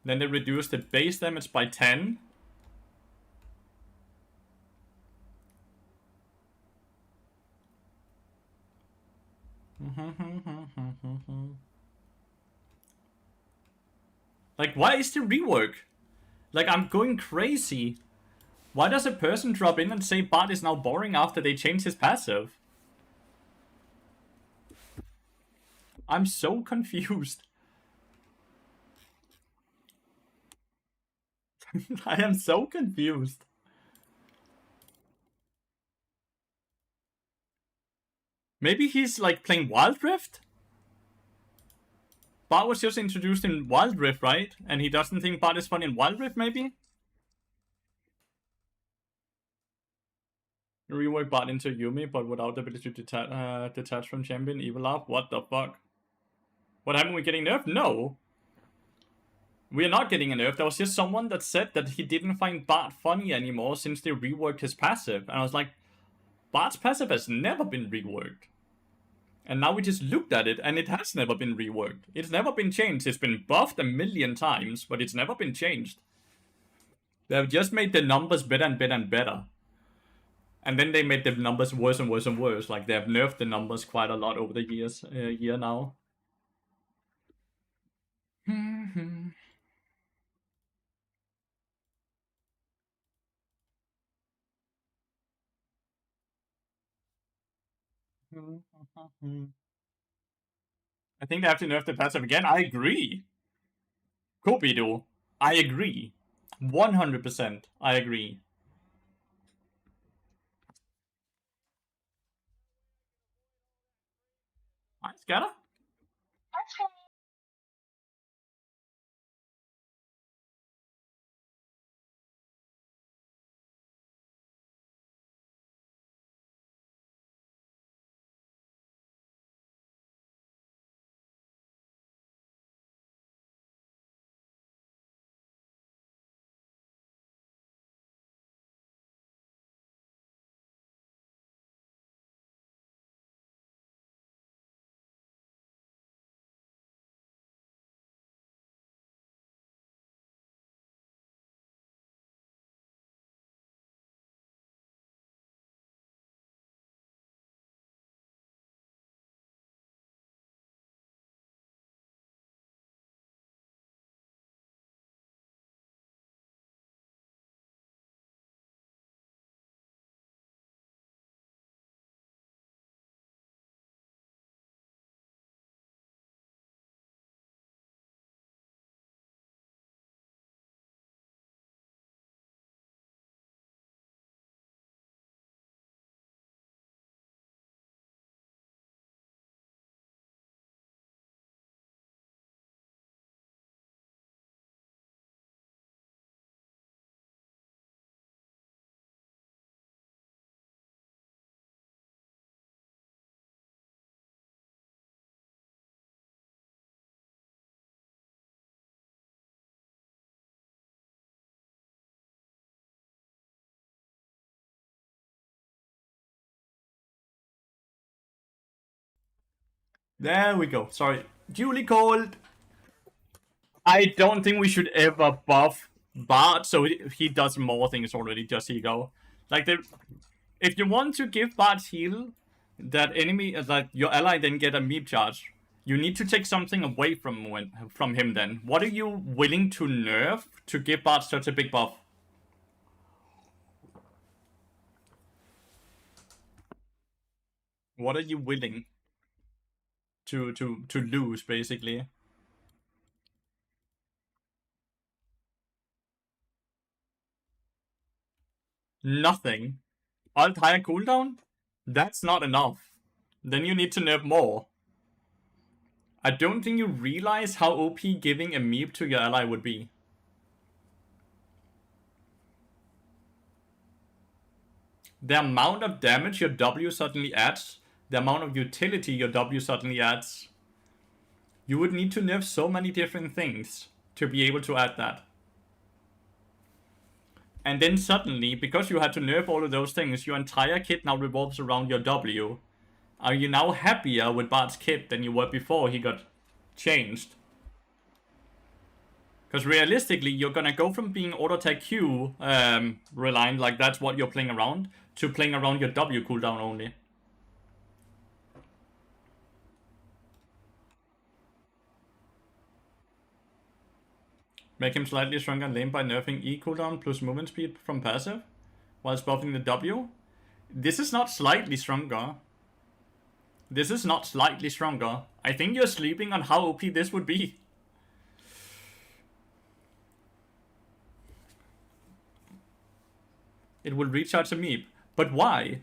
Then they reduced the base damage by 10. Like, why is the rework? Like, I'm going crazy. Why does a person drop in and say Bard is now boring after they changed his passive? I'm so confused. I am so confused. Maybe he's like playing Wild Rift? Bard was just introduced in Wild Rift, right? And he doesn't think Bard is fun in Wild Rift, maybe? Rework Bard into Yumi, but without the ability to detach from champion. Evil up? What the fuck? What happened with getting nerfed? No. We are not getting a nerf. There was just someone that said that he didn't find Bard funny anymore since they reworked his passive. And I was like, Bard's passive has never been reworked. And now we just looked at it, and it has never been reworked. It's never been changed. It's been buffed a million times, but it's never been changed. They have just made the numbers better and better and better. And then they made the numbers worse and worse and worse. Like, they have nerfed the numbers quite a lot over the year now. I think they have to nerf the passive again. I agree. Kopido. I agree. 100%. I agree. Hi, Scatter. There we go. Sorry. Duly called. I don't think we should ever buff Bart so he does more things already, just so you go. Like, if you want to give Bart's heal, that enemy, that your ally then get a meep charge, you need to take something away from him then. What are you willing to nerf to give Bart such a big buff? What are you willing to lose, basically? Nothing. Alt higher cooldown? That's not enough. Then you need to nerf more. I don't think you realize how OP giving a meep to your ally would be. The amount of damage your W suddenly adds, the amount of utility your W suddenly adds. You would need to nerf so many different things to be able to add that. And then suddenly, because you had to nerf all of those things, your entire kit now revolves around your W. Are you now happier with Bart's kit than you were before he got changed? Because realistically, you're gonna go from being auto attack Q reliant, like that's what you're playing around, to playing around your W cooldown only. Make him slightly stronger and lame by nerfing E cooldown plus movement speed from passive, whilst buffing the W. This is not slightly stronger. This is not slightly stronger. I think you're sleeping on how OP this would be. It will recharge a meep. But why?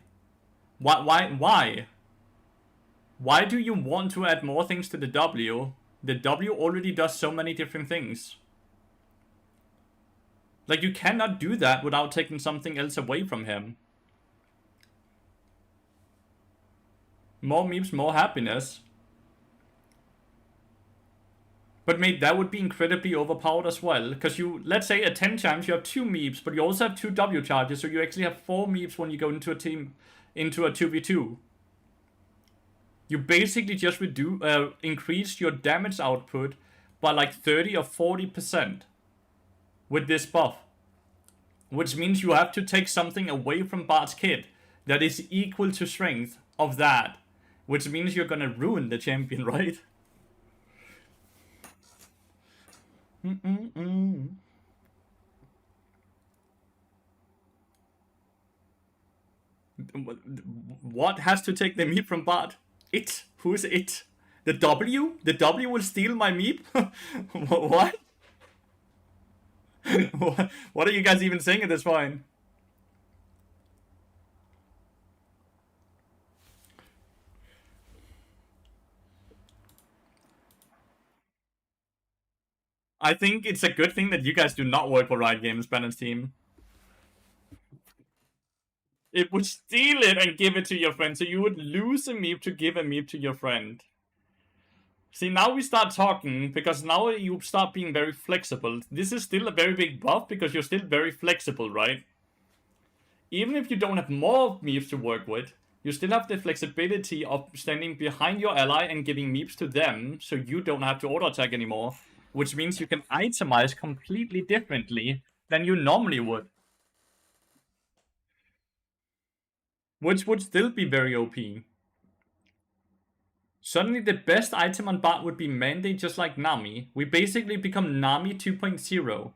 Why? Why do you want to add more things to the W? The W already does so many different things. Like, you cannot do that without taking something else away from him. More memes, more happiness. But mate, that would be incredibly overpowered as well. Because you, let's say at 10 times you have 2 meeps, but you also have 2 W charges, so you actually have 4 meeps when you go into a team, into a 2v2. You basically just increase your damage output by like 30 or 40% with this buff. Which means you have to take something away from Bart's kit. that is equal to strength of that, which means you're gonna ruin the champion, right? What has to take the meep from bot? It? Who is it? The W? The W will steal my meep? What? What are you guys even saying at this point? I think it's a good thing that you guys do not work for Riot Games, Balance Team. It would steal it and give it to your friend, so you would lose a meep to give a meep to your friend. See, now we start talking, because now you start being very flexible. This is still a very big buff, because you're still very flexible, right? Even if you don't have more meeps to work with, you still have the flexibility of standing behind your ally and giving meeps to them, so you don't have to auto-attack anymore. Which means you can itemize completely differently than you normally would. Which would still be very OP. Suddenly the best item on bot would be Mandate, just like Nami. We basically become Nami 2.0.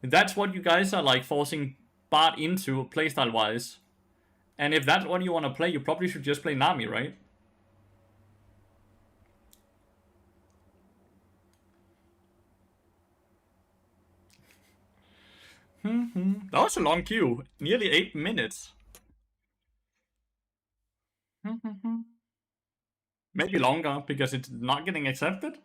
That's what you guys are like forcing bot into playstyle wise. And if that's what you want to play, you probably should just play Nami, right? That was a long queue. Nearly 8 minutes. Maybe longer, because it's not getting accepted?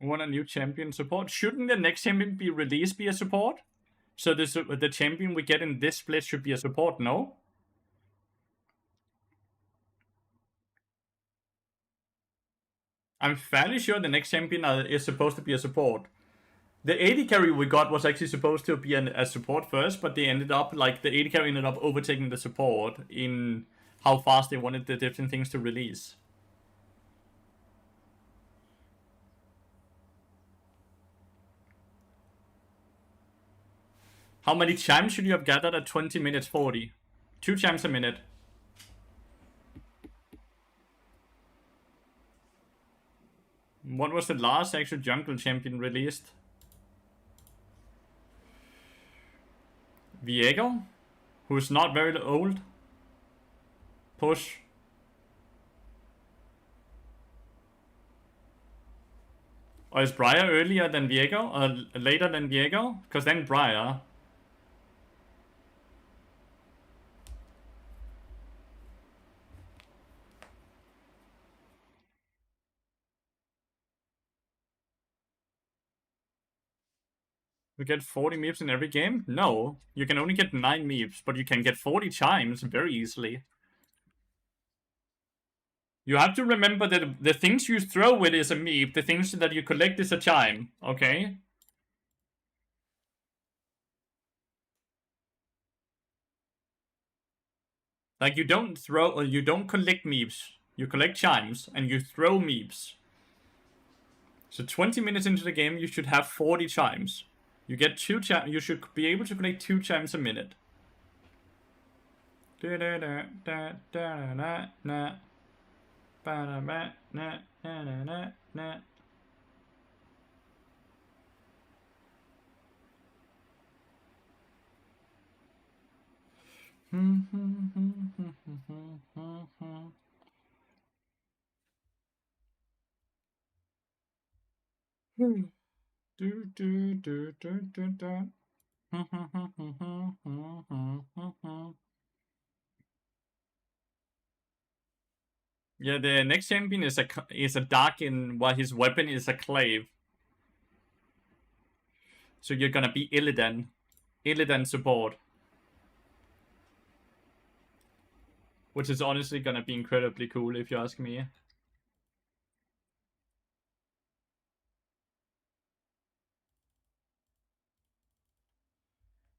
Want a new champion support? Shouldn't the next champion be released be a support? So the champion we get in this split should be a support, no? I'm fairly sure the next champion is supposed to be a support. The AD carry we got was actually supposed to be a support first, but they ended up, like, the AD carry ended up overtaking the support in how fast they wanted the different things to release. How many chimes should you have gathered at 20 minutes 40? 2 chimes a minute. What was the last actual jungle champion released? Viego? Who's not very old? Push. Or is Briar earlier than Viego? Or later than Viego? Because then Briar. You get 40 meeps in every game? No, you can only get 9 meeps, but you can get 40 chimes very easily. You have to remember that the things you throw with is a meep, the things that you collect is a chime, okay? Like, you don't throw, or you don't collect meeps, you collect chimes, and you throw meeps. So 20 minutes into the game, you should have 40 chimes. You get 2 chimes. You should be able to collect 2 chimes a minute. Yeah, the next champion is a Darkin, while his weapon is a Clave. So you're gonna be Illidan. Illidan support. Which is honestly gonna be incredibly cool, if you ask me.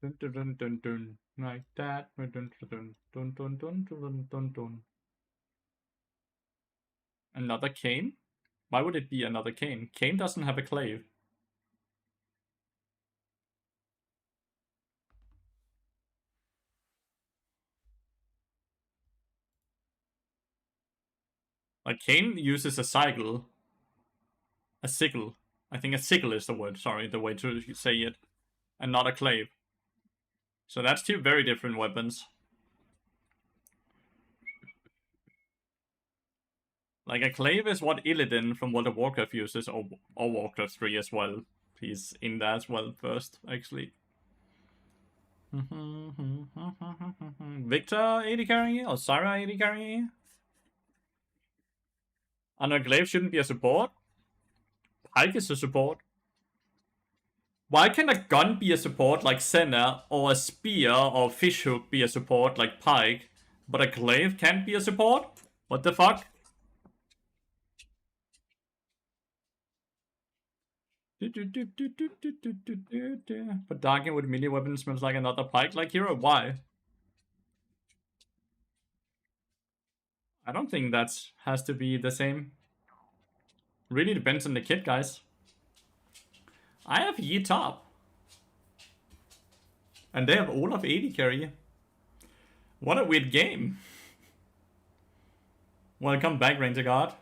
Dun, dun, dun, dun, dun. Like that. Dun, dun, dun, dun, dun, dun, dun, dun, dun. Another cane? Why would it be another cane? Cane doesn't have a clave. Like, cane uses a cycle. A sickle. I think a sickle is the word, sorry, the way to say it. And not a clave. So that's two very different weapons. Like, a clave is what Illidan from World of Warcraft uses, or Warcraft 3 as well. He's in that as well first, actually. Victor AD carrying or Sarah AD carrying? And a glaive shouldn't be a support? Pike is a support. Why can a gun be a support like Senna, or a spear or fishhook be a support like Pike, but a glaive can't be a support? What the fuck? But Darkin with melee weapon smells like another Pike-like hero? Why? I don't think that has to be the same. Really depends on the kit, guys. I have Yi top. And they have Olaf 80 carry. What a weird game. Welcome back, Ranger God.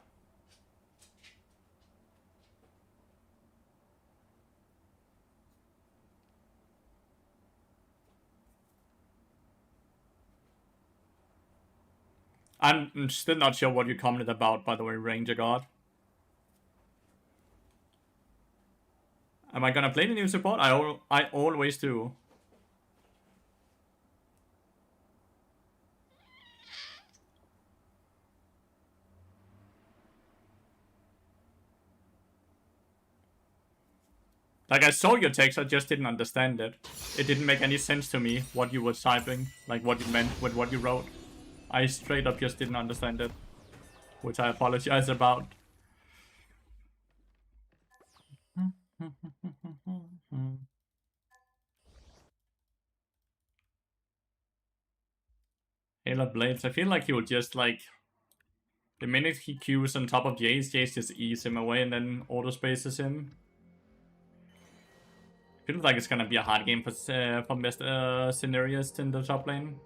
I'm still not sure what you commented about, by the way, Ranger God. Am I gonna play the new support? I always do. Like, I saw your text, I just didn't understand it. It didn't make any sense to me, what you were typing. Like, what you meant with what you wrote. I straight up just didn't understand it. Which I apologize about. Halo Blades, I feel like he would just, like... The minute he queues on top of Jace, Jace just eats him away and then auto-spaces him. Feels like it's gonna be a hard game for Mr. Scenarios in the top lane.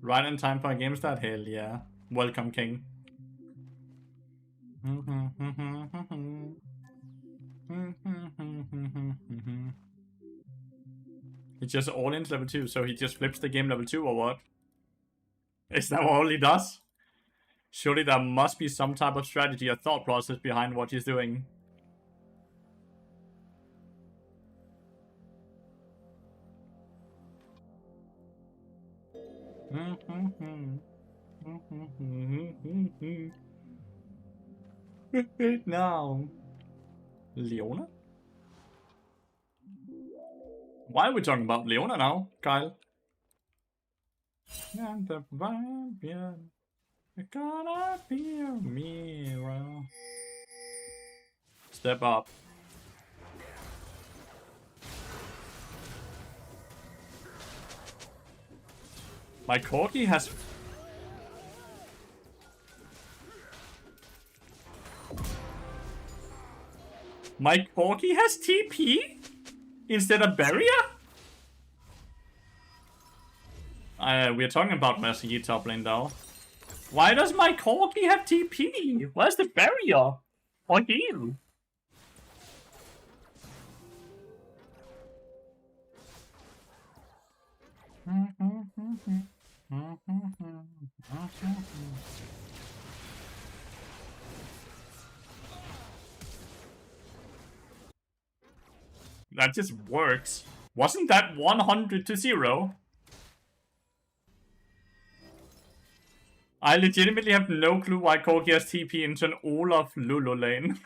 Right in time for a game start? Hell yeah. Welcome, King. He just all in level 2, so he just flips the game level 2 or what? Is that all he does? Surely there must be some type of strategy or thought process behind what he's doing. Now, Leona? Why are we talking about Leona now, Kyle? And the vibe, gonna be a mirror. Step up. My corgi has... My corgi has TP? Instead of barrier? We're talking about Mercy top lane though. Why does my corgi have TP? Where's the barrier? Or heal? That just works. Wasn't that 100 to 0? I legitimately have no clue why Corgi has TP into an Olaf Lulu lane.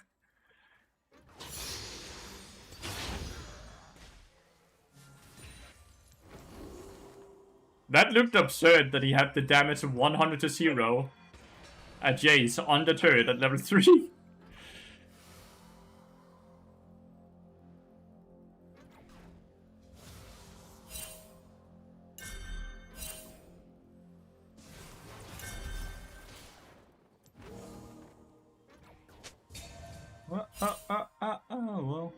That looked absurd that he had the damage of 100 to 0 at Jace on the turret at level 3. Well.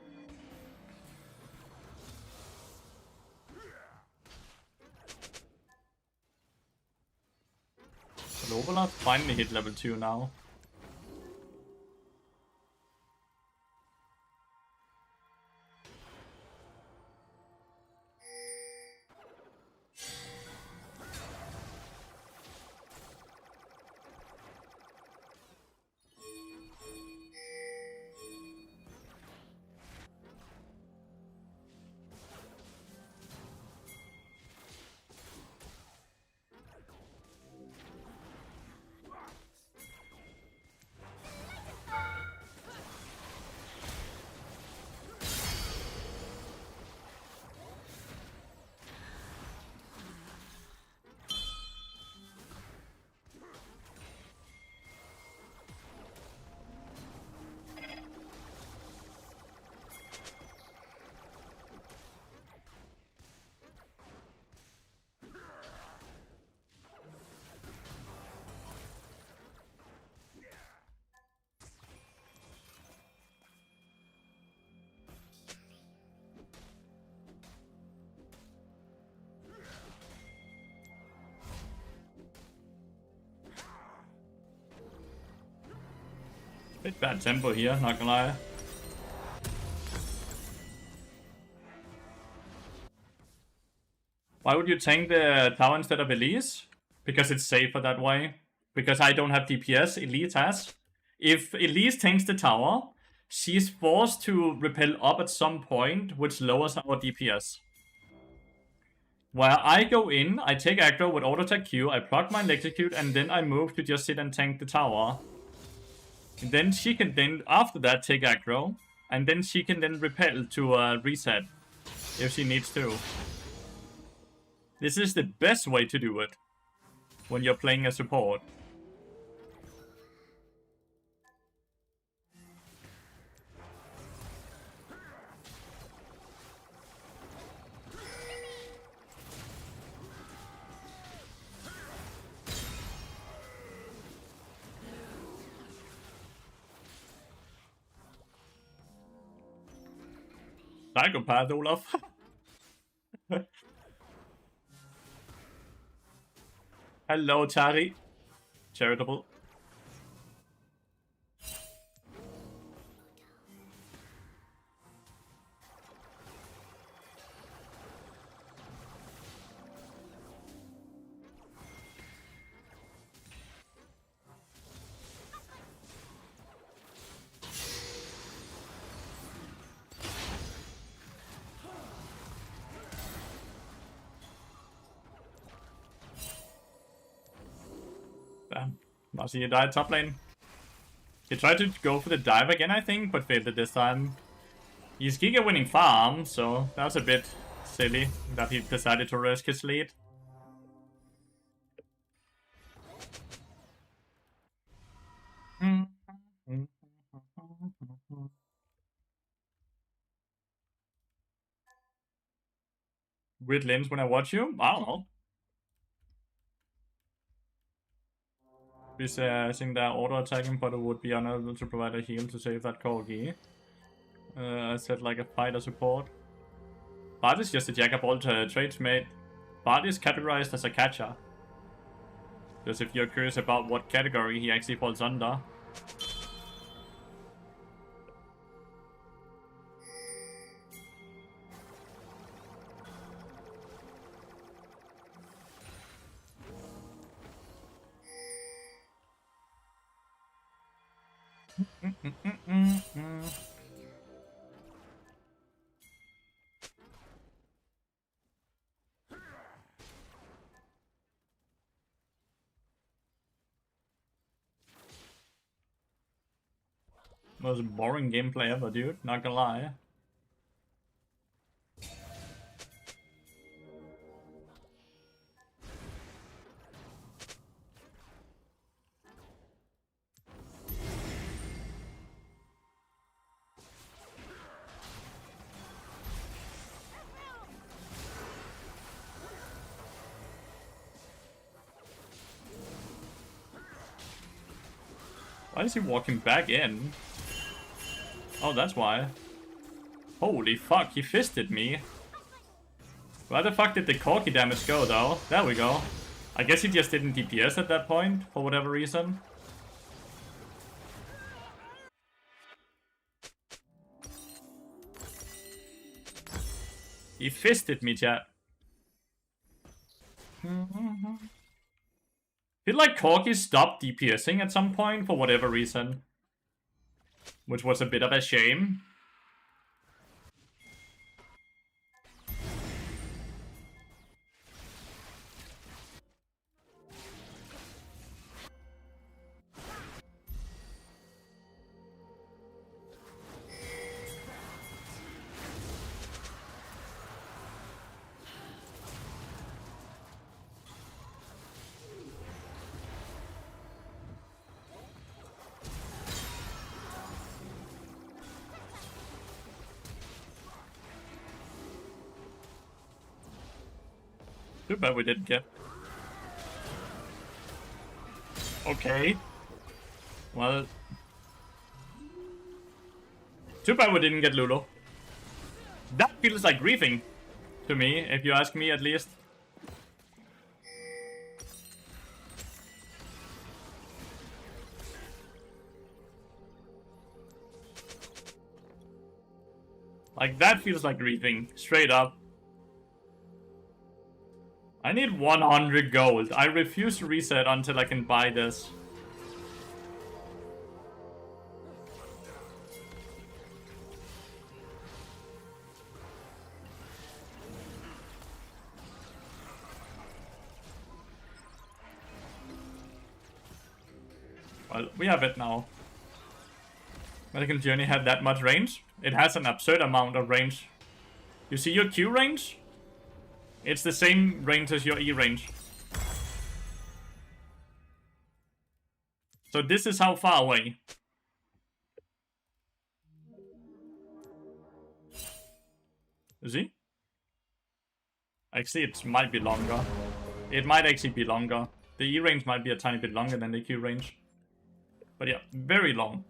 The Overlord finally hit level 2 now. Bit bad tempo here, not gonna lie. Why would you tank the tower instead of Elise? Because it's safer that way. Because I don't have DPS, Elise has. If Elise tanks the tower, she's forced to repel up at some point, which lowers our DPS. Where I go in, I take aggro with auto attack Q, I proc my execute, and then I move to just sit and tank the tower. And then she can then, after that, take aggro, and then she can then repel to reset, if she needs to. This is the best way to do it, when you're playing a support. Psychopath, Olaf. Hello, Tari. Charitable. Damn. Marcy died top lane. He tried to go for the dive again, I think, but failed it this time. He's Giga winning farm, so that was a bit silly that he decided to risk his lead. Weird lens when I watch you? I don't know. I think that auto-attacking, but it would be unable to provide a heal to save that corgi. I said like a fighter support. Bard is just a jack of all trades, mate. Bard is categorized as a catcher. Just if you're curious about what category he actually falls under. Most boring gameplay ever, dude. Not gonna lie. Why is he walking back in? Oh, that's why. Holy fuck, he fisted me. Where the fuck did the corky damage go, though? There we go. I guess he just didn't DPS at that point, for whatever reason. He fisted me, chat. Feel like Corki stopped DPSing at some point for whatever reason. Which was a bit of a shame. Too bad we didn't get. Okay. Well. Too bad we didn't get Lulu. That feels like griefing to me, if you ask me at least. Like, that feels like griefing, straight up. I need 100 gold. I refuse to reset until I can buy this. Well, we have it now. Medical Journey had that much range? It has an absurd amount of range. You see your Q range? It's the same range as your E range. So this is how far away. Is he? Actually, it might be longer. It might actually be longer. The E range might be a tiny bit longer than the Q range. But yeah, very long.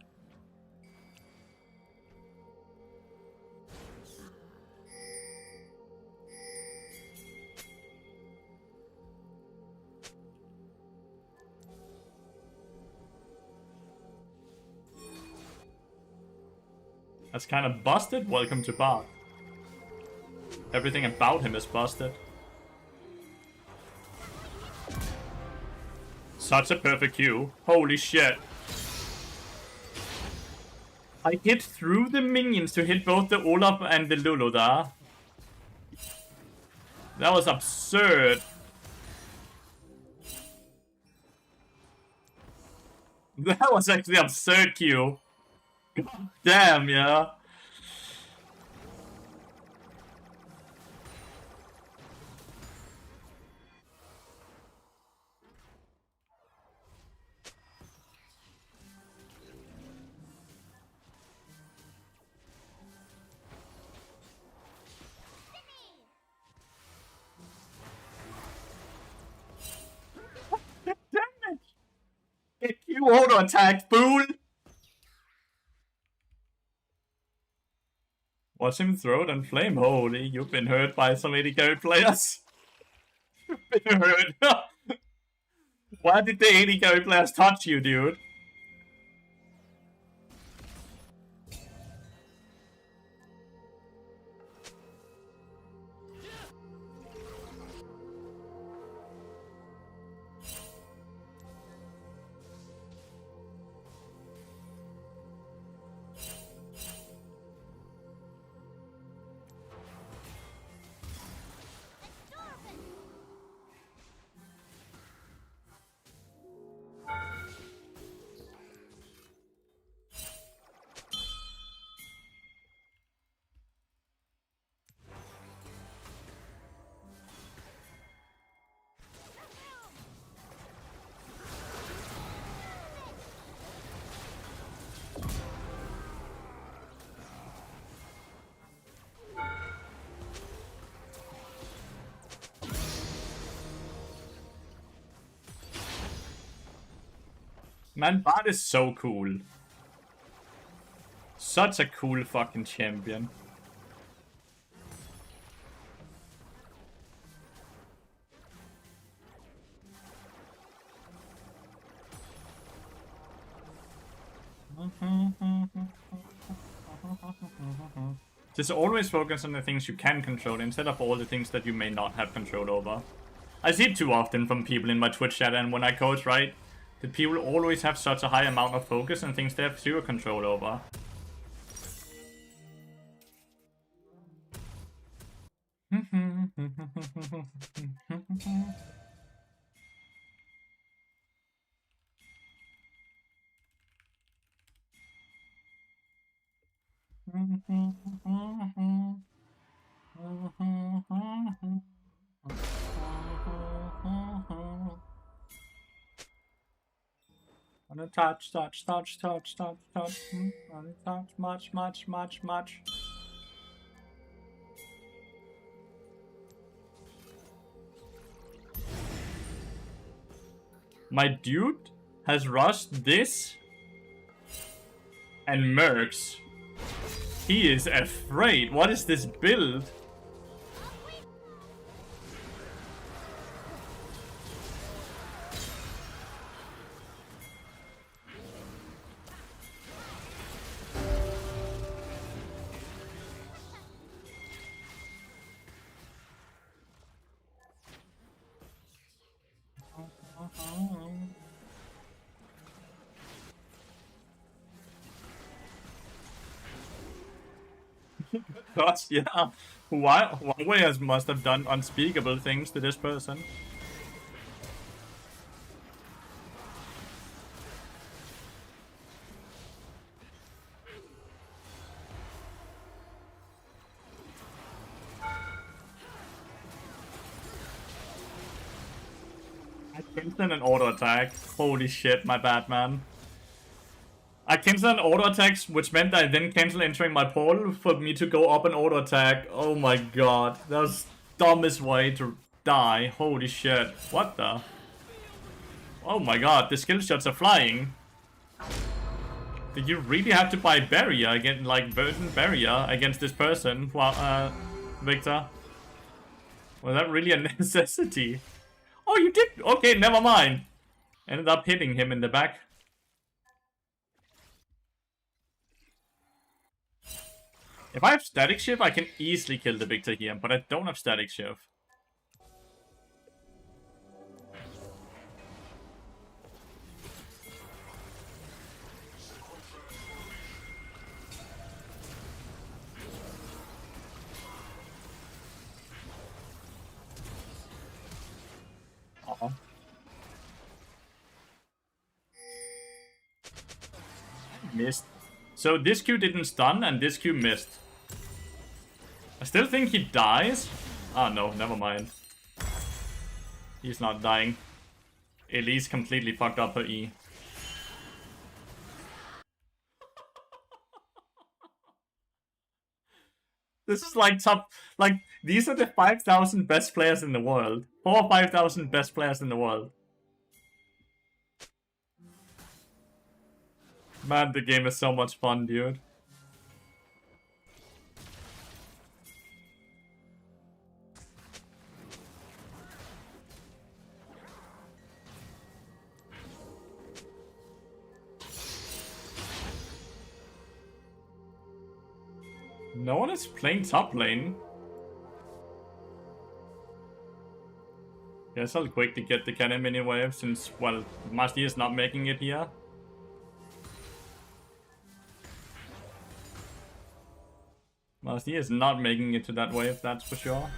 That's kind of busted. Welcome to Bart. Everything about him is busted. Such a perfect Q. Holy shit. I hit through the minions to hit both the Olaf and the Lulu there. That was absurd. That was actually absurd Q. God damn, yeah. Damn it! Get Q auto attack, fool! Watch him throw it and flame. Holy, you've been hurt by some AD carry players. You've been hurt. Why did the AD carry players touch you, dude? Man, Bard is so cool. Such a cool fucking champion. Just always focus on the things you can control instead of all the things that you may not have control over. I see it too often from people in my Twitch chat and when I coach, right? That people always have such a high amount of focus on things they have zero control over. Wanna touch, touch, touch, touch, touch, touch. Wanna touch much, much, much, much. My dude has rushed this and mercs. He is afraid. What is this build? Gosh, yeah. Huawei must have done unspeakable things to this person. I canceled an auto attack. Holy shit, my bad, man. I canceled an auto attack, which meant I then canceled entering my portal for me to go up an auto attack. Oh my god, that was the dumbest way to die. Holy shit. What the? Oh my god, the skill shots are flying. Did you really have to buy barrier against, like, burden barrier against this person, Victor? Was that really a necessity? Oh, you did? Okay, never mind. Ended up hitting him in the back. If I have static shift, I can easily kill the Victor here, but I don't have static shift. Missed. So this Q didn't stun and this Q missed. I still think he dies. Ah, no, never mind. He's not dying. Elise completely fucked up her E. This is like top, like, these are the 5,000 best players in the world. 4 or 5,000 best players in the world. Man, the game is so much fun, dude. No one is playing top lane. Guess I'll quickly get the cannon mini wave since, well, Masti is not making it here. Masti is not making it to that wave, that's for sure.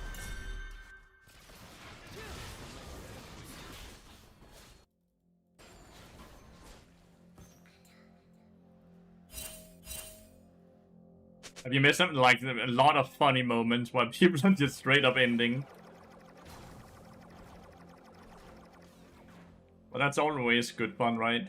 Have you missed something like a lot of funny moments where people are just straight up ending? But that's always good fun, right?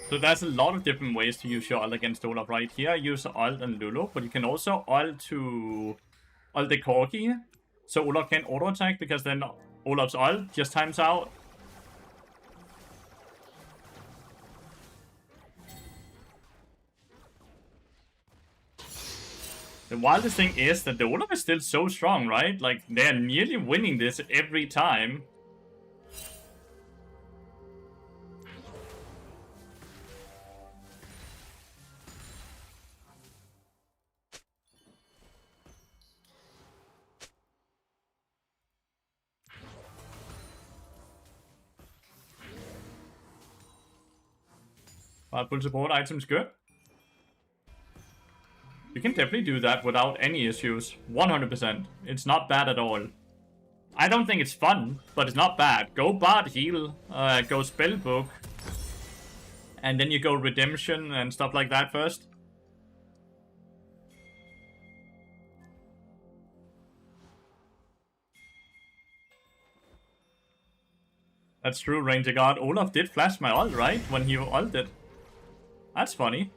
So there's a lot of different ways to use your ult against Olaf, right? Here I use ult and Lulu, but you can also ult to ult the Corgi, so Olaf can auto attack because then Olaf's ult just times out. The wildest thing is that the Olaf is still so strong, right? Like, they're nearly winning this every time. Full support items good. You can definitely do that without any issues. 100%. It's not bad at all. I don't think it's fun, but it's not bad. Go Bard heal, go Spellbook, and then you go Redemption and stuff like that first. That's true, Ranger God. Olaf did flash my ult, right? When he ulted. That's funny.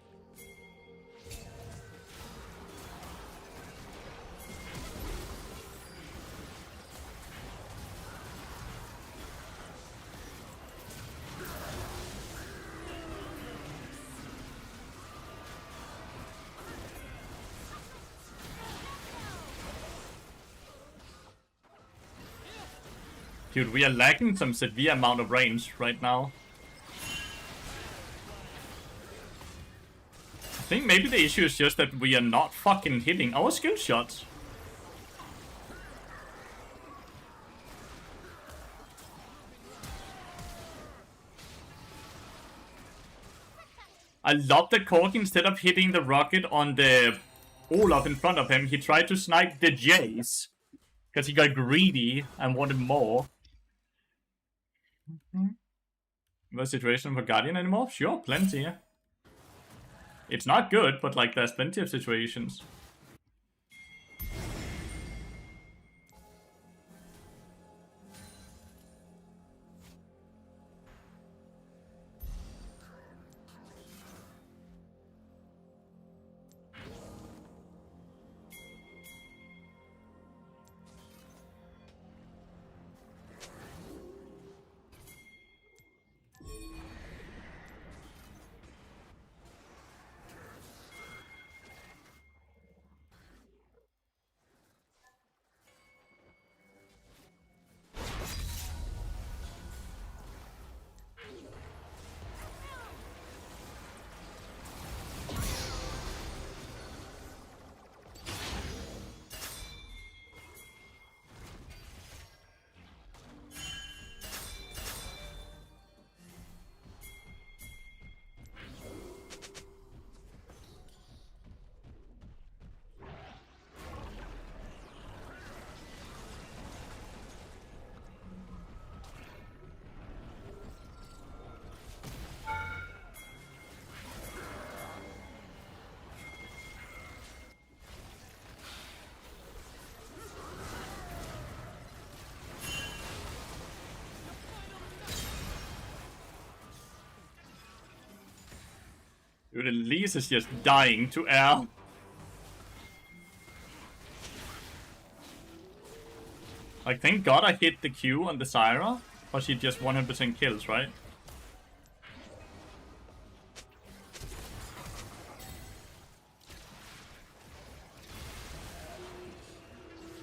Dude, we are lacking some severe amount of range right now. I think maybe the issue is just that we are not fucking hitting our skill shots. I love that Cork, instead of hitting the rocket on the Olaf in front of him, he tried to snipe the Jace. Because he got greedy and wanted more. No situation for Guardian anymore? Sure, plenty. It's not good, but like there's plenty of situations. Dude, Elise is just dying to air. Like, thank God I hit the Q on the Zyra, or she just 100% kills, right?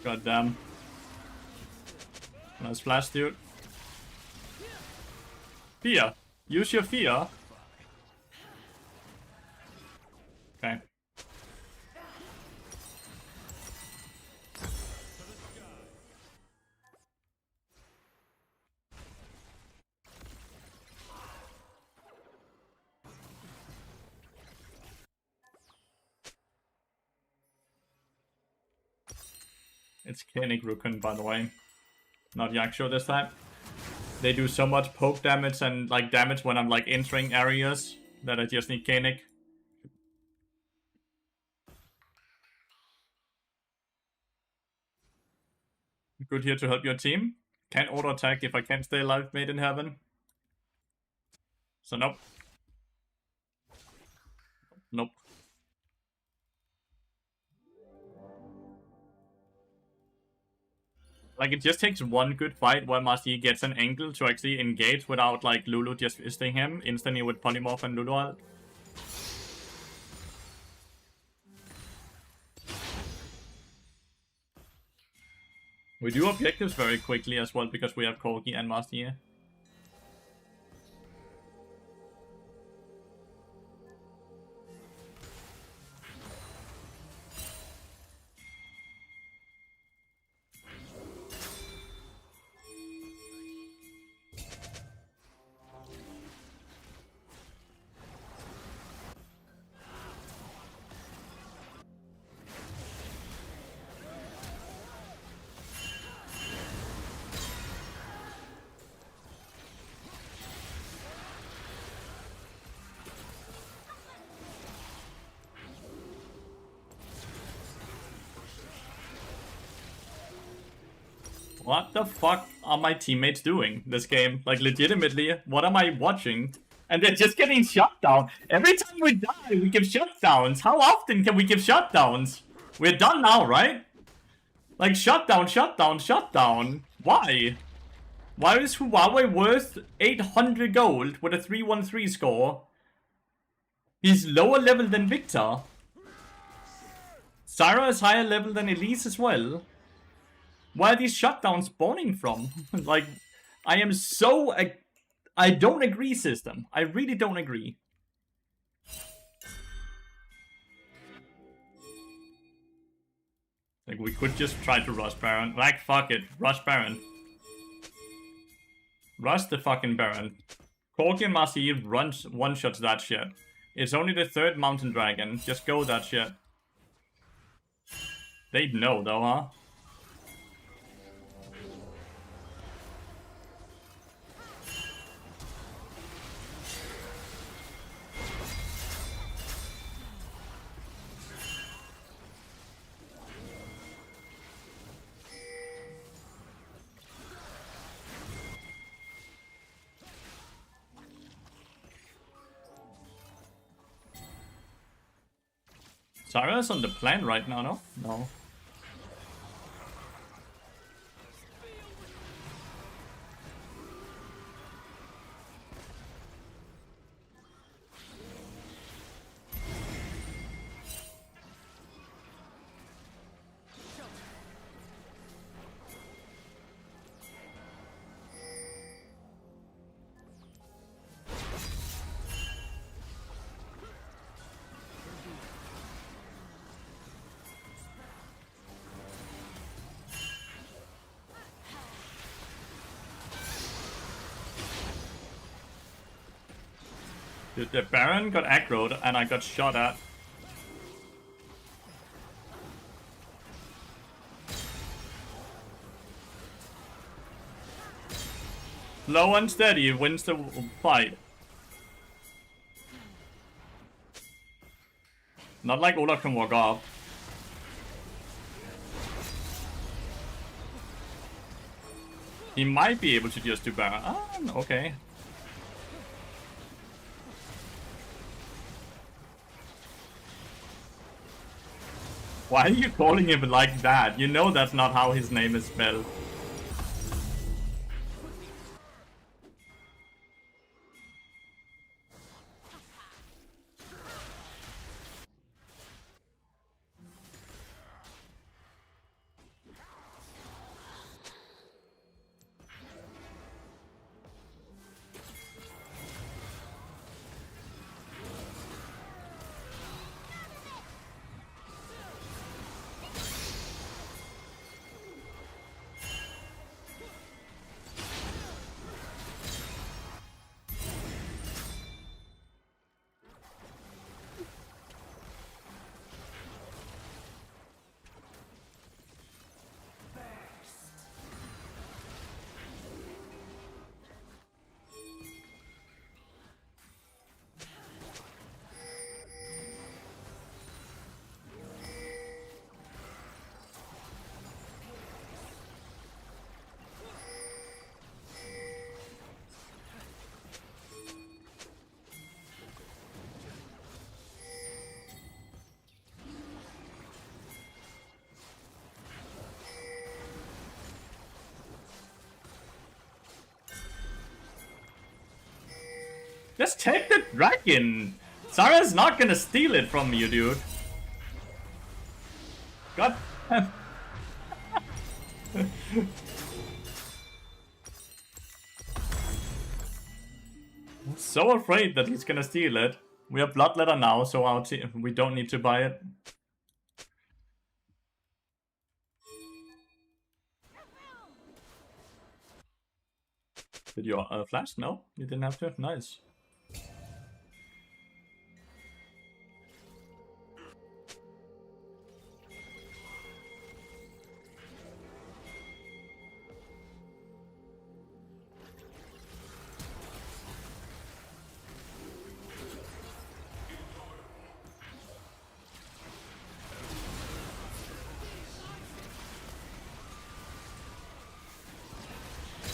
God damn. Nice flash, dude. Fear. Use your fear. Okay. It's Koenig Rukun, by the way. Not Yaksho this time. They do so much poke damage and like damage when I'm like entering areas that I just need Koenig. Good here to help your team. Can't auto attack if I can't stay alive, made in heaven. So nope. Nope. Like, it just takes one good fight where Master Yi gets an angle to actually engage without, like, Lulu just visiting him instantly with Polymorph and Lulu ult. We do objectives very quickly as well because we have Corgi and Master Yi. What the fuck are my teammates doing this game? Like, legitimately, what am I watching? And they're just getting shut down. Every time we die, we give shutdowns. How often can we give shutdowns? We're done now, right? Like, shutdown, shutdown, shutdown. Why? Why is Huawei worth 800 gold with a 313 score? He's lower level than Victor. Syra is higher level than Elise as well. Where are these shutdowns spawning from? Like, I am so... I don't agree, system. I really don't agree. Like, we could just try to rush Baron. Like, fuck it. Rush Baron. Rush the fucking Baron. Corki and Master Yi runs one-shots that shit. It's only the third Mountain Dragon. Just go that shit. They'd know though, huh? Syra's on the plan right now, no? No. Dude, the Baron got aggroed and I got shot at. Slow and steady wins the fight. Not like Olaf can walk off. He might be able to just do Baron. Ah, okay. Why are you calling him like that? You know that's not how his name is spelled. Just take the dragon! Sarah's not gonna steal it from you, dude. God damn. I'm so afraid that he's gonna steal it. We have Bloodletter now, so we don't need to buy it. Did you flash? No, you didn't have to. Nice.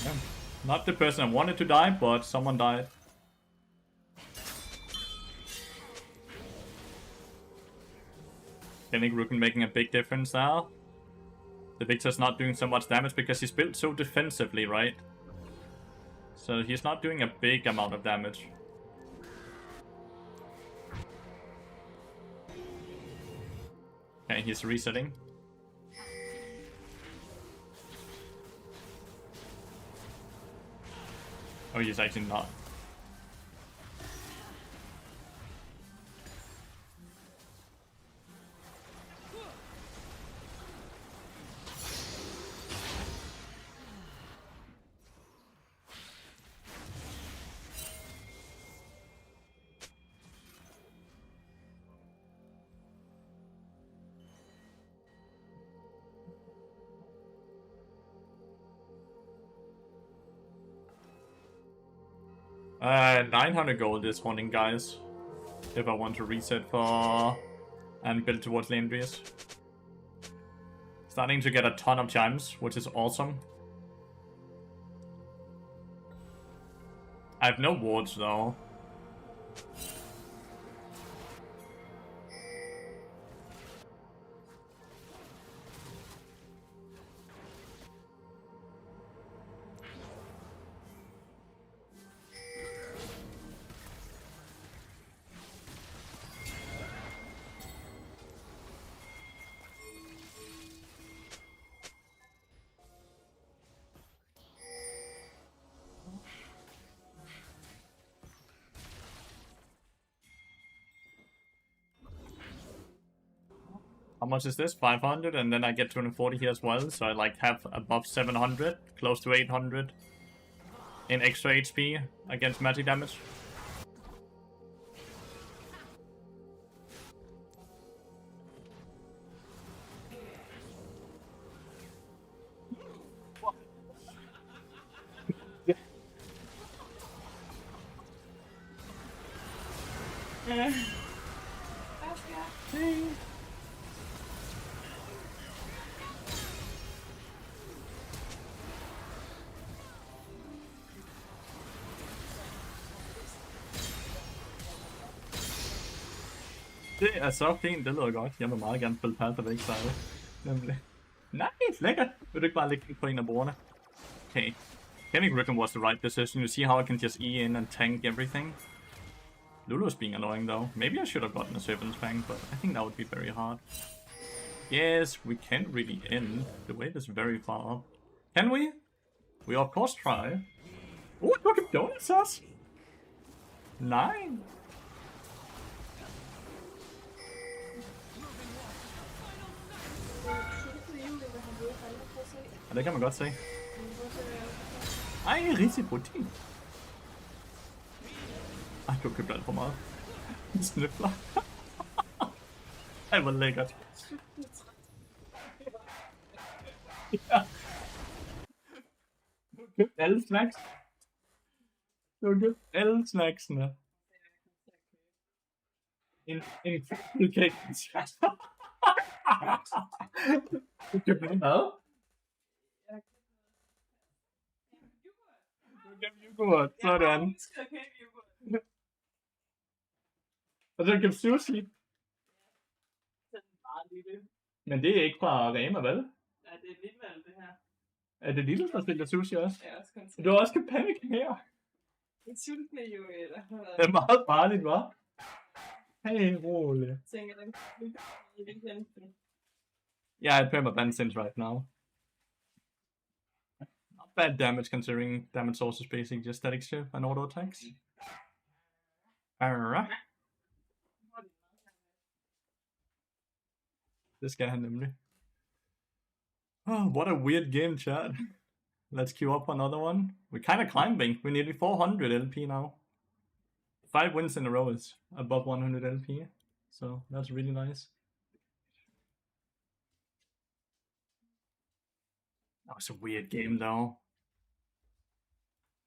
Yeah. Not the person I wanted to die, but someone died. I think Ruken making a big difference now. The Victor's not doing so much damage because he's built so defensively, right? So he's not doing a big amount of damage. Okay, he's resetting. Oh, he's actually not. Uh, 900 gold this morning, guys. If I want to reset for and build towards Lathyrus. Starting to get a ton of chimes, which is awesome. I have no wards though. How much is this? 500, and then I get 240 here as well, so I like have above 700, close to 800 in extra HP against magic damage. Det er så fint, det lyder godt. Jeg vil meget gerne spille Path of Exile. Nemlig. Nice, lækkert! Vil du ikke bare lægge på en af bordene? Okay. Getting Rickon was the right decision. You see how I can just E in and tank everything? Lulu's being annoying though. Maybe I should have gotten a Serpent's Fang, but I think that would be very hard. Yes, we can't really end. The wave is very far up. Can we? We of course try. Oh, look at donuts us! 9! Ja, det kan man godt se. Ej, risikotin. Ej, du har købt alt for meget. Snøfler. Ej, hvor lækkert. Ja. Du har købt alle snacks. Du har købt alle snacksene. En cake. Du har købt noget mad? Yoghurt, sådan. Og så købt sushi. Men det er ikke fra Rema, vel? Ja, det er lidt valg, det her. Er det lille, der spiller sushi også? Ja, også Du har også købt panik her. Et sultne jo, eller? Det er meget farligt, hva'? Hey, rolig. Tænker den i virkeligheden. Yeah, I pay my band right now. Not bad damage considering damage source is basically just static shift and auto attacks. Det skal han nemlig. Oh, what a weird game, chat. Let's queue up another one. We're kind of climbing. We're nearly 400 LP now. 5 wins in a row is above 100 LP. So that's really nice. That was a weird game though.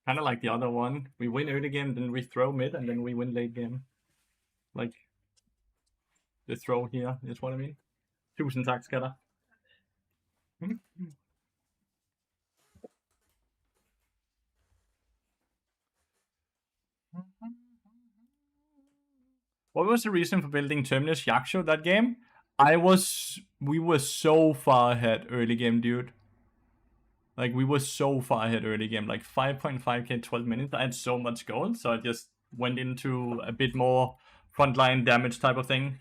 Kind of like the other one. We win early game, then we throw mid, and then we win late game. Like, the throw here is what I mean. 1000 tak, skatter. What was the reason for building Terminus Yaksho that game? We were so far ahead early game, dude. Like, we were so far ahead early game, like 5.5k 12 minutes. I had so much gold, so I just went into a bit more frontline damage type of thing.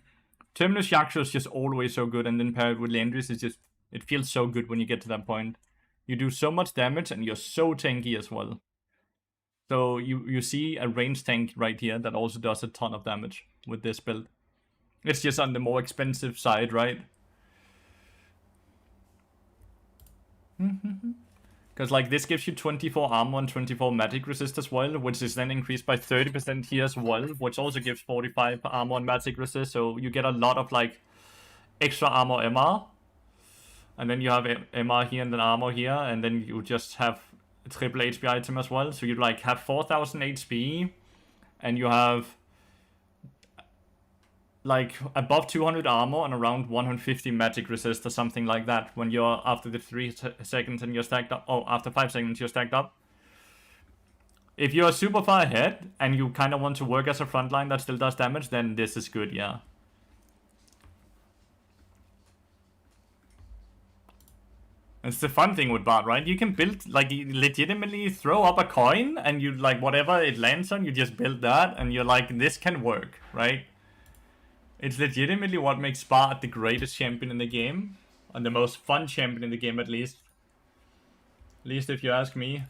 Terminus Yaksho is just always so good, and then paired with Lathyrus, it's just, it feels so good when you get to that point. You do so much damage, and you're so tanky as well. So you see a range tank right here that also does a ton of damage with this build. It's just on the more expensive side, right? Because like this gives you 24 armor and 24 magic resist as well, which is then increased by 30% here as well, which also gives 45 armor and magic resist, so you get a lot of like extra armor MR. And then you have MR here and then armor here, and then you just have a triple HP item as well, so you like have 4000 HP, and you have like above 200 armor and around 150 magic resist or something like that when you're after the 3 seconds and you're stacked up. Oh, after 5 seconds you're stacked up. If you're super far ahead and you kind of want to work as a frontline that still does damage, then this is good, yeah. It's the fun thing with Bard, right? You can build, like, you legitimately throw up a coin and you, like, whatever it lands on, you just build that and you're like, this can work, right? It's legitimately what makes Bard the greatest champion in the game. And the most fun champion in the game, at least. At least if you ask me.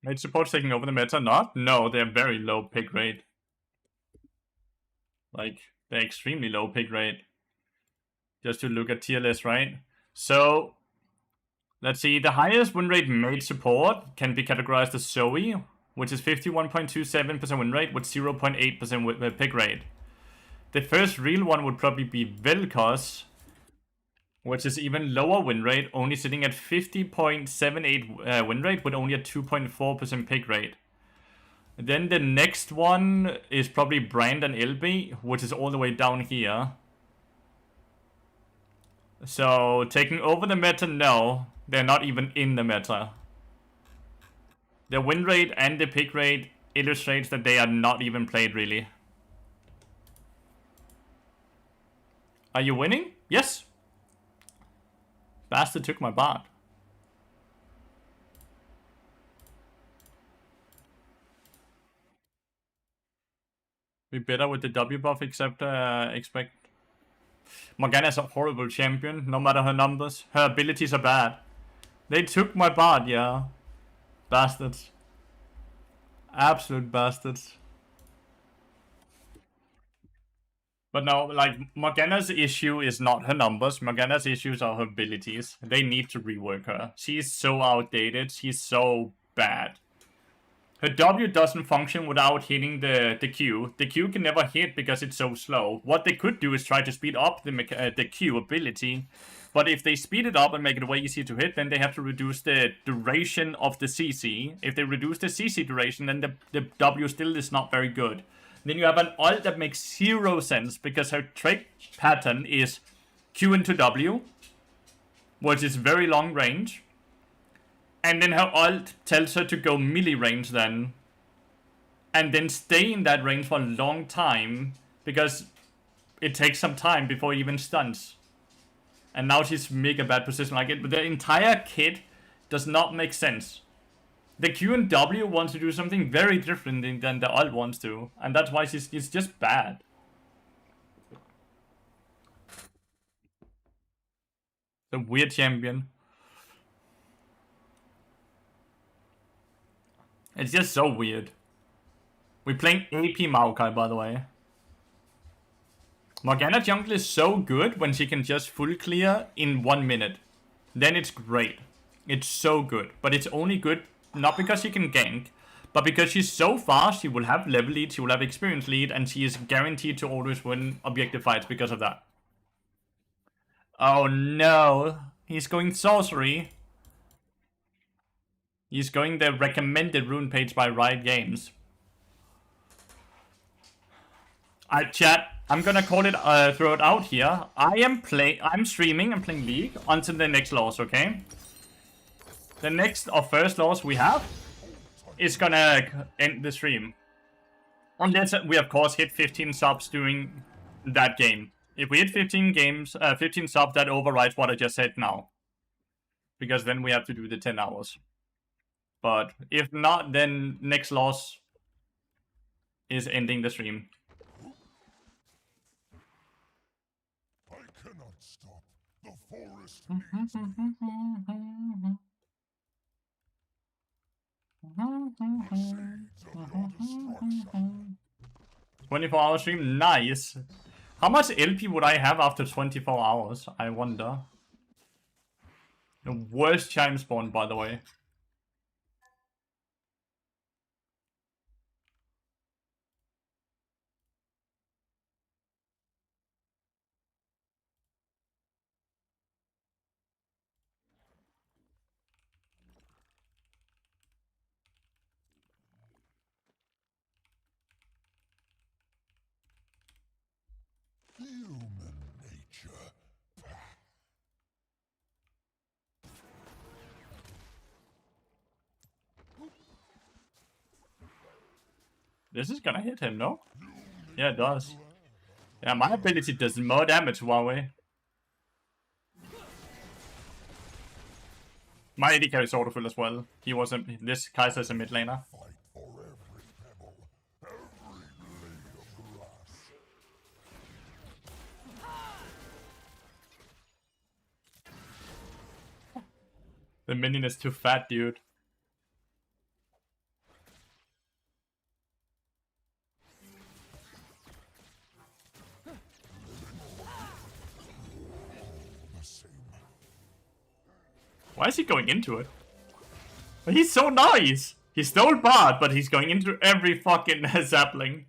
Mage support's taking over the meta, not? No, they're very low pick rate. Like, they're extremely low pick rate. Just to look at tier list, right? So, let's see. The highest win rate mage support can be categorized as Zoe, which is 51.27% win rate with 0.8% pick rate. The first real one would probably be Vel'Koz, which is even lower win rate, only sitting at 50.78 win rate with only a 2.4% pick rate. Then the next one is probably Brand and LB, which is all the way down here. So, taking over the meta, no. They're not even in the meta. The win rate and the pick rate illustrates that they are not even played, really. Are you winning? Yes. Bastard took my Bard. Be better with the W buff, except expect. Morgana's a horrible champion, no matter her numbers. Her abilities are bad. They took my Bard, yeah. Bastards. Absolute bastards. But no, like, Morgana's issue is not her numbers. Morgana's issues are her abilities. They need to rework her. She's so outdated. She's so bad. Her W doesn't function without hitting the Q. The Q can never hit because it's so slow. What they could do is try to speed up the Q ability. But if they speed it up and make it way easier to hit, then they have to reduce the duration of the CC. If they reduce the CC duration, then the W still is not very good. Then you have an ult that makes 0 sense because her trait pattern is Q into W, which is very long range. And then her ult tells her to go melee range then. and then stay in that range for a long time, because it takes some time before he even stuns. And now she's mega bad position like it, but the entire kit does not make sense. The Q and W wants to do something very different than the ult wants to, and that's why it's just bad. The weird champion. It's just so weird. We're playing AP Maokai, by the way. Morgana jungle is so good when she can just full clear in 1 minute. Then it's great. It's so good. But it's only good not because she can gank, but because she's so fast, she will have level lead, she will have experience lead, and she is guaranteed to always win objective fights because of that. Oh no. He's going sorcery. He's going the recommended rune page by Riot Games. Chat, I'm gonna call it, throw it out here. I'm streaming and playing League until the next loss, okay? The next or first loss we have is gonna end the stream. Unless we, of course, hit 15 subs during that game. If we hit 15 subs, that overrides what I just said now. Because then we have to do the 10 hours. But if not, then next loss is ending the stream. I cannot stop. The forest needs me. Seeds of your destruction. 24-hour stream, nice. How much LP would I have after 24 hours? I wonder. The worst chime spawn, by the way. Human nature. This is gonna hit him, no? Yeah, it does. Yeah, my ability does more damage, Huawei. My AD carry is autofill as well. This Kaiser is a mid laner. Fight for every pebble, every blade of grass. The minion is too fat, dude. The same. Why is he going into it? But he's so nice! He stole Bard, but he's going into every fucking sapling.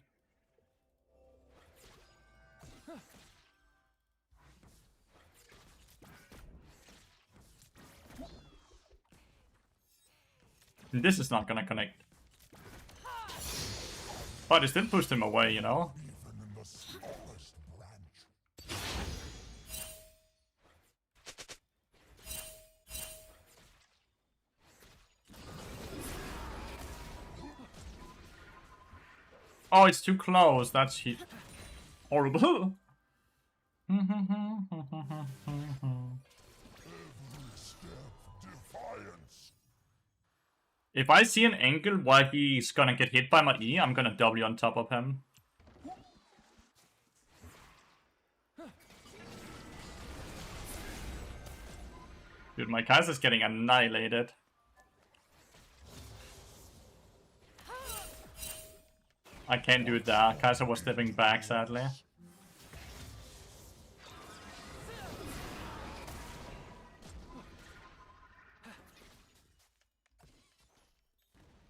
This is not gonna connect. But it still pushed him away, you know? Even in the smallest branch. Oh, it's too close. That's horrible. Every step, defiance. If I see an angle where he's gonna get hit by my E, I'm gonna W on top of him. Dude, my Kaiser's getting annihilated. I can't do that. Kaiser was stepping back, sadly.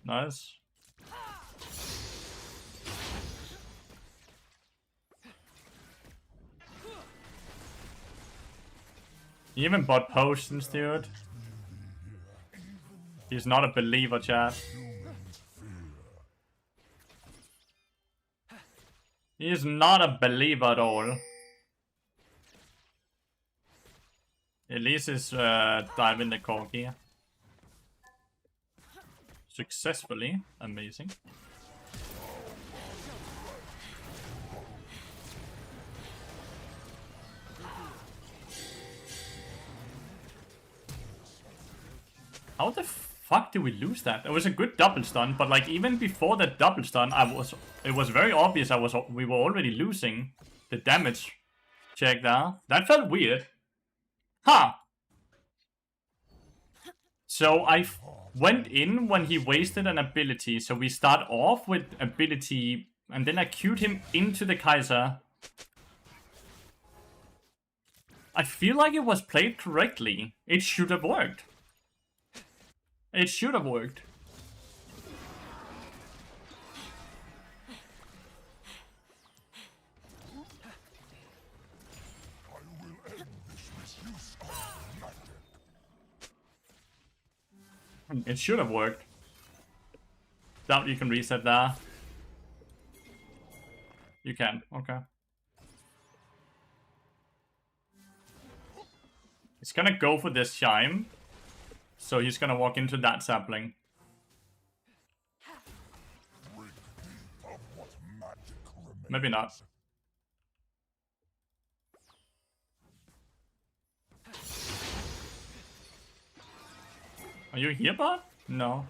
Nice. He even bought potions, dude. He's not a believer, chat. He is not a believer at all. Elise is diving the corgi. Successfully. Amazing. How the fuck did we lose that? It was a good double stun, but like even before that double stun, it was very obvious we were already losing the damage check there. That felt weird. Huh. So I went in when he wasted an ability, so we start off with ability, and then I queued him into the Kaiser. I feel like it was played correctly. It should have worked. It should have worked. I will end this misuse of magic. It should have worked. Doubt you can reset that. You can, okay. He's gonna go for this chime. So he's gonna walk into that sapling. Rid me of what magic remains. Maybe not. Are you here, bud? No.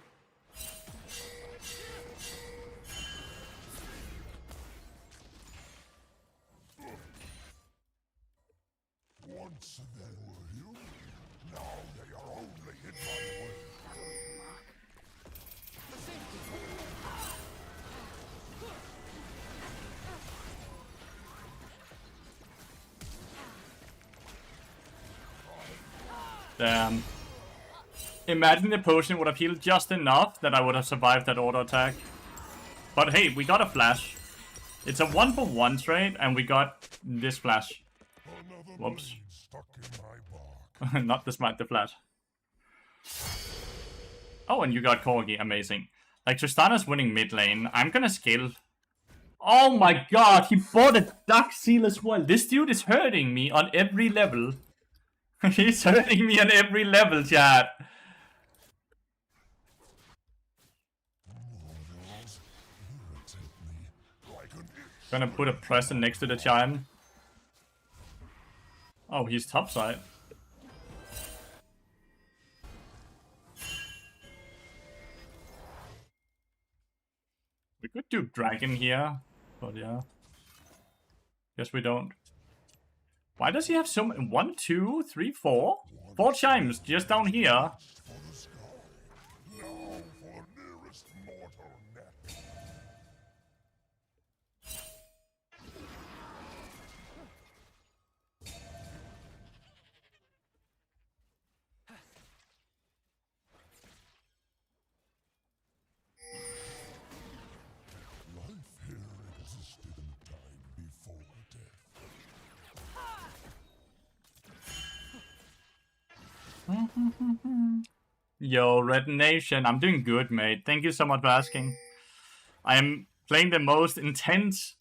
Once they were human, now they are only in my way. Damn. Imagine the potion would have healed just enough that I would have survived that auto attack. But hey, we got a flash. It's a 1-for-1 trade, and we got this flash. Another Whoops. blade stuck in my bark. Not the smite, the flash. Oh, and you got Corgi. Amazing. Like, Tristana's winning mid lane. I'm gonna scale. Oh my god, he bought a Dark Seal as well. This dude is hurting me on every level. He's hurting me on every level, chat. Mortals irritate me like an itch. Gonna put a present next to the chime. Oh, he's topside. We could do dragon here, but yeah. Guess we don't. Why does he have so many? 1, 2, 3, 4? 4 chimes just down here. For the sky, now for nearest mortal neck. Life here existed in time before death. Yo, Red Nation, I'm doing good, mate. Thank you so much for asking. I am playing the most intense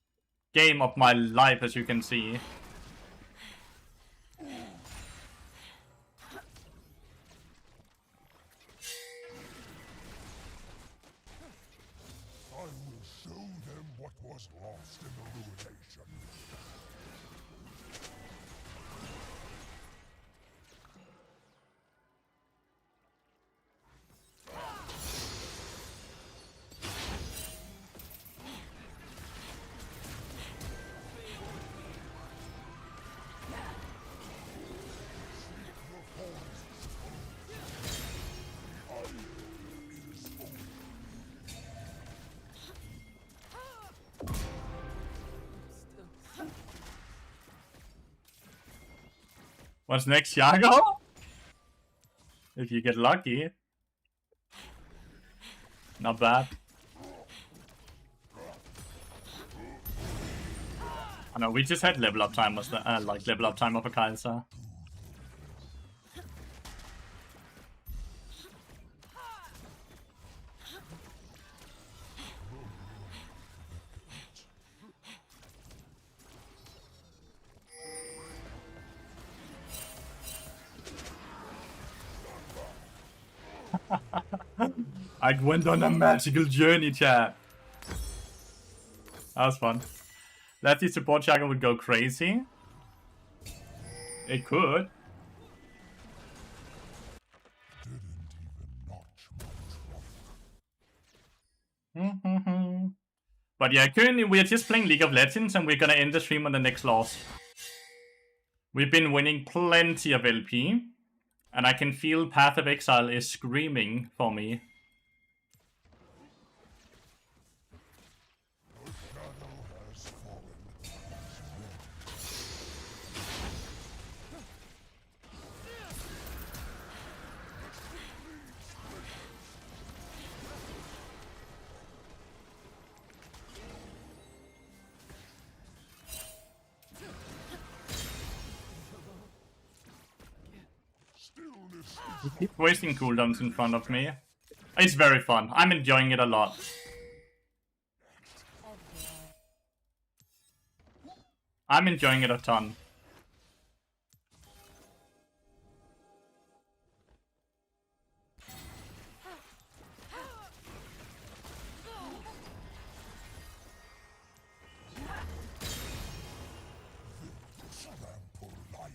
game of my life, as you can see. I will show them what was lost in the ruination. What's next, Yago? If you get lucky. Not bad. I know, we just had level up time, was the, like level up time of a Kaiser. I went on a magical journey, chat. That was fun. Lefty support Chaga would go crazy. It could. Didn't even But yeah, currently we are just playing League of Legends and we're gonna end the stream on the next loss. We've been winning plenty of LP. And I can feel Path of Exile is screaming for me. You keep wasting cooldowns in front of me. It's very fun. I'm enjoying it a lot. I'm enjoying it a ton. Trample life.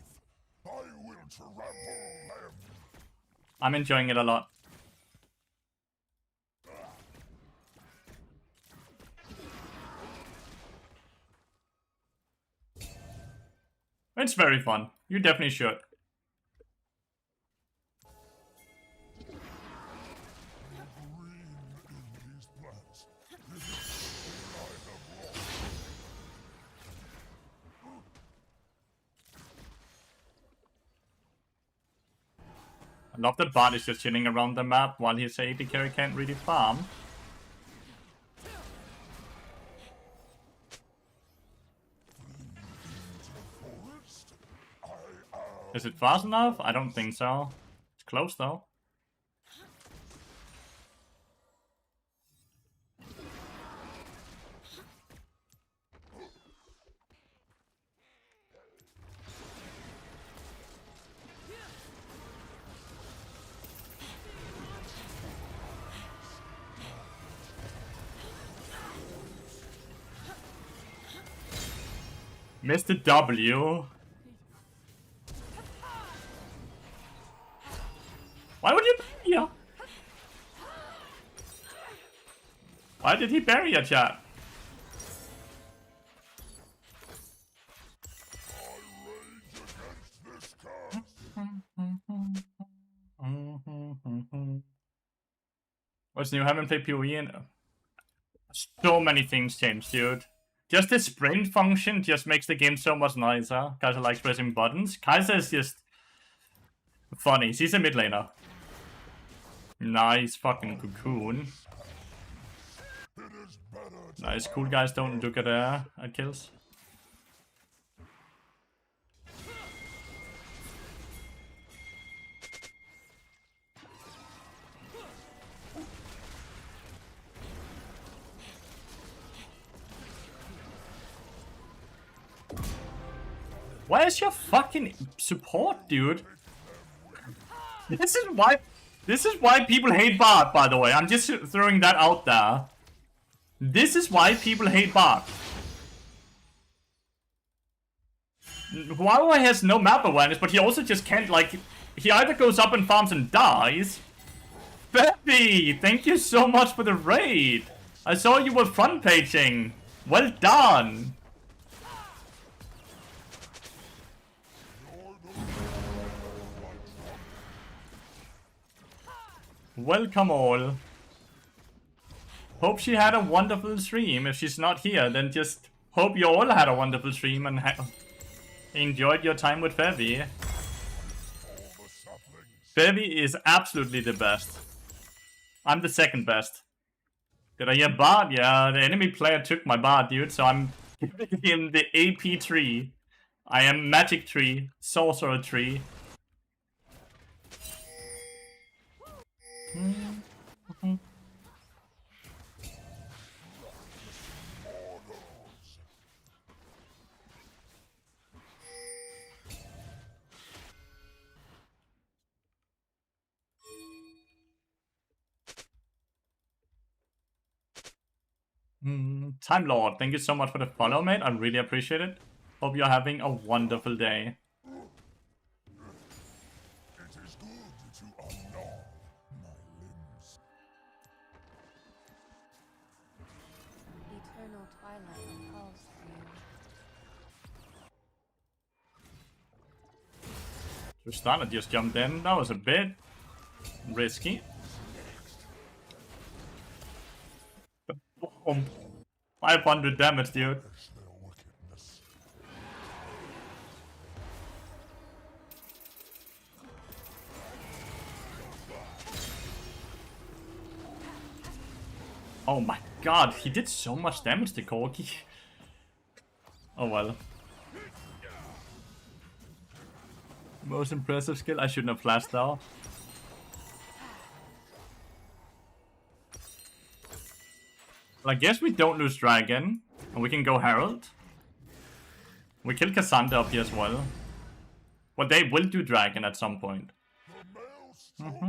I will trample them. I'm enjoying it a lot. It's very fun. You definitely should. I love that bot is just chilling around the map while his AD carry can't really farm. Is it fast enough? I don't think so. It's close though. Missed the W. Why would you bury her? Why did he bury her, chat? What's new? Haven't played PoE in... So many things changed, dude. Just the sprint function just makes the game so much nicer. Kaiser likes pressing buttons. Kaiser is just funny. She's a mid laner. Nice fucking cocoon. Nice, cool guys don't look at kills. Where's your fucking support, dude? This is why people hate Bart, by the way. I'm just throwing that out there. This is why people hate Bart. Huawei has no map awareness, but he also just can't, like... He either goes up and farms and dies. Bebby, thank you so much for the raid. I saw you were front paging. Well done. Welcome all. Hope she had a wonderful stream. If she's not here, then just hope you all had a wonderful stream and enjoyed your time with Fevy. Fevy is absolutely the best. I'm the second best. Did I hear Bard? Yeah, the enemy player took my Bard, dude, so I'm giving him the AP tree. I am Magic Tree, Sorcerer Tree. Time Lord, thank you so much for the follow, mate. I really appreciate it. Hope you're having a wonderful day. It is good to unlaw my limbs. eternal twilight calls for you. Tristana just jumped in. That was a bit risky. Boom. 500 damage, dude. There's their wickedness. Oh my god, he did so much damage to Corgi. Oh well. Most impressive skill. I shouldn't have flashed out. Well, I guess we don't lose Dragon. And we can go Herald. We kill Cassandra up here as well. Well, they will do Dragon at some point. The maelstrom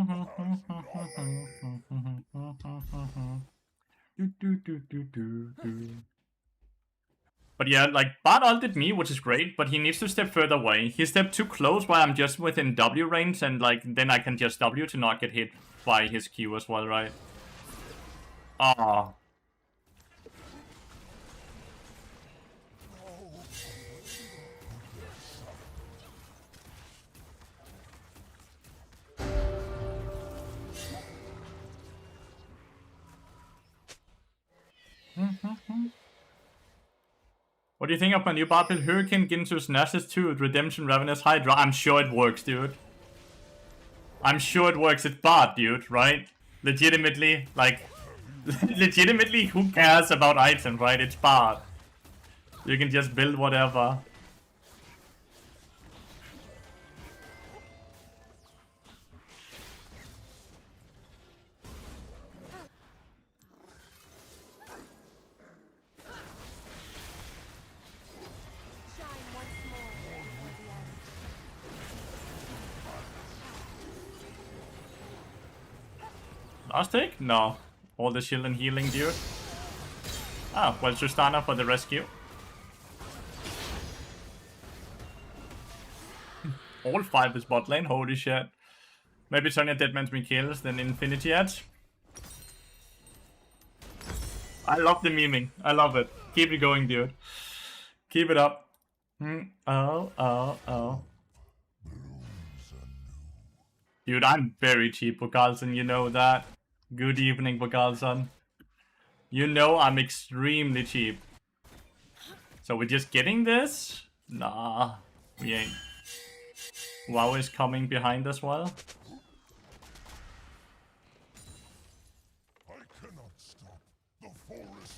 But yeah, like, Bart ulted me, which is great, but he needs to step further away. He stepped too close while I'm just within W range, and like, then I can just W to not get hit by his Q as well, right? Ah. What do you think of my new Bart build? Hurricane, Ginsus, Nasus 2, Redemption, Ravenous, Hydra? I'm sure it works, dude. I'm sure it works. It's Bart, dude, right? Legitimately, like... legitimately, who cares about items, right? It's Bart. You can just build whatever. Shine once more before the end. Last take? No. All the shield and healing, dude. Ah, well, Tristana for the rescue. All 5 is bot lane, holy shit. Maybe Sonya Deadman's me kills, then Infinity Edge. I love the memeing. I love it. Keep it going, dude. Keep it up. Oh. Dude, I'm very cheap, Bogalson, you know that. Good evening, Bogalson. You know I'm extremely cheap. So we're just getting this? Nah, we ain't. WoW is coming behind as well. I cannot stop. The forest.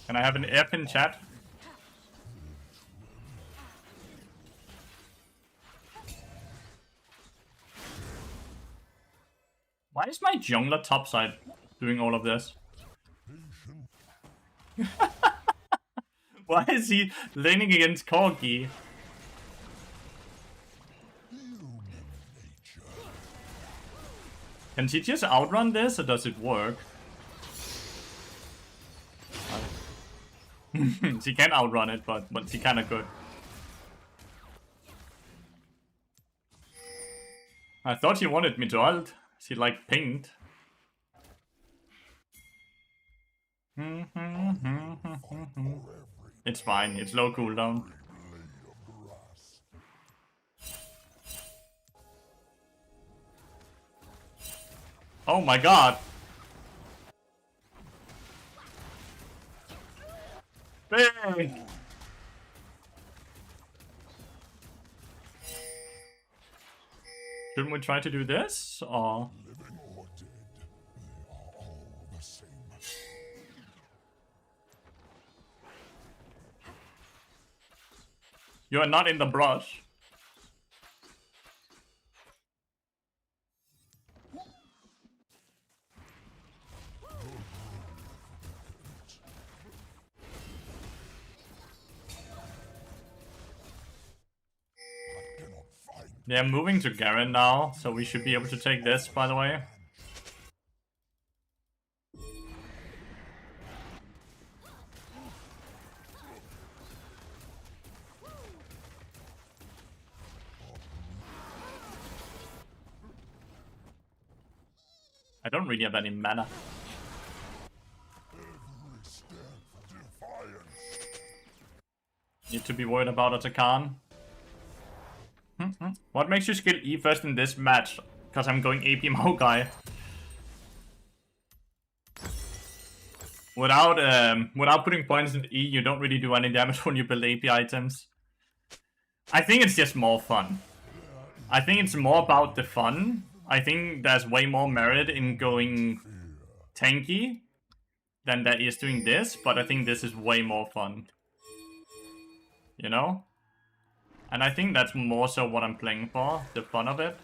Can I have an F in chat? Why is my jungler topside doing all of this? Why is he laning against Corgi? Can she just outrun this, or does it work? She can outrun it, but she kinda could. I thought she wanted me to ult. She like pinged. It's fine, it's low cooldown. Oh my god! Bang! Shouldn't we try to do this, or...? Living or dead, they are all the same. You are not in the brush. I cannot find They're moving to Garen now, so we should be able to take this, by the way. I don't really have any mana. Every step defiance. Need to be worried about Atakan. What makes you skill E first in this match? Because I'm going AP Maokai. Without putting points in E, you don't really do any damage when you build AP items. I think it's just more fun. I think it's more about the fun. I think there's way more merit in going tanky than there is doing this, but I think this is way more fun. You know? And I think that's more so what I'm playing for, the fun of it.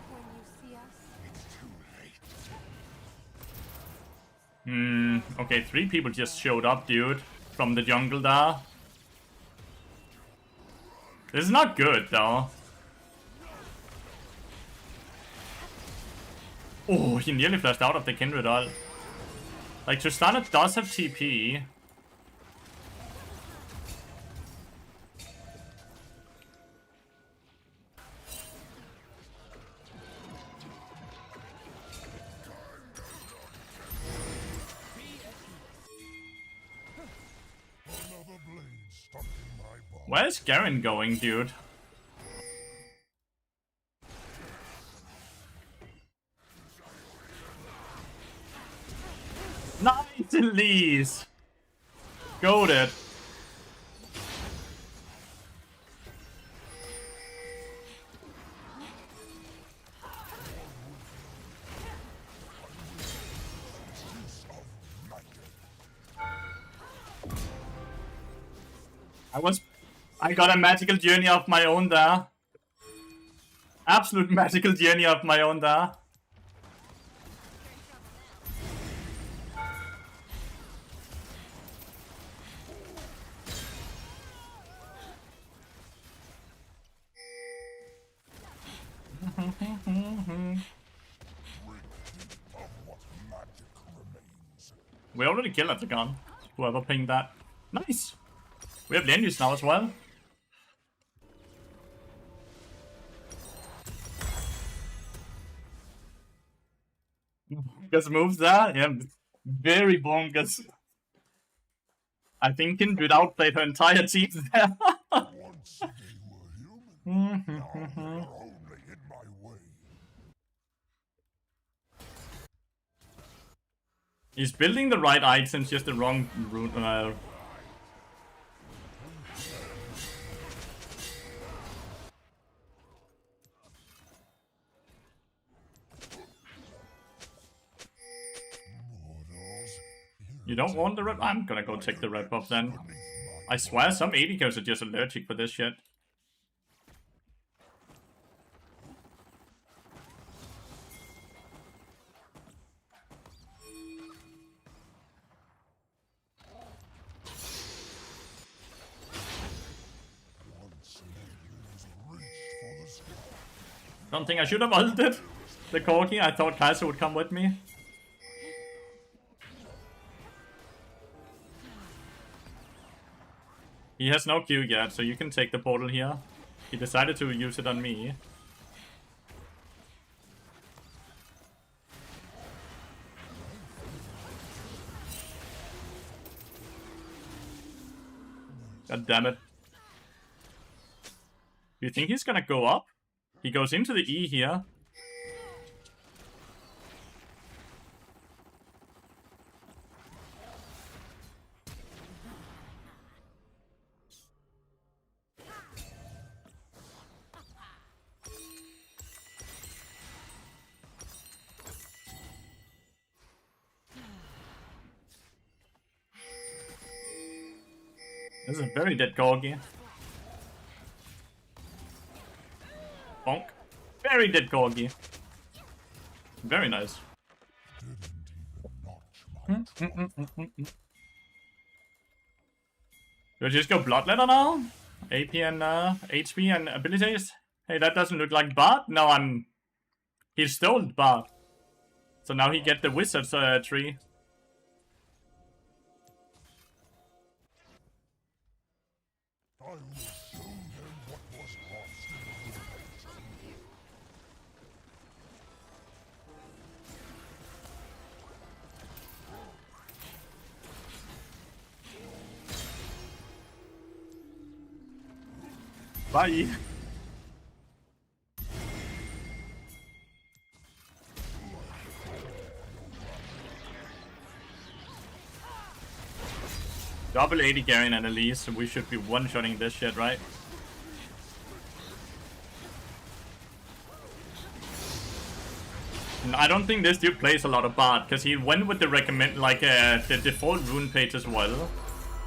When you see us, Okay, 3 people just showed up, dude, from the jungle there. This is not good, though. Oh, he nearly flashed out of the Kindred ult. Like, Tristana does have TP. Another blade stuck in my body. Where's Garen going, dude? Nice, Elise! Goated. I got a magical journey of my own there. Absolute magical journey of my own there. We already killed Atakan. Whoever pinged that. Nice! We have lane use now as well. Bonkers moves there. Yeah, very bonkers. I think Kindred outplayed her entire team there. Once they were human, now they're only in my way. He's building the right items, just the wrong route. You don't want the red? I'm gonna go take the red buff then. I swear some AD carries are just allergic for this shit. Once legends reach for the sky. Don't think I should have ulted the Corgi. I thought Kaiser would come with me. He has no Q yet, so you can take the portal here. He decided to use it on me. God damn it. Do you think he's gonna go up? He goes into the E here. This is a very dead Corgi. Bonk. Very dead Corgi. Very nice. Didn't even notch my We'll just go Bloodletter now. AP and HP and abilities. Hey, that doesn't look like Bard. No, he stole Bard. So now he get the Wizard's tree. I will show them what was lost in the wilderness. Bye. Double 80 Garen and Elise, so we should be one-shotting this shit, right? I don't think this dude plays a lot of Bard, because he went with the the default rune page as well.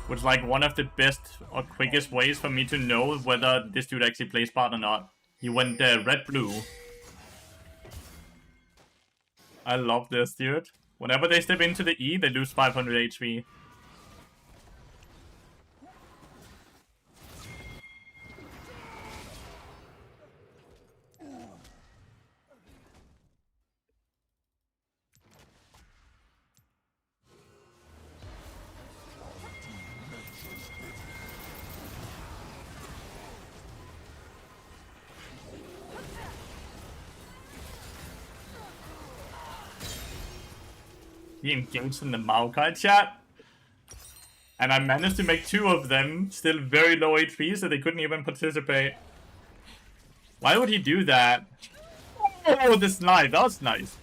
Which is like one of the best or quickest ways for me to know whether this dude actually plays Bard or not. He went red-blue. I love this dude. Whenever they step into the E, they lose 500 HP. He engaged in the Maokai chat. And I managed to make 2 of them still very low HP, so they couldn't even participate. Why would he do that? Oh, this knife, that was nice.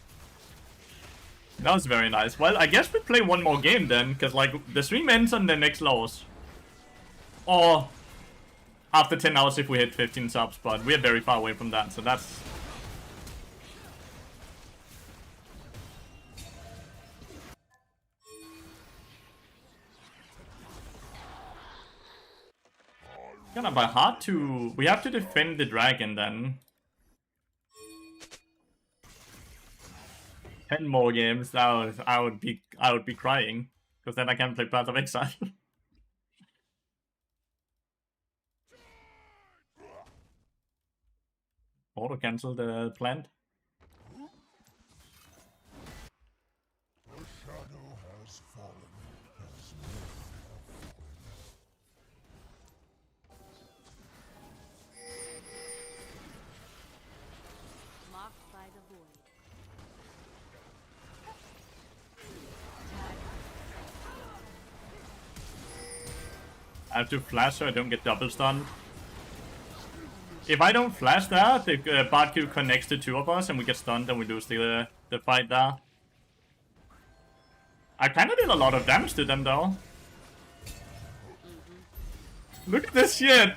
That was very nice. Well, I guess we play one more game then, because like the stream ends on the next loss. Or after 10 hours if we hit 15 subs, but we're very far away from that, so that's... Gonna by hard to... We have to defend the dragon then. 10 more games, I would be crying. Because then I can't play Path of Exile. Auto cancel the plant. The shadow has fallen, as men have fallen. Marked by the void. I have to flash so I don't get double stunned. If I don't flash there, the Bard Q connects the 2 of us and we get stunned and we lose the fight there. I kinda did a lot of damage to them though. Look at this shit!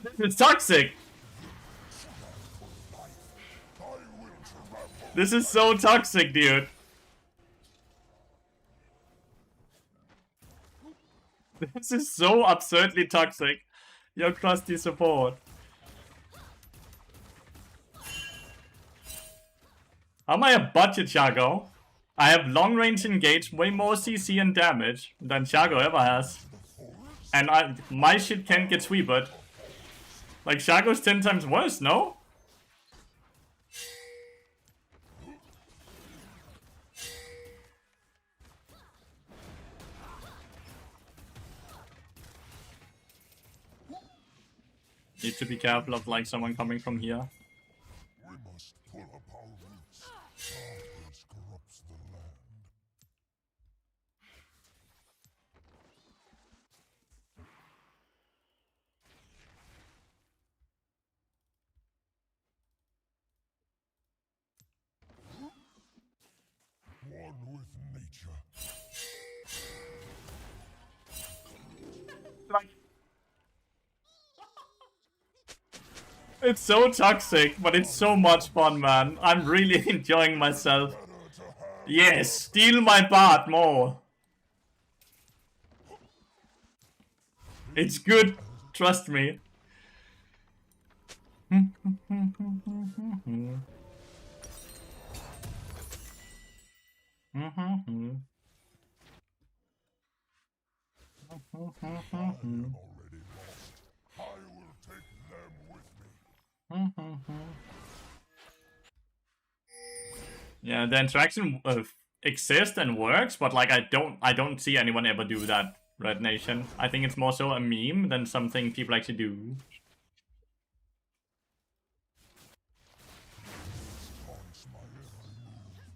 This is toxic! This is so toxic, dude. This is so absurdly toxic. Your crusty support. How am I a budget Shago? I have long range engage, way more CC and damage than Shago ever has. And my shit can't get sweepered. Like Shago's 10 times worse, no? Need to be careful of like someone coming from here. We must pull up our roots. Darkness corrupts the land. One with nature. It's so toxic, but it's so much fun, man. I'm really enjoying myself. Yes, steal my Bard more. It's good Trust me. I am already lost. I will take them with me. Yeah, the interaction exists and works, but like I don't see anyone ever do that. Red Nation. I think it's more so a meme than something people actually do. Taunts my every move, yet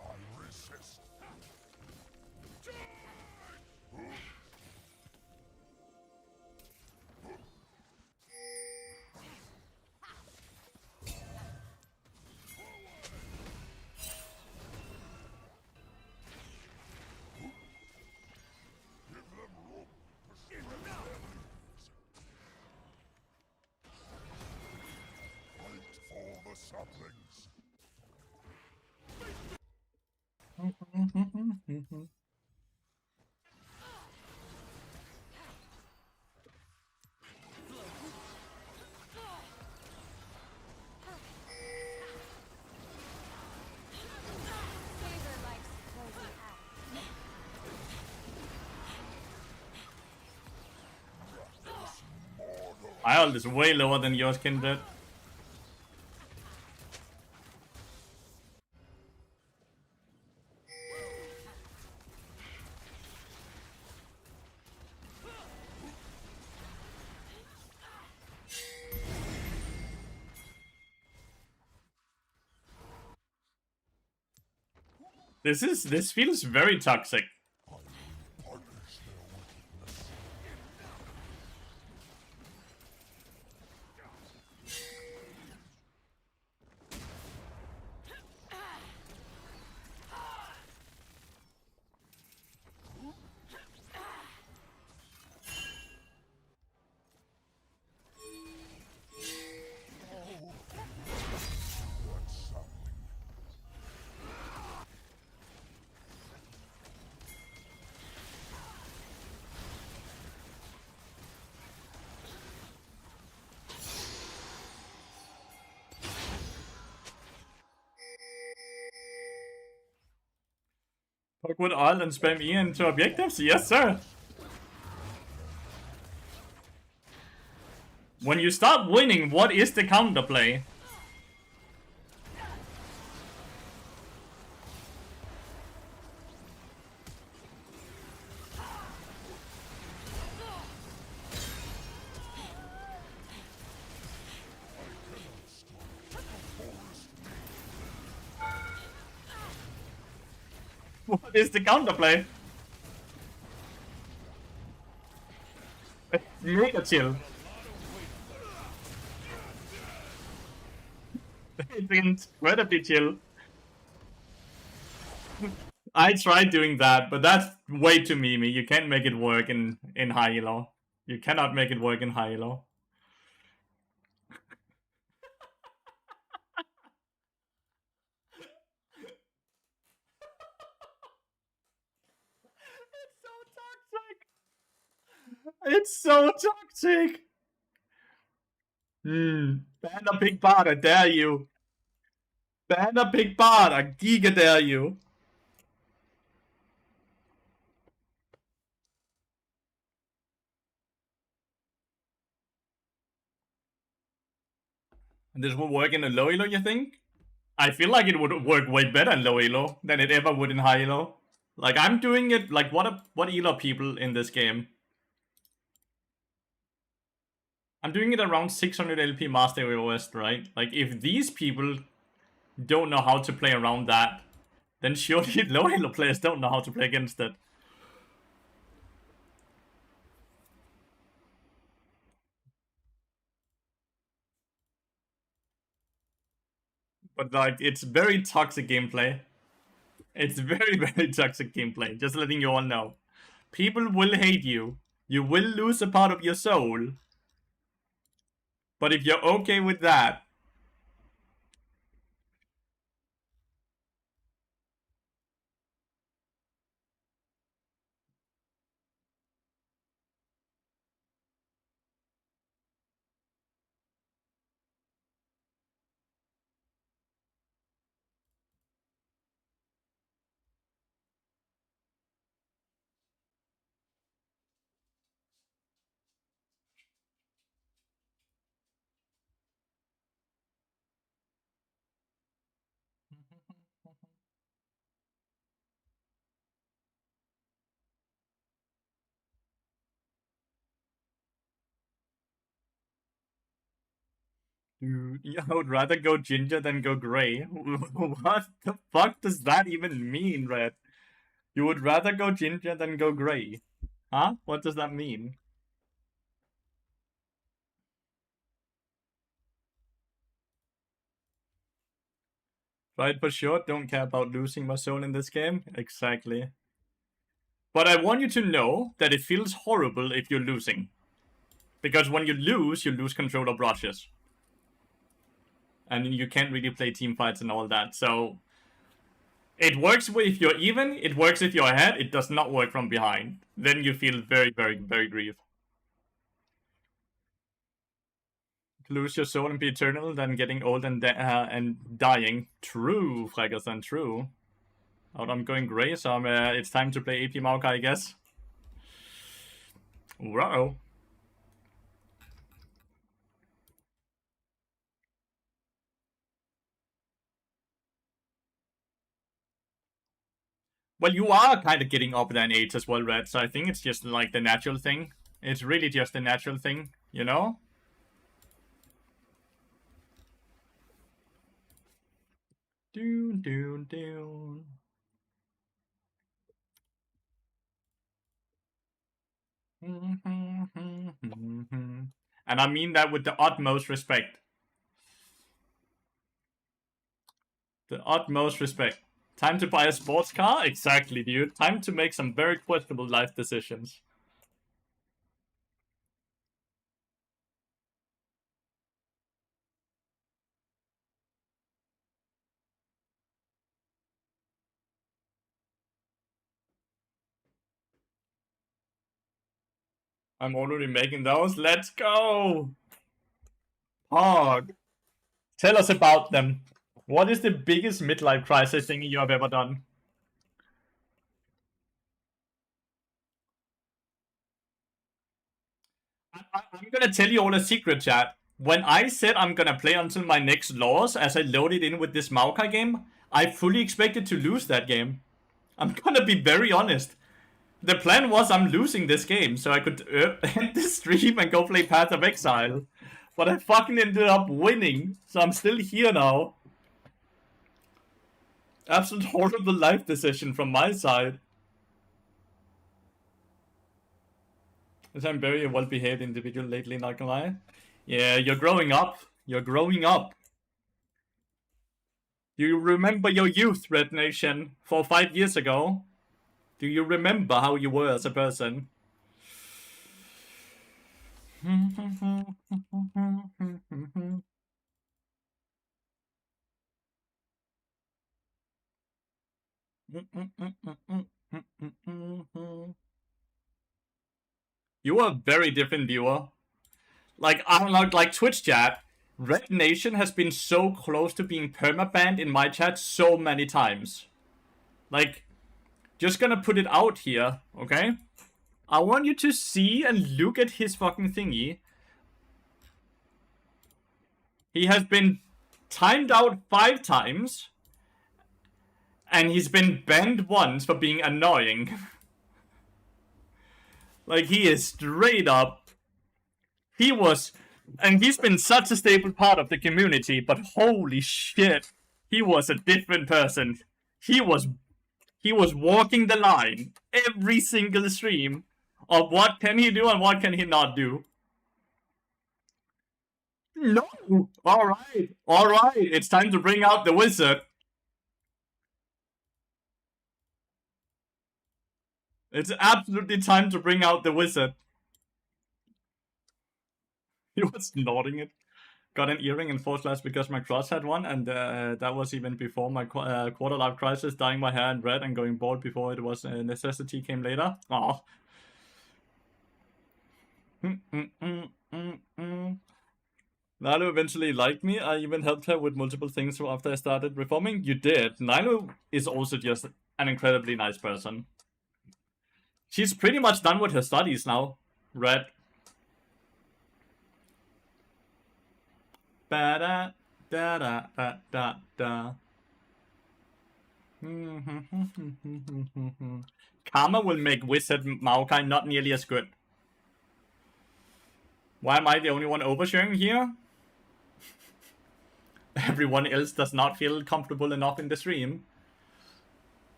I resist. Give them room to spread their leaves. Fight for the saplings. Caesar likes cozy hats. My ult is way lower than yours, Kindred. This feels very toxic. I will punish their wickedness. That sapling. Poke with ult and spam E into objectives? Yes, sir. When you start winning, what is the counterplay? What is the counterplay? It's mega chill. It's incredibly chill. I tried doing that, but that's way too memey. You can't make it work in high elo. You cannot make it work in high elo. It's so toxic. Ban a pig bot, I dare you. Ban a pig bot, I giga dare you. This will work in a low elo, you think? I feel like it would work way better in low elo than it ever would in high elo. Like I'm doing it like what elo people in this game? I'm doing it around 600 LP Master West, right? Like if these people don't know how to play around that, then surely low elo players don't know how to play against it. But like it's very toxic gameplay. It's very, very toxic gameplay. Just letting you all know. People will hate you. You will lose a part of your soul. But if you're okay with that, Dude, I would rather go ginger than go gray. What the fuck does that even mean, Red? You would rather go ginger than go gray. Huh? What does that mean? Right, for sure, don't care about losing my soul in this game. Exactly. But I want you to know that it feels horrible if you're losing. Because when you lose control of brushes. And you can't really play team fights and all that, so... It works if you're even, it works if you're ahead, it does not work from behind. Then you feel very, very, very grieved. Lose your soul and be eternal, then getting old and dying. True, Fregerson, true. Oh, I'm going gray, so it's time to play AP Maokai, I guess. Wow. Well, you are kind of getting up there in age as well, Red, so I think it's just like the natural thing. It's really just the natural thing, you know? Doon, doon, doon. And I mean that with the utmost respect. The utmost respect. Time to buy a sports car? Exactly, dude. Time to make some very questionable life decisions. I'm already making those. Let's go! Pog. Tell us about them. What is the biggest midlife crisis thing you have ever done? I'm gonna tell you all a secret, chat. When I said I'm gonna play until my next loss as I loaded in with this Maokai game, I fully expected to lose that game. I'm gonna be very honest. The plan was I'm losing this game so I could end this stream and go play Path of Exile. But I fucking ended up winning, so I'm still here now. Absolute horrible life decision from my side. Because I'm very well-behaved individual lately, not gonna lie. Yeah, you're growing up. You're growing up. Do you remember your youth, Red Nation, 5 years ago? Do you remember how you were as a person? You are a very different viewer. Like, I don't know, like Twitch chat, Red Nation has been so close to being permabanned in my chat so many times. Like, just gonna put it out here, okay? I want you to see and look at his fucking thingy. He has been timed out 5 times. And he's been banned once for being annoying. Like, he is straight up. He was... And he's been such a staple part of the community, but holy shit. He was a different person. He was walking the line every single stream of what can he do and what can he not do. No! Alright, alright, it's time to bring out the wizard. It's absolutely time to bring out the wizard. He was nodding it. Got an earring in 4th class because my cross had one, and that was even before my quarter life crisis, dyeing my hair in red and going bald before it was a necessity came later. Aw. Nilo eventually liked me. I even helped her with multiple things after I started reforming. You did. Nilo is also just an incredibly nice person. She's pretty much done with her studies now. Red. Ba da da da da da. Karma will make Wizard Maokai not nearly as good. Why am I the only one oversharing here? everyone else does not feel comfortable enough in the stream.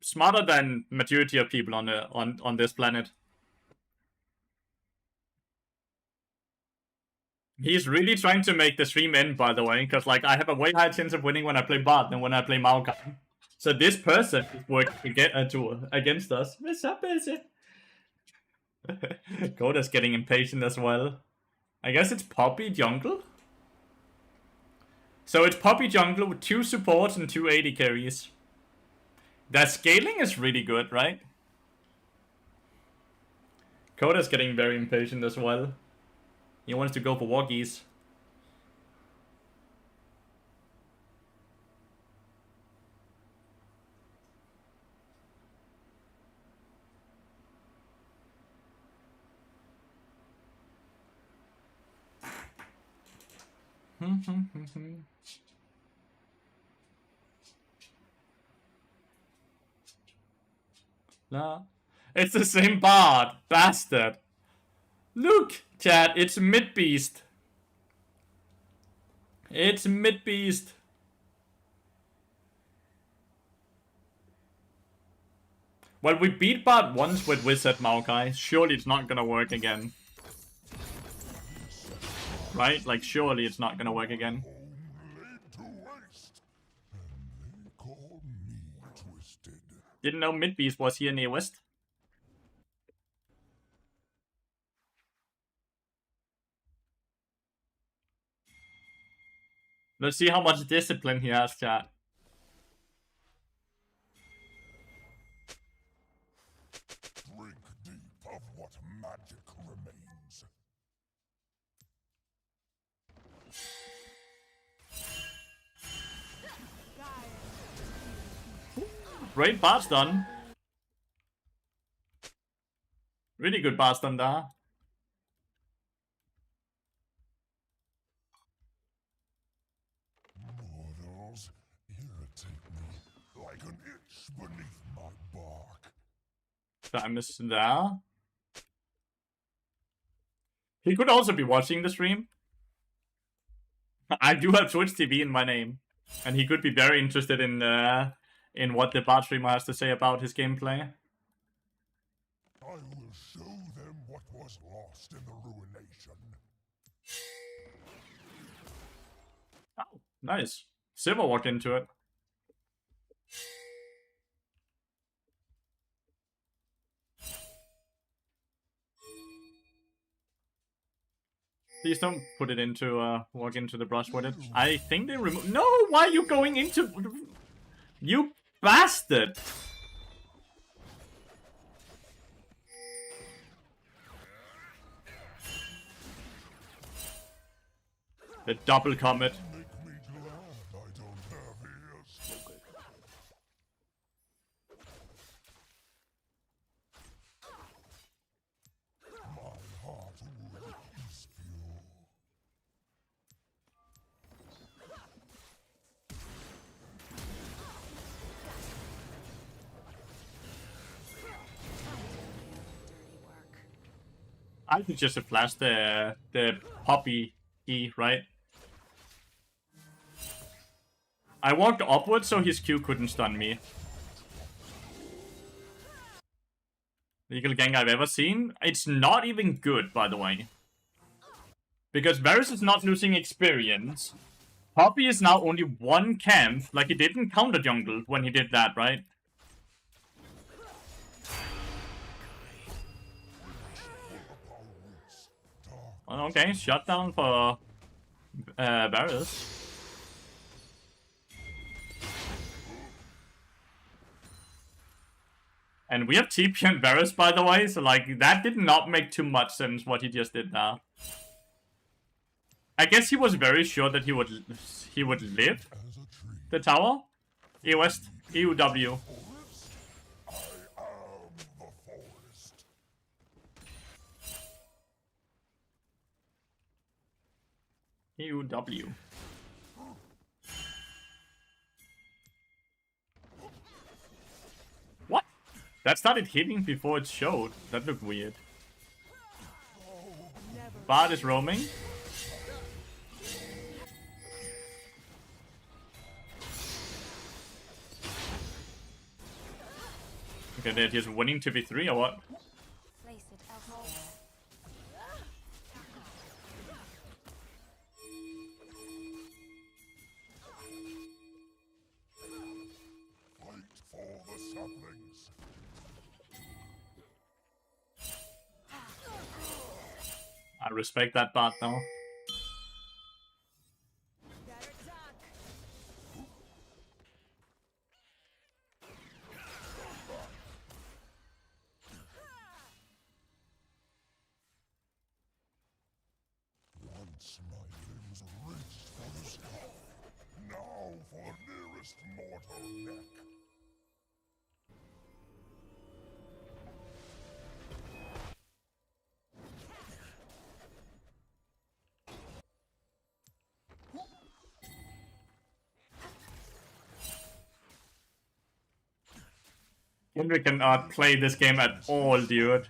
Smarter than majority of people on this planet. He's really trying to make the stream end, by the way, because like I have a way higher chance of winning when I play bot than when I play Maokai. So this person is working against us. What's up, is it? Koda's getting impatient as well. I guess it's Poppy Jungle. So it's Poppy Jungle with 2 supports and 2 AD carries. That scaling is really good, right? Koda's getting very impatient as well. He wants to go for walkies. No. It's the same bard, bastard. Look, chat, it's Mid-Beast. It's Mid-Beast. Well, we beat bard once with Wizard Maokai. Surely it's not gonna work again. Right? Like, surely it's not gonna work again. Laid to waste. And they call me twisted. Didn't know Mid-Beast was here near West. Let's see how much discipline he has, chat. Drink deep of what magic remains. Great bar stun. Really good bar stun there. Mortals irritate me like an itch beneath my bark. Timus there. He could also be watching the stream. I do have Twitch TV in my name, and he could be very interested in what the bot streamer has to say about his gameplay. I will show them what was lost in the ruination. Oh, nice. Silver walked into it. Please don't put it into, walk into the brush with it. I think they remove. No, why are you going into. You bastard! The double comet. Make me glad I don't have ears. My heart wood is pure. I could just have flashed the Poppy E, right? I walked upwards so his Q couldn't stun me. Legal gank I've ever seen. It's not even good, by the way. Because Varus is not losing experience. Poppy is now only 1 camp. Like, he didn't counter jungle when he did that, right? Okay, shutdown for Varus. And we have TP and Varus, by the way, so like that did not make too much sense what he just did now. I guess he was very sure that he would live the tower. E West, EUW. I am the EUW. What? That started hitting before it showed. That looked weird. Bard is roaming. Okay, they're just winning 2v3 or what? Place it elsewhere. Fight for the saplings. I respect that Bard though. Once my limbs reached for the sky. Now for the nearest mortal neck. Kendrick cannot play this game at all, dude.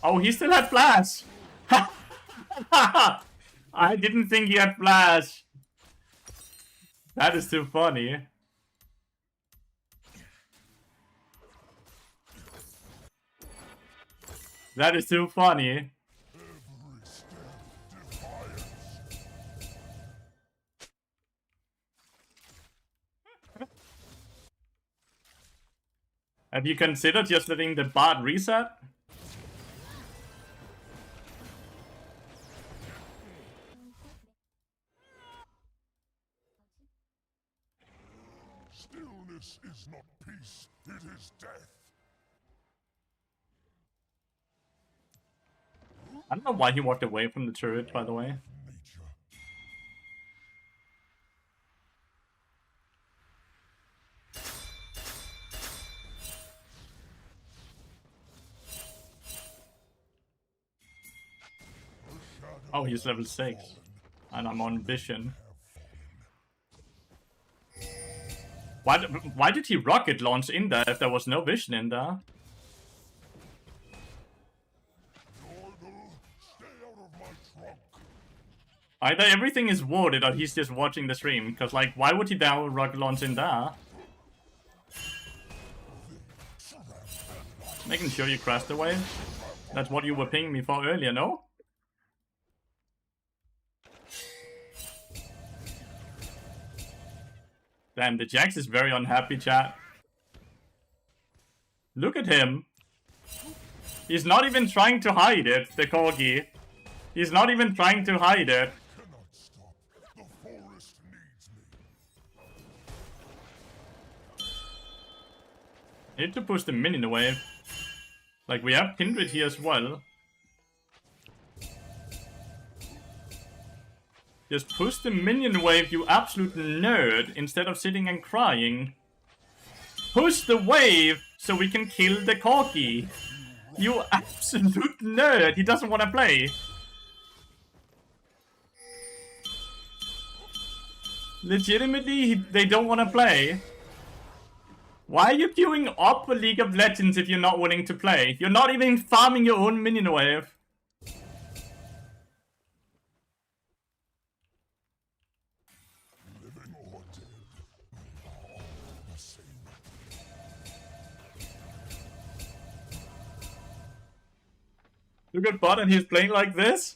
Oh, he still had flash! I didn't think he had flash. That is too funny. That is too funny. Every step defiance. Have you considered just letting the Bard reset? Stillness is not peace, it is death. I don't know why he walked away from the turret, by the way. Nature. Oh, he's level 6. And I'm on vision. Why did he rocket launch in there if there was no vision in there? Nordle, stay out of my trunk. Either everything is warded or he's just watching the stream. Because, like, why would he now rocket launch in there? Making sure you crashed the wave. That's what you were pinging me for earlier, no? Damn, the Jax is very unhappy, chat. Look at him. He's not even trying to hide it, the Corgi. He's not even trying to hide it. Cannot stop. The forest needs me. Need to push the minion away. Like, we have Kindred here as well. Just push the minion wave, you absolute nerd, instead of sitting and crying. Push the wave so we can kill the Corgi. You absolute nerd. He doesn't want to play. Legitimately, they don't want to play. Why are you queuing up for League of Legends if you're not willing to play? You're not even farming your own minion wave. Living or dead, we are all the same. Look at bot and he's playing like this.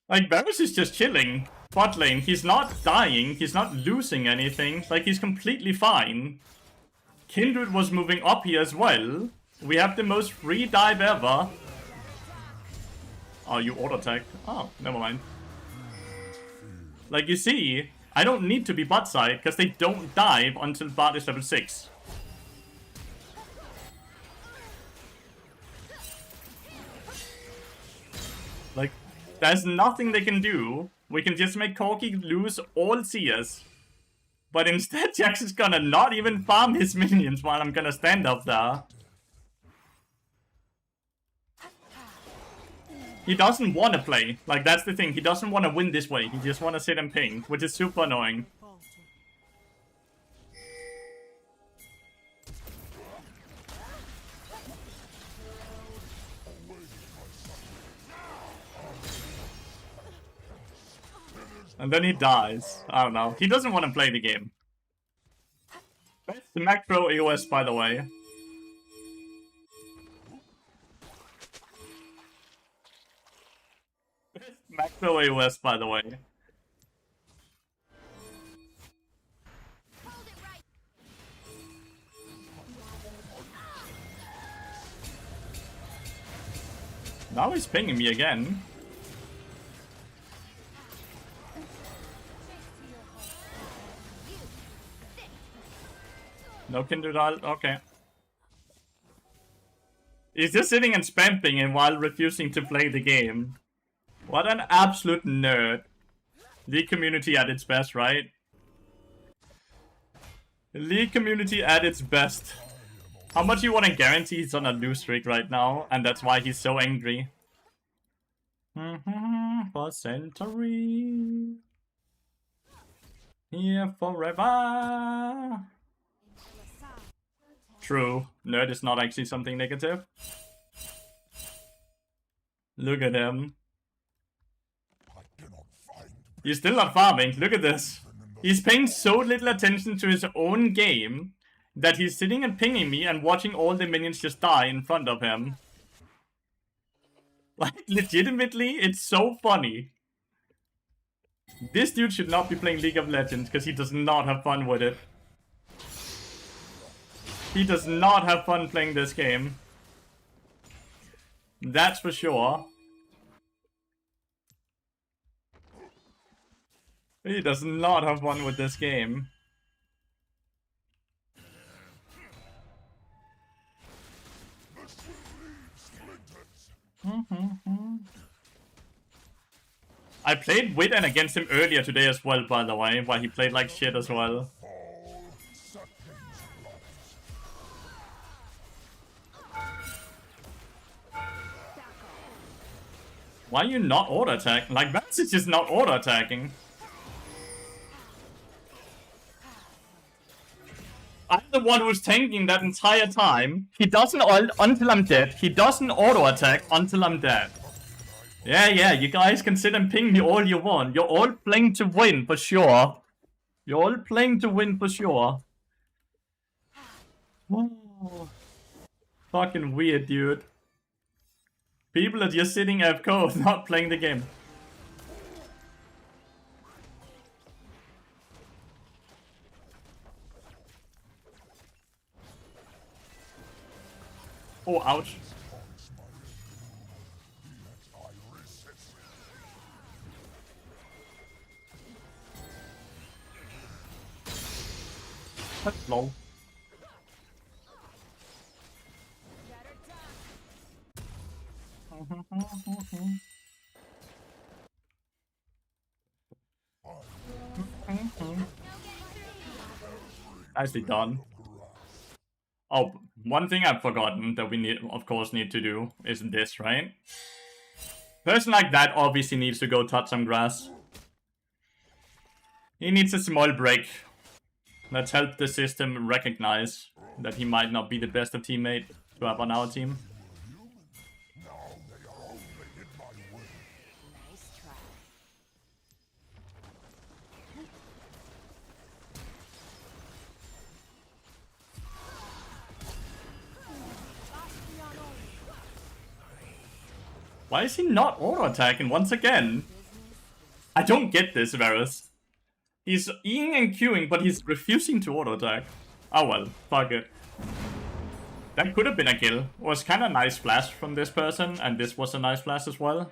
Like, Varus is just chilling. Bot lane, he's not dying, he's not losing anything. Like, he's completely fine. Kindred was moving up here as well. We have the most free dive ever. Oh, you auto-attacked. Oh, never mind. Like, you see, I don't need to be bot side, because they don't dive until bot is level 6. Like, there's nothing they can do. We can just make Corki lose all CS. But instead, Jax is gonna not even farm his minions while I'm gonna stand up there. He doesn't want to play. Like, that's the thing. He doesn't want to win this way. He just want to sit and ping, which is super annoying. And then he dies. I don't know. He doesn't want to play the game. Best macro AOS, by the way. Best macro AOS, by the way. Hold it right. Now he's pinging me again. No Kindred, okay. He's just sitting and spamming him while refusing to play the game. What an absolute nerd. League community at its best, right? League community at its best. How much you want to guarantee he's on a lose streak right now, and that's why he's so angry. For century. Here forever. True. Nerd is not actually something negative. Look at him. He's still not farming. Look at this. He's paying so little attention to his own game that he's sitting and pinging me and watching all the minions just die in front of him. Like, legitimately, it's so funny. This dude should not be playing League of Legends because he does not have fun with it. He does not have fun playing this game. That's for sure. He does not have fun with this game. I played with and against him earlier today as well, by the way, while he played like shit as well. Why are you not auto-attacking? Like, Vance is just not auto-attacking. I'm the one who's tanking that entire time. He doesn't ult until I'm dead. He doesn't auto-attack until I'm dead. Yeah, you guys can sit and ping me all you want. You're all playing to win, for sure. You're all playing to win, for sure. Oh, fucking weird, dude. People are just sitting AFK, not playing the game. Oh, ouch. That's low. Nicely done. Oh, one thing I've forgotten that we need, of course, need to do is this, right? Person like that obviously needs to go touch some grass. He needs a small break. Let's help the system recognize that he might not be the best of teammate to have on our team. Why is he not auto-attacking once again? I don't get this, Varus. He's Eing and queuing, but he's refusing to auto-attack. Oh well, fuck it. That could have been a kill. It was kind of nice flash from this person, and this was a nice flash as well.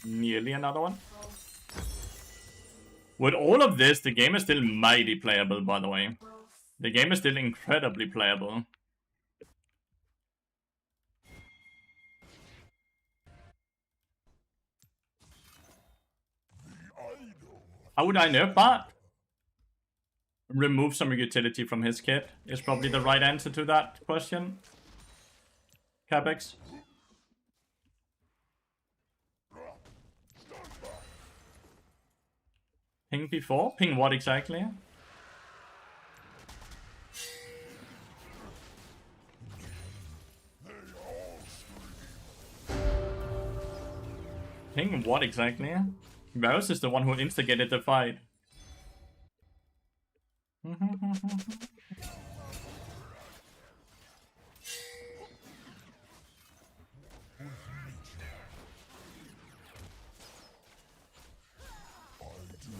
Nearly another one. With all of this, the game is still mighty playable, by the way. The game is still incredibly playable. How would I nerf that? remove some utility from his kit is probably the right answer to that question. Capex. Ping before? Ping what exactly? Ping what exactly? Varus is the one who instigated the fight.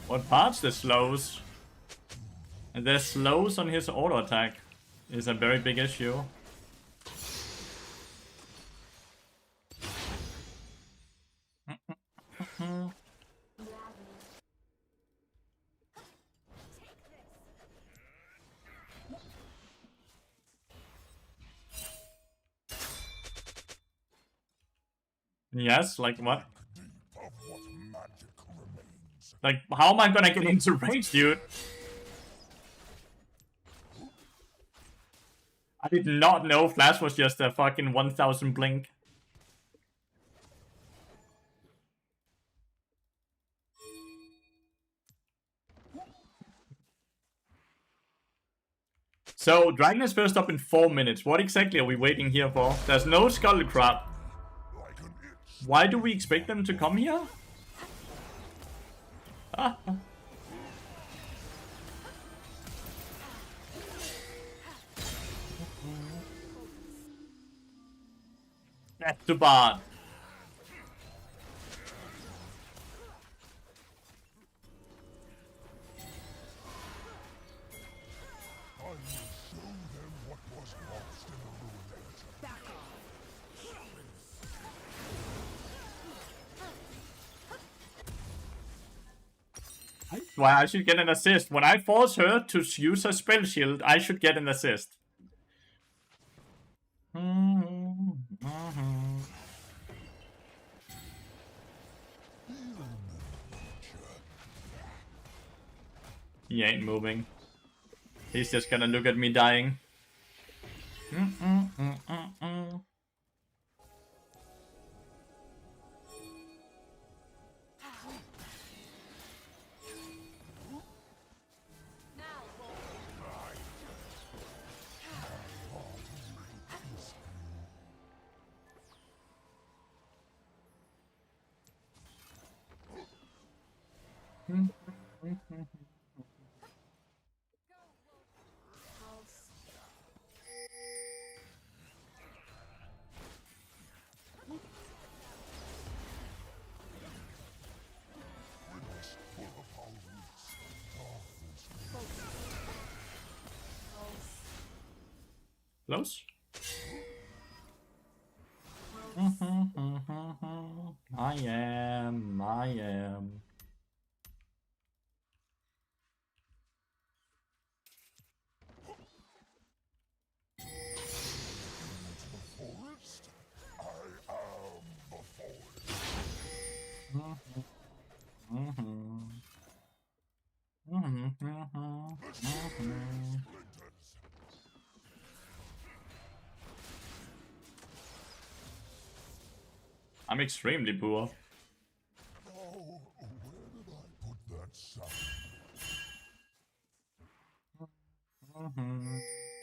What parts the slows? And the slows on his auto attack is a very big issue. Yes, like what? Of what magic remains. Like, how am I gonna get into range, dude? I did not know Flash was just a fucking 1000 blink. So, Dragon is first up in 4 minutes. What exactly are we waiting here for? There's no Skull Crab. Like an itch. Why do we expect them to come here? That's too bad. I will show them what was lost in the ruination. Back off. Why I should get an assist. When I force her to use her spell shield, I should get an assist. He ain't moving. He's just gonna look at me dying. Close. I am. Forest? I am the forest. Splinters. I'm extremely poor. Oh, where did I put that sound?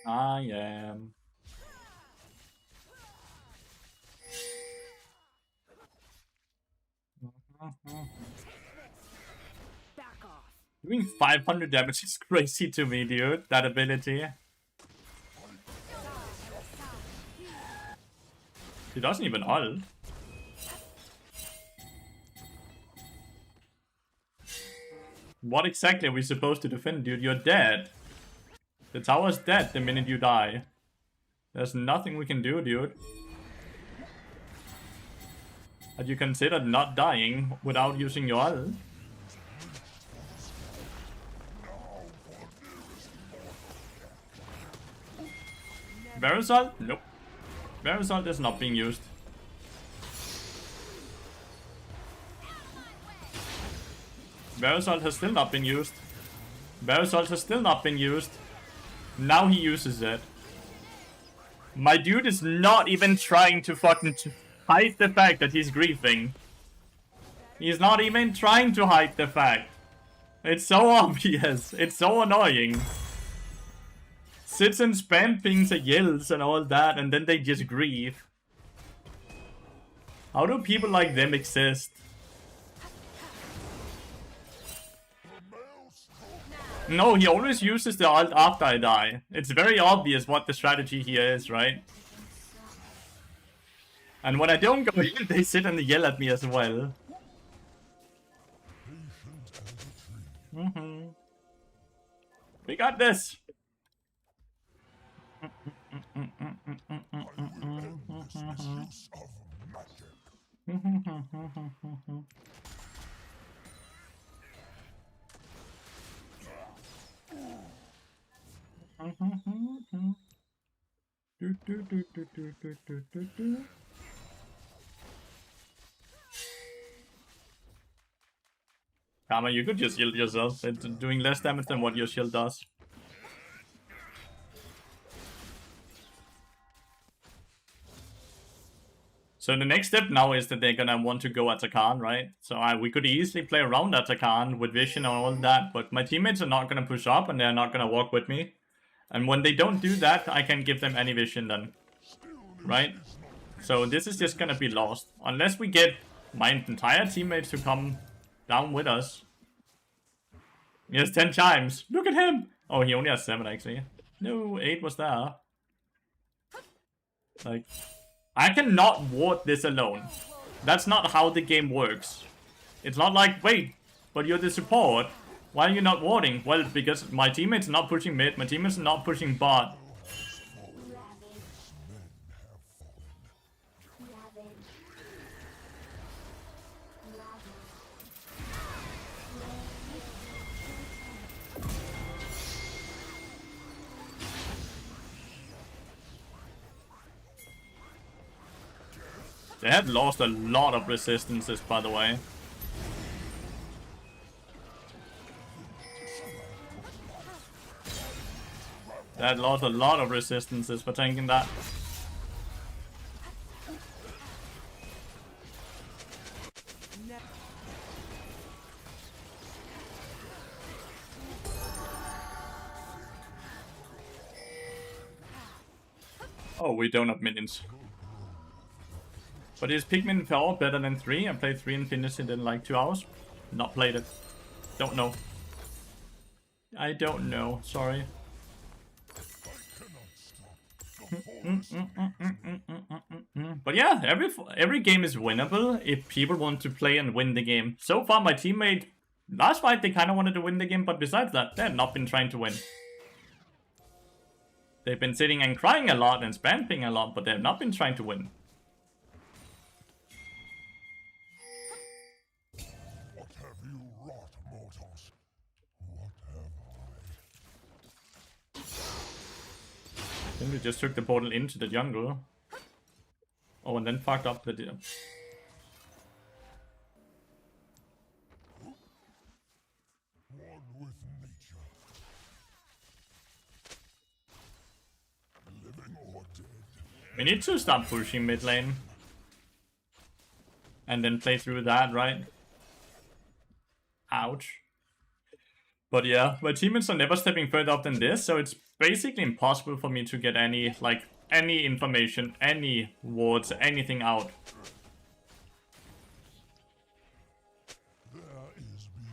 I am. Back off. Doing 500 damage is crazy to me, dude. That ability. He doesn't even ult. What exactly are we supposed to defend, dude? You're dead. The tower's dead the minute you die. There's nothing we can do, dude. Had you considered not dying without using your ult? Varus ult? Nope. Varus ult is not being used. Varus ult has still not been used. Varus also still not been used. Now he uses it. My dude is not even trying to fucking hide the fact that he's griefing. He's not even trying to hide the fact. It's so obvious. It's so annoying. Sits and spam pings and yells and all that, and then they just grieve. How do people like them exist? No, he always uses the ult after I die. It's very obvious what the strategy here is, right? And when I don't go in, they sit and yell at me as well. We got this. Misuse of magic. Karma, you could just shield yourself. It's doing less damage than what your shield does. So the next step now is that they're gonna want to go Atakan, right? So we could easily play around Atakan with vision and all that, but my teammates are not gonna push up and they're not gonna walk with me. And when they don't do that, I can give them any vision then. Right? So this is just gonna be lost. Unless we get my entire teammates to come down with us. Yes, 10 times. Look at him! Oh, he only has 7 actually. No, 8 was there. Like, I cannot ward this alone. That's not how the game works. It's not like, wait, but you're the support. Why are you not warding? Well, because my teammates are not pushing mid, my teammates are not pushing bot. They have lost a lot of resistances, by the way. They had lost a lot of resistances for tanking that. Oh, we don't have minions. But is Pikmin 4 better than 3? I played 3 and finished it in like 2 hours. Not played it. Don't know. I don't know. Sorry. But yeah, every game is winnable if people want to play and win the game. So far, my teammate, last fight they kind of wanted to win the game, but besides that, they have not been trying to win. They've been sitting and crying a lot and spamming a lot, but they have not been trying to win. What have you wrought, mortals? What have I? Then we just took the portal into the jungle. Oh, and then fucked up the deal. One with nature. Living or dead. We need to stop pushing mid lane. And then play through that, right? Ouch. But yeah, my teammates are never stepping further up than this, so it's basically impossible for me to get any, like, any information, any wards, anything out. There is beauty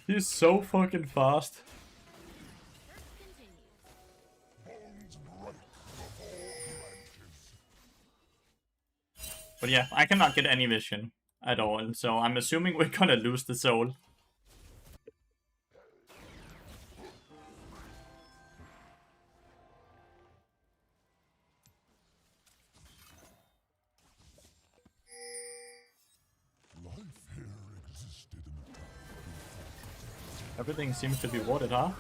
He's so fucking fast. bones break before branches. But yeah, I cannot get any vision at all, so I'm assuming we're gonna lose the soul. Life here existed in the time Everything seems to be warded, huh?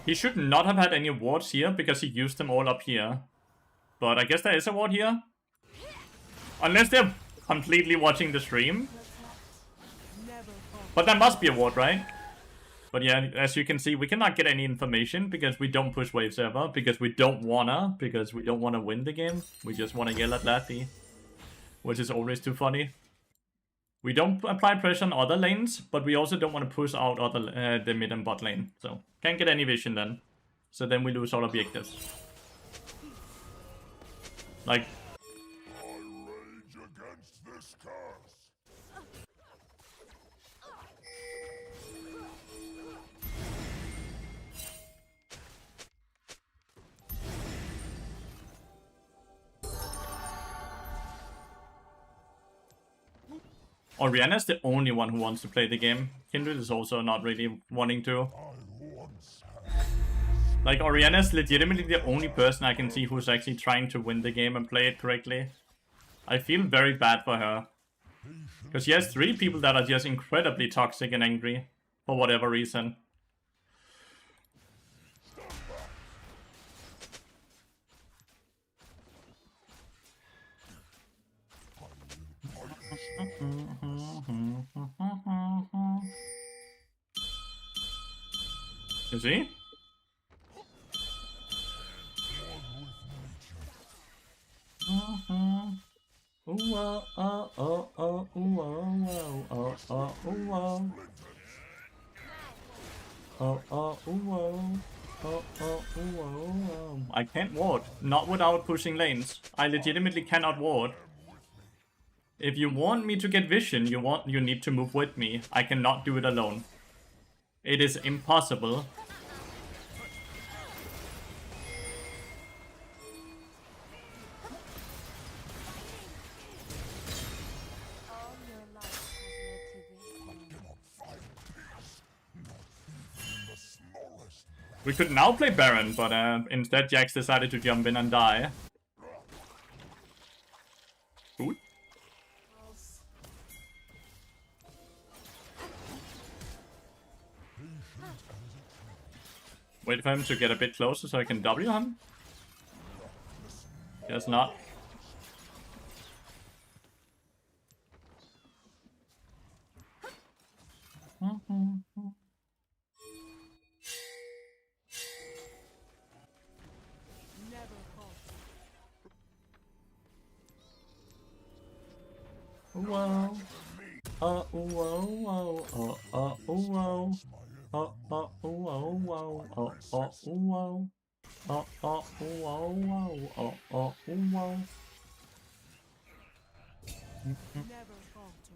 He should not have had any wards here because he used them all up here. But I guess there is a ward here. Unless they're completely watching the stream. But there must be a ward, right? But yeah, as you can see, we cannot get any information because we don't push waves ever. Because we don't wanna. Because we don't wanna win the game. We just wanna yell at Lathy. Which is always too funny. We don't apply pressure on other lanes, but we also don't want to push out other the mid and bot lane. So, can't get any vision then. So then we lose all objectives. Like... I rage against this curse. Orianna's the only one who wants to play the game. Kindred is also not really wanting to. I once had. Like, Orianna's legitimately the only person I can see who's actually trying to win the game and play it correctly. I feel very bad for her. Because she has 3 people that are just incredibly toxic and angry. For whatever reason. Is he? I can't ward. Not without pushing lanes. I legitimately cannot ward. If you want me to get vision, you need to move with me. I cannot do it alone. It is impossible. All your life has led to this. I cannot find peace. Not even the smallest. We could now play Baron, but instead Jax decided to jump in and die. Cool. Wait for him to get a bit closer so I can W him. Guess not. Whoa. Whoa, whoa, whoa. Oh, whoa, whoa, whoa, whoa. Whoa. Never falter.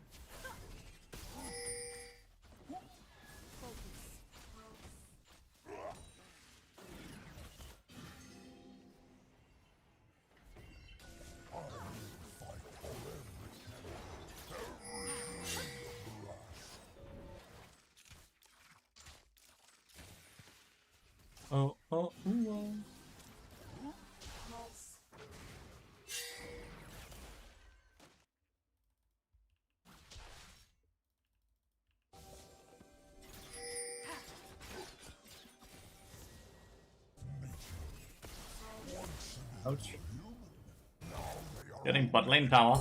Whoa. Ouch. Getting bot lane tower.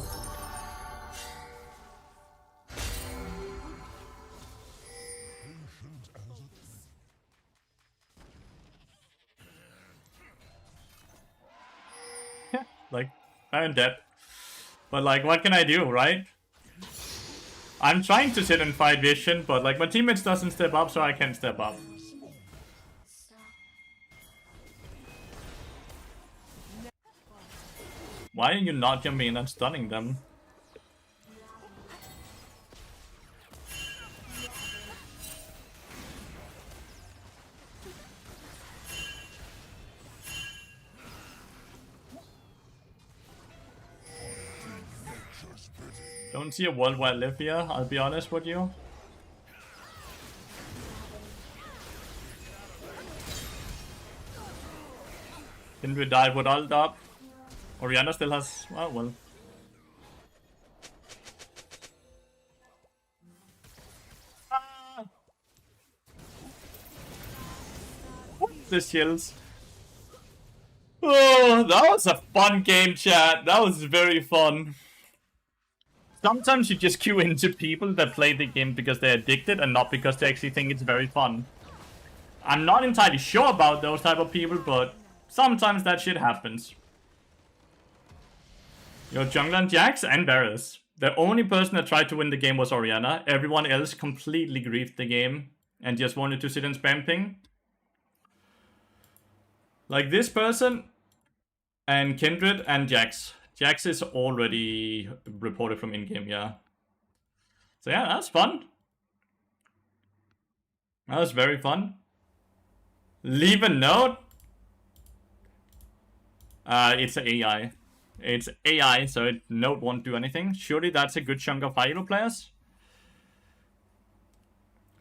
Yeah, like, I'm dead. But like, what can I do, right? I'm trying to sit and fight vision, but like, my teammates doesn't step up, so I can't step up. Why are you not jumping in and stunning them? Don't see a world where I live here, I'll be honest with you. Didn't we die with ult up? Orianna still has... oh, well. the shills. Oh, that was a fun game, chat. That was very fun. Sometimes you just queue into people that play the game because they're addicted and not because they actually think it's very fun. I'm not entirely sure about those type of people, but sometimes that shit happens. Your jungler and Jax and Varus. The only person that tried to win the game was Orianna. Everyone else completely griefed the game and just wanted to sit and spam ping. Like this person and Kindred and Jax. Jax is already reported from in-game, yeah. So yeah, that's fun. That was very fun. Leave a note? It's AI. It's AI, so note won't do anything. Surely that's a good chunk of Hyrule players.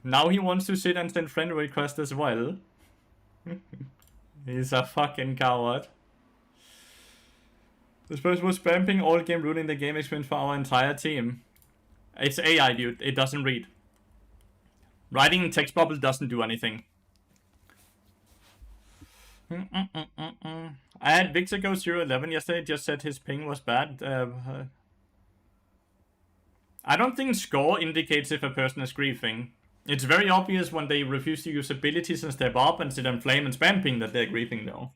Now he wants to sit and send friend request as well. He's a fucking coward. This person was spamming all game, ruining the game experience for our entire team. It's AI, dude. It doesn't read. Writing in text bubble doesn't do anything. I had Victor go 0-11 yesterday, just said his ping was bad. I don't think score indicates if a person is griefing. It's very obvious when they refuse to use abilities and step up and sit and flame and spam ping that they're griefing though.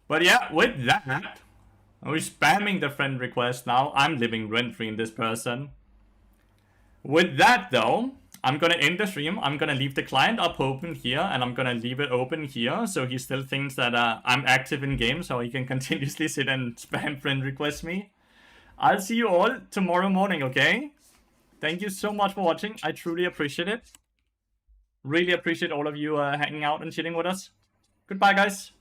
But yeah, with that, we're spamming the friend request now. I'm living rent-free in this person. With that though, I'm gonna end the stream. I'm gonna leave the client up open here, and I'm gonna leave it open here, so he still thinks that I'm active in game, so he can continuously sit and spam friend request me. I'll see you all tomorrow morning, okay? Thank you so much for watching. I truly appreciate it. Really appreciate all of you hanging out and chilling with us. Goodbye, guys.